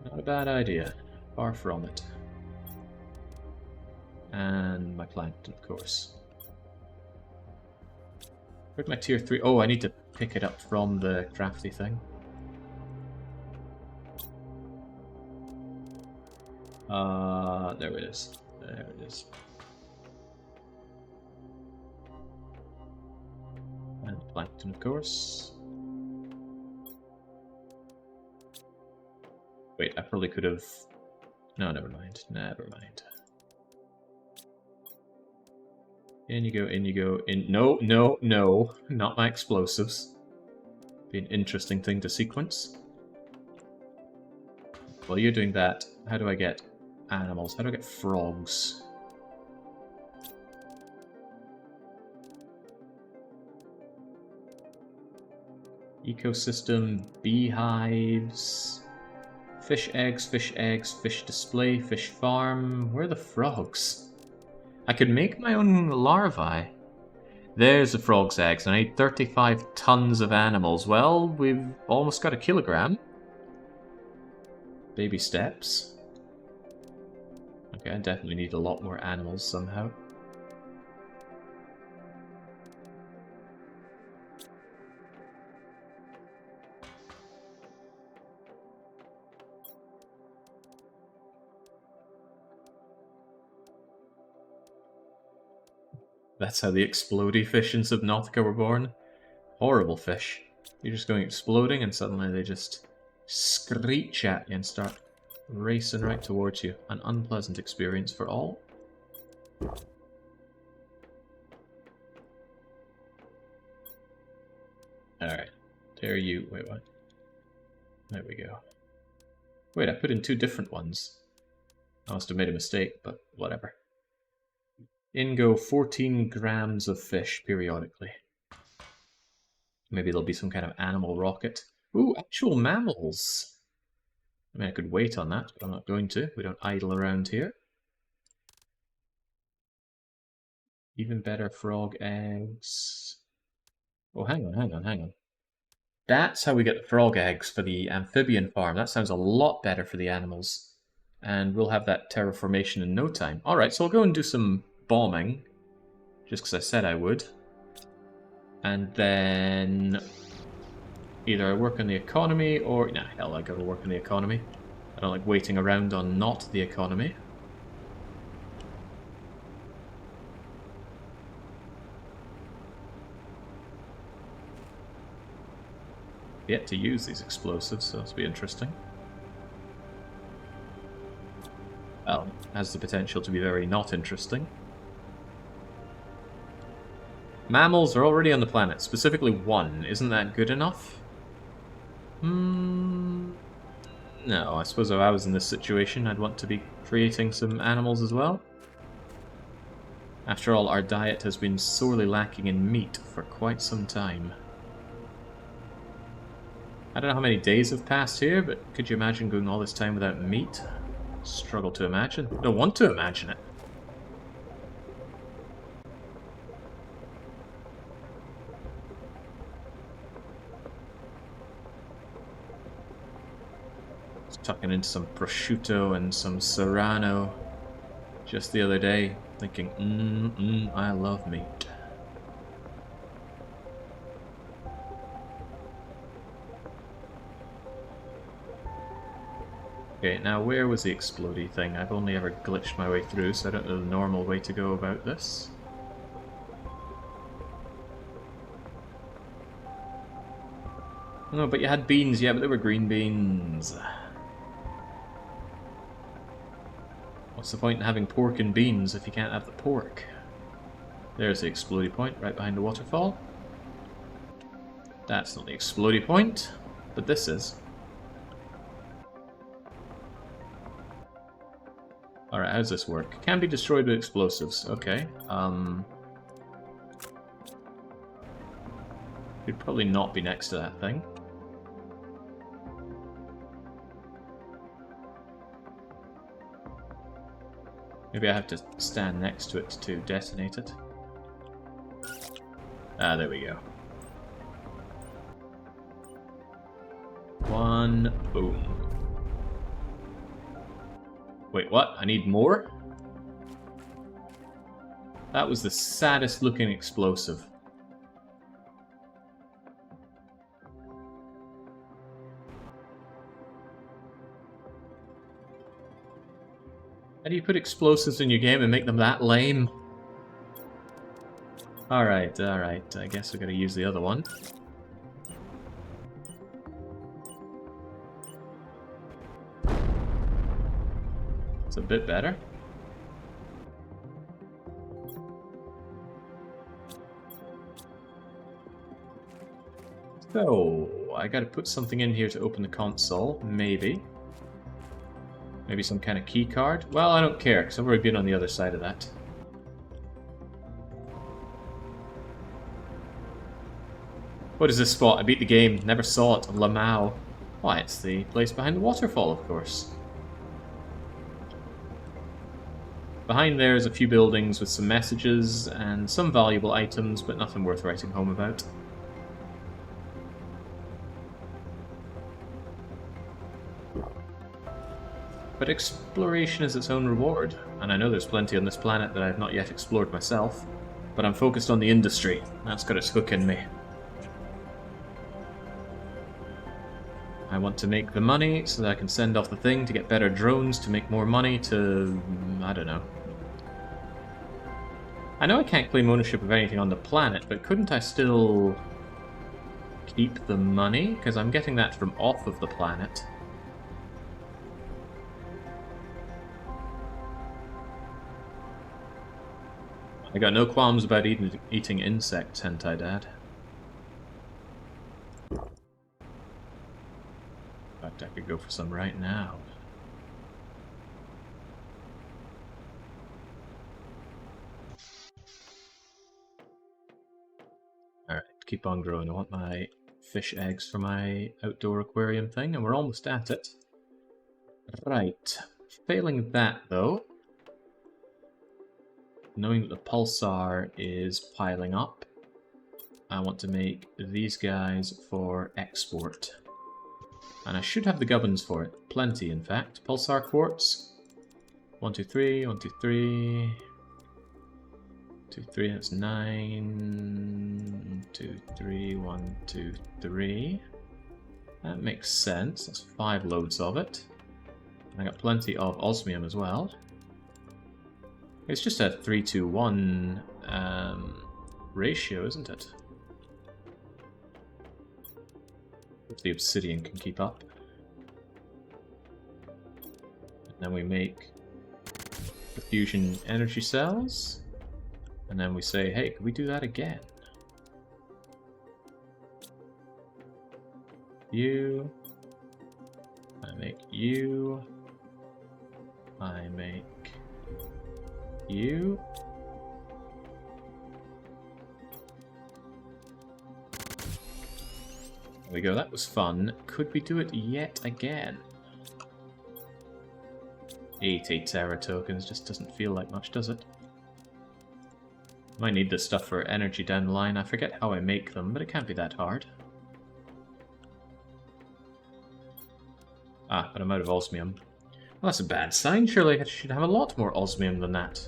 Not a bad idea. Far from it. And my plankton, of course. Where's my tier 3? Oh, I need to pick it up from the crafty thing. There it is. There it is. And plankton, of course. Wait, I probably could have... No, never mind. Never mind. In you go, in you go, in... No, no, no. Not my explosives. Be an interesting thing to sequence. While you're doing that, how do I get animals? How do I get frogs? Ecosystem, beehives, fish eggs, fish display, fish farm. Where are the frogs? I could make my own larvae. There's the frog's eggs, and I need 35 tons of animals. Well, we've almost got a kilogram. Baby steps. Okay, I definitely need a lot more animals somehow. That's how the explodey fish in Subnautica were born. Horrible fish. You're just going exploding and suddenly they just screech at you and start racing right towards you. An unpleasant experience for all. Alright. There you... Wait, what? There we go. Wait, I put in 2 different ones. I must have made a mistake, but whatever. In go 14 grams of fish periodically. Maybe there'll be some kind of animal rocket. Ooh, actual mammals! I mean, I could wait on that, but I'm not going to. We don't idle around here. Even better, frog eggs. Oh, hang on. That's how we get the frog eggs for the amphibian farm. That sounds a lot better for the animals. And we'll have that terraformation in no time. Alright, so I'll go and do some bombing. Just because I said I would. And then either I work on the economy or... Nah, hell, I gotta work on the economy. I don't like waiting around on not the economy. Yet to use these explosives, so this will be interesting. Well, has the potential to be very not interesting. Mammals are already on the planet, specifically 1. Isn't that good enough? No, I suppose if I was in this situation, I'd want to be creating some animals as well. After all, our diet has been sorely lacking in meat for quite some time. I don't know how many days have passed here, but could you imagine going all this time without meat? Struggle to imagine. Don't want to imagine it. Tucking into some prosciutto and some serrano just the other day, thinking, I love meat. Okay, now where was the explodey thing? I've only ever glitched my way through, so I don't know the normal way to go about this. No, but you had beans, yeah, but they were green beans. What's the point in having pork and beans if you can't have the pork? There's the explodey point, right behind the waterfall. That's not the explodey point, but this is. Alright, how does this work? Can be destroyed with explosives. Okay. Should probably not be next to that thing. Maybe I have to stand next to it to detonate it. Ah, there we go. 1, boom. Wait, what? I need more? That was the saddest looking explosive. How do you put explosives in your game and make them that lame? Alright, alright. I guess I gotta use the other one. It's a bit better. So, I gotta put something in here to open the console, maybe. Maybe some kind of key card? Well, I don't care, because I've already been on the other side of that. What is this spot? I beat the game. Never saw it. Lamau. Why, it's the place behind the waterfall, of course. Behind there is a few buildings with some messages and some valuable items, but nothing worth writing home about. But exploration is its own reward, and I know there's plenty on this planet that I've not yet explored myself, but I'm focused on the industry. That's got its hook in me. I want to make the money so that I can send off the thing to get better drones to make more money to... I don't know. I know I can't claim ownership of anything on the planet, but couldn't I still keep the money? Because I'm getting that from off of the planet. I got no qualms about eating insects, hentai dad. In fact, I could go for some right now. Alright, keep on growing. I want my fish eggs for my outdoor aquarium thing, and we're almost at it. Right. Failing that, though, knowing that the pulsar is piling up, I want to make these guys for export. And I should have the gubbins for it. Plenty, in fact. Pulsar quartz. 1, 2, 3, 1, 2, 3. 2, 3, that's 9. 2, 3, 1, 2, 3. That makes sense. That's 5 loads of it. And I got plenty of osmium as well. It's just a 3-to-1 ratio, isn't it? If the obsidian can keep up. And then we make the fusion energy cells. And then we say, hey, can we do that again? You. I make you. I make you. There we go, that was fun. Could we do it yet again? 80 Terra tokens just doesn't feel like much, does it? Might need this stuff for energy down the line. I forget how I make them, but it can't be that hard. Ah, but I'm out of osmium. Well, that's a bad sign. Surely I should have a lot more osmium than that.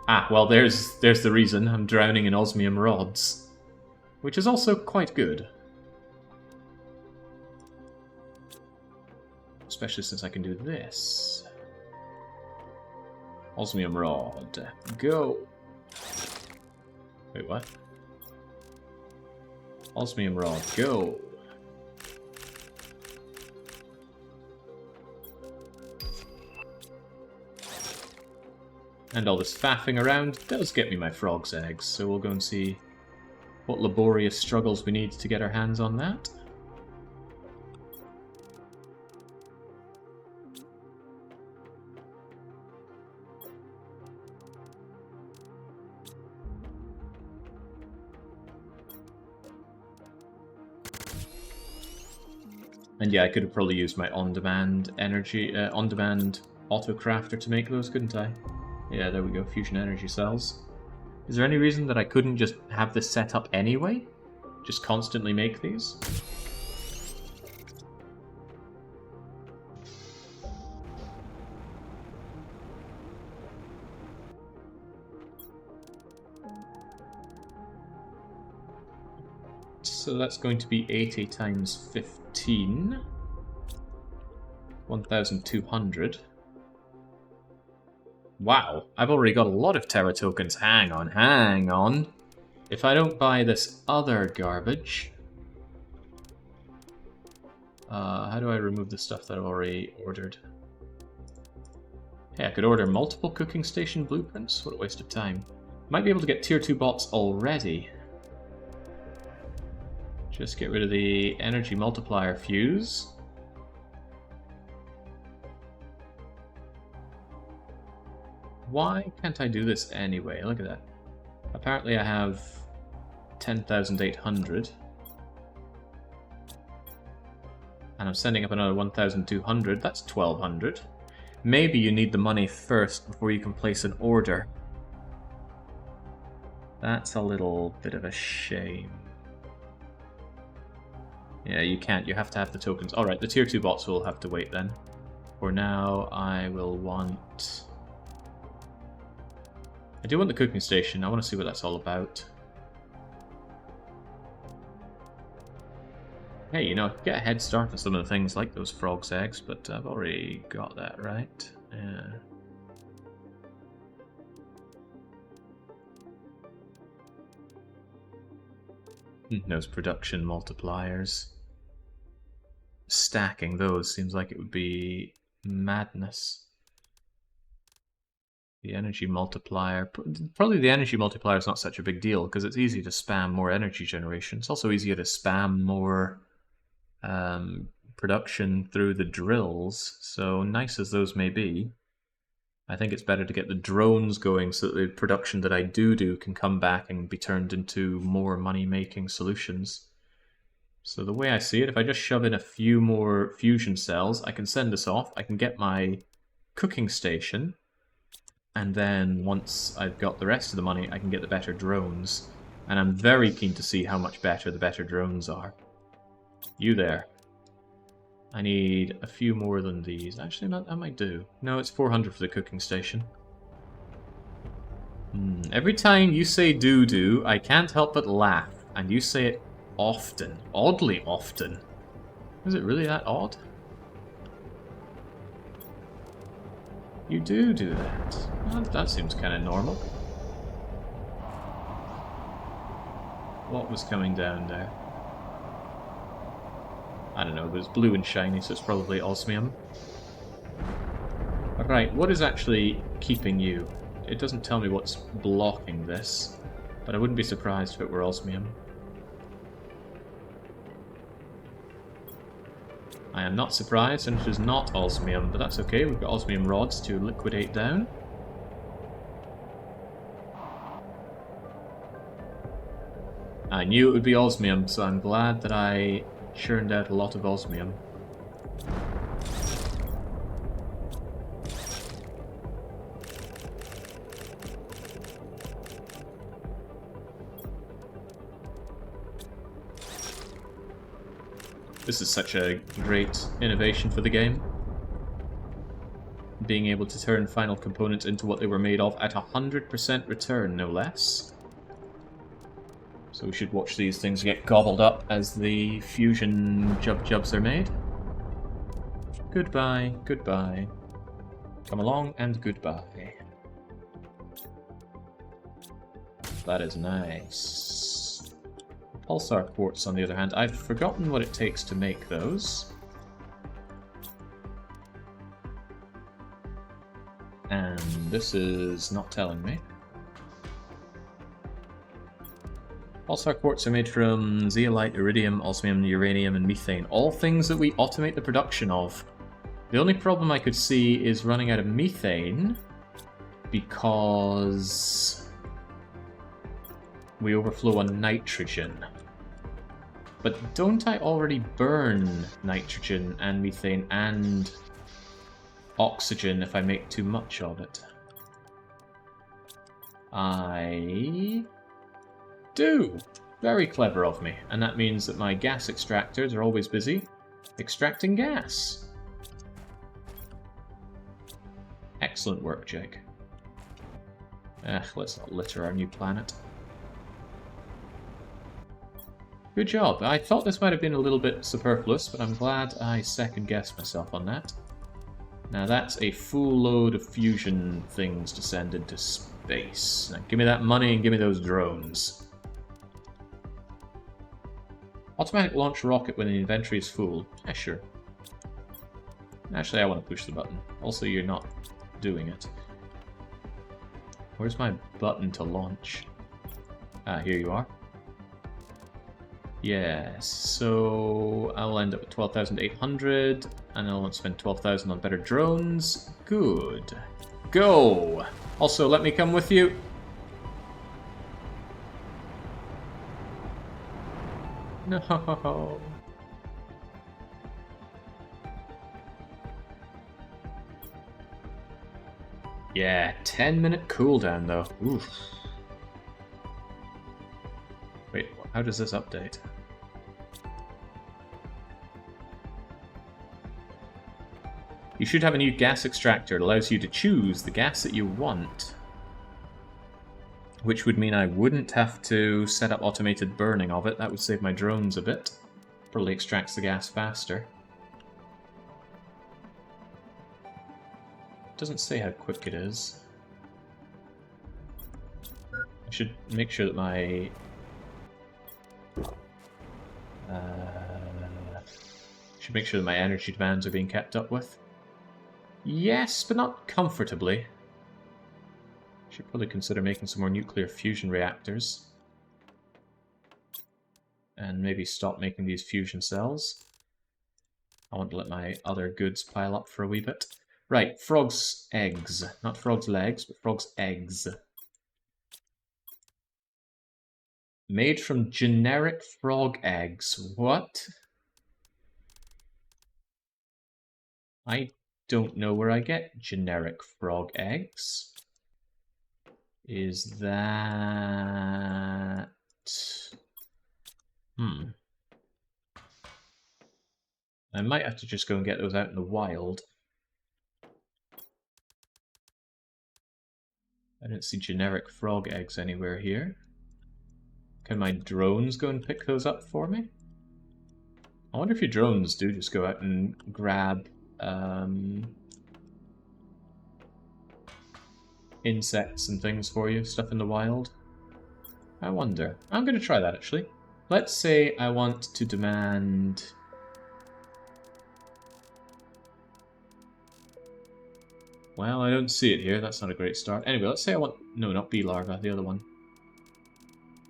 Ah, well, there's the reason. I'm drowning in osmium rods. Which is also quite good. Especially since I can do this. Osmium rod. Go! Wait, what? Osmium rod. Go! And all this faffing around does get me my frog's eggs, so we'll go and see what laborious struggles we need to get our hands on that. And yeah, I could have probably used my on-demand energy, on-demand auto-crafter to make those, couldn't I? Yeah, there we go, fusion energy cells. Is there any reason that I couldn't just have this set up anyway? Just constantly make these? So that's going to be 80 times 15. 1,200. Wow, I've already got a lot of Terra tokens. Hang on, hang on. If I don't buy this other garbage... how do I remove the stuff that I've already ordered? Hey, I could order multiple cooking station blueprints. What a waste of time. Might be able to get tier 2 bots already. Just get rid of the energy multiplier fuse. Why can't I do this anyway? Look at that. Apparently I have 10,800. And I'm sending up another 1,200. That's 1,200. Maybe you need the money first before you can place an order. That's a little bit of a shame. Yeah, you can't. You have to have the tokens. Alright, the tier 2 bots will have to wait then. For now, I will want... I do want the cooking station. I want to see what that's all about. Hey, you know, get a head start on some of the things like those frog's eggs, but I've already got that right. Yeah. Those production multipliers. Stacking those seems like it would be madness. The energy multiplier... Probably the energy multiplier is not such a big deal, because it's easy to spam more energy generation. It's also easier to spam more production through the drills, so nice as those may be, I think it's better to get the drones going so that the production that I do can come back and be turned into more money-making solutions. So the way I see it, if I just shove in a few more fusion cells, I can send this off, I can get my cooking station, and then once I've got the rest of the money, I can get the better drones. And I'm very keen to see how much better the better drones are. You there. I need a few more than these. Actually, I might do. No, it's 400 for the cooking station. Every time you say do-do, I can't help but laugh. And you say it often. Oddly often. Is it really that odd? You do that. Well, that seems kind of normal. What was coming down there? I don't know, but it's blue and shiny, so it's probably osmium. Right, what is actually keeping you? It doesn't tell me what's blocking this, but I wouldn't be surprised if it were osmium. I am not surprised, and it is not osmium, but that's okay, we've got osmium rods to liquidate down. I knew it would be osmium, so I'm glad that I churned out a lot of osmium. This is such a great innovation for the game. Being able to turn final components into what they were made of at 100% return, no less. So we should watch these things get gobbled up as the fusion jubs are made. Goodbye, goodbye. Come along and goodbye. That is nice. Pulsar quartz, on the other hand, I've forgotten what it takes to make those. And this is not telling me. Pulsar quartz are made from zeolite, iridium, osmium, uranium, and methane. All things that we automate the production of. The only problem I could see is running out of methane because we overflow on nitrogen. But don't I already burn nitrogen and methane and oxygen if I make too much of it? I do! Very clever of me. And that means that my gas extractors are always busy extracting gas. Excellent work, Jake. Let's not litter our new planet. Good job. I thought this might have been a little bit superfluous, but I'm glad I second-guessed myself on that. Now that's a full load of fusion things to send into space. Now give me that money and give me those drones. Automatic launch rocket when the inventory is full. Yeah, sure. Actually, I want to push the button. Also, you're not doing it. Where's my button to launch? Ah, here you are. Yes, so I'll end up with 12,800, and I'll want to spend 12,000 on better drones. Good. Go! Also, let me come with you. No. Yeah, 10-minute cooldown though. Oof. Wait, how does this update? You should have a new gas extractor. It allows you to choose the gas that you want. Which would mean I wouldn't have to set up automated burning of it. That would save my drones a bit. Probably extracts the gas faster. Doesn't say how quick it is. I should make sure that my... should make sure that my energy demands are being kept up with. Yes, but not comfortably. Should probably consider making some more nuclear fusion reactors. And maybe stop making these fusion cells. I want to let my other goods pile up for a wee bit. Right, frog's eggs. Not frog's legs, but frog's eggs. Made from generic frog eggs. What? I don't know where I get generic frog eggs. Is that... I might have to just go and get those out in the wild. I don't see generic frog eggs anywhere here. Can my drones go and pick those up for me? I wonder if your drones do just go out and grab insects and things for you, stuff in the wild. I wonder. I'm going to try that, actually. Let's say I want to demand... Well, I don't see it here. That's not a great start. Anyway, let's say I want... No, not bee larva, the other one.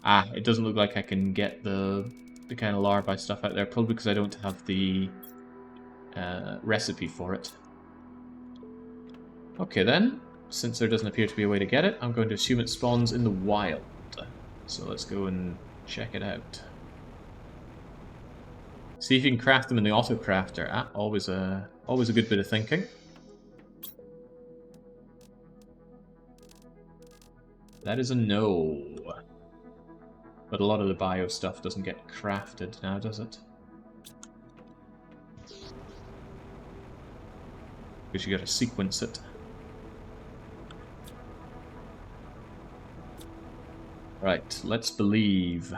Ah, it doesn't look like I can get the kind of larvae stuff out there, probably because I don't have the recipe for it. Okay then, since there doesn't appear to be a way to get it, I'm going to assume it spawns in the wild. So let's go and check it out. See if you can craft them in the auto crafter. Ah, always a good bit of thinking. That is a no. But a lot of the bio stuff doesn't get crafted now, does it? Because you gotta sequence it. Right, let's believe.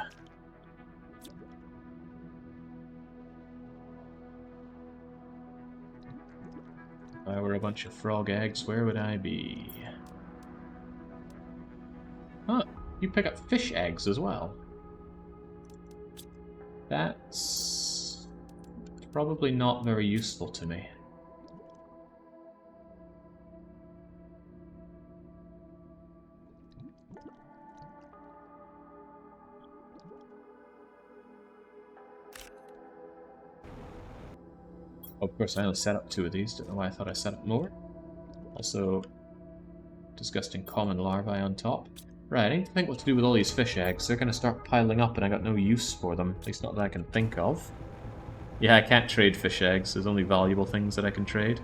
If I were a bunch of frog eggs, where would I be? Huh, you pick up fish eggs as well. That's probably not very useful to me. Of course, I only set up 2 of these. Don't know why I thought I set up more. Also, disgusting common larvae on top. Right, I need to think what to do with all these fish eggs. They're going to start piling up and I got no use for them. At least not that I can think of. Yeah, I can't trade fish eggs. There's only valuable things that I can trade.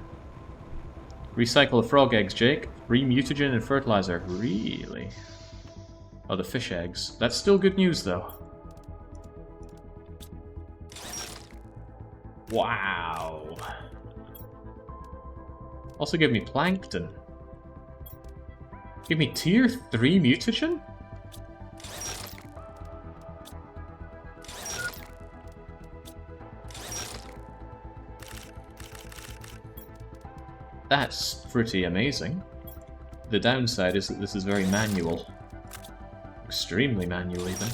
Recycle the frog eggs, Jake. Free mutagen and fertilizer. Really? Oh, the fish eggs. That's still good news, though. Wow. Also give me plankton. Give me tier 3 mutagen? That's pretty amazing. The downside is that this is very manual. Extremely manual, even.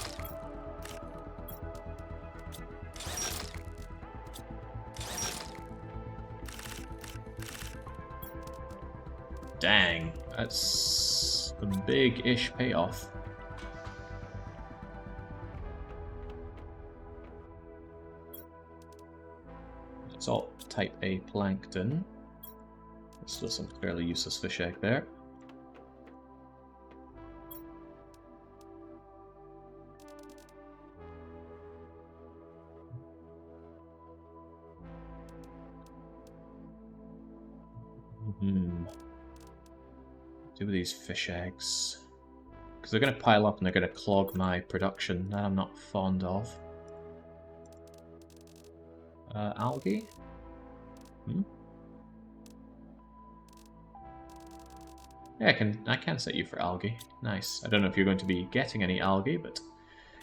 Dang, that's a big-ish payoff. Salt type A plankton. There's still some fairly useless fish egg there. Do with these fish eggs. Because they're going to pile up and they're going to clog my production. That I'm not fond of. Algae? Yeah, I can set you for algae. Nice. I don't know if you're going to be getting any algae, but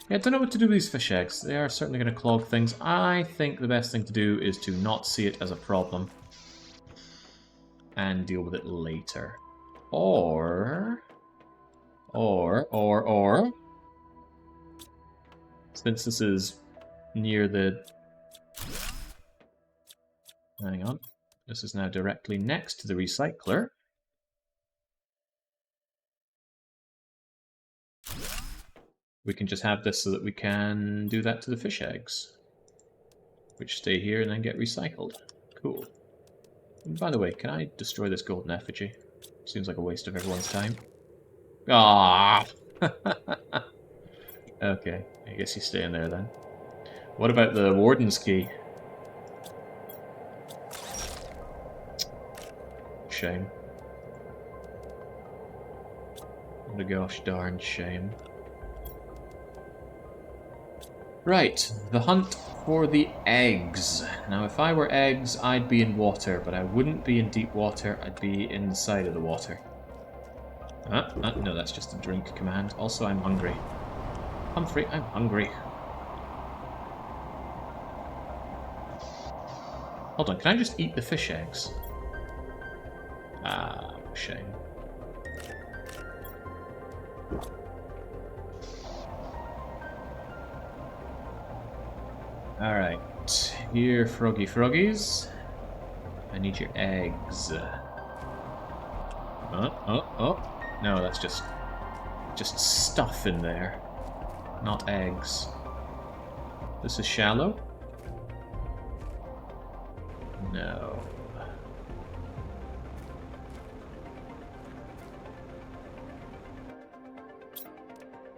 yeah, I don't know what to do with these fish eggs. They are certainly going to clog things. I think the best thing to do is to not see it as a problem and deal with it later. Or since this is near the... Hang on. This is now directly next to the recycler. We can just have this so that we can do that to the fish eggs, which stay here and then get recycled. Cool. And by the way, can I destroy this golden effigy? Seems like a waste of everyone's time. Ah! Okay, I guess you stay in there then. What about the warden's key? Shame. What a gosh darn shame. Right, the hunt for the eggs. Now, if I were eggs, I'd be in water, but I wouldn't be in deep water, I'd be inside of the water. No, that's just a drink command. Also, I'm hungry. Humphrey, I'm hungry. Hold on, can I just eat the fish eggs? Ah, shame. Alright, here, froggies. I need your eggs. Oh. No, that's just stuff in there. Not eggs. This is shallow? No.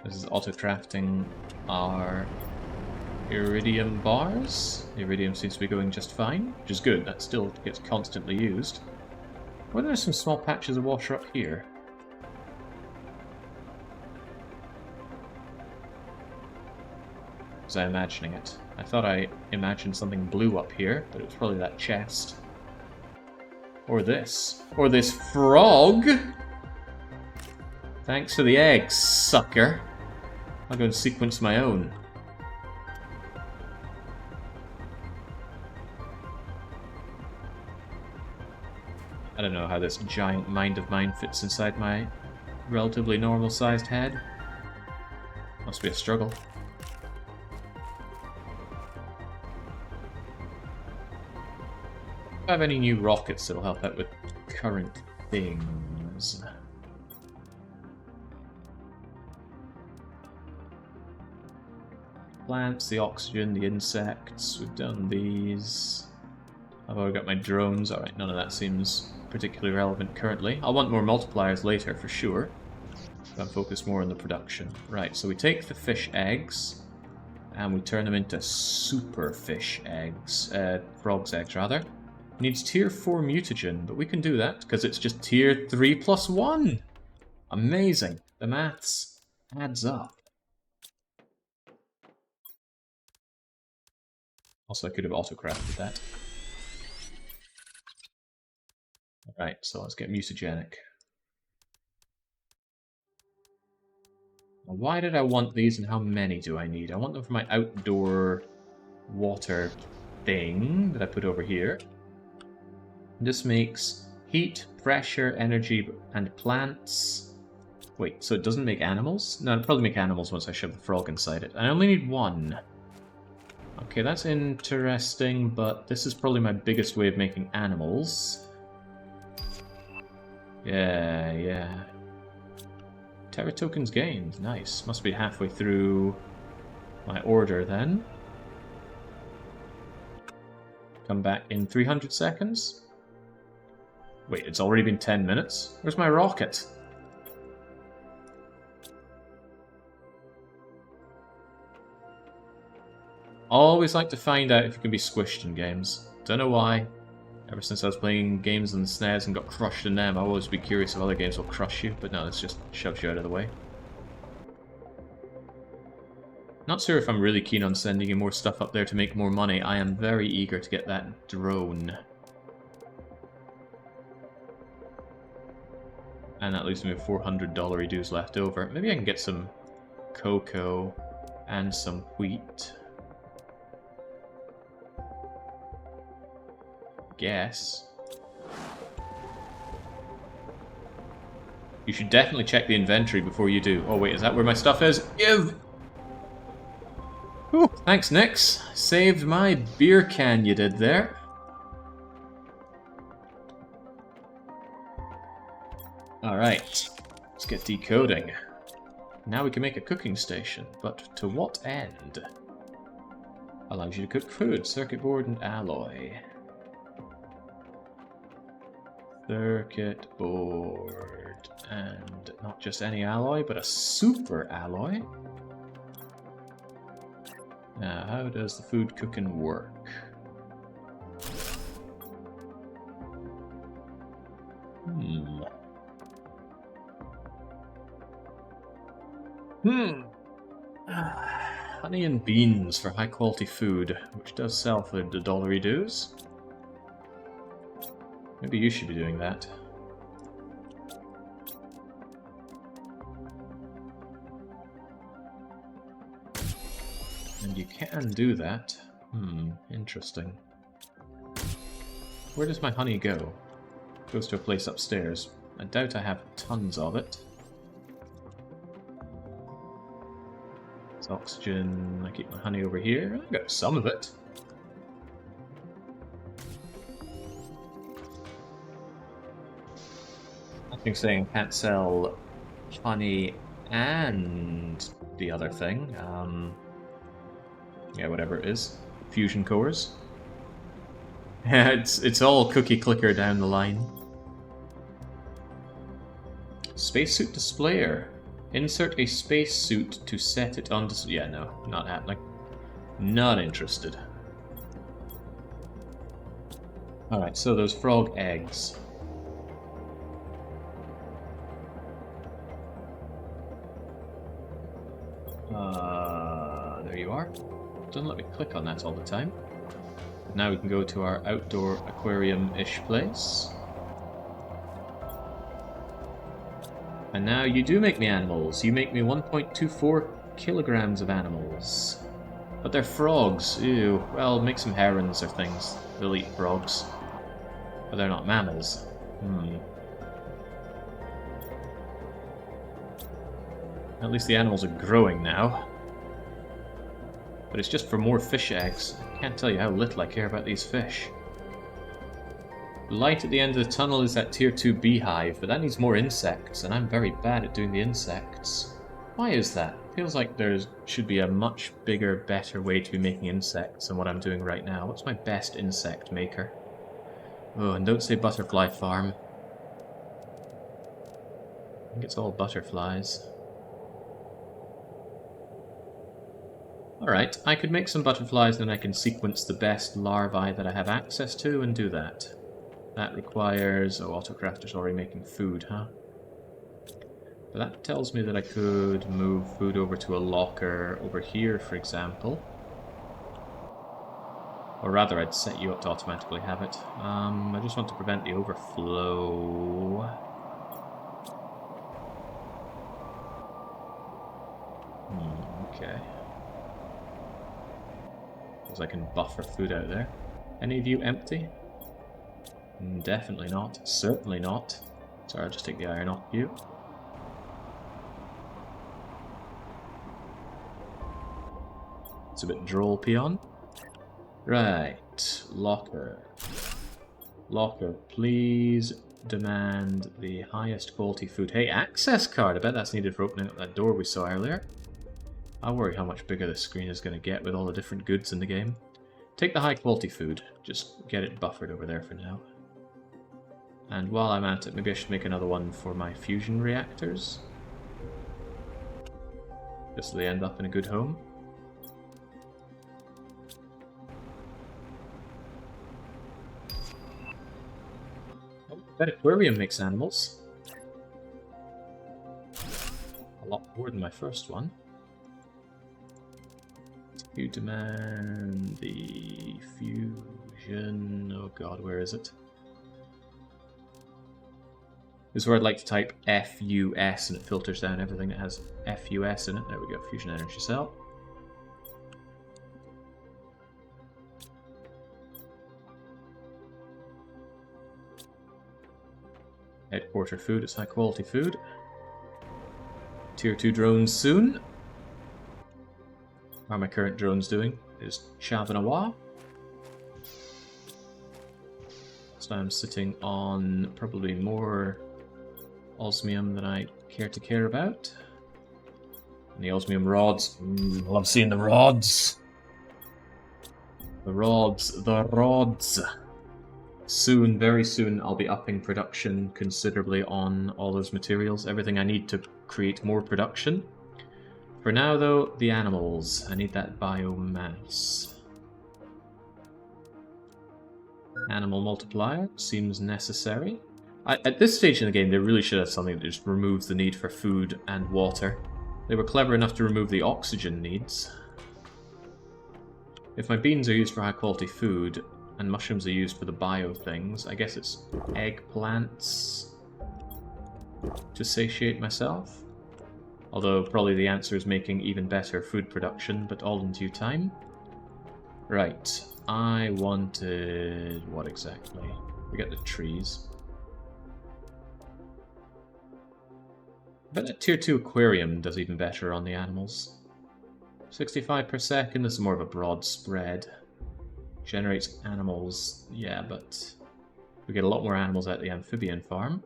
This is auto-crafting our iridium bars. The iridium seems to be going just fine, which is good. That still gets constantly used. Well, there's some small patches of water up here. Was I imagining it? I thought I imagined something blue up here, but it was probably that chest. Or this. Or this frog! Thanks for the eggs, sucker. I'll go and sequence my own. I don't know how this giant mind of mine fits inside my relatively normal-sized head. Must be a struggle. Do I have any new rockets that'll help out with current things? Plants, the oxygen, the insects. We've done these. I've already got my drones. Alright, none of that seems particularly relevant currently. I'll want more multipliers later for sure. But I'm focused more on the production. Right, so we take the fish eggs and we turn them into super fish eggs. Frog's eggs, rather. Needs tier 4 mutagen, but we can do that because it's just tier 3 plus 1. Amazing. The maths adds up. Also, I could have auto-crafted that. Alright, so let's get mutagenic. Now, why did I want these and how many do I need? I want them for my outdoor water thing that I put over here. This makes heat, pressure, energy, and plants. Wait, so it doesn't make animals? No, it'll probably make animals once I shove the frog inside it. I only need one. Okay, that's interesting, but this is probably my biggest way of making animals. Yeah. Terra tokens gained. Nice. Must be halfway through my order then. come back in 300 seconds. Wait, it's already been 10 minutes? Where's my rocket? Always like to find out if you can be squished in games. Don't know why. Ever since I was playing games on the SNES and got crushed in them, I'll always be curious if other games will crush you, but no, this just shoves you out of the way. Not sure if I'm really keen on sending you more stuff up there to make more money. I am very eager to get that drone. And that leaves me with $400 dues left over. Maybe I can get some cocoa and some wheat. Guess. You should definitely check the inventory before you do. Oh wait, is that where my stuff is? Give! Ooh, thanks, Nix. Saved my beer can you did there. Alright, let's get decoding. Now we can make a cooking station, but to what end? Allows you to cook food, circuit board and alloy. Circuit board, and not just any alloy, but a super alloy. Now, how does the food cooking work? Honey and beans for high quality food, which does sell for the dollary dues. Maybe you should be doing that. And you can do that. Interesting. Where does my honey go? It goes to a place upstairs. I doubt I have tons of it. It's oxygen. I keep my honey over here. I got some of it. Nothing saying I can't sell honey and the other thing. Yeah, whatever it is. Fusion cores. Yeah, it's all cookie clicker down the line. Spacesuit displayer. Insert a spacesuit to set it on display. Yeah, no, not happening. Not interested. Alright, so those frog eggs. There you are. Doesn't let me click on that all the time. Now we can go to our outdoor aquarium-ish place. And now you do make me animals. You make me 1.24 kilograms of animals. But they're frogs. Ew. Well, make some herons or things. They'll eat frogs. But they're not mammals. At least the animals are growing now. But it's just for more fish eggs. I can't tell you how little I care about these fish. Light at the end of the tunnel is that tier 2 beehive, but that needs more insects, and I'm very bad at doing the insects. Why is that? Feels like there should be a much bigger, better way to be making insects than what I'm doing right now. What's my best insect maker? Oh, and don't say butterfly farm. I think it's all butterflies. Alright, I could make some butterflies, then I can sequence the best larvae that I have access to and do that. That requires... oh, Autocrafter's already making food, huh? But that tells me that I could move food over to a locker over here, for example. Or rather, I'd set you up to automatically have it. I just want to prevent the overflow. Okay. Because I can buffer food out there. Any of you empty? Definitely not. Certainly not. Sorry, I'll just take the iron off you. It's a bit droll, peon. Right. Locker. Locker, please demand the highest quality food. Hey, access card! I bet that's needed for opening up that door we saw earlier. I worry how much bigger the screen is going to get with all the different goods in the game. Take the high quality food. Just get it buffered over there for now. And while I'm at it, maybe I should make another one for my fusion reactors. Just so they end up in a good home. Oh, that aquarium makes animals. A lot more than my first one. You demand the fusion... Oh god, where is it? This is where I'd like to type FUS and it filters down everything that has FUS in it. There we go, fusion energy cell. Headquarter food, it's high quality food. Tier 2 drones soon. How are my current drones doing? Is Chavanawa. So I'm sitting on probably more osmium than I care about. And the osmium rods. I love seeing the rods. The rods. Soon, very soon, I'll be upping production considerably on all those materials. Everything I need to create more production. For now, though, the animals. I need that biomass. Animal multiplier seems necessary. At this stage in the game, they really should have something that just removes the need for food and water. They were clever enough to remove the oxygen needs. If my beans are used for high quality food, and mushrooms are used for the bio things, I guess it's eggplants to satiate myself. Although probably the answer is making even better food production, but all in due time. Right, I wanted... what exactly? We got the trees. But that tier 2 aquarium does even better on the animals. 65 per second, this is more of a broad spread. Generates animals, yeah, but we get a lot more animals at the amphibian farm.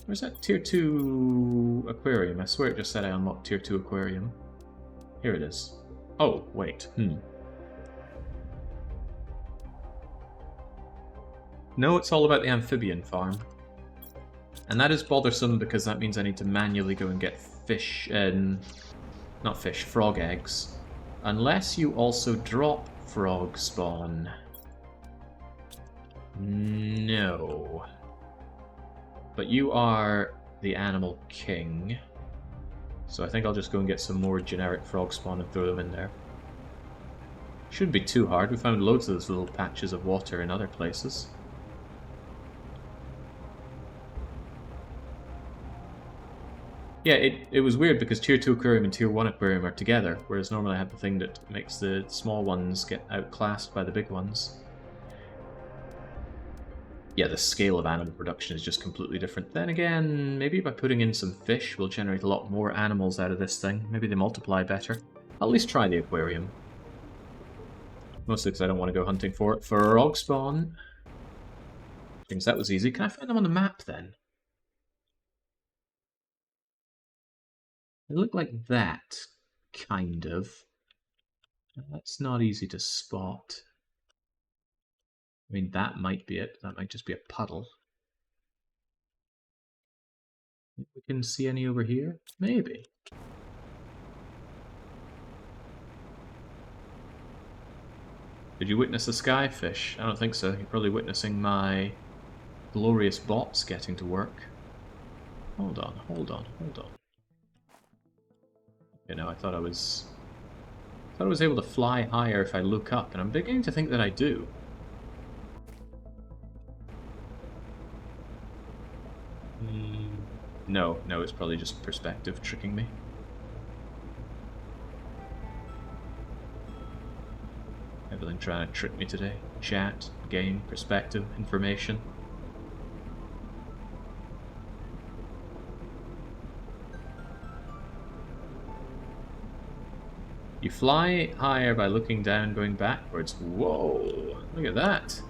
Where's that tier 2 aquarium? I swear it just said I unlocked tier 2 aquarium. Here it is. Oh, wait, No, it's all about the amphibian farm. And that is bothersome because that means I need to manually go and get fish, not fish, frog eggs. Unless you also drop frog spawn. No. But you are the animal king. So I think I'll just go and get some more generic frog spawn and throw them in there. Shouldn't be too hard. We found loads of those little patches of water in other places. Yeah, it was weird because tier 2 aquarium and tier 1 aquarium are together, whereas normally I have the thing that makes the small ones get outclassed by the big ones. Yeah, the scale of animal production is just completely different. Then again, maybe by putting in some fish, we'll generate a lot more animals out of this thing. Maybe they multiply better. I'll at least try the aquarium. Mostly because I don't want to go hunting for it. Frog spawn. Things that was easy. Can I find them on the map then? They look like that, kind of. That's not easy to spot. I mean, that might be it. That might just be a puddle. Think we can see any over here? Maybe. Did you witness a skyfish? I don't think so. You're probably witnessing my glorious bots getting to work. Hold on, hold on, hold on. You know, I thought I was able to fly higher if I look up, and I'm beginning to think that I do. No, it's probably just perspective tricking me. Everything trying to trick me today. Chat, game, perspective, information. You fly higher by looking down, going backwards. Whoa, look at that.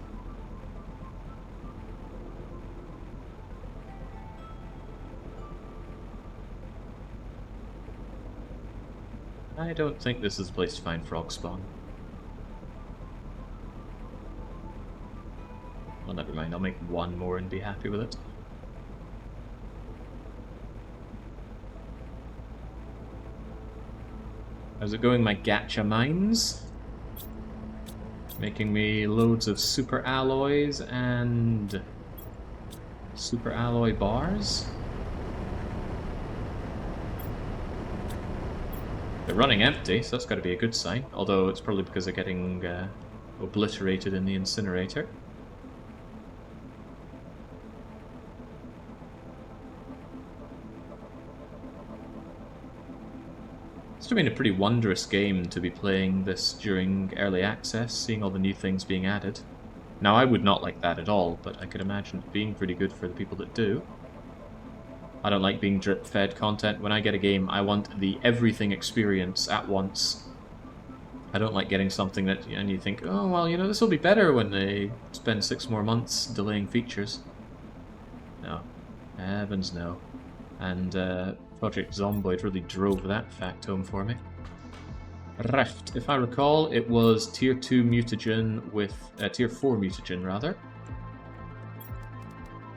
I don't think this is a place to find frog spawn. mind, I'll make one more and be happy with it. How's it going, my gacha mines? Making me loads of super alloys and super alloy bars. They're running empty, so that's got to be a good sign. Although it's probably because they're getting obliterated in the incinerator. It's been a pretty wondrous game to be playing this during early access, seeing all the new things being added. Now, I would not like that at all, but I could imagine it being pretty good for the people that do. I don't like being drip-fed content. When I get a game, I want the everything experience at once. I don't like getting something that, and you think, oh, well, you know, this will be better when they spend 6 more months delaying features. No. Heavens no. And Project Zomboid really drove that fact home for me. Rift. If I recall, it was Tier 2 mutagen with... Tier 4 mutagen, rather.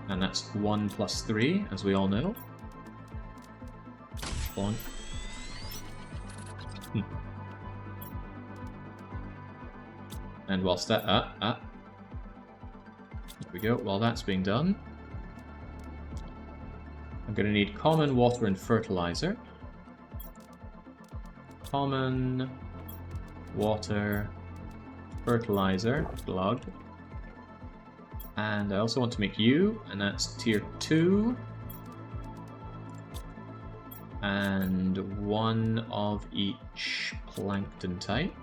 And that's 1 plus 3, as we all know. Bonk. And whilst that... there we go. While that's being done, I'm going to need common, water, and fertilizer. Common, water, fertilizer, glug. And I also want to make you, and that's tier 2. And 1 of each plankton type.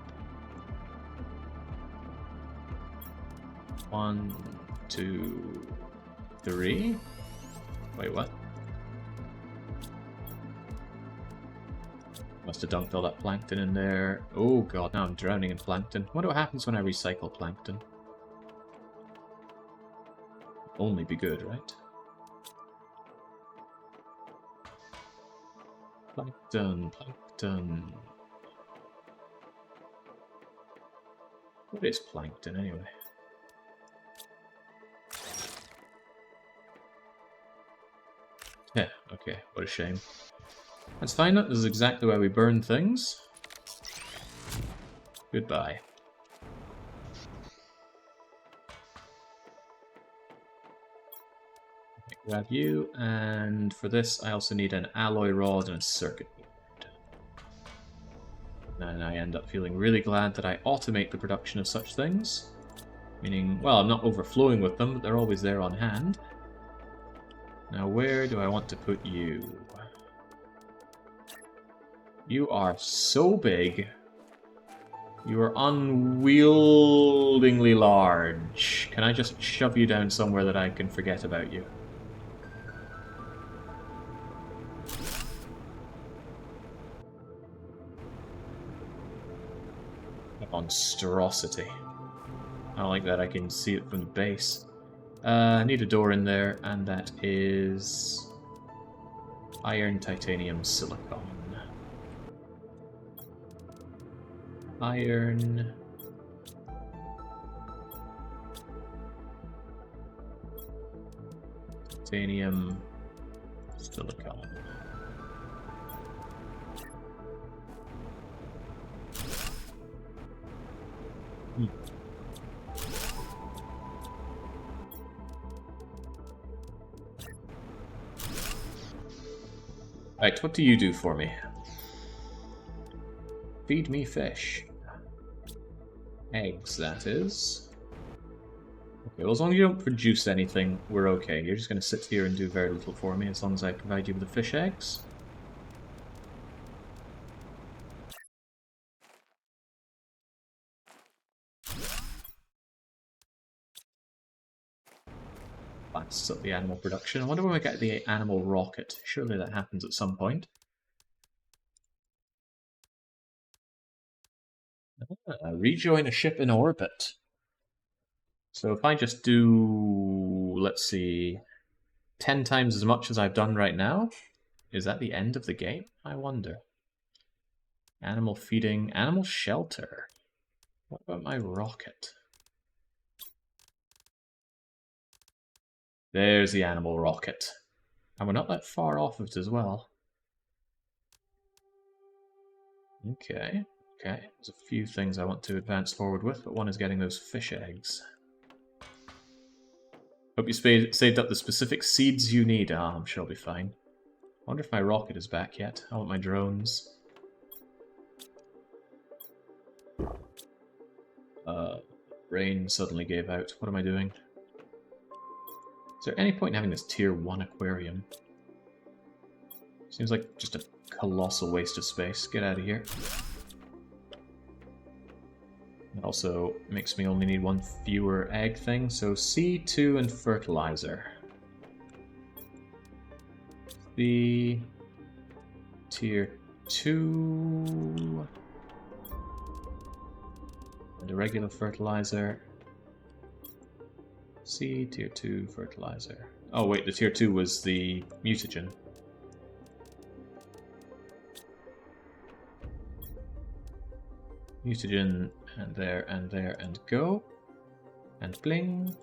1, 2, 3. Wait, what? Must have dumped all that plankton in there. Oh god, now I'm drowning in plankton. I wonder what happens when I recycle plankton. Only be good, right? Plankton, plankton. What is plankton anyway? Yeah, okay, what a shame. That's fine, this is exactly where we burn things. Goodbye. Grab you, and for this I also need an alloy rod and a circuit board. And I end up feeling really glad that I automate the production of such things. Meaning, well, I'm not overflowing with them, but they're always there on hand. Now where do I want to put you? You are so big. You are unwieldingly large. Can I just shove you down somewhere that I can forget about you? A monstrosity. I don't like that I can see it from the base. I need a door in there, and that is iron, titanium, silicon. Iron. Titanium. Silicon. Right, what do you do for me? Feed me fish. Eggs, that is. Okay, well, as long as you don't produce anything, we're okay. You're just going to sit here and do very little for me, as long as I provide you with the fish eggs. That's up the animal production. I wonder when we get the animal rocket. Surely that happens at some point. Rejoin a ship in orbit. So if I just do, let's see, 10 times as much as I've done right now, is that the end of the game? I wonder. Animal feeding, animal shelter. What about my rocket? There's the animal rocket. And we're not that far off of it as well. Okay, okay. There's a few things I want to advance forward with, but one is getting those fish eggs. Hope you saved up the specific seeds you need. Ah, I'm sure I'll be fine. Wonder if my rocket is back yet. I want my drones. Rain suddenly gave out. What am I doing? Is there any point in having this tier 1 aquarium? Seems like just a colossal waste of space. Get out of here. It also makes me only need one fewer egg thing, so C2 and fertilizer. The tier 2 and a regular fertilizer. C tier 2 fertilizer. Oh wait, the tier 2 was the mutagen. Mutagen, and there, and go. And bling.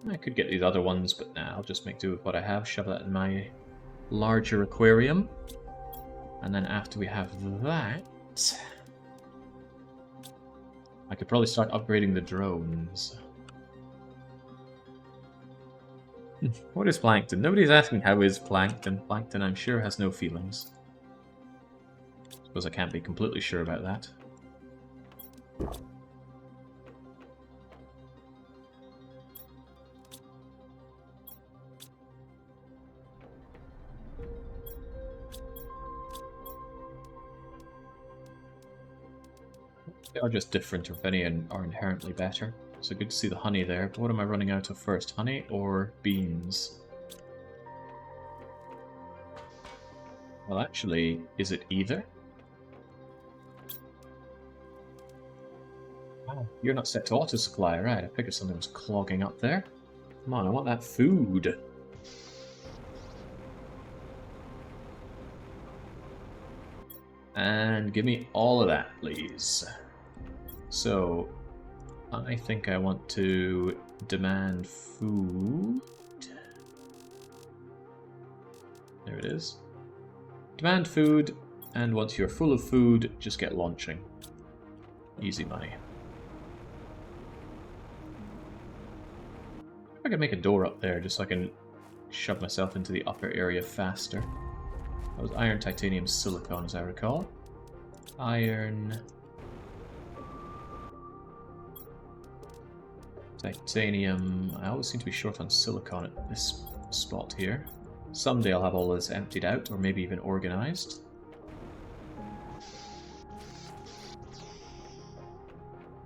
I could get these other ones, but nah, I'll just make do with what I have. Shove that in my larger aquarium. And then after we have that, I could probably start upgrading the drones. What is Plankton? Nobody's asking how is Plankton. Plankton, I'm sure, has no feelings. Suppose I can't be completely sure about that. They are just different, or if any are inherently better. So good to see the honey there. But what am I running out of first? Honey or beans? Well, actually, is it either? Oh, you're not set to auto-supply, right? I figured something was clogging up there. Come on, I want that food. And give me all of that, please. So, I think I want to demand food. There it is. Demand food, and once you're full of food, just get launching. Easy money. I could make a door up there just so I can shove myself into the upper area faster. That was iron, titanium, silicon, as I recall. Iron... titanium... I always seem to be short on silicon at this spot here. Someday I'll have all this emptied out, or maybe even organized.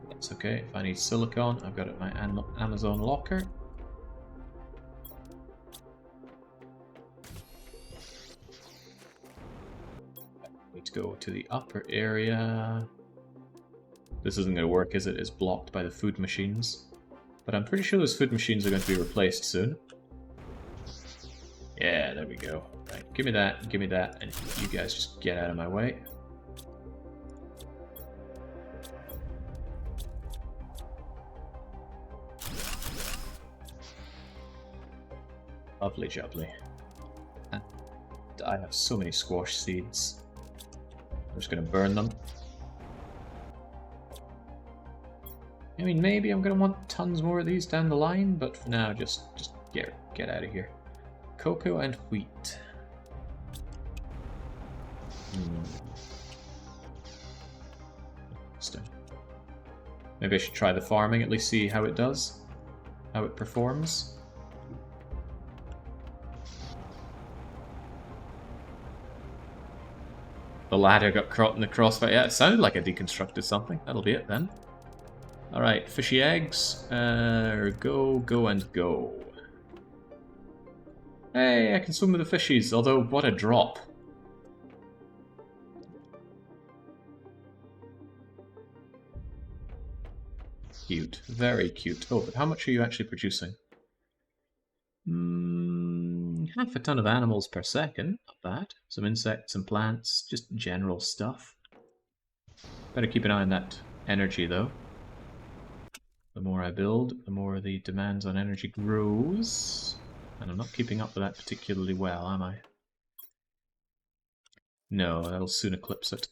That's okay. If I need silicon, I've got it in my Amazon locker. To go to the upper area. This isn't going to work, is it? It's blocked by the food machines. But I'm pretty sure those food machines are going to be replaced soon. Yeah, there we go. Right, give me that, and you guys just get out of my way. Lovely jubbly. And I have so many squash seeds. I'm just going to burn them. I mean, maybe I'm going to want tons more of these down the line, but for now, just get out of here. Cocoa and wheat. Interesting. Maybe I should try the farming, at least see how it does. How it performs. The ladder got caught in the crossfire. Yeah, it sounded like I deconstructed something. That'll be it then. Alright, fishy eggs. Go, and go. Hey, I can swim with the fishies, although what a drop. Cute. Very cute. Oh, but how much are you actually producing? Half a ton of animals per second. Not bad. Some insects, some plants, just general stuff. Better keep an eye on that energy, though. The more I build, the more the demands on energy grows. And I'm not keeping up with that particularly well, am I? No, that'll soon eclipse it.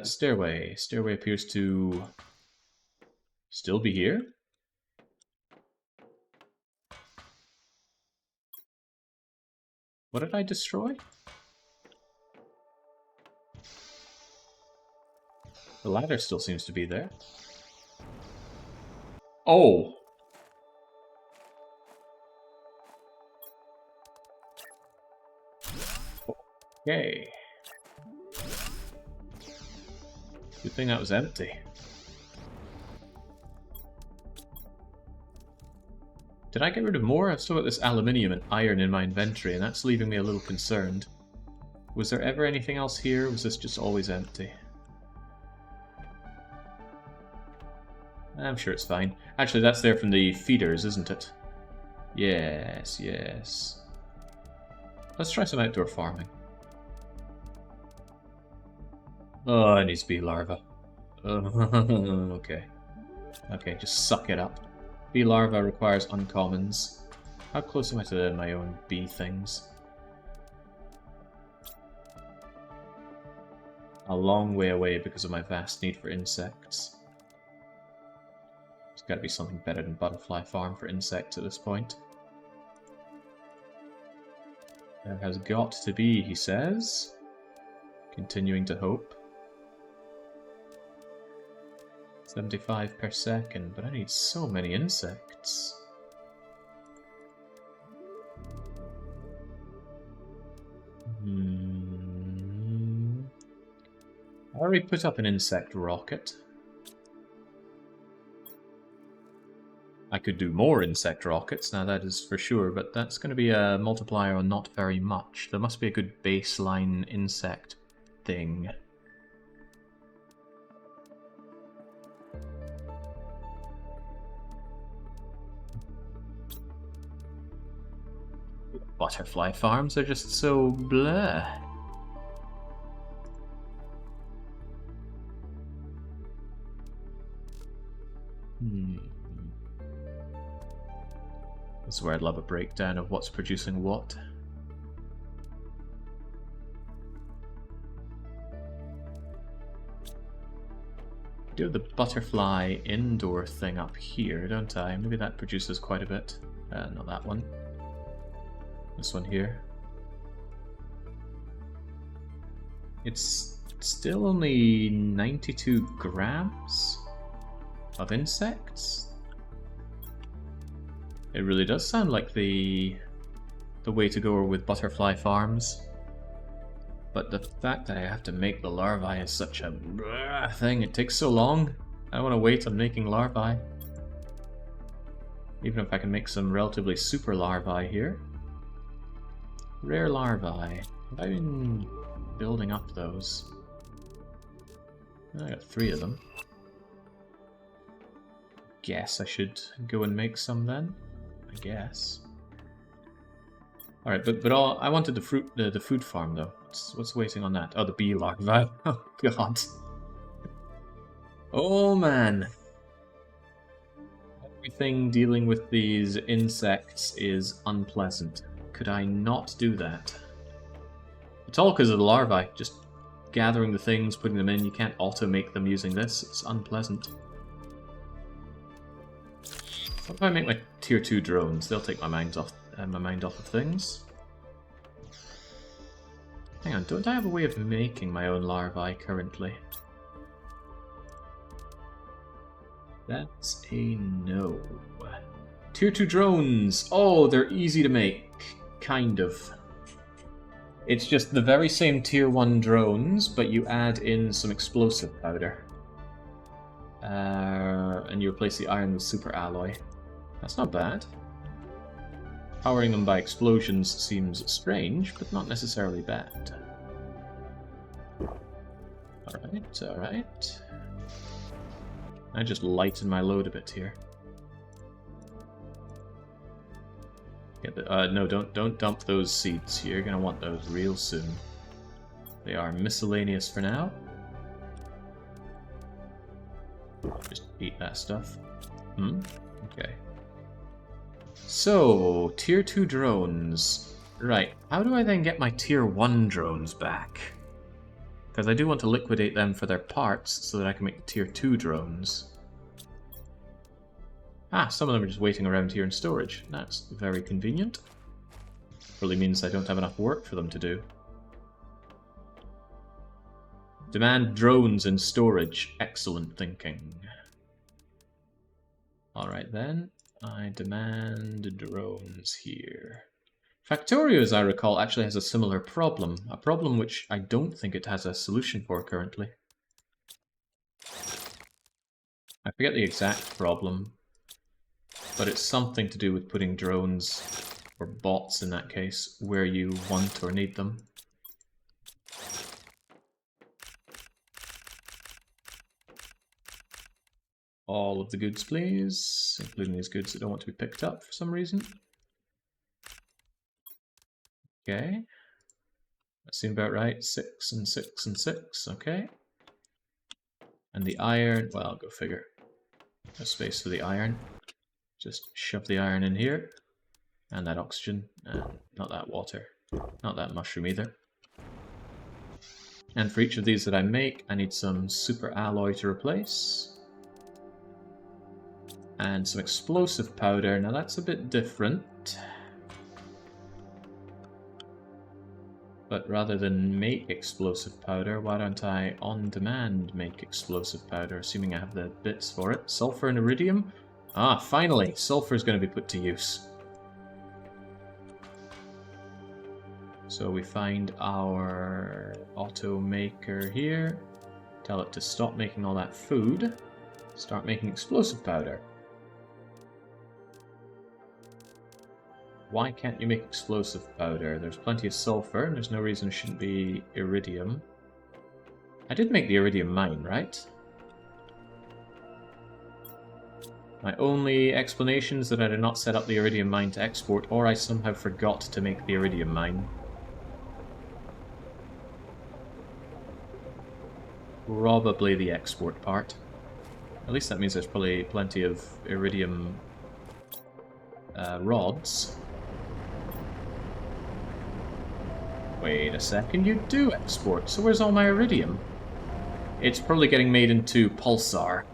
Stairway. Stairway appears to still be here. What did I destroy? The ladder still seems to be there. Oh! Okay. Good thing that was empty. Did I get rid of more? I've still got this aluminium and iron in my inventory, and that's leaving me a little concerned. Was there ever anything else here, or was this just always empty? I'm sure it's fine. Actually, that's there from the feeders, isn't it? Yes, yes. Let's try some outdoor farming. Oh, it needs to be larva. Okay. Okay, just suck it up. Bee larva requires uncommons. How close am I to my own bee things? A long way away because of my vast need for insects. There's got to be something better than butterfly farm for insects at this point. There has got to be, he says. Continuing to hope. 75 per second, but I need so many insects. I already put up an insect rocket. I could do more insect rockets, now that is for sure, but that's going to be a multiplier on not very much. There must be a good baseline insect thing. Butterfly farms are just so bleh. This is where I'd love a breakdown of what's producing what. Do the butterfly indoor thing up here, don't I? Maybe that produces quite a bit. Not that one. This one here. It's still only 92 grams of insects. It really does sound like the way to go with butterfly farms. But the fact that I have to make the larvae is such a thing. It takes so long. I don't want to wait on making larvae. Even if I can make some relatively super larvae here. Rare larvae. Have I been building up those? I got 3 of them. Guess I should go and make some then. I guess. All right, but I wanted the food farm though. What's waiting on that? Oh, the bee larvae. Oh god. Oh man. Everything dealing with these insects is unpleasant. Could I not do that? It's all because of the larvae. Just gathering the things, putting them in. You can't auto-make them using this. It's unpleasant. What if I make my tier 2 drones? They'll take my mind off of things. Hang on, don't I have a way of making my own larvae currently? That's a no. Tier 2 drones! Oh, they're easy to make. Kind of. It's just the very same tier 1 drones, but you add in some explosive powder. And you replace the iron with super alloy. That's not bad. Powering them by explosions seems strange, but not necessarily bad. Alright, alright. I just lighten my load a bit here. No, don't dump those seeds. You're gonna want those real soon. They are miscellaneous for now. Just eat that stuff. Okay. So, tier 2 drones. Right, how do I then get my tier 1 drones back? Because I do want to liquidate them for their parts so that I can make the tier 2 drones. Ah, some of them are just waiting around here in storage. That's very convenient. Probably means I don't have enough work for them to do. Demand drones in storage. Excellent thinking. Alright then, I demand drones here. Factorio, as I recall, actually has a similar problem. A problem which I don't think it has a solution for currently. I forget the exact problem, but it's something to do with putting drones, or bots in that case, where you want or need them. All of the goods, please, including these goods that don't want to be picked up for some reason. Okay. That seemed about right. 6 and 6 and 6, okay. And the iron, well, go figure. No space for the iron. Just shove the iron in here. And that oxygen. And not that water. Not that mushroom either. And for each of these that I make, I need some super alloy to replace. And some explosive powder. Now that's a bit different. But rather than make explosive powder, why don't I on demand make explosive powder, assuming I have the bits for it. Sulfur and iridium? Ah, finally! Sulfur is going to be put to use. So we find our automaker here. Tell it to stop making all that food. Start making explosive powder. Why can't you make explosive powder? There's plenty of sulfur, and there's no reason it shouldn't be iridium. I did make the iridium mine, right? My only explanation is that I did not set up the iridium mine to export, or I somehow forgot to make the iridium mine. Probably the export part. At least that means there's probably plenty of iridium rods. Wait a second, you do export, so where's all my iridium? It's probably getting made into pulsar.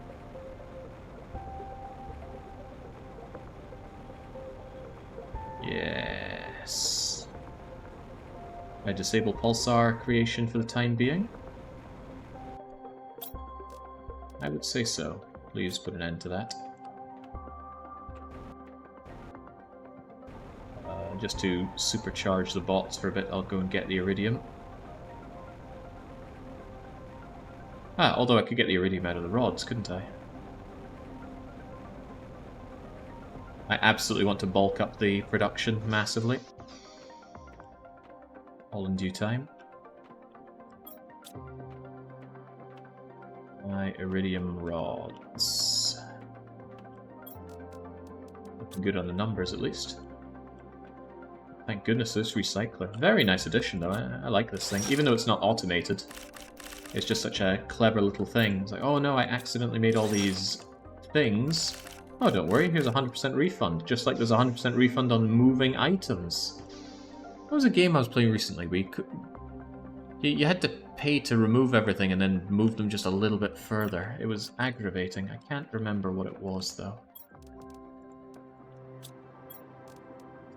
Yes. I disable pulsar creation for the time being? I would say so. Please put an end to that. Just to supercharge the bots for a bit, I'll go and get the iridium. Ah, although I could get the iridium out of the rods, couldn't I? I absolutely want to bulk up the production massively. All in due time. My iridium rods. Looking good on the numbers, at least. Thank goodness this recycler. Very nice addition, though. I like this thing. Even though it's not automated. It's just such a clever little thing. It's like, oh no, I accidentally made all these things. Oh, don't worry, here's a 100% refund. Just like there's a 100% refund on moving items. That was a game I was playing recently where you had to pay to remove everything and then move them just a little bit further. It was aggravating. I can't remember what it was, though.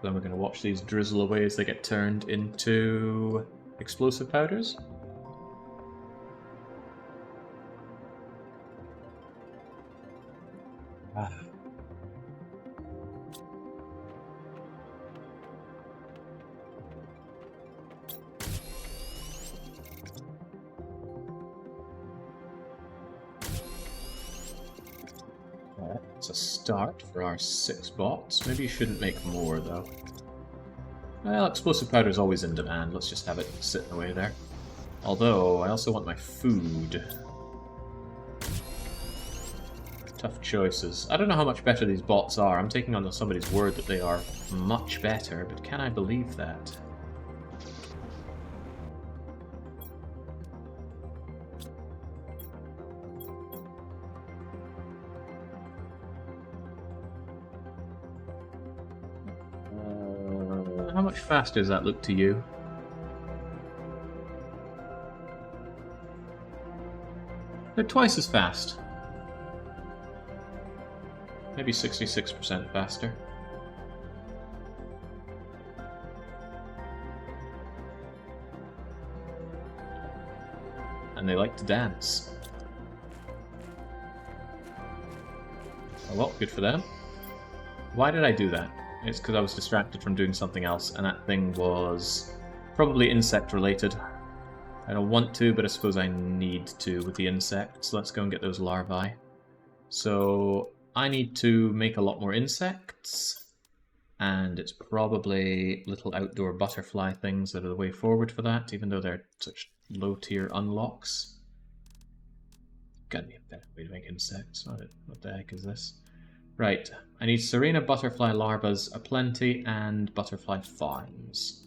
Then we're going to watch these drizzle away as they get turned into explosive powders. Ah. It's a start for our 6 bots. Maybe you shouldn't make more, though. Well, explosive powder is always in demand. Let's just have it sitting away there. Although, I also want my food. Tough choices. I don't know how much better these bots are. I'm taking on somebody's word that they are much better, but can I believe that? How much faster does that look to you? They're twice as fast. Maybe 66% faster. And they like to dance. Oh well, good for them. Why did I do that? It's because I was distracted from doing something else, and that thing was probably insect related. I don't want to, but I suppose I need to with the insects. Let's go and get those larvae. So I need to make a lot more insects, and it's probably little outdoor butterfly things that are the way forward for that, even though they're such low tier unlocks. Gotta be a better way to make insects. What the heck is this? Right, I need Serena butterfly larvas aplenty and butterfly farms.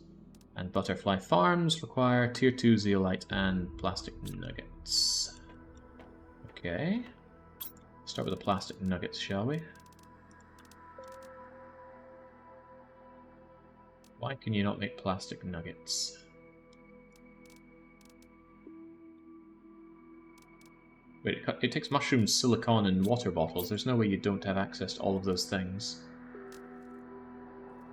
And butterfly farms require tier 2 zeolite and plastic nuggets. Okay. Start with the plastic nuggets, shall we? Why can you not make plastic nuggets? Wait, it takes mushrooms, silicon, and water bottles. There's no way you don't have access to all of those things.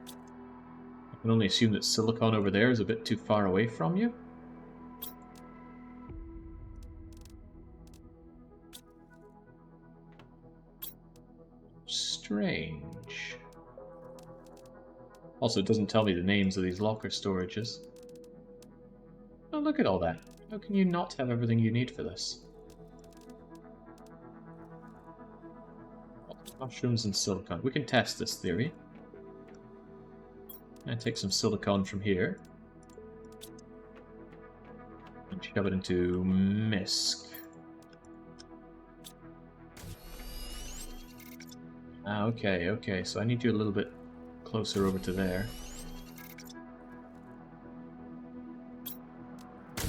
I can only assume that silicon over there is a bit too far away from you. Strange. Also, it doesn't tell me the names of these locker storages. Oh, look at all that. How can you not have everything you need for this? Mushrooms and silicon. We can test this theory. And take some silicon from here. And shove it into MISC. Ah, okay, so I need you a little bit closer over to there.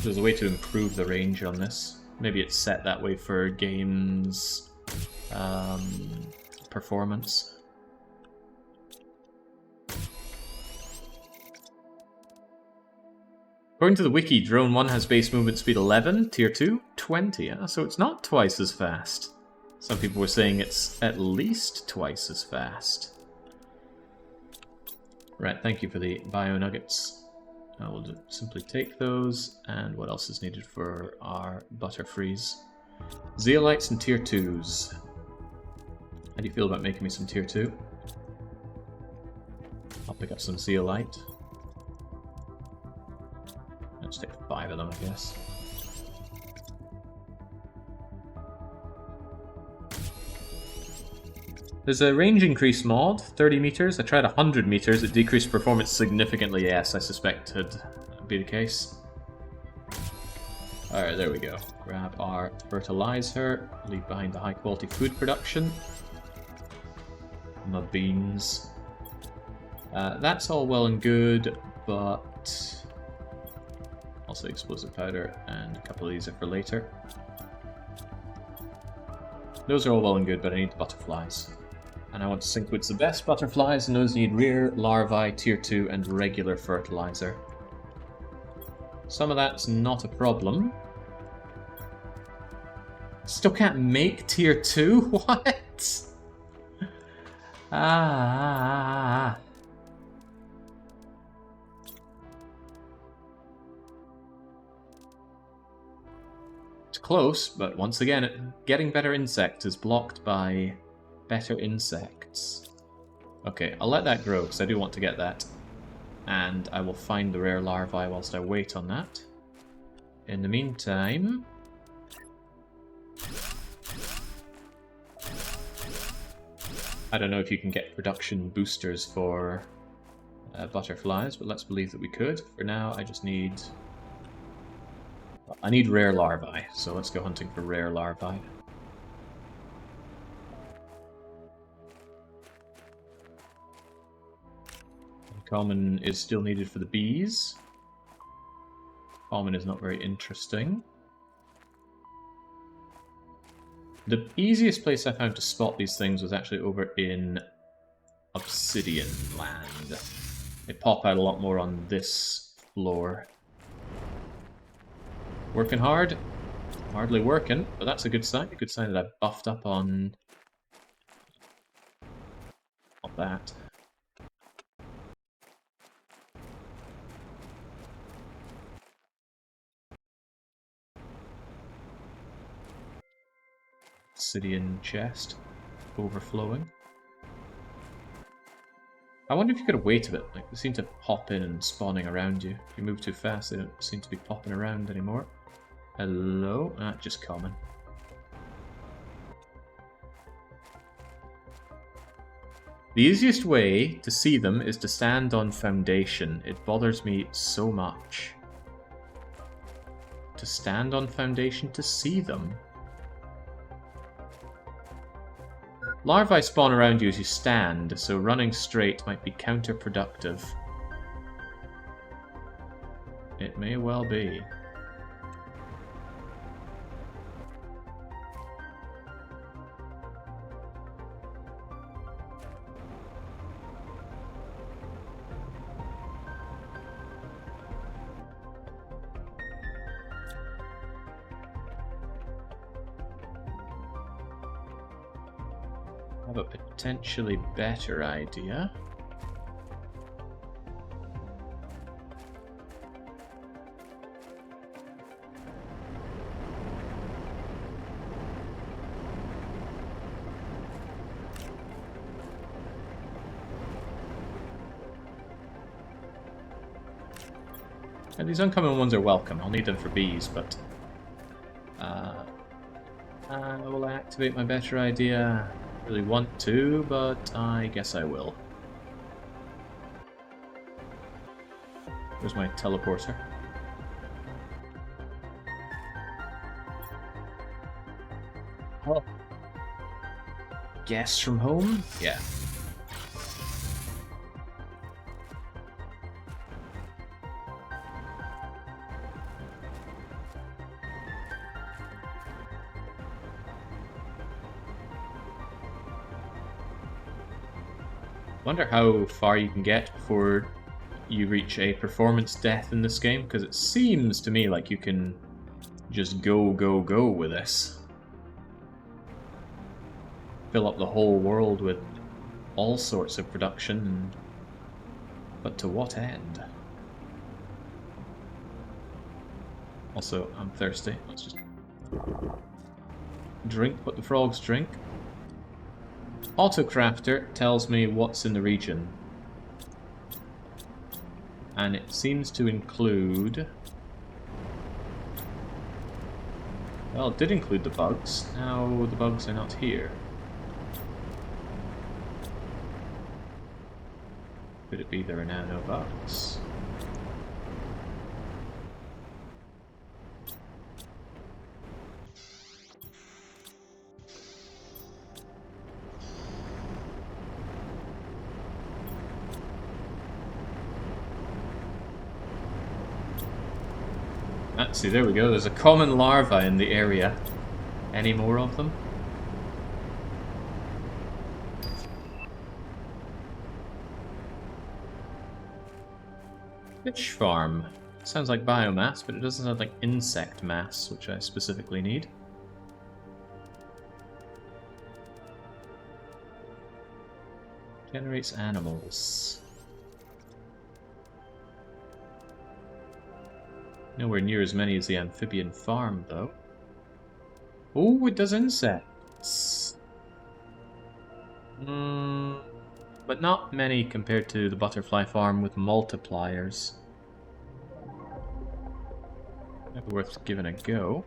There's a way to improve the range on this. Maybe it's set that way for games performance. According to the wiki, Drone 1 has base movement speed 11, Tier 2, 20. So it's not twice as fast. Some people were saying it's at least twice as fast. Right, thank you for the bio nuggets. I will simply take those, and what else is needed for our butterfrees? Zeolites and Tier 2s. How do you feel about making me some Tier 2? I'll pick up some zeolite. Let's take 5 of them, I guess. There's a range increase mod, 30 meters. I tried 100 meters, it decreased performance significantly. Yes, I suspect it'd be the case. Alright, there we go. Grab our fertilizer, leave behind the high quality food production. My beans. That's all well and good, but also explosive powder, and a couple of these are for later. Those are all well and good, but I need the butterflies. And I want to sync with the best butterflies, and those need rare, larvae, tier 2, and regular fertilizer. Some of that's not a problem. Still can't make tier 2? What? It's close, but once again, getting better insects is blocked by better insects. Okay, I'll let that grow, because I do want to get that. And I will find the rare larvae whilst I wait on that. In the meantime... I don't know if you can get production boosters for butterflies, but let's believe that we could. For now, I just need... I need rare larvae, so let's go hunting for rare larvae. Common is still needed for the bees. Common is not very interesting. The easiest place I found to spot these things was actually over in Obsidian Land. They pop out a lot more on this floor. Working hard. Hardly working, but that's a good sign. A good sign that I've buffed up on that. Obsidian chest overflowing. I wonder if you could wait a bit. Like, they seem to pop in and spawning around you. If you move too fast, they don't seem to be popping around anymore. Hello? Ah, just common. The easiest way to see them is to stand on foundation. It bothers me so much. To stand on foundation to see them. Larvae spawn around you as you stand, so running straight might be counterproductive. It may well be. I have a potentially better idea. And these uncommon ones are welcome. I'll need them for bees, but will I activate my better idea? Really want to, but I guess I will. Where's my teleporter? Oh. Guess from home? Yeah. Wonder how far you can get before you reach a performance death in this game, because it seems to me like you can just go with this. Fill up the whole world with all sorts of production, but to what end? Also, I'm thirsty. Let's just drink what the frogs drink. Autocrafter tells me what's in the region. And it seems to include... Well, it did include the bugs. Now the bugs are not here. Could it be there are now no bugs? See, there we go. There's a common larva in the area. Any more of them? Fish farm. Sounds like biomass, but it doesn't sound like insect mass, which I specifically need. Generates animals. Nowhere near as many as the amphibian farm, though. Oh, it does insects. But not many compared to the butterfly farm with multipliers. Maybe worth giving a go.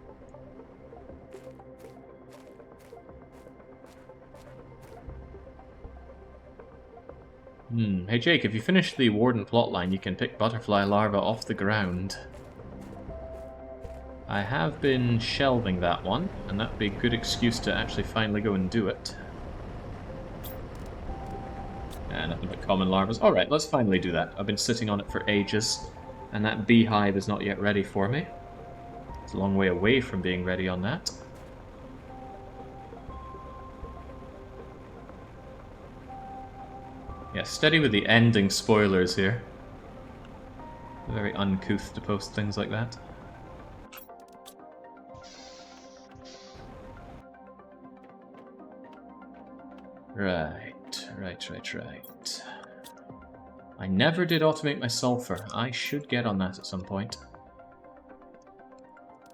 Hey Jake, if you finish the Warden plotline, you can pick butterfly larvae off the ground. I have been shelving that one, and that would be a good excuse to actually finally go and do it. Nothing but common larvas. Alright, let's finally do that. I've been sitting on it for ages, and that beehive is not yet ready for me. It's a long way away from being ready on that. Yeah, steady with the ending spoilers here. Very uncouth to post things like that. Right. I never did automate my sulfur. I should get on that at some point.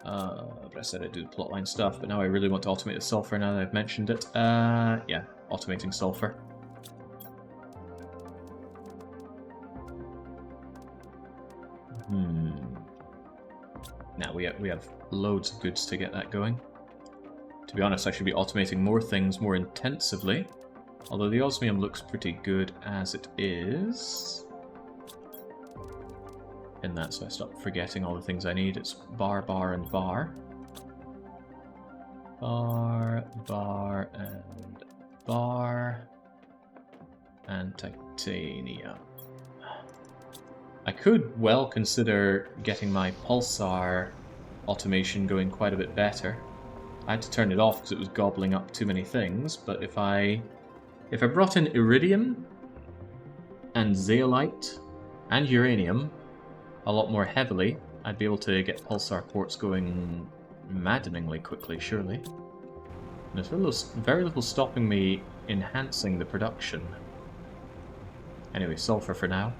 But I said I'd do the plotline stuff, but now I really want to automate the sulfur now that I've mentioned it. Yeah, automating sulfur. Now we have loads of goods to get that going. To be honest, I should be automating more things more intensively. Although the osmium looks pretty good as it is. In that, so I stop forgetting all the things I need. It's bar, and bar. Bar, and bar. And titanium. I could well consider getting my pulsar automation going quite a bit better. I had to turn it off because it was gobbling up too many things, but if I brought in iridium and zeolite and uranium a lot more heavily, I'd be able to get pulsar ports going maddeningly quickly, surely. And there's very little stopping me enhancing the production. Anyway, sulfur for now.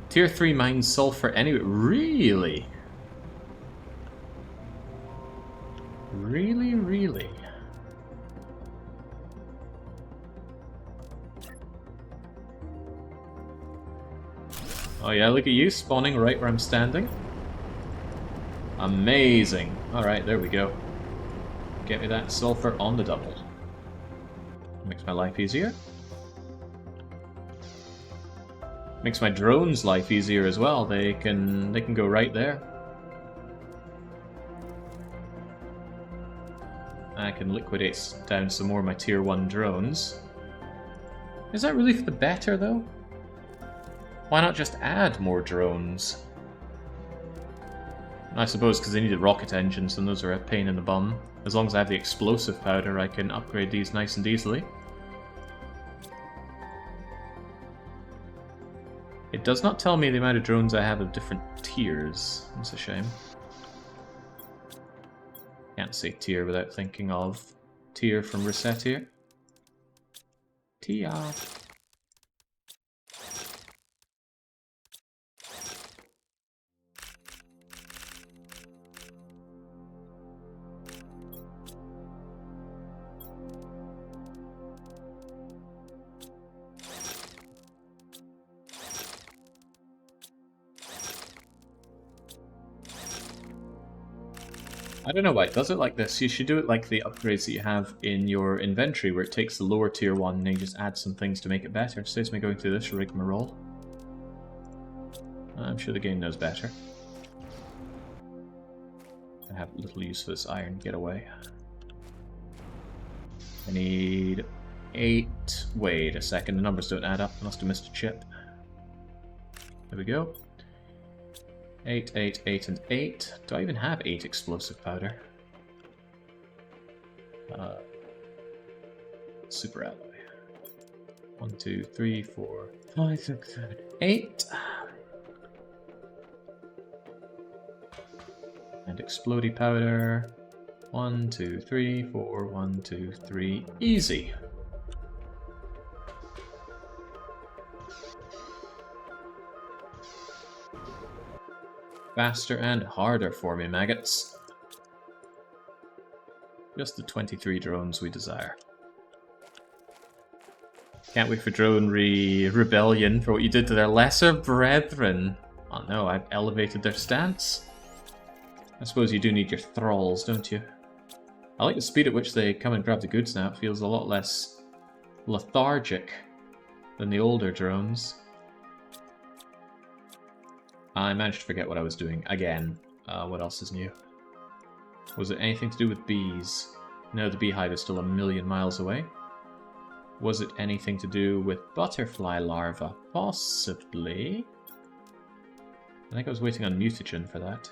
Tier 3 mines sulfur anyway. Really? Really? Oh yeah, look at you, spawning right where I'm standing. Amazing. Alright, there we go. Get me that sulfur on the double. Makes my life easier. Makes my drones' life easier as well. They can go right there. I can liquidate down some more of my tier 1 drones. Is that really for the better though? Why not just add more drones? I suppose because they needed rocket engines and those are a pain in the bum. As long as I have the explosive powder, I can upgrade these nice and easily. It does not tell me the amount of drones I have of different tiers. That's a shame. Can't say tier without thinking of tier from Reset here. Tier. I don't know why it does it like this. You should do it like the upgrades that you have in your inventory, where it takes the lower tier one and you just add some things to make it better. It saves me going through this rigmarole. I'm sure the game knows better. I have little use for this iron. Get away. I need 8. Wait a second, the numbers don't add up. I must have missed a chip. There we go. 8, 8, 8, and 8. Do I even have 8 explosive powder? Super alloy. 1, 2, 3, 4, 5, 6, 7, 8. And explodey powder. 1, 2, 3, 4, 1, 2, 3. Easy. Faster and harder for me, maggots. Just the 23 drones we desire. Can't wait for Drone Rebellion for what you did to their lesser brethren. Oh no, I've elevated their stance. I suppose you do need your thralls, don't you? I like the speed at which they come and grab the goods now. It feels a lot less lethargic than the older drones. I managed to forget what I was doing again. What else is new? Was it anything to do with bees? No, the beehive is still a million miles away. Was it anything to do with butterfly larvae? Possibly. I think I was waiting on mutagen for that.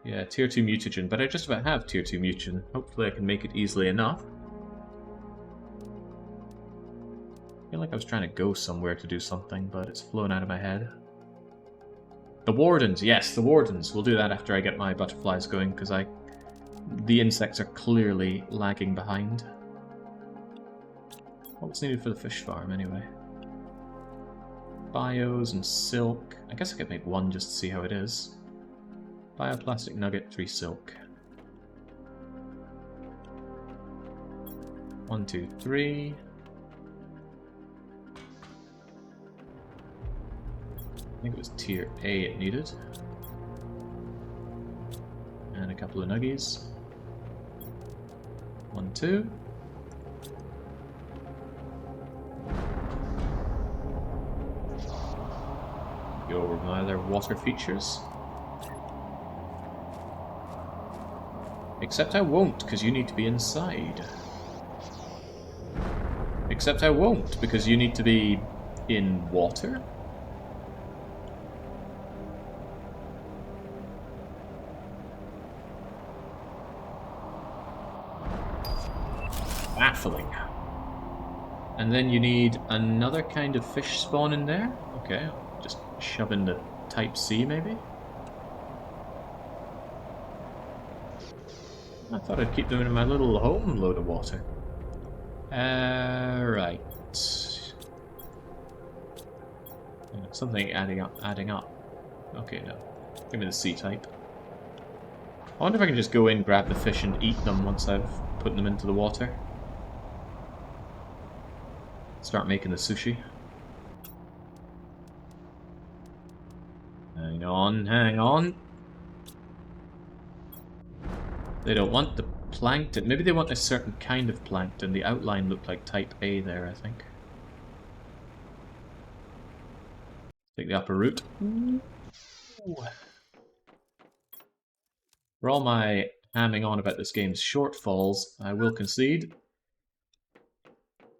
Yeah, tier 2 mutagen, but I just about have tier 2 mutagen. Hopefully I can make it easily enough. feel like I was trying to go somewhere to do something, but it's flown out of my head. The wardens, yes, the wardens. We'll do that after I get my butterflies going, because the insects are clearly lagging behind. What's needed for the fish farm, anyway? Bios and silk. I guess I could make one just to see how it is. Bioplastic nugget, 3 silk. 1, 2, 3. I think it was tier A it needed. And a couple of nuggies. 1, 2. Go over my other water features. Except I won't, because you need to be inside. Except I won't, because you need to be in water? Baffling. And then you need another kind of fish spawn in there? Okay, just shove in the type C maybe? I thought I'd keep them in my little home load of water. Right. Something adding up. Okay, no. Give me the C type. I wonder if I can just go in, grab the fish and eat them once I've put them into the water. Start making the sushi. Hang on, hang on. They don't want the plankton. Maybe they want a certain kind of plankton. The outline looked like type A there, I think. Take the upper route. Ooh. For all my hamming on about this game's shortfalls, I will concede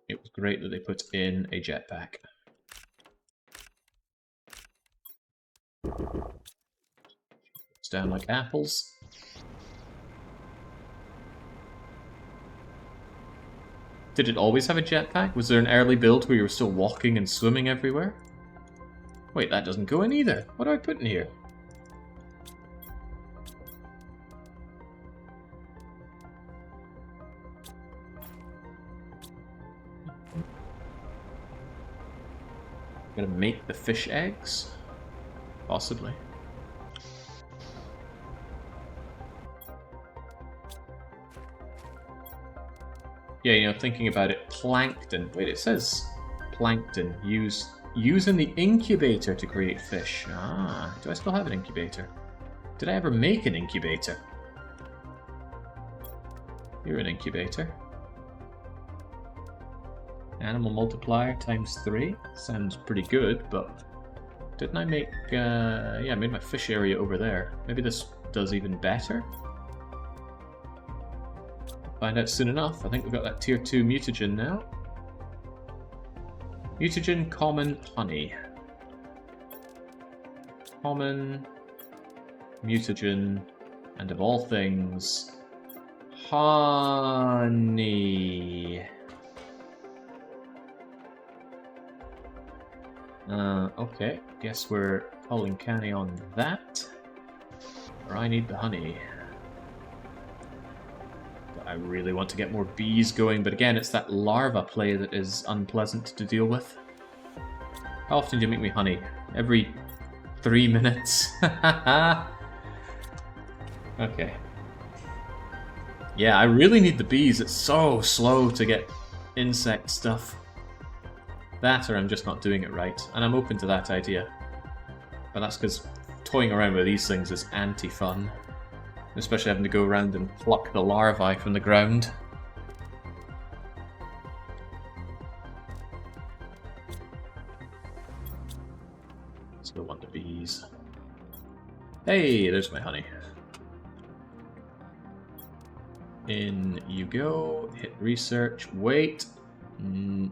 it was great that they put in a jetpack. It's down like apples. Did it always have a jetpack? Was there an early build where you were still walking and swimming everywhere? Wait, that doesn't go in either. What do I put in here? Gonna make the fish eggs? Possibly. Yeah, you know, thinking about it, plankton. Wait, it says plankton. Use in the incubator to create fish. Ah, do I still have an incubator? Did I ever make an incubator? You're an incubator. Animal multiplier times 3. Sounds pretty good, but didn't I make... yeah, I made my fish area over there. Maybe this does even better? Find out soon enough. I think we've got that tier 2 mutagen now. Mutagen, common, honey. Common, mutagen, and of all things, honey. Okay, guess we're calling canny on that. Or I need the honey. But I really want to get more bees going, but again, it's that larva play that is unpleasant to deal with. How often do you make me honey? Every 3 minutes? Okay. Yeah, I really need the bees. It's so slow to get insect stuff. That or I'm just not doing it right, and I'm open to that idea. But that's because toying around with these things is anti-fun. Especially having to go around and pluck the larvae from the ground. Still want the bees. Hey, there's my honey. In you go, hit research, wait.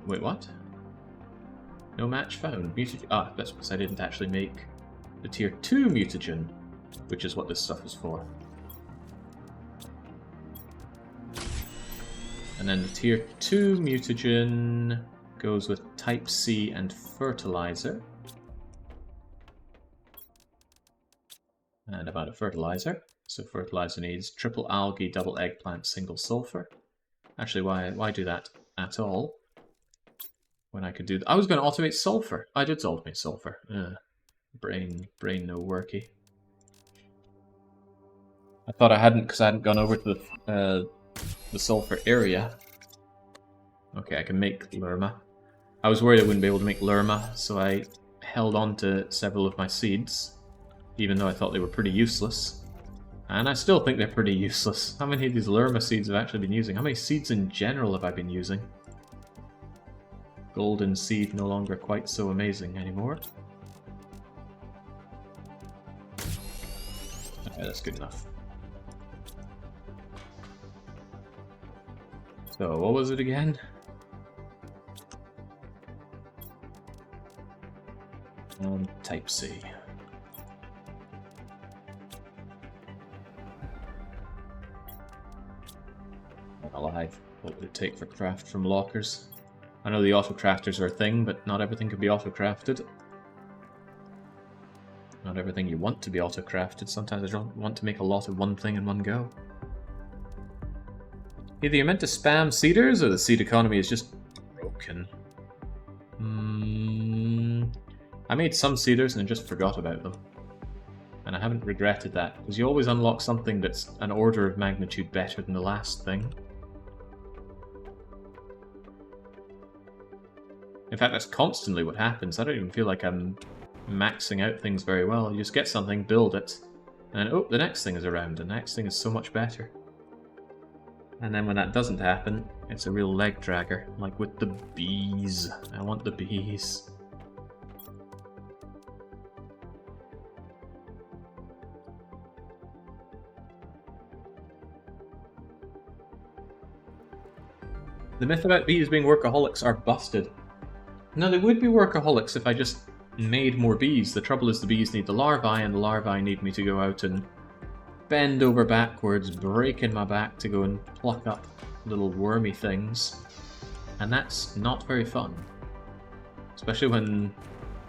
Wait, what? No match found. Ah, that's because I didn't actually make the tier 2 mutagen, which is what this stuff is for. And then the tier 2 mutagen goes with type C and fertilizer. And amount of fertilizer. So fertilizer needs triple algae, double eggplant, single sulfur. Actually, why do that at all? When I could do I was going to automate sulfur. I did automate sulfur. Brain no worky. I thought I hadn't because I hadn't gone over to the sulfur area. Okay, I can make Lerma. I was worried I wouldn't be able to make Lerma, so I held on to several of my seeds, even though I thought they were pretty useless. And I still think they're pretty useless. How many of these Lerma seeds have I actually been using? How many seeds in general have I been using? Golden seed no longer quite so amazing anymore. Okay, that's good enough. So, what was it again? Type C. Not alive. What would it take for craft from lockers? I know the auto-crafters are a thing, but not everything can be auto-crafted. Not everything you want to be auto-crafted. Sometimes I don't want to make a lot of one thing in one go. Either you're meant to spam seeders, or the seed economy is just broken. I made some seeders and just forgot about them. And I haven't regretted that, because you always unlock something that's an order of magnitude better than the last thing. In fact, that's constantly what happens. I don't even feel like I'm maxing out things very well. You just get something, build it, and oh, the next thing is around, and the next thing is so much better. And then when that doesn't happen, it's a real leg dragger, like with the bees. I want the bees. The myth about bees being workaholics are busted. No, they would be workaholics if I just made more bees. The trouble is the bees need the larvae, and the larvae need me to go out and bend over backwards, breaking my back to go and pluck up little wormy things. And that's not very fun. Especially when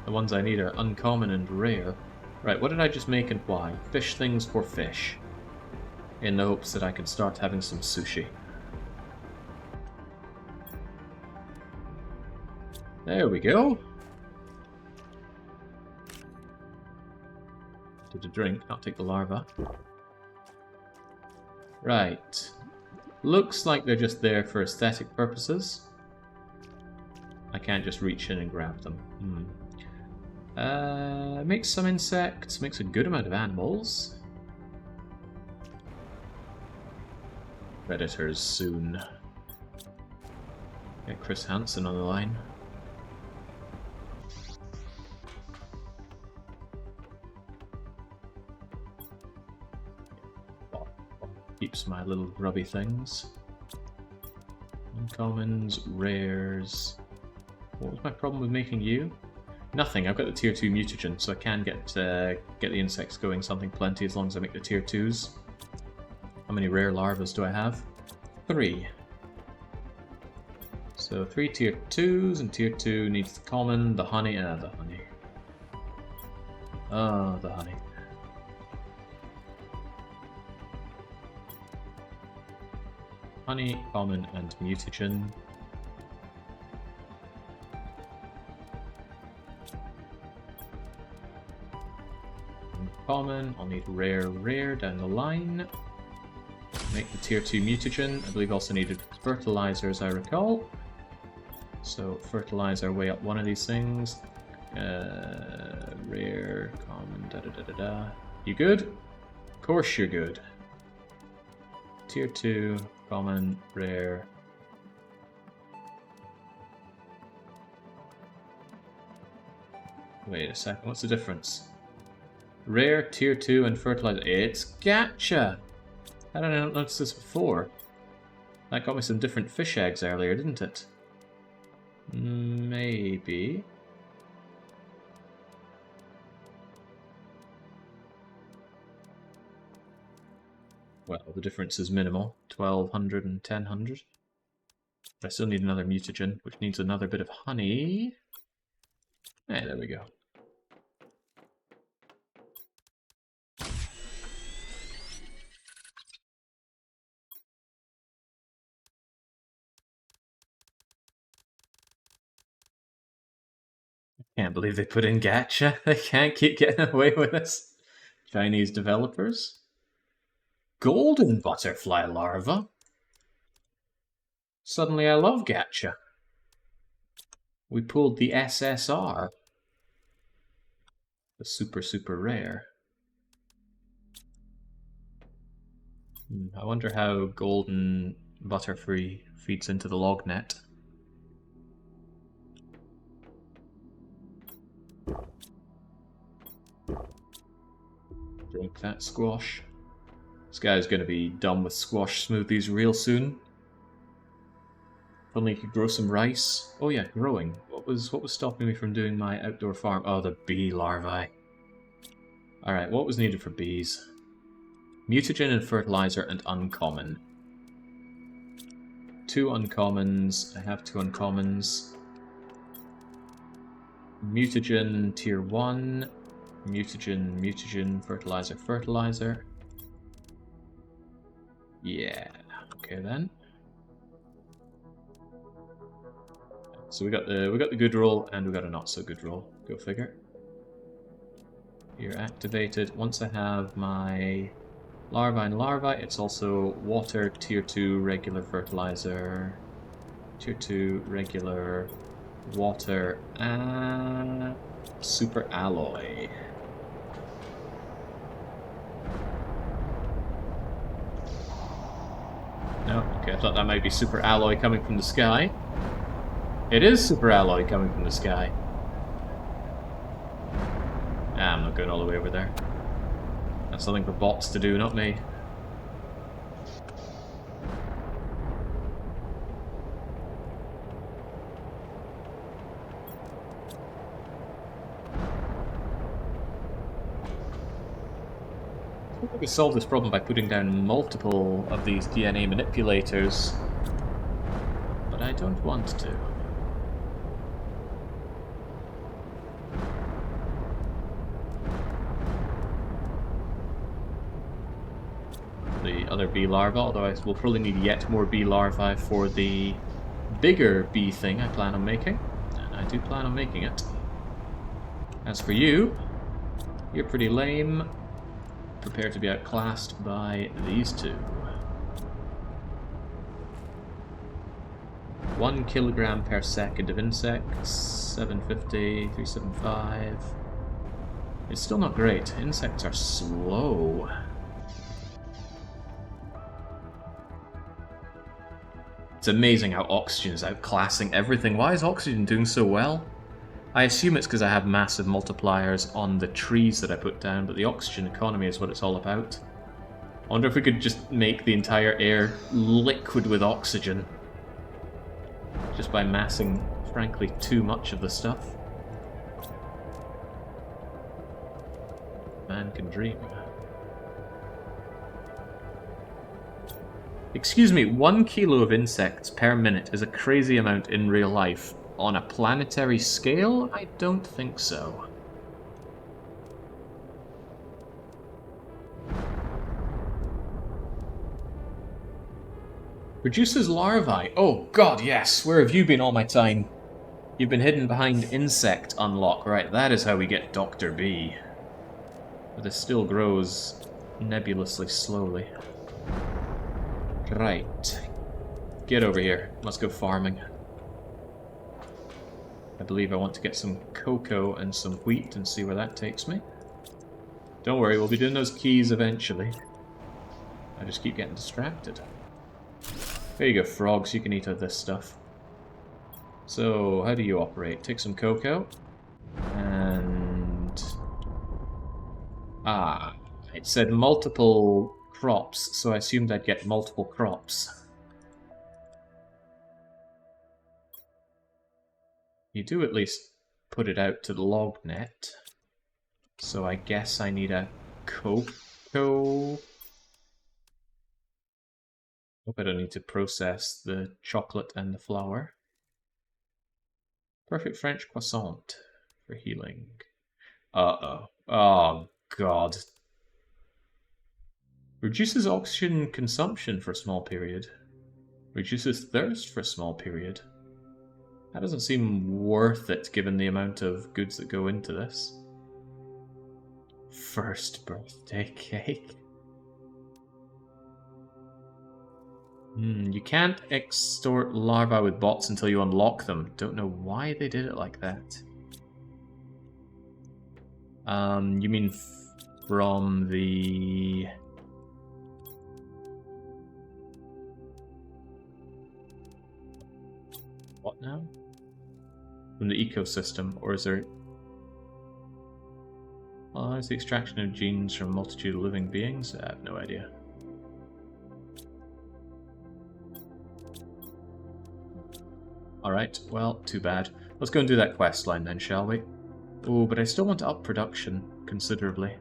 the ones I need are uncommon and rare. Right, what did I just make and why? Fish things for fish. In the hopes that I can start having some sushi. There we go. Did a drink, not take the larva. Right. Looks like they're just there for aesthetic purposes. I can't just reach in and grab them. Makes some insects, makes a good amount of animals. Predators soon. Get Chris Hansen on the line. Keeps my little grubby things. Uncommons, rares. What was my problem with making you? Nothing. I've got the tier 2 mutagen, so I can get the insects going something plenty as long as I make the tier 2s. How many rare larvas do I have? 3. So 3 tier 2s, and tier 2 needs the common, the honey, the honey. Oh, the honey. Honey, common, and mutagen. Common, I'll need rare down the line. Make the tier 2 mutagen. I believe also needed fertilizer as I recall. So fertilizer way up one of these things. Rare, common, You good? Of course you're good. Tier 2, common, rare. Wait a second, what's the difference? Rare, tier 2, and fertilizer. It's gacha! How did I not notice this before? That got me some different fish eggs earlier, didn't it? Maybe. Well, the difference is minimal. 1200 and 1000. I still need another mutagen, which needs another bit of honey. Hey, there we go. Can't believe they put in gacha. They can't keep getting away with this. Chinese developers. Golden butterfly larva. Suddenly I love gacha. We pulled the SSR. The super rare. I wonder how golden butterfly feeds into the log net. Drink that squash. This guy's gonna be done with squash smoothies real soon. If only he could grow some rice. Oh yeah, growing. What was stopping me from doing my outdoor farm? Oh, the bee larvae. Alright, what was needed for bees? Mutagen and fertilizer and uncommon. 2 uncommons. I have 2 uncommons. Mutagen tier 1. Mutagen, fertilizer. Yeah, okay then. So we got the good roll and we got a not so good roll. Go figure. You're activated. Once I have my larvae, it's also water, tier 2, regular fertilizer, tier 2, regular, water, and super alloy. No, okay, I thought that might be super alloy coming from the sky. It is super alloy coming from the sky. Ah, I'm not going all the way over there. That's something for bots to do, not me. I think we could solve this problem by putting down multiple of these DNA manipulators, but I don't want to. The other bee larva, although I will probably need yet more bee larvae for the bigger bee thing I plan on making. And I do plan on making it. As for you, you're pretty lame. Prepare to be outclassed by these two. 1 kilogram per second of insects, 750, 375. It's still not great. Insects are slow. It's amazing how oxygen is outclassing everything. Why is oxygen doing so well? I assume it's because I have massive multipliers on the trees that I put down, but the oxygen economy is what it's all about. I wonder if we could just make the entire air liquid with oxygen. Just by massing, frankly, too much of the stuff. Man can dream. Excuse me, 1 kilo of insects per minute is a crazy amount in real life. On a planetary scale, I don't think so. Produces larvae. Oh god, yes. Where have you been all my time? You've been hidden behind insect unlock. Right, that is how we get Dr. B. But this still grows nebulously slowly. Right. Get over here. Let's go farming. I believe I want to get some cocoa and some wheat and see where that takes me. Don't worry, we'll be doing those keys eventually. I just keep getting distracted. There you go, frogs. You can eat of this stuff. So, how do you operate? Take some cocoa. And... ah, it said multiple crops, so I assumed I'd get multiple crops. You do at least put it out to the log net. So I guess I need a cocoa Hope I don't need to process the chocolate and the flour. Perfect French croissant for healing. Uh-oh. Oh, God. Reduces oxygen consumption for a small period. Reduces thirst for a small period. That doesn't seem worth it given the amount of goods that go into this. First birthday cake. You can't extort larvae with bots until you unlock them. Don't know why they did it like that. You mean from the... What now? From the ecosystem, or is there... Well, is the extraction of genes from a multitude of living beings? I have no idea. Alright, well, too bad. Let's go and do that quest line then, shall we? Oh, but I still want to up production considerably.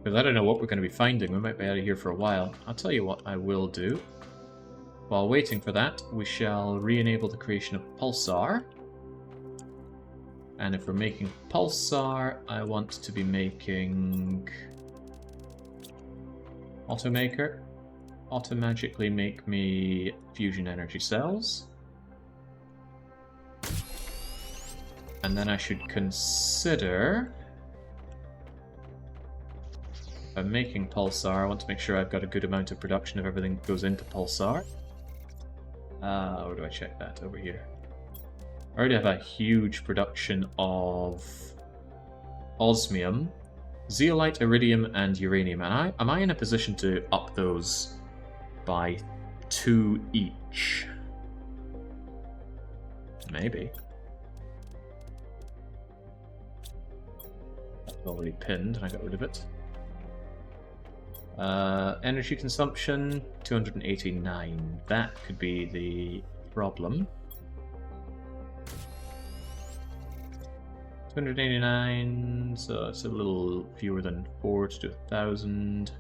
Because I don't know what we're going to be finding. We might be out of here for a while. I'll tell you what I will do. While waiting for that, we shall re-enable the creation of Pulsar. And if we're making Pulsar, I want to be making... Automaker. Automagically make me fusion energy cells. And then I should consider... If I'm making Pulsar, I want to make sure I've got a good amount of production of everything that goes into Pulsar. Where do I check that? Over here. I already have a huge production of osmium, zeolite, iridium, and uranium. And am I in a position to up those by 2 each? Maybe. That's already pinned, and I got rid of it. Energy consumption, 289. That could be the problem. 289, so it's a little fewer than 4 to do 1,000.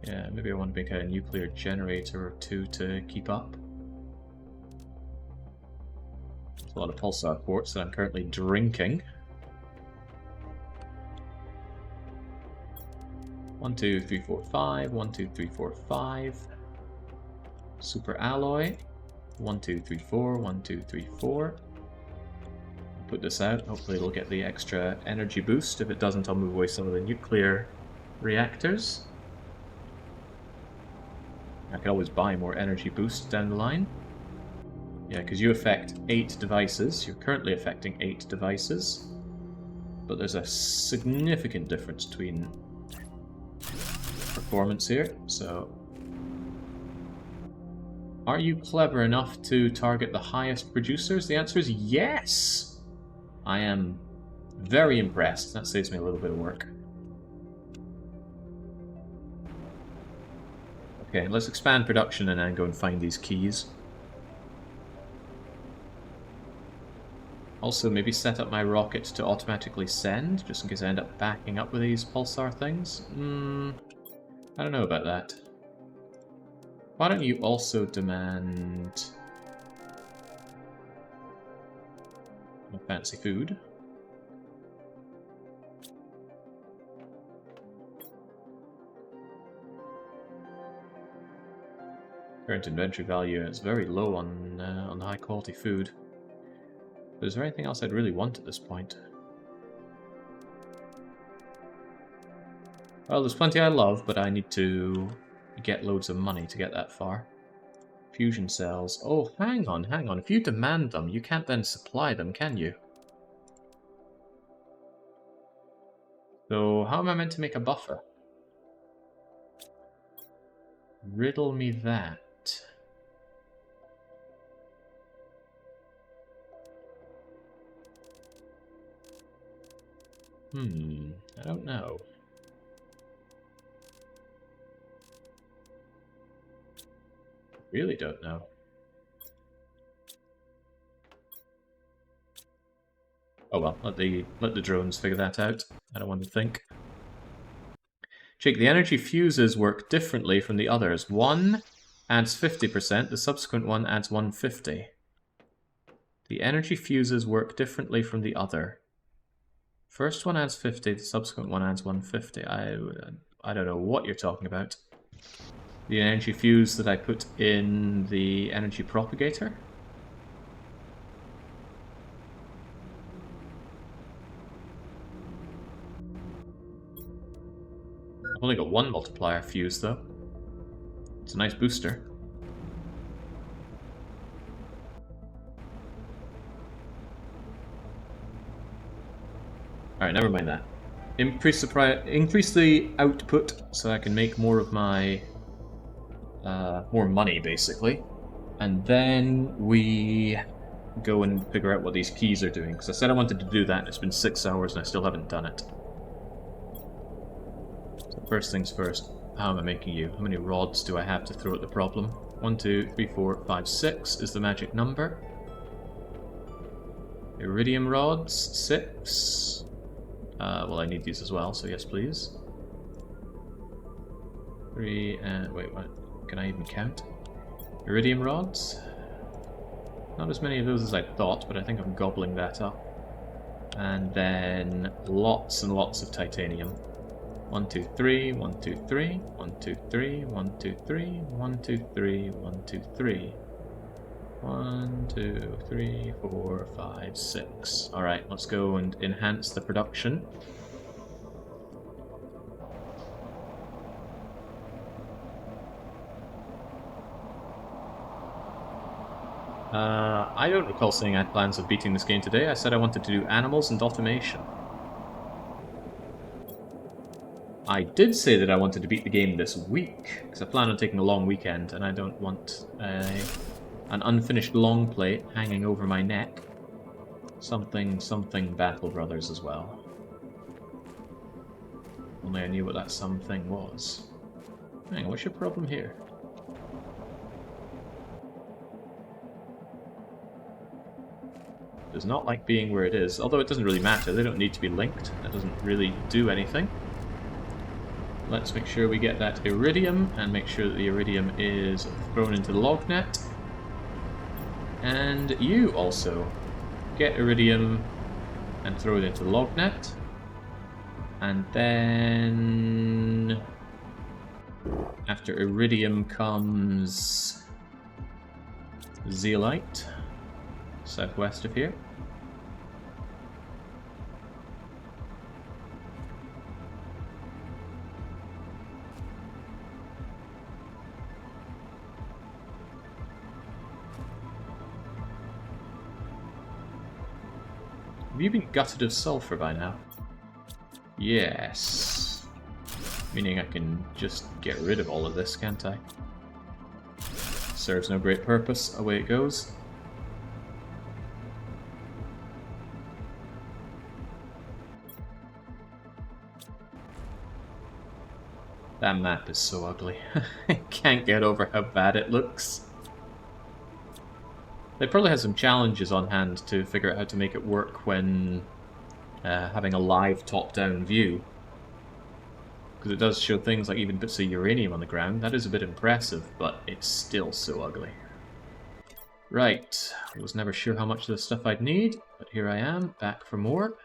Yeah, maybe I want to make a nuclear generator or 2 to keep up. There's a lot of pulsar quartz that I'm currently drinking. 1, 2, 3, 4, 5. 1, 2, 3, 4, 5. Super alloy. 1, 2, 3, 4. 1, 2, 3, 4. I'll put this out. Hopefully it'll get the extra energy boost. If it doesn't, I'll move away some of the nuclear reactors. I can always buy more energy boost down the line. Yeah, because you affect 8 devices. You're currently affecting 8 devices. But there's a significant difference between performance here, so... Are you clever enough to target the highest producers? The answer is yes! I am very impressed. That saves me a little bit of work. Okay, let's expand production and then go and find these keys. Also, maybe set up my rocket to automatically send, just in case I end up backing up with these pulsar things. I don't know about that. Why don't you also demand fancy food? Current inventory value is very low on the high quality food. But is there anything else I'd really want at this point? Well, there's plenty I love, but I need to get loads of money to get that far. Fusion cells. Oh, hang on, hang on. If you demand them, you can't then supply them, can you? So, how am I meant to make a buffer? Riddle me that. I don't know. Really don't know. Oh well, let the drones figure that out. I don't want to think. Jake, the energy fuses work differently from the others. One adds 50%, the subsequent one adds 150. The energy fuses work differently from the other. First one adds 50, the subsequent one adds 150. I don't know what you're talking about. The energy fuse that I put in the energy propagator? I've only got one multiplier fuse though. It's a nice booster. Alright, never mind that. Increase the output so I can make more of my... more money, basically. And then we go and figure out what these keys are doing. Because I said I wanted to do that, and it's been 6 hours and I still haven't done it. So first things first, how am I making you? How many rods do I have to throw at the problem? 1, 2, 3, 4, 5, 6 is the magic number. Iridium rods, 6. Well, I need these as well, so yes, please. 3 and... wait, what? Can I even count? Iridium rods? Not as many of those as I thought, but I think I'm gobbling that up. And then lots and lots of titanium. 1, 2, 3, 1, 2, 3, 1, 2, 3, 1, 2, 3, 1, 2, 3, 1, 2, 3. 1, 2, 3, 4, 5, 6. Alright, let's go and enhance the production. I don't recall saying I had plans of beating this game today. I said I wanted to do animals and automation. I did say that I wanted to beat the game this week, because I plan on taking a long weekend, and I don't want an unfinished long play hanging over my neck. Something Battle Brothers as well. Only I knew what that something was. Hang on, what's your problem here? Does not like being where it is, although it doesn't really matter, they don't need to be linked, that doesn't really do anything. Let's make sure we get that iridium, and make sure that the iridium is thrown into the lognet. And you also get iridium and throw it into the lognet. And then after iridium comes zeolite, southwest of here. Have you been gutted of sulfur by now? Yes. Meaning I can just get rid of all of this, can't I? Serves no great purpose, away it goes. That map is so ugly. I can't get over how bad it looks. They probably had some challenges on hand to figure out how to make it work when having a live top-down view. Because it does show things like even bits of uranium on the ground. That is a bit impressive, but it's still so ugly. Right, I was never sure how much of this stuff I'd need, but here I am, back for more.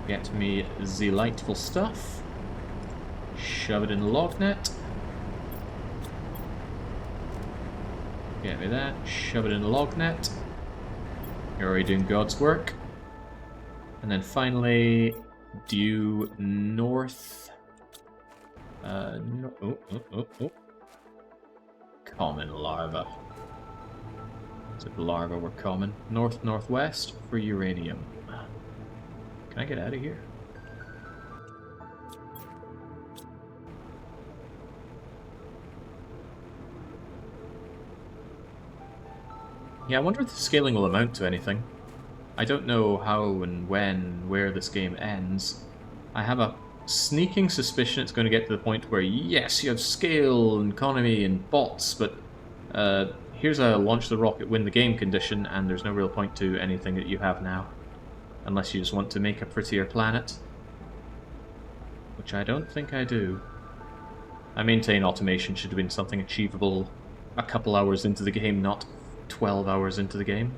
Get me the delightful stuff. Shove it in the lognet. Get me that. Shove it in the lognet. You're already doing God's work. And then finally, due north. Common larva. Is it larva were common? North-northwest for uranium. Can I get out of here? Yeah, I wonder if the scaling will amount to anything. I don't know how and when, where this game ends. I have a sneaking suspicion it's going to get to the point where, yes, you have scale and economy and bots, but here's a launch the rocket, win the game condition, and there's no real point to anything that you have now. Unless you just want to make a prettier planet. Which I don't think I do. I maintain automation should have been something achievable a couple hours into the game, not 12 hours into the game.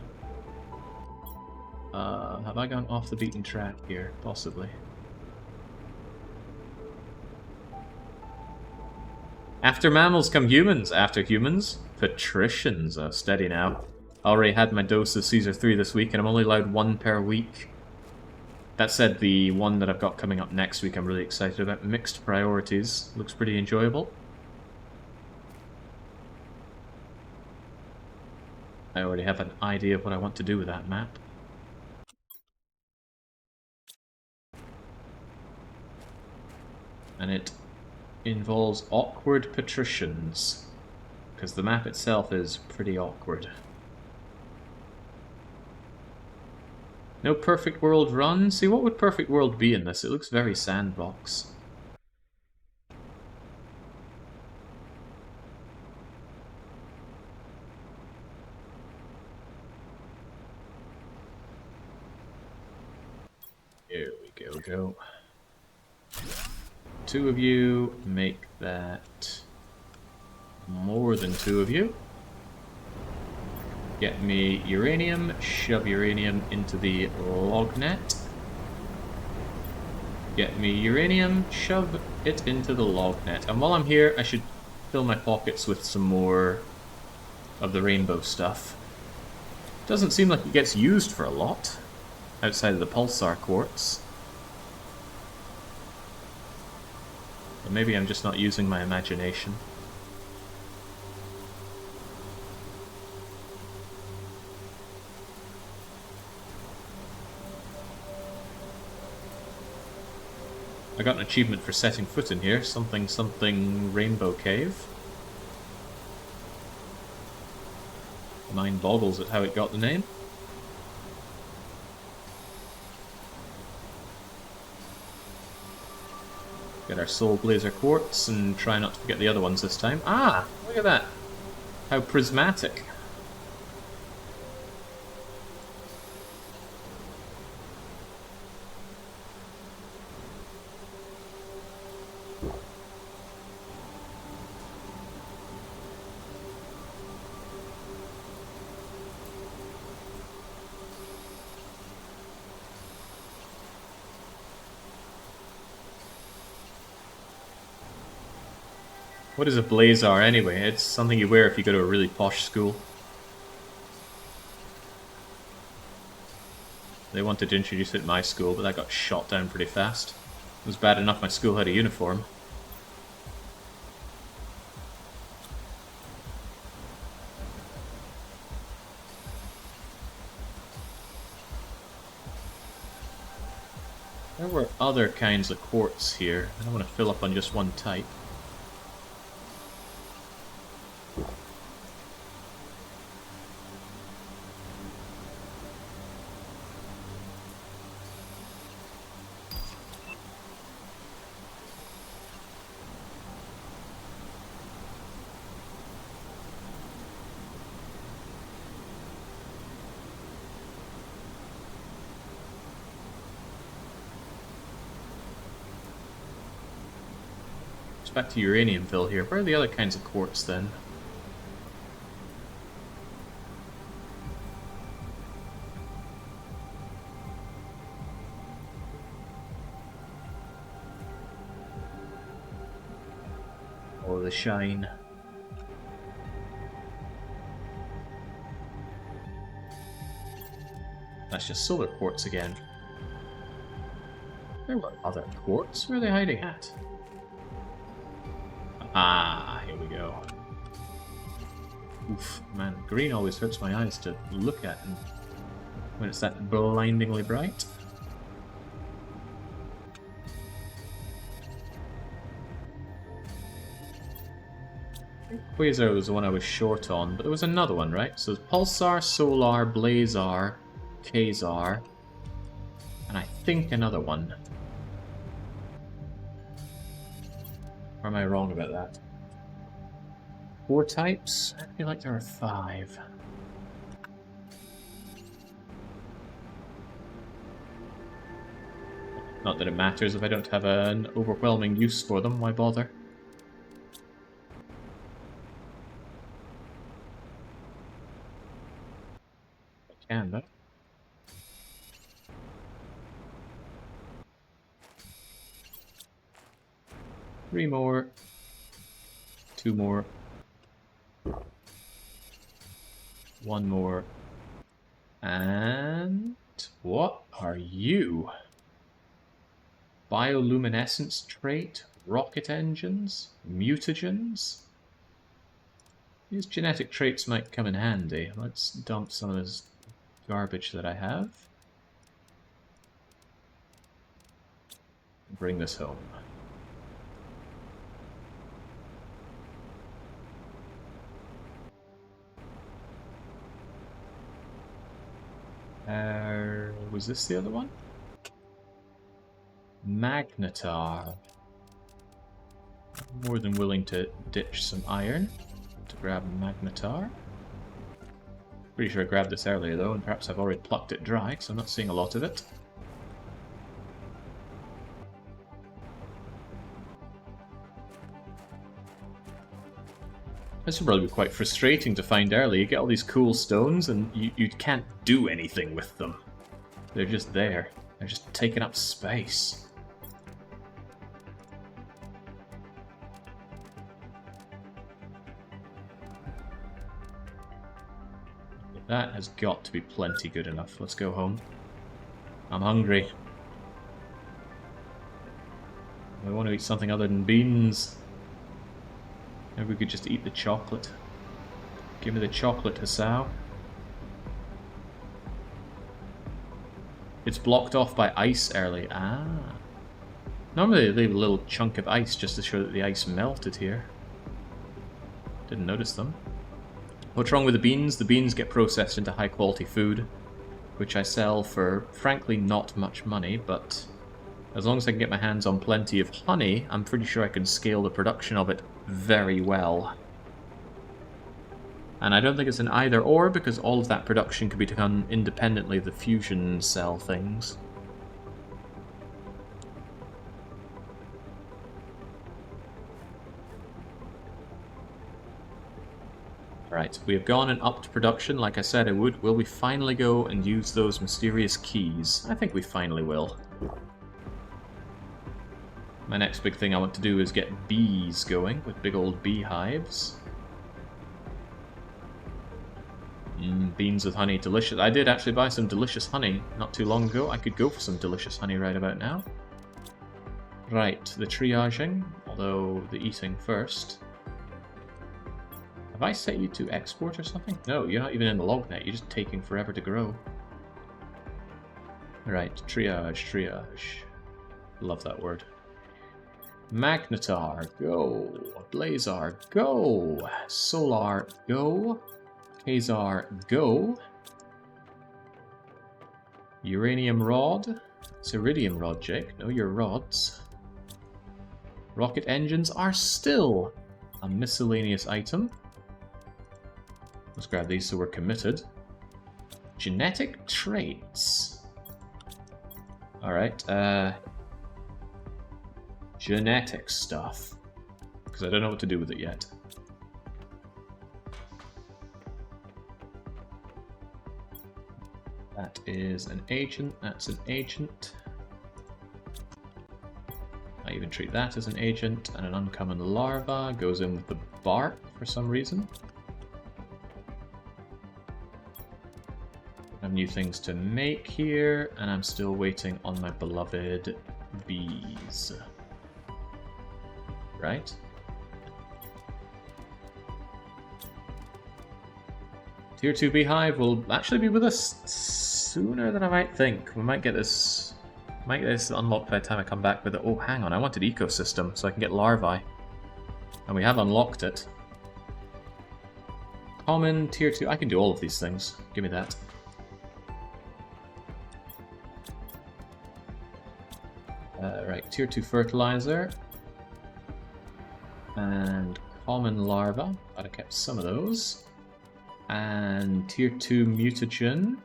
Have I gone off the beaten track here? Possibly. After mammals come humans. After humans, patricians. Steady now. Already had my dose of Caesar 3 this week, and I'm only allowed one per week. That said, the one that I've got coming up next week I'm really excited about. Mixed Priorities. Looks pretty enjoyable. I already have an idea of what I want to do with that map. And it involves awkward patricians. Because the map itself is pretty awkward. No perfect world run? See, what would perfect world be in this? It looks very sandbox. Here we go. 2 of you, make that more than 2 of you. Get me uranium, shove uranium into the log net. Get me uranium, shove it into the log net. And while I'm here, I should fill my pockets with some more of the rainbow stuff. Doesn't seem like it gets used for a lot, outside of the pulsar quartz. But maybe I'm just not using my imagination. I got an achievement for setting foot in here. Something Rainbow Cave. Mind boggles at how it got the name. Get our Soul Blazer Quartz and try not to forget the other ones this time. Ah! Look at that! How prismatic. What is a blazar anyway? It's something you wear if you go to a really posh school. They wanted to introduce it at my school, but that got shot down pretty fast. It was bad enough my school had a uniform. There were other kinds of quartz here. I don't want to fill up on just one type. Back to Uraniumville here. Where are the other kinds of quartz then? Oh, the shine. That's just solar quartz again. There were other quartz. Where are they hiding at? Ah, here we go. Oof, man, green always hurts my eyes to look at and when it's that blindingly bright. I think Quasar was the one I was short on, but there was another one, right? So it's Pulsar, Solar, Blazar, Kazar, and I think another one. Or am I wrong about that? 4 types? I feel like there are 5. Not that it matters if I don't have an overwhelming use for them, why bother? I can, though. Three more. 2 more. 1 more. And what are you? Bioluminescence trait, rocket engines, mutagens. These genetic traits might come in handy. Let's dump some of this garbage that I have. Bring this home. Was this the other one? Magnetar. I'm more than willing to ditch some iron to grab Magnetar. Pretty sure I grabbed this earlier though, and perhaps I've already plucked it dry, because I'm not seeing a lot of it. This would probably be quite frustrating to find early. You get all these cool stones and you can't do anything with them. They're just there. They're just taking up space. That has got to be plenty good enough. Let's go home. I'm hungry. I want to eat something other than beans. Maybe we could just eat the chocolate. Give me the chocolate, Hasao. It's blocked off by ice early. Ah. Normally they leave a little chunk of ice just to show that the ice melted here. Didn't notice them. What's wrong with the beans? The beans get processed into high quality food, which I sell for, frankly, not much money, but as long as I can get my hands on plenty of honey, I'm pretty sure I can scale the production of it very well. And I don't think it's an either or, because all of that production can be done independently of the fusion cell things. Right, we have gone and upped production like I said I would. Will we finally go and use those mysterious keys? I think we finally will. My next big thing I want to do is get bees going with big old beehives. Beans with honey, delicious. I did actually buy some delicious honey not too long ago. I could go for some delicious honey right about now. Right, the triaging, although the eating first. Have I set you to export or something? No, you're not even in the log net. You're just taking forever to grow. Right, triage. Love that word. Magnetar, go. Blazar, go. Solar, go. Kazar, go. Uranium rod. It's iridium rod, Jake. No, your rods. Rocket engines are still a miscellaneous item. Let's grab these so we're committed. Genetic traits. Alright, genetic stuff. Because I don't know what to do with it yet. That is an agent, that's an agent. I even treat that as an agent, and an uncommon larva goes in with the bark for some reason. I have new things to make here, and I'm still waiting on my beloved bees. Right? Tier 2 beehive will actually be with us sooner than I might think. We might get this unlocked by the time I come back with it. Oh, hang on, I wanted ecosystem so I can get larvae. And we have unlocked it. Common, tier 2, I can do all of these things. Give me that. Right, tier 2 fertilizer. And common larva. Glad I kept some of those. And tier 2 mutagen.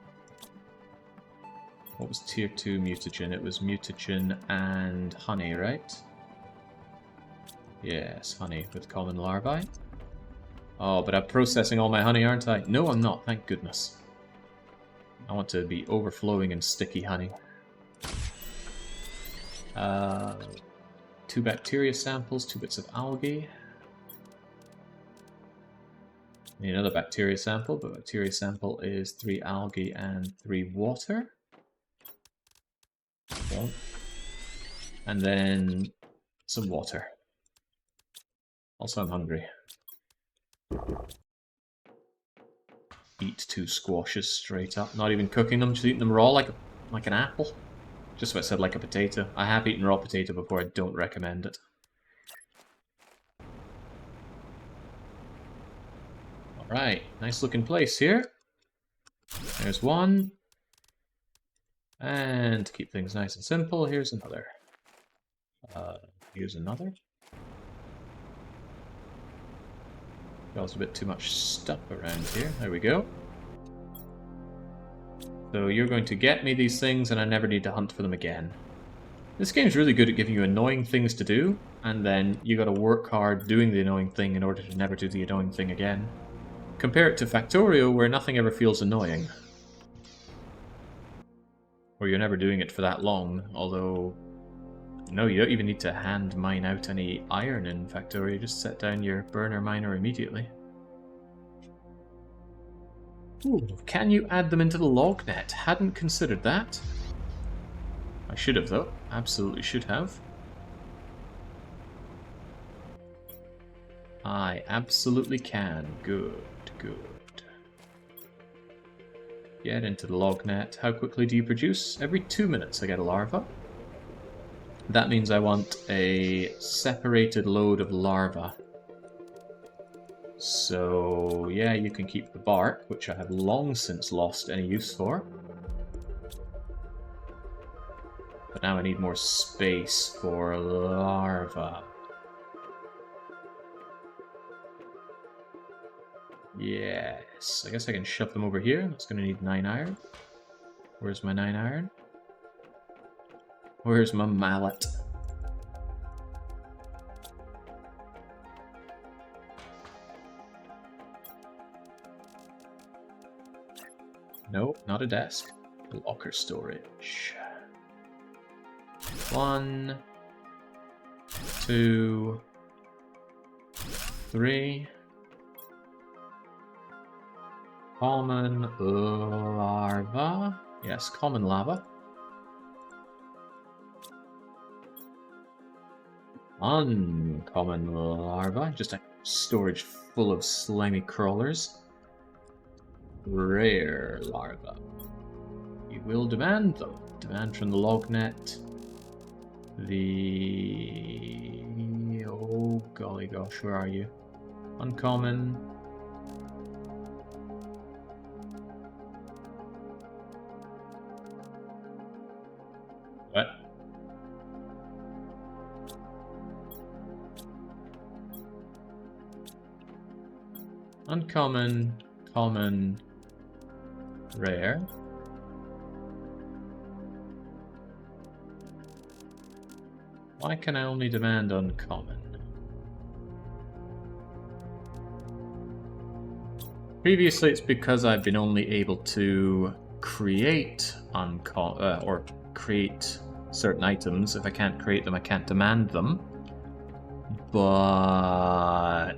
What was tier 2 mutagen? It was mutagen and honey, right? Yes, honey with common larvae. Oh, but I'm processing all my honey, aren't I? No, I'm not, thank goodness. I want to be overflowing in sticky honey. 2 bacteria samples, 2 bits of algae. Need another bacteria sample, but bacteria sample is 3 algae and 3 water. So, and then some water. Also, I'm hungry. Eat 2 squashes straight up. Not even cooking them, just eating them raw like an apple. Just what I said, like a potato. I have eaten raw potato before, I don't recommend it. Alright, nice looking place here. There's one. And to keep things nice and simple, here's another. Here's another. There's a bit too much stuff around here. There we go. So you're going to get me these things and I never need to hunt for them again. This game's really good at giving you annoying things to do, and then you gotta work hard doing the annoying thing in order to never do the annoying thing again. Compare it to Factorio, where nothing ever feels annoying. Or you're never doing it for that long, although... No, you don't even need to hand mine out any iron in Factorio, just set down your burner miner immediately. Ooh, can you add them into the log net? Hadn't considered that. I should have, though. Absolutely should have. I absolutely can. Good, good. Get into the log net. How quickly do you produce? Every 2 minutes I get a larva. That means I want a separated load of larva. So, yeah, you can keep the bark, which I have long since lost any use for. But now I need more space for larva. Yes, I guess I can shove them over here. That's going to need 9 iron. Where's my 9 iron? Where's my mallet? No, not a desk. Locker storage. 1, 2, 3. Common larva. Yes, common lava. Uncommon larva. Just a storage full of slimy crawlers. Rare larva. You will demand them. Demand from the log net. Oh golly gosh, where are you? Uncommon. What? Uncommon, common, rare. Why can I only demand uncommon? Previously, it's because I've been only able to create or create certain items. If I can't create them, I can't demand them. But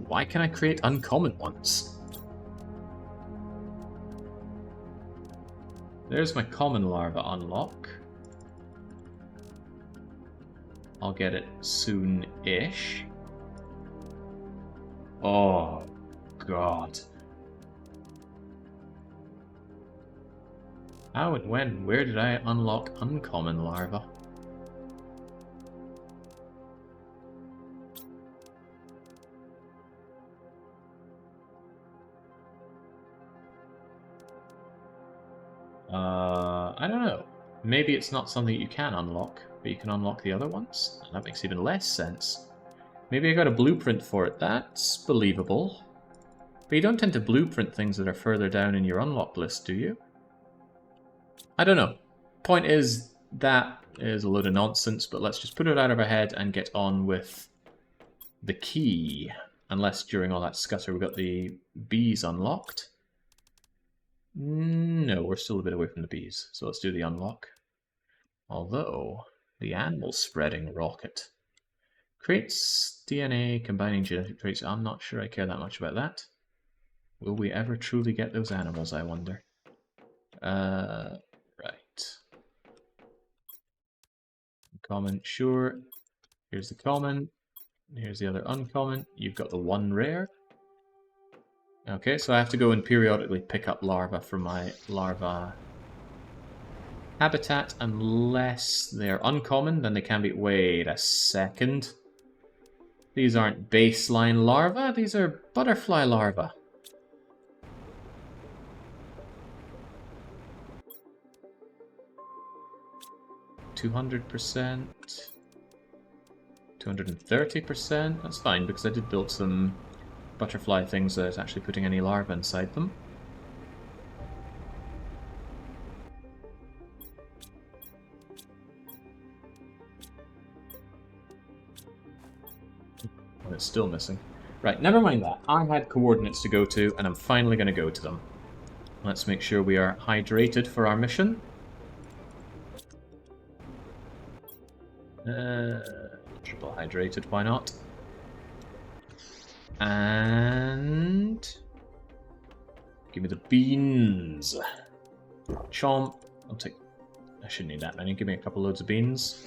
why can I create uncommon ones? There's my common larva unlock. I'll get it soon-ish. Oh, God. How and when? Where did I unlock uncommon larva? I don't know. Maybe it's not something you can unlock, but you can unlock the other ones? And that makes even less sense. Maybe I got a blueprint for it. That's believable. But you don't tend to blueprint things that are further down in your unlock list, do you? I don't know. Point is, that is a load of nonsense, but let's just put it out of our head and get on with the key. Unless during all that scutter we got the bees unlocked. No, we're still a bit away from the bees, so let's do the unlock. Although, the animal spreading rocket creates DNA combining genetic traits. I'm not sure I care that much about that. Will we ever truly get those animals, I wonder? Right. Common, sure. Here's the common. Here's the other uncommon. You've got the one rare. Okay, so I have to go and periodically pick up larvae from my larva habitat. Unless they're uncommon, then they can be... Wait a second. These aren't baseline larvae, these are butterfly larvae. %, 230%. That's fine because I did build some butterfly things without actually putting any larvae inside them. And it's still missing. Right, never mind that. I had coordinates to go to, and I'm finally going to go to them. Let's make sure we are hydrated for our mission. Triple hydrated, why not? And... give me the beans. Chomp. I'll take... I shouldn't need that many. Give me a couple loads of beans.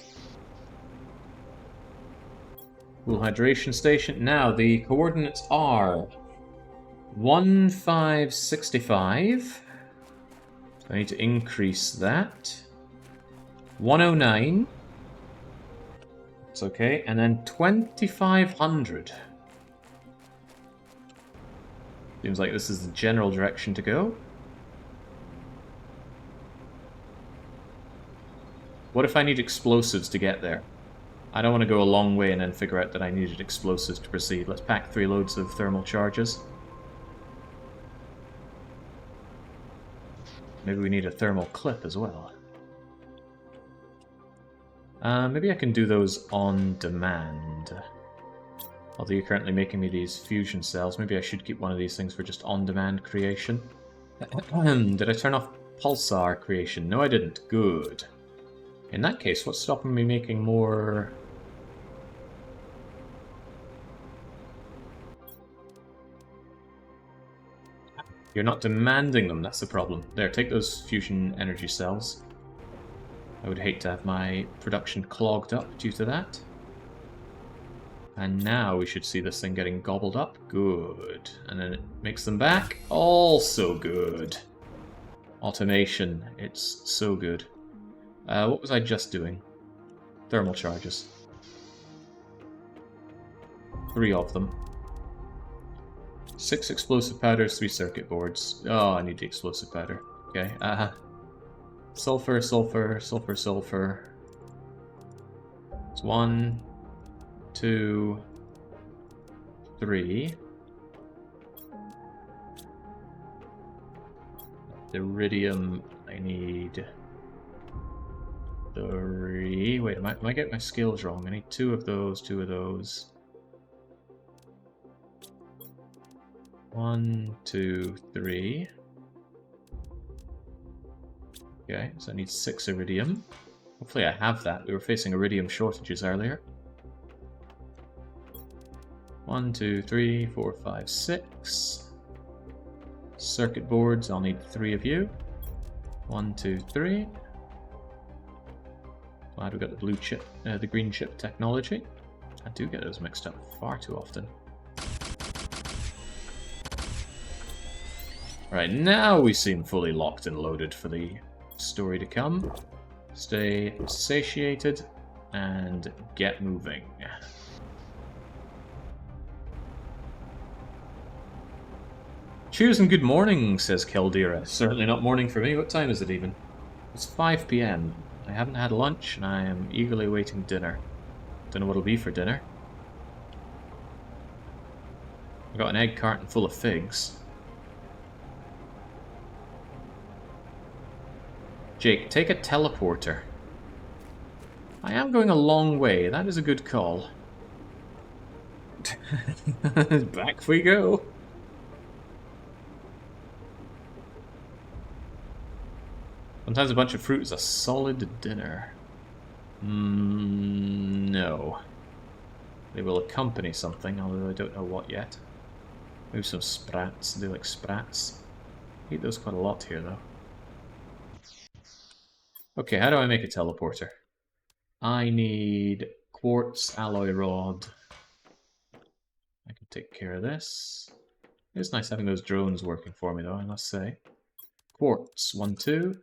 Full hydration station. Now, the coordinates are 1565. So I need to increase that. 109. It's okay. And then 2500. Seems like this is the general direction to go. What if I need explosives to get there? I don't want to go a long way and then figure out that I needed explosives to proceed. Let's pack 3 loads of thermal charges. Maybe we need a thermal clip as well. Maybe I can do those on demand. Although you're currently making me these fusion cells, maybe I should keep one of these things for just on-demand creation. Did I turn off pulsar creation? No, I didn't. Good. In that case, what's stopping me making more... You're not demanding them, that's the problem. There, take those fusion energy cells. I would hate to have my production clogged up due to that. And now we should see this thing getting gobbled up. Good. And then it makes them back. Also good. Automation. It's so good. What was I just doing? Thermal charges. 3 of them. 6 explosive powders, 3 circuit boards. Oh, I need the explosive powder. Okay. Sulfur, sulfur, sulfur, sulfur. It's 1, 2, 3. The iridium, I need 3. Wait, am I getting my skills wrong? I need 2 of those, 2 of those. 1, 2, 3. Okay, so I need 6 iridium. Hopefully I have that. We were facing iridium shortages earlier. 1, 2, 3, 4, 5, 6. Circuit boards, I'll need 3 of you. 1, 2, 3. Glad we got the blue chip, the green chip technology. I do get those mixed up far too often. Right, now we seem fully locked and loaded for the story to come. Stay satiated and get moving. Cheers and good morning, says Keldira. Certainly not morning for me. What time is it even? It's 5 PM. I haven't had lunch and I am eagerly awaiting dinner. Don't know what it'll be for dinner. I got an egg carton full of figs. Jake, take a teleporter. I am going a long way. That is a good call. Back we go. Sometimes a bunch of fruit is a solid dinner. No. They will accompany something, although I don't know what yet. Maybe some sprats. They like sprats. I eat those quite a lot here, though. Okay, how do I make a teleporter? I need quartz alloy rod. I can take care of this. It's nice having those drones working for me, though, I must say. Quartz, 1, 2.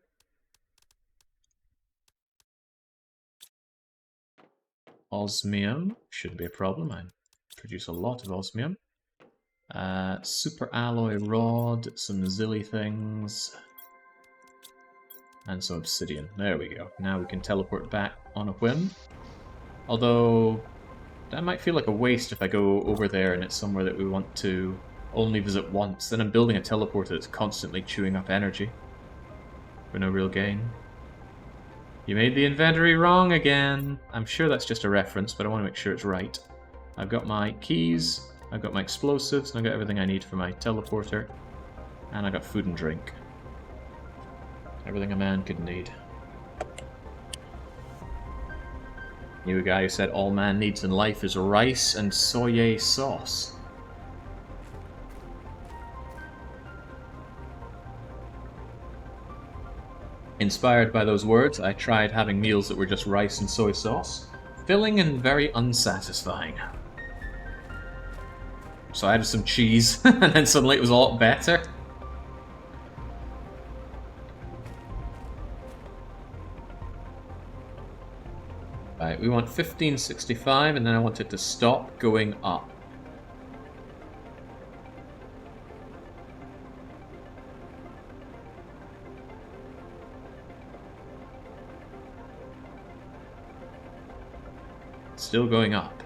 Osmium, shouldn't be a problem. I produce a lot of osmium. Super alloy rod, some zilly things, and some obsidian. There we go. Now we can teleport back on a whim. Although, that might feel like a waste if I go over there and it's somewhere that we want to only visit once. Then I'm building a teleporter that's constantly chewing up energy for no real gain. You made the inventory wrong again. I'm sure that's just a reference, but I want to make sure it's right. I've got my keys, I've got my explosives, and I've got everything I need for my teleporter. And I got food and drink. Everything a man could need. You guy who said all man needs in life is rice and soy sauce. Inspired by those words, I tried having meals that were just rice and soy sauce. Filling and very unsatisfying. So I added some cheese, and then suddenly it was a lot better. Right, we want 1565, and then I want it to stop going up. Still going up.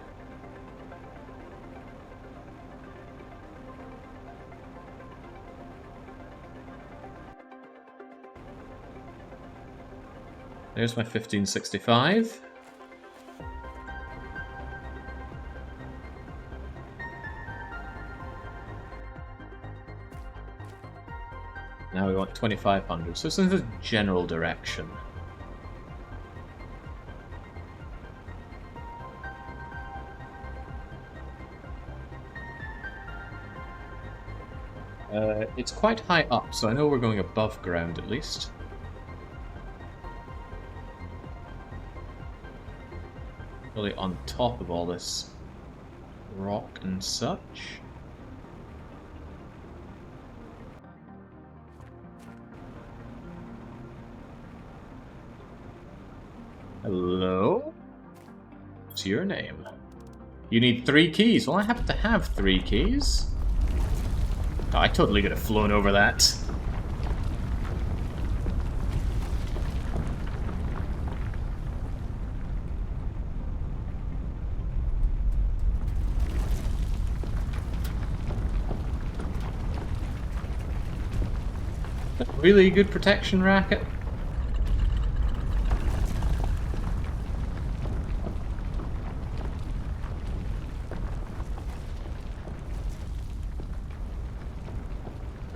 There's my 1565. Now we want 2500, so it's in the general direction. It's quite high up, so I know we're going above ground at least. Really on top of all this rock and such. Hello? What's your name? You need 3 keys. Well, I happen to have 3 keys. Oh, I totally could have flown over that. Really good protection racket.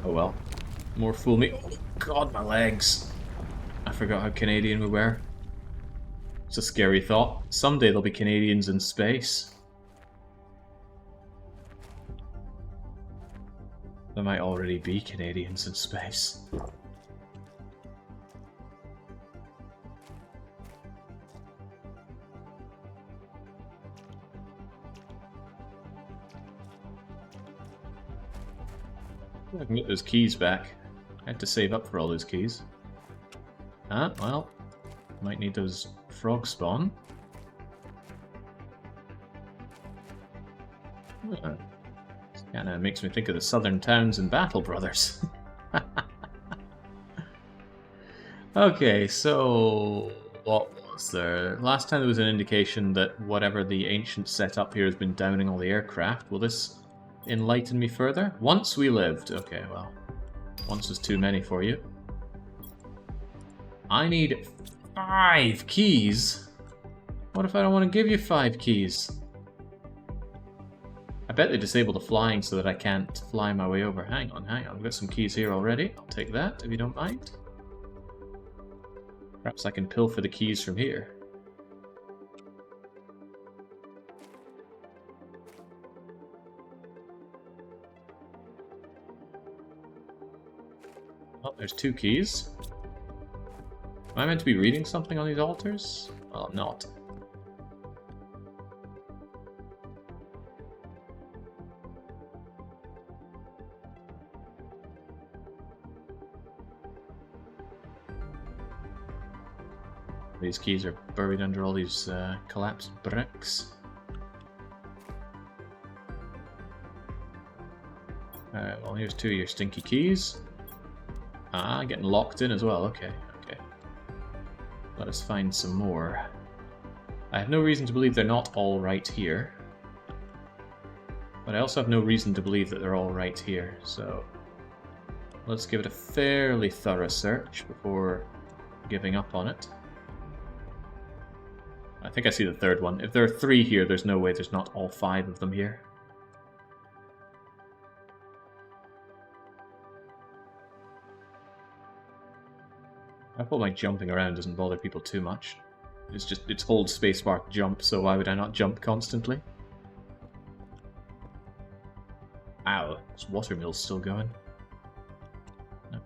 Oh well. More fool me. Oh god, my legs. I forgot how Canadian we were. It's a scary thought. Someday there'll be Canadians in space. There might already be Canadians in space. I can get those keys back. I had to save up for all those keys. Ah, well, might need those frog spawn. Kinda makes me think of the southern towns and Battle Brothers. Okay, so what was there? Last time there was an indication that whatever the ancient setup here has been downing all the aircraft. Well, this enlighten me further? Once we lived. Okay, well. Once was too many for you. I need 5 keys? What if I don't want to give you 5 keys? I bet they disable the flying so that I can't fly my way over. Hang on. I've got some keys here already. I'll take that, if you don't mind. Perhaps I can pilfer the keys from here. Oh, there's 2 keys. Am I meant to be reading something on these altars? Well, I'm not. These keys are buried under all these collapsed bricks. Alright, well here's 2 of your stinky keys. Ah, getting locked in as well, okay. Let us find some more. I have no reason to believe they're not all right here. But I also have no reason to believe that they're all right here, so... let's give it a fairly thorough search before giving up on it. I think I see the 3rd one. If there are 3 here, there's no way there's not all 5 of them here. I hope my jumping around doesn't bother people too much. It's hold spacebar jump, so why would I not jump constantly? Ow, this water mill's still going.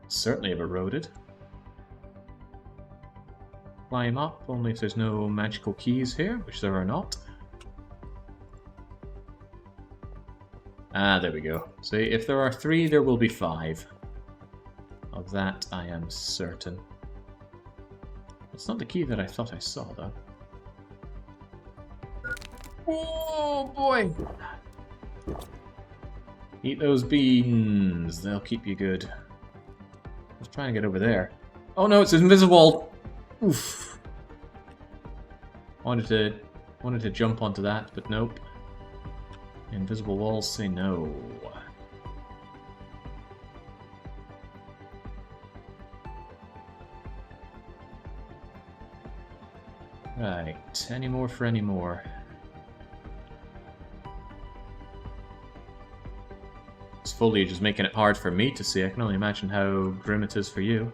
Certainly have eroded. Climb up, only if there's no magical keys here, which there are not. Ah, there we go. See, if there are 3, there will be 5. Of that I am certain. It's not the key that I thought I saw, though. Oh, boy! Eat those beans. They'll keep you good. Let's try and get over there. Oh no, it's invisible! Oof. Wanted to jump onto that, but nope. Invisible walls say no. Right, any more for any more. This foliage is making it hard for me to see. I can only imagine how grim it is for you.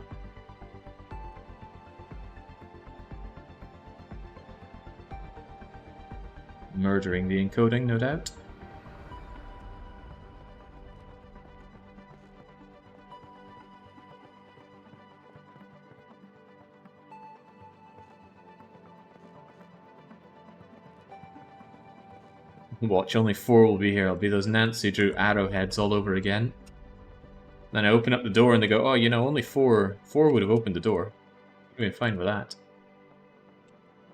Murdering the encoding, no doubt. Watch, only 4 will be here. It'll be those Nancy Drew arrowheads all over again. Then I open up the door and they go, oh, you know, only 4 would have opened the door. You'll be fine with that.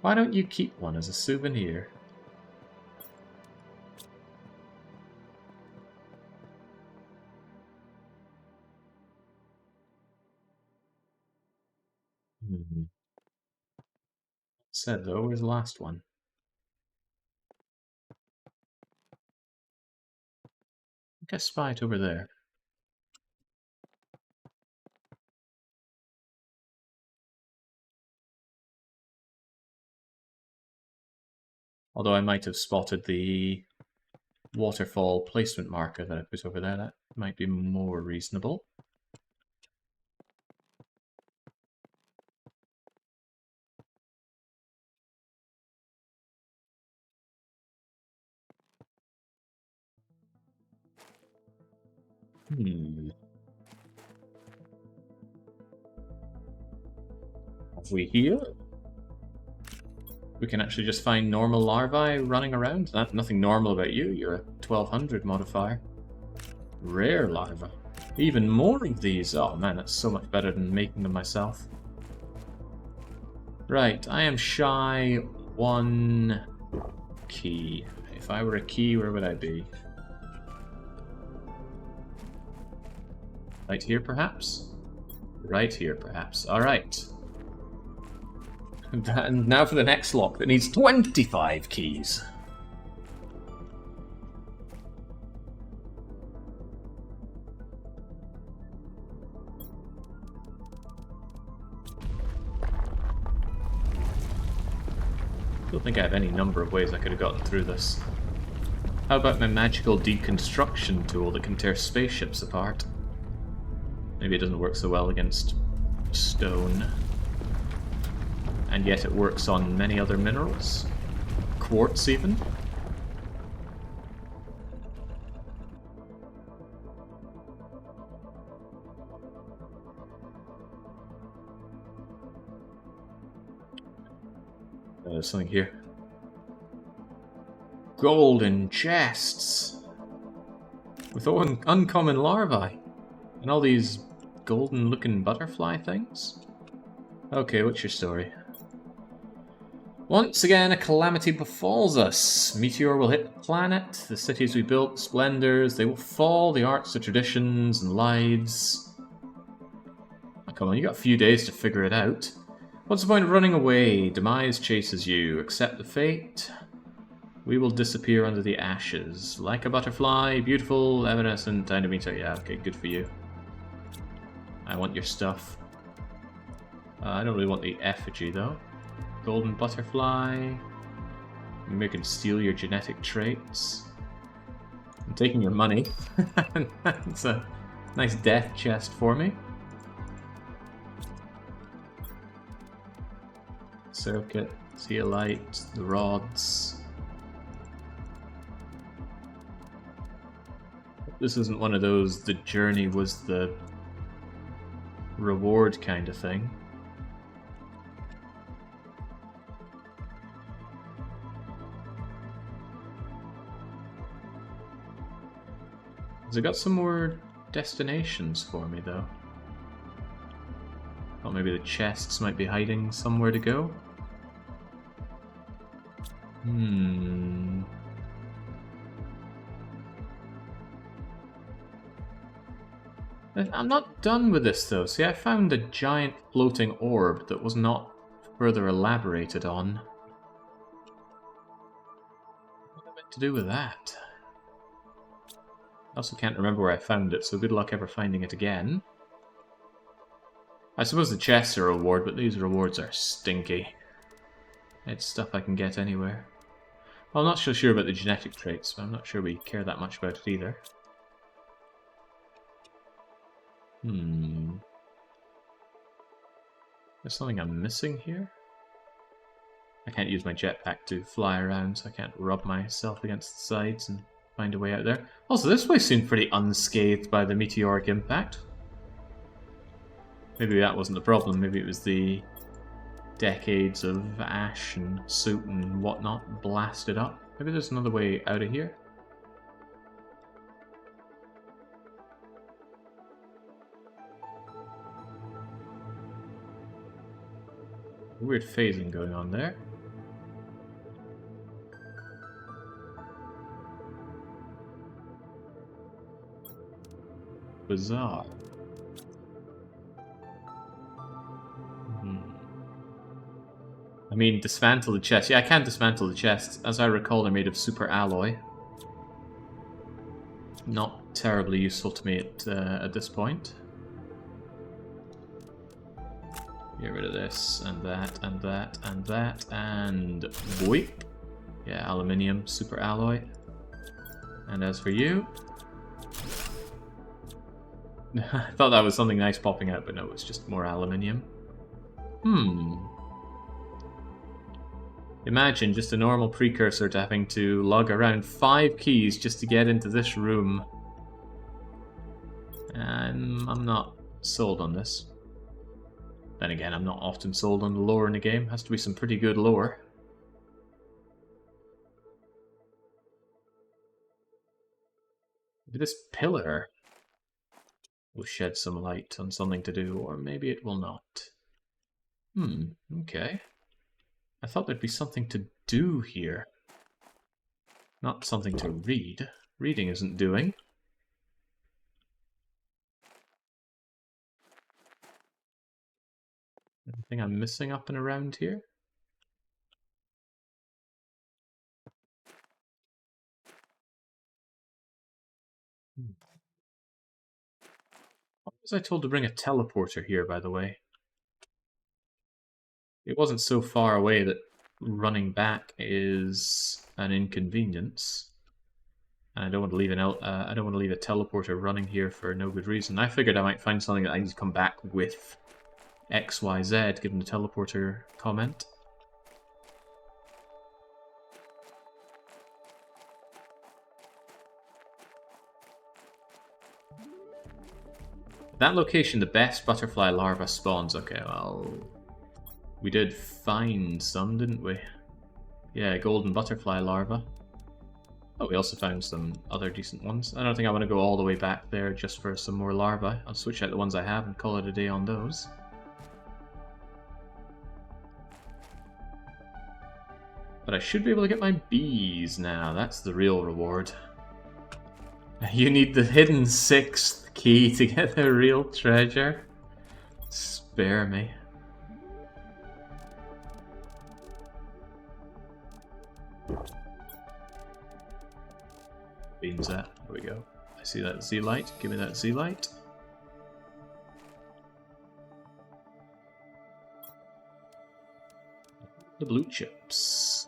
Why don't you keep one as a souvenir? Said though, where's the last one? I think I spy it over there. Although I might have spotted the waterfall placement marker that I put over there. That might be more reasonable. Have we here? We can actually just find normal larvae running around. Nothing normal about you. You're a 1200 modifier. Rare larva. Even more of these. Oh man, that's so much better than making them myself. Right, I am shy 1 key. If I were a key, where would I be? Right here, perhaps? Right here, perhaps. Alright. And now for the next lock that needs 25 keys. don't think I have any number of ways I could have gotten through this. How about my magical deconstruction tool that can tear spaceships apart? Maybe it doesn't work so well against stone. And yet it works on many other minerals. Quartz, even. There's something here. Golden chests! With uncommon larvae. And all these golden-looking butterfly things? Okay, what's your story? Once again, a calamity befalls us. Meteor will hit the planet, the cities we built, splendors, they will fall, the arts, the traditions, and lives. Oh, come on, you got a few days to figure it out. What's the point of running away? Demise chases you. Accept the fate. We will disappear under the ashes. Like a butterfly, beautiful, evanescent, tiny meteor. Yeah, okay, good for you. I want your stuff. I don't really want the effigy, though. Golden butterfly. Maybe I can steal your genetic traits. I'm taking your money. It's a nice death chest for me. Circuit, zeolite, the rods. This isn't one of those the journey was the reward kind of thing. Has it got some more destinations for me, though? Or maybe the chests might be hiding somewhere to go? I'm not done with this, though. See, I found a giant floating orb that was not further elaborated on. What am I meant to do with that? I also can't remember where I found it, so good luck ever finding it again. I suppose the chests are a reward, but these rewards are stinky. It's stuff I can get anywhere. Well, I'm not so sure about the genetic traits, but I'm not sure we care that much about it either. There's something I'm missing here? I can't use my jetpack to fly around, so I can't rub myself against the sides and find a way out there. Also, this place seemed pretty unscathed by the meteoric impact. Maybe that wasn't the problem, maybe it was the decades of ash and soot and whatnot blasted up. Maybe there's another way out of here. Weird phasing going on there. Bizarre. I mean, dismantle the chest. Yeah, I can dismantle the chest. As I recall, they're made of super alloy. Not terribly useful to me at this point. Get rid of this, and that, and that, and that, and boop. Yeah, aluminium, super alloy. And as for you... I thought that was something nice popping out, but no, it's just more aluminium. Imagine just a normal precursor to having to lug around 5 keys just to get into this room. I'm not sold on this. Then again, I'm not often sold on the lore in the game. Has to be some pretty good lore. Maybe this pillar will shed some light on something to do, or maybe it will not. Okay. I thought there'd be something to do here. Not something to read. Reading isn't doing. Anything I'm missing up and around here? Why was I told to bring a teleporter here, by the way? It wasn't so far away that running back is an inconvenience. And I don't want to leave I don't want to leave a teleporter running here for no good reason. I figured I might find something that I need to come back with XYZ, given the teleporter comment. That location, the best butterfly larva spawns. Okay, well, we did find some, didn't we? Yeah, golden butterfly larva. Oh, we also found some other decent ones. I don't think I want to go all the way back there just for some more larvae. I'll switch out the ones I have and call it a day on those. But I should be able to get my bees now. That's the real reward. You need the hidden 6th key to get the real treasure? Spare me. Beams that. There we go. I see that Z light. Give me that Z light. The blue chips.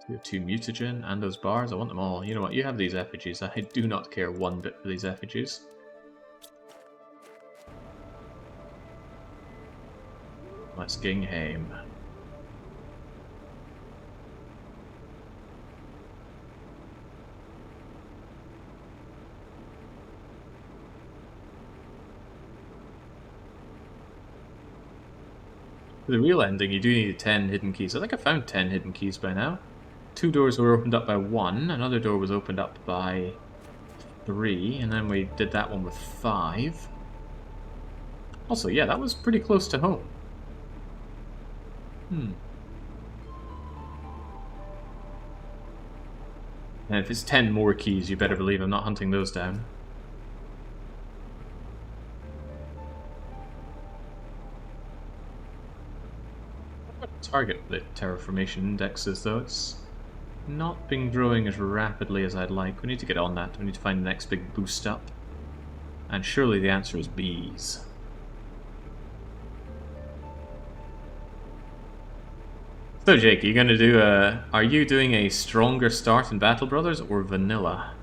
You have 2 mutagen and those bars. I want them all. You know what? You have these effigies. I do not care one bit for these effigies. Let's Gingheim. For the real ending, you do need 10 hidden keys. I think I found 10 hidden keys by now. 2 doors were opened up by 1, another door was opened up by 3, and then we did that one with 5. Also, yeah, that was pretty close to home. And if it's 10 more keys, you better believe I'm not hunting those down. Target the terraformation indexes, though. It's not been growing as rapidly as I'd like. We need to get on that. We need to find the next big boost up. And surely the answer is bees. So Jake, are you gonna do are you doing a stronger start in Battle Brothers or vanilla?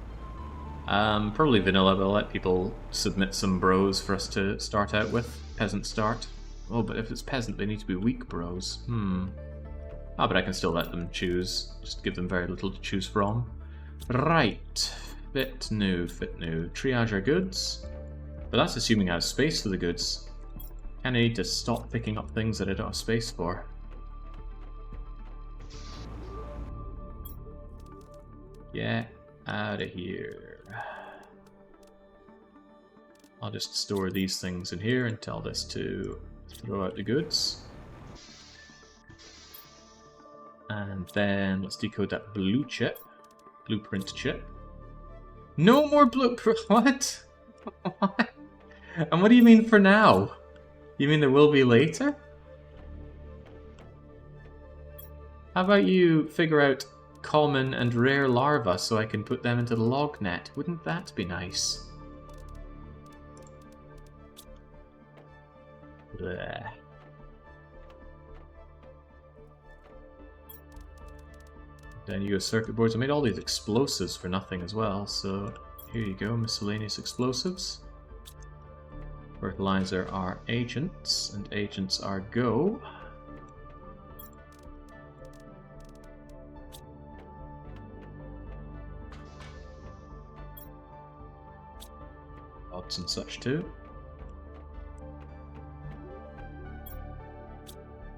Probably vanilla, but I'll let people submit some bros for us to start out with. Peasant start. Oh, but if it's peasant, they need to be weak bros. Ah, but I can still let them choose. Just give them very little to choose from. Right. Fit new, fit new. Triage our goods. But that's assuming I have space for the goods. And I need to stop picking up things that I don't have space for. Get out of here. I'll just store these things in here and tell this to throw out the goods. And then let's decode that blue chip. Blueprint chip. No more blueprint. What? What? And what do you mean for now? You mean there will be later? How about you figure out common and rare larvae so I can put them into the log net? Wouldn't that be nice? Blech. Then you go circuit boards. I made all these explosives for nothing as well, so here you go, miscellaneous explosives. Fertilizer are agents, and agents are go. Rods and such too.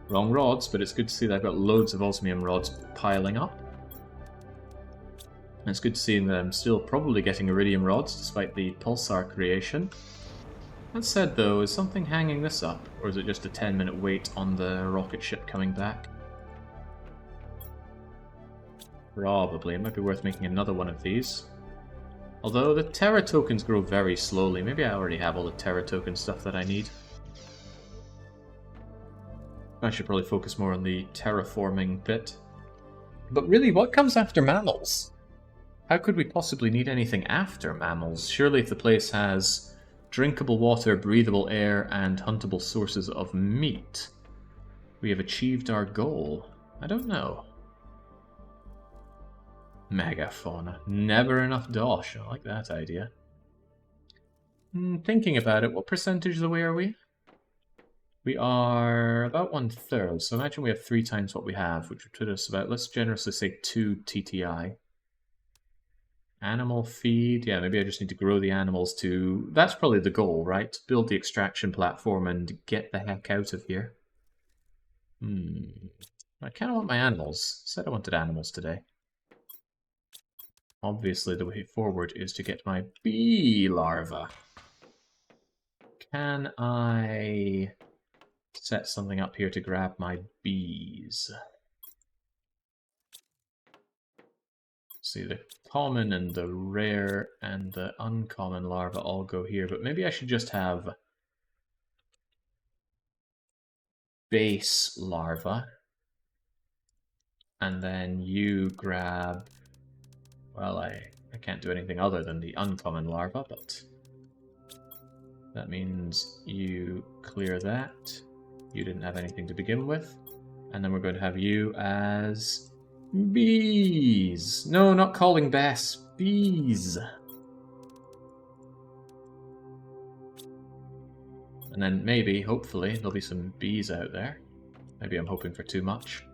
Wrong rods, but it's good to see that I've got loads of osmium rods piling up. And it's good to see that I'm still probably getting iridium rods despite the pulsar creation. That said though, is something hanging this up? Or is it just a 10-minute wait on the rocket ship coming back? Probably. It might be worth making another one of these. Although the Terra tokens grow very slowly. Maybe I already have all the Terra token stuff that I need. I should probably focus more on the terraforming bit. But really, what comes after mammals? How could we possibly need anything after mammals? Surely if the place has drinkable water, breathable air, and huntable sources of meat. We have achieved our goal. I don't know. Megafauna. Never enough dosh. I like that idea. Thinking about it, what percentage of the way are we? We are about 1/3, so imagine we have 3 times what we have, which would put us about, let's generously say 2 TTI. Animal feed, yeah, maybe I just need to grow the animals to... That's probably the goal, right? Build the extraction platform and get the heck out of here. I kind of want my animals. Said I wanted animals today. Obviously, the way forward is to get my bee larva. Can I set something up here to grab my bees? See, the common and the rare and the uncommon larva all go here, but maybe I should just have base larva. And then you grab... Well, I can't do anything other than the uncommon larva, but that means you clear that. You didn't have anything to begin with. And then we're going to have you as bees. No, not calling Bess. Bees. And then maybe, hopefully, there'll be some bees out there. Maybe I'm hoping for too much.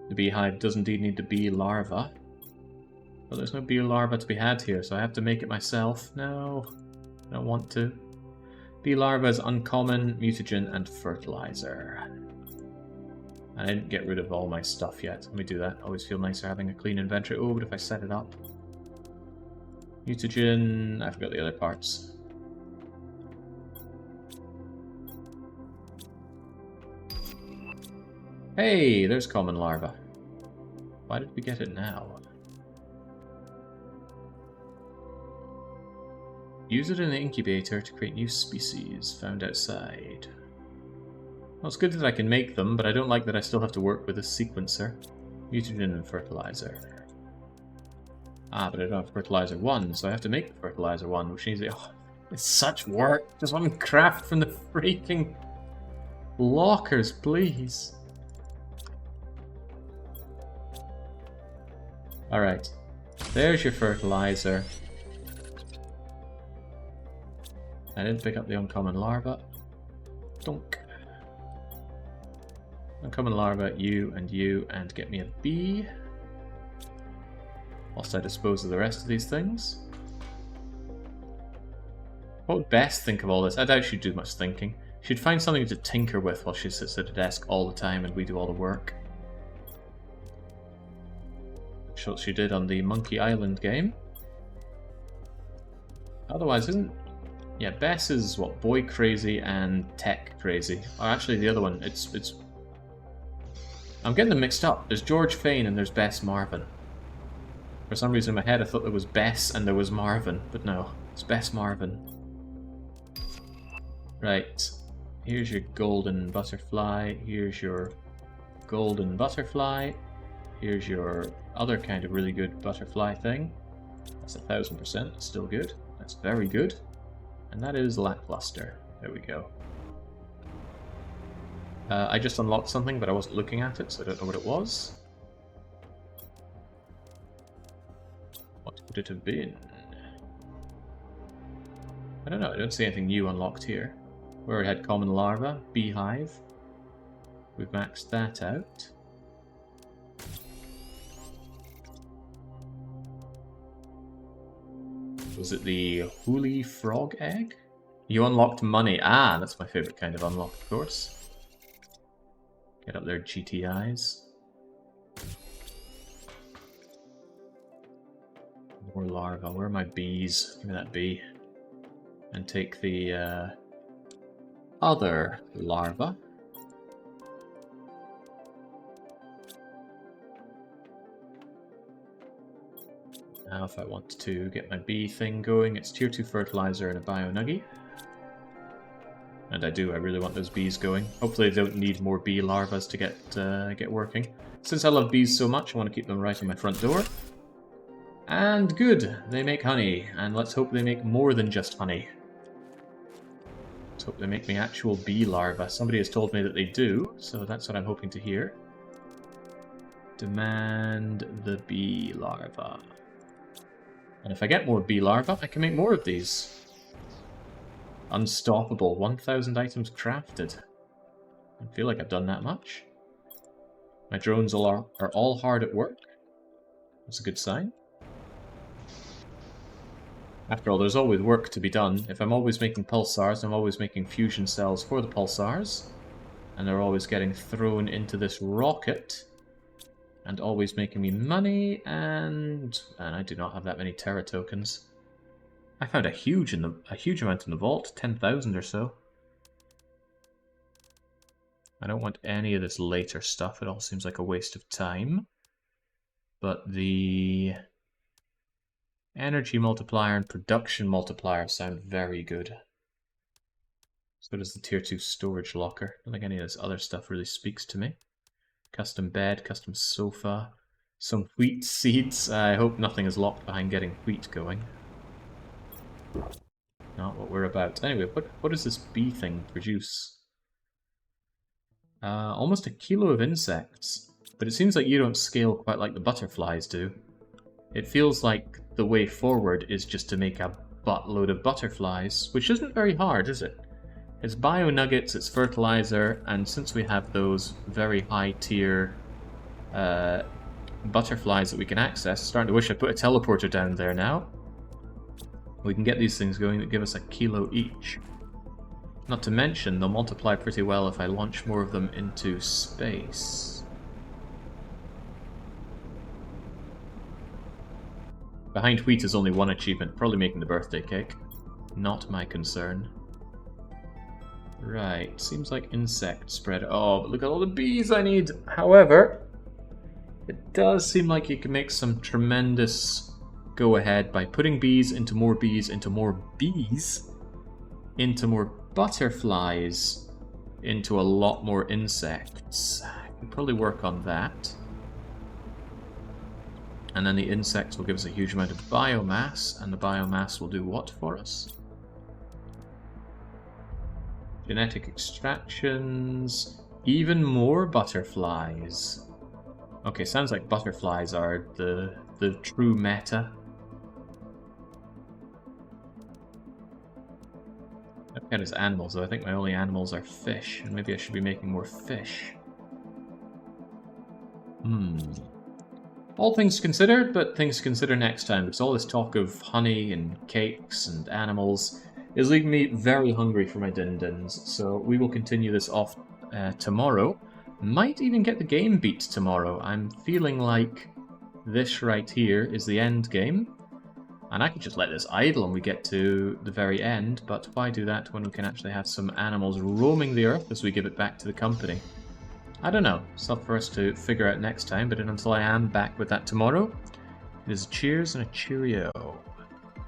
The beehive does indeed need the bee larva. But there's no bee larva to be had here, so I have to make it myself. No, I don't want to. Bee larva is uncommon, mutagen, and fertilizer. I didn't get rid of all my stuff yet. Let me do that. Always feel nicer having a clean inventory. Oh, but if I set it up... Mutagen... I forgot the other parts. Hey, there's common larva. Why did we get it now? Use it in the incubator to create new species found outside. Well, it's good that I can make them, but I don't like that I still have to work with a sequencer. Mutagen and fertilizer. Ah, but I don't have fertilizer 1, so I have to make the fertilizer 1, which means... Oh, it's such work! Just want to craft from the freaking lockers, please! Alright, there's your fertilizer. I didn't pick up the uncommon larva. Donk. Uncommon larva, you, and get me a bee. Whilst I dispose of the rest of these things. What would Bess think of all this? I doubt she'd do much thinking. She'd find something to tinker with while she sits at a desk all the time and we do all the work. That's what she did on the Monkey Island game. Otherwise, isn't... Yeah, Bess is, what, boy crazy and tech crazy. Or actually, the other one, it's... I'm getting them mixed up. There's George Fane and there's Bess Marvin. For some reason in my head I thought there was Bess and there was Marvin, but no, it's Bess Marvin. Right, here's your golden butterfly, here's your golden butterfly, here's your other kind of really good butterfly thing. That's 1000%, still good. That's very good. And that is lackluster. There we go. I just unlocked something, but I wasn't looking at it, so I don't know what it was. What could it have been? I don't know, I don't see anything new unlocked here. We already had common larva, beehive. We've maxed that out. Was it the Hooli frog egg? You unlocked money. Ah, that's my favorite kind of unlock, of course. Get up their GTIs. More larva. Where are my bees? Give me that bee. And take the other larva. Now if I want to get my bee thing going, it's tier 2 fertilizer and a bio nuggie. And I do, I really want those bees going. Hopefully they don't need more bee larvas to get working. Since I love bees so much, I want to keep them right on my front door. And good, they make honey, and let's hope they make more than just honey. Let's hope they make me actual bee larvae. Somebody has told me that they do, so that's what I'm hoping to hear. Demand the bee larva. And if I get more bee larvae, I can make more of these. Unstoppable, 1,000 items crafted. I feel like I've done that much. My drones are all hard at work. That's a good sign. After all, there's always work to be done. If I'm always making pulsars, I'm always making fusion cells for the pulsars. And they're always getting thrown into this rocket. And always making me money, and I do not have that many Terra tokens. I found a huge amount in the vault, 10,000 or so. I don't want any of this later stuff, it all seems like a waste of time. But the energy multiplier and production multiplier sound very good. So does the tier 2 storage locker. I don't think any of this other stuff really speaks to me. Custom bed, custom sofa, some wheat seeds. I hope nothing is locked behind getting wheat going. Not what we're about. Anyway, what does this bee thing produce? Almost a kilo of insects. But it seems like you don't scale quite like the butterflies do. It feels like the way forward is just to make a buttload of butterflies, which isn't very hard, is it? It's bio nuggets, it's fertilizer, and since we have those very high tier butterflies that we can access, starting to wish I put a teleporter down there now. We can get these things going that give us a kilo each. Not to mention, they'll multiply pretty well if I launch more of them into space. Behind wheat is only one achievement, probably making the birthday cake. Not my concern. Right, seems like insect spread. Oh, but look at all the bees I need! However, it does seem like you can make some tremendous go-ahead by putting bees, into more bees, into more bees, into more butterflies, into a lot more insects. I can probably work on that. And then the insects will give us a huge amount of biomass, and the biomass will do what for us? Genetic extractions, even more butterflies. Okay, sounds like butterflies are the true meta. I've got as animals, though I think my only animals are fish, and maybe I should be making more fish. All things considered, but things to consider next time, because all this talk of honey and cakes and animals is leaving me very hungry for my din-dins, so we will continue this off tomorrow. Might even get the game beat tomorrow. I'm feeling like this right here is the end game, and I could just let this idle and we get to the very end, but why do that when we can actually have some animals roaming the earth as we give it back to the company? I don't know, stuff for us to figure out next time, but until I am back with that tomorrow, it is a cheers and a cheerio.